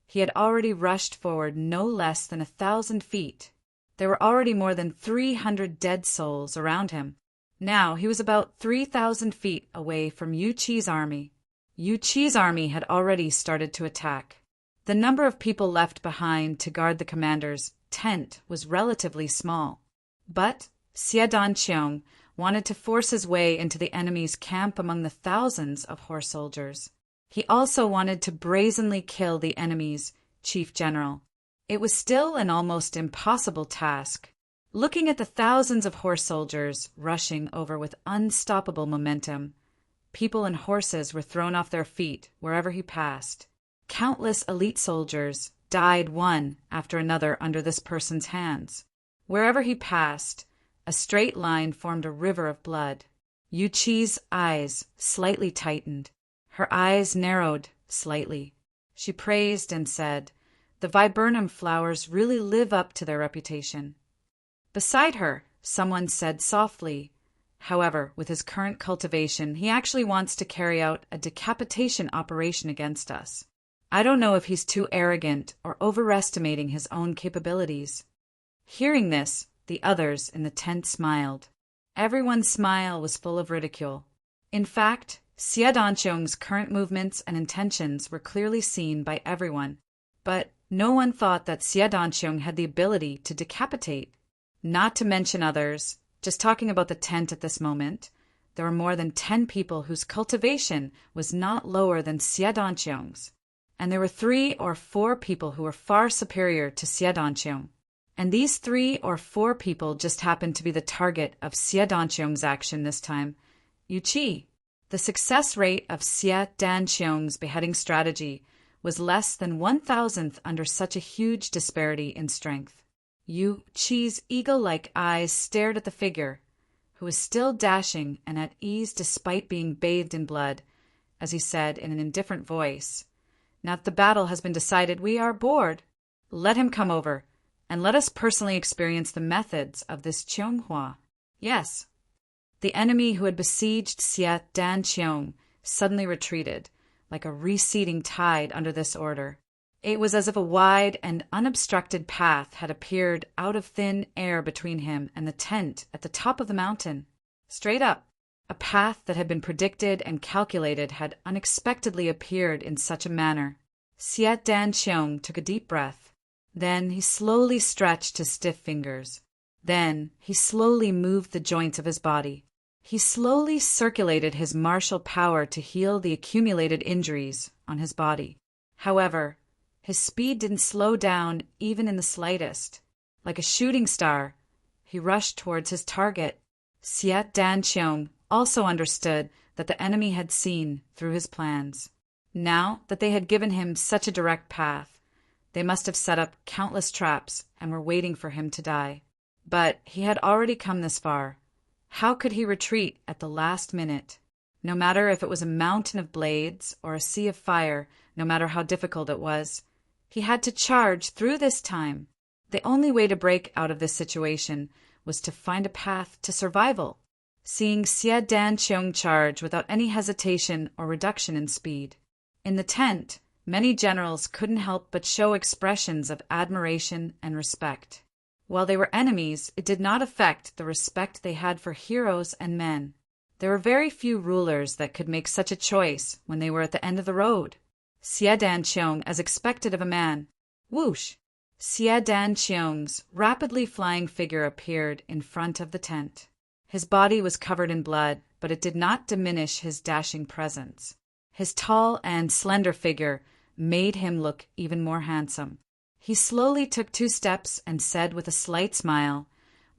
he had already rushed forward no less than 1,000 feet. There were already more than 300 dead souls around him. Now he was about 3,000 feet away from Yu Qi's army. Yu Qi's army had already started to attack. The number of people left behind to guard the commander's tent was relatively small. But Xie Danqiong wanted to force his way into the enemy's camp among the thousands of horse soldiers. He also wanted to brazenly kill the enemy's chief general. It was still an almost impossible task. Looking at the thousands of horse soldiers rushing over with unstoppable momentum, people and horses were thrown off their feet wherever he passed. Countless elite soldiers died one after another under this person's hands. Wherever he passed, a straight line formed a river of blood. Yu Qi's eyes slightly tightened. Her eyes narrowed slightly. She praised and said, "The viburnum flowers really live up to their reputation." Beside her, someone said softly, "However, with his current cultivation, he actually wants to carry out a decapitation operation against us. I don't know if he's too arrogant or overestimating his own capabilities." Hearing this, the others in the tent smiled. Everyone's smile was full of ridicule. In fact, Xie Danqiong's current movements and intentions were clearly seen by everyone. But no one thought that Xie Danqiong had the ability to decapitate. Not to mention others, just talking about the tent at this moment, there were more than 10 people whose cultivation was not lower than Xie Danqiong's. And there were 3 or 4 people who were far superior to Xie Danqiong. And these 3 or 4 people just happened to be the target of Xie Danqiong's action this time, Yu Qi. The success rate of Xie Danqiong's beheading strategy was less than 1,000th under such a huge disparity in strength. Yu Qi's eagle-like eyes stared at the figure, who was still dashing and at ease despite being bathed in blood, as he said in an indifferent voice, "Now that the battle has been decided, we are bored. Let him come over, and let us personally experience the methods of this Qianghua." Yes. The enemy who had besieged Xie Danqiong suddenly retreated, like a receding tide under this order. It was as if a wide and unobstructed path had appeared out of thin air between him and the tent at the top of the mountain. Straight up, a path that had been predicted and calculated had unexpectedly appeared in such a manner. Xie Danqiong took a deep breath. Then he slowly stretched his stiff fingers. Then he slowly moved the joints of his body. He slowly circulated his martial power to heal the accumulated injuries on his body. However, his speed didn't slow down even in the slightest. Like a shooting star, he rushed towards his target. Xie Danqiong also understood that the enemy had seen through his plans. Now that they had given him such a direct path, they must have set up countless traps and were waiting for him to die. But he had already come this far. How could he retreat at the last minute? No matter if it was a mountain of blades or a sea of fire, no matter how difficult it was, he had to charge through this time. The only way to break out of this situation was to find a path to survival. Seeing Xie Danqiong charge without any hesitation or reduction in speed. In the tent, many generals couldn't help but show expressions of admiration and respect. While they were enemies, it did not affect the respect they had for heroes and men. There were very few rulers that could make such a choice when they were at the end of the road. Xie Danqiong, as expected of a man. Whoosh! Xie Danqiong's rapidly flying figure appeared in front of the tent. His body was covered in blood, but it did not diminish his dashing presence. His tall and slender figure made him look even more handsome. He slowly took 2 steps and said with a slight smile,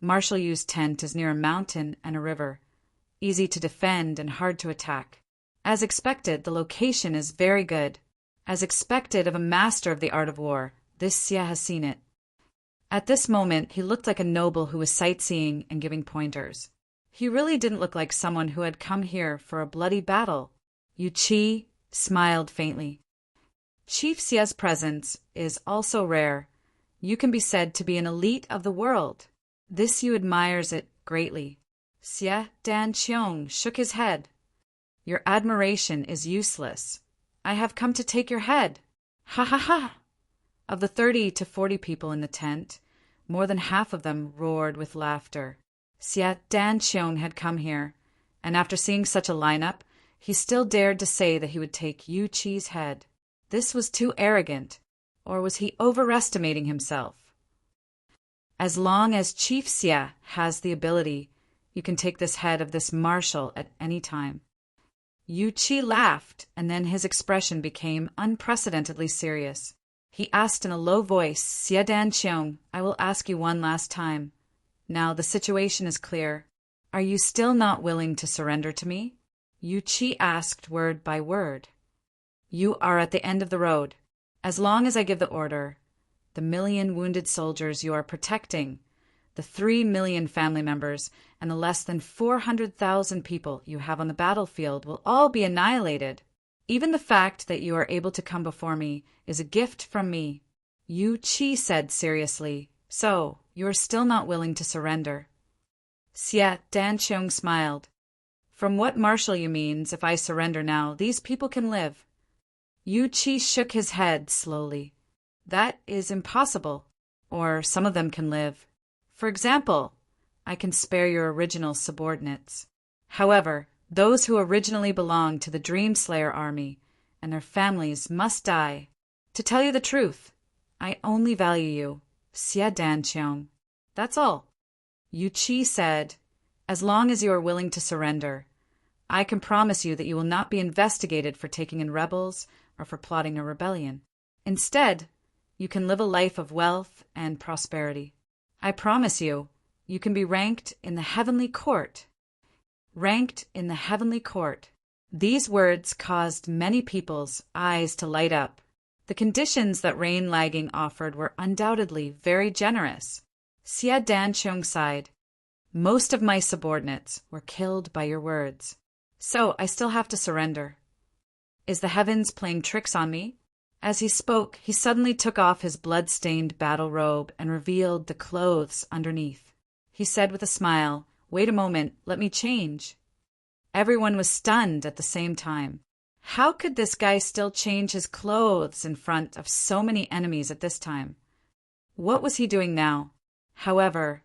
"Marshal Yu's tent is near a mountain and a river, easy to defend and hard to attack. As expected, the location is very good. As expected of a master of the art of war, this Xie has seen it." At this moment, he looked like a noble who was sightseeing and giving pointers. He really didn't look like someone who had come here for a bloody battle. Yu Qi smiled faintly. Chief Xie's presence is also rare. You can be said to be an elite of the world. This you admires it greatly. Xie Danqiong shook his head. "Your admiration is useless. I have come to take your head. Ha ha ha!" Of the 30 to 40 people in the tent, more than half of them roared with laughter. Xie Danqiong had come here, and after seeing such a lineup, he still dared to say that he would take Yu Qi's head. This was too arrogant, or was he overestimating himself? As long as Chief Xie has the ability, you can take this head of this marshal at any time. Yu Qi laughed, and then his expression became unprecedentedly serious. He asked in a low voice, "Xie Danqiong, I will ask you one last time. Now the situation is clear. Are you still not willing to surrender to me?" Yu Qi asked word by word. "You are at the end of the road. As long as I give the order, the 1,000,000 wounded soldiers you are protecting, the 3 million family members, and the less than 400,000 people you have on the battlefield will all be annihilated. Even the fact that you are able to come before me is a gift from me." Yu Qi said seriously, "So, you are still not willing to surrender?" Xie Danqiong smiled. "From what marshal you means, if I surrender now, these people can live." Yu Qi shook his head slowly. "That is impossible. Or some of them can live. For example, I can spare your original subordinates. However, those who originally belonged to the Dream Slayer army and their families must die. To tell you the truth, I only value you, Xie Danqiong. That's all." Yu Qi said, "As long as you are willing to surrender, I can promise you that you will not be investigated for taking in rebels or for plotting a rebellion. Instead, you can live a life of wealth and prosperity. I promise you, you can be ranked in the heavenly court." Ranked in the heavenly court. These words caused many people's eyes to light up. The conditions that Rain Lagging offered were undoubtedly very generous. Xie Danqiong sighed. "Most of my subordinates were killed by your words. So I still have to surrender. Is the heavens playing tricks on me?" As he spoke, he suddenly took off his blood-stained battle robe and revealed the clothes underneath. He said with a smile, "Wait a moment, let me change." Everyone was stunned at the same time. How could this guy still change his clothes in front of so many enemies at this time? What was he doing now? However,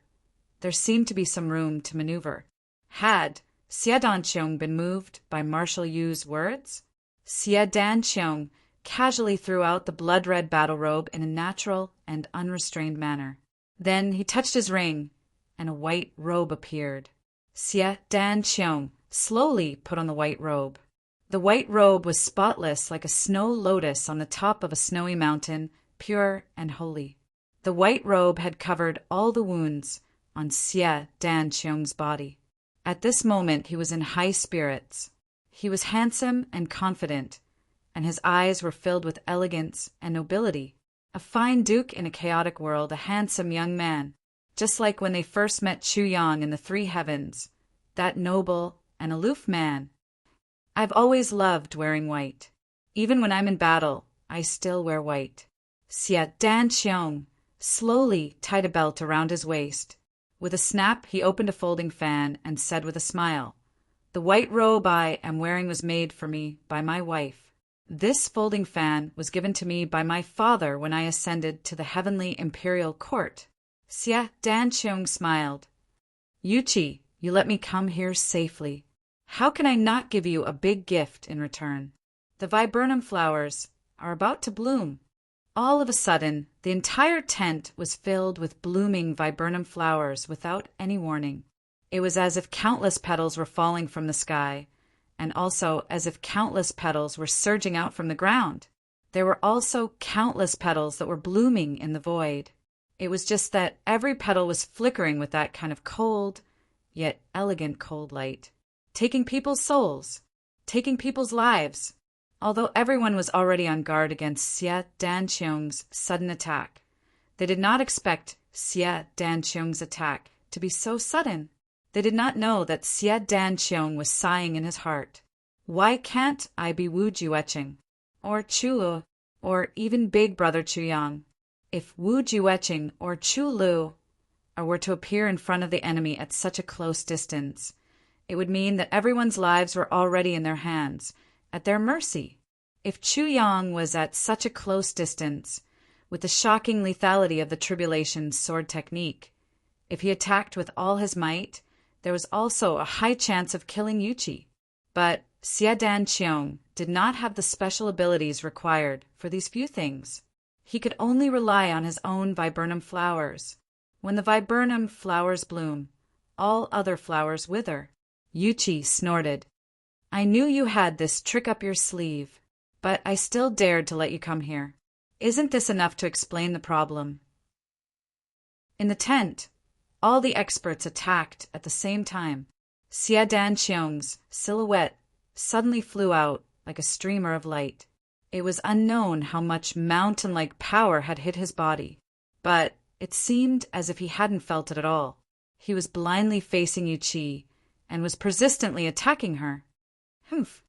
there seemed to be some room to maneuver. Had Xie Danqiong been moved by Marshal Yu's words? Xie Danqiong casually threw out the blood-red battle robe in a natural and unrestrained manner. Then he touched his ring, and a white robe appeared. Xie Danqiong slowly put on the white robe. The white robe was spotless like a snow lotus on the top of a snowy mountain, pure and holy. The white robe had covered all the wounds on Xie Danqiong's body. At this moment he was in high spirits. He was handsome and confident, and his eyes were filled with elegance and nobility. A fine duke in a chaotic world, a handsome young man, just like when they first met Chu Yang in the Three Heavens, that noble and aloof man. I've always loved wearing white. Even when I'm in battle, I still wear white. Xie Danqiong slowly tied a belt around his waist. With a snap, he opened a folding fan and said with a smile, "The white robe I am wearing was made for me by my wife. This folding fan was given to me by my father when I ascended to the heavenly imperial court." Xie Danqiong smiled. "Yu Qi, you let me come here safely. How can I not give you a big gift in return? The viburnum flowers are about to bloom." All of a sudden, the entire tent was filled with blooming viburnum flowers without any warning. It was as if countless petals were falling from the sky, and also as if countless petals were surging out from the ground. There were also countless petals that were blooming in the void. It was just that every petal was flickering with that kind of cold, yet elegant cold light, taking people's souls, taking people's lives. Although everyone was already on guard against Xie Danqiong's sudden attack, they did not expect Xie Danqiong's attack to be so sudden. They did not know that Xie Danqiong was sighing in his heart. "Why can't I be Wu Jueqing, or Chu Lu, or even Big Brother Chu Yang? If Wu Jueqing or Chu Lu were to appear in front of the enemy at such a close distance, it would mean that everyone's lives were already in their hands, at their mercy. If Chu Yang was at such a close distance, with the shocking lethality of the tribulation's sword technique, if he attacked with all his might, there was also a high chance of killing Yu Qi. But Xie Danqiong did not have the special abilities required for these few things. He could only rely on his own viburnum flowers. When the viburnum flowers bloom, all other flowers wither. Yu Qi snorted. "I knew you had this trick up your sleeve, but I still dared to let you come here. Isn't this enough to explain the problem?" In the tent, all the experts attacked at the same time. Xie Danqiong's silhouette suddenly flew out like a streamer of light. It was unknown how much mountain-like power had hit his body, but it seemed as if he hadn't felt it at all. He was blindly facing Yu Qi and was persistently attacking her. "Humph,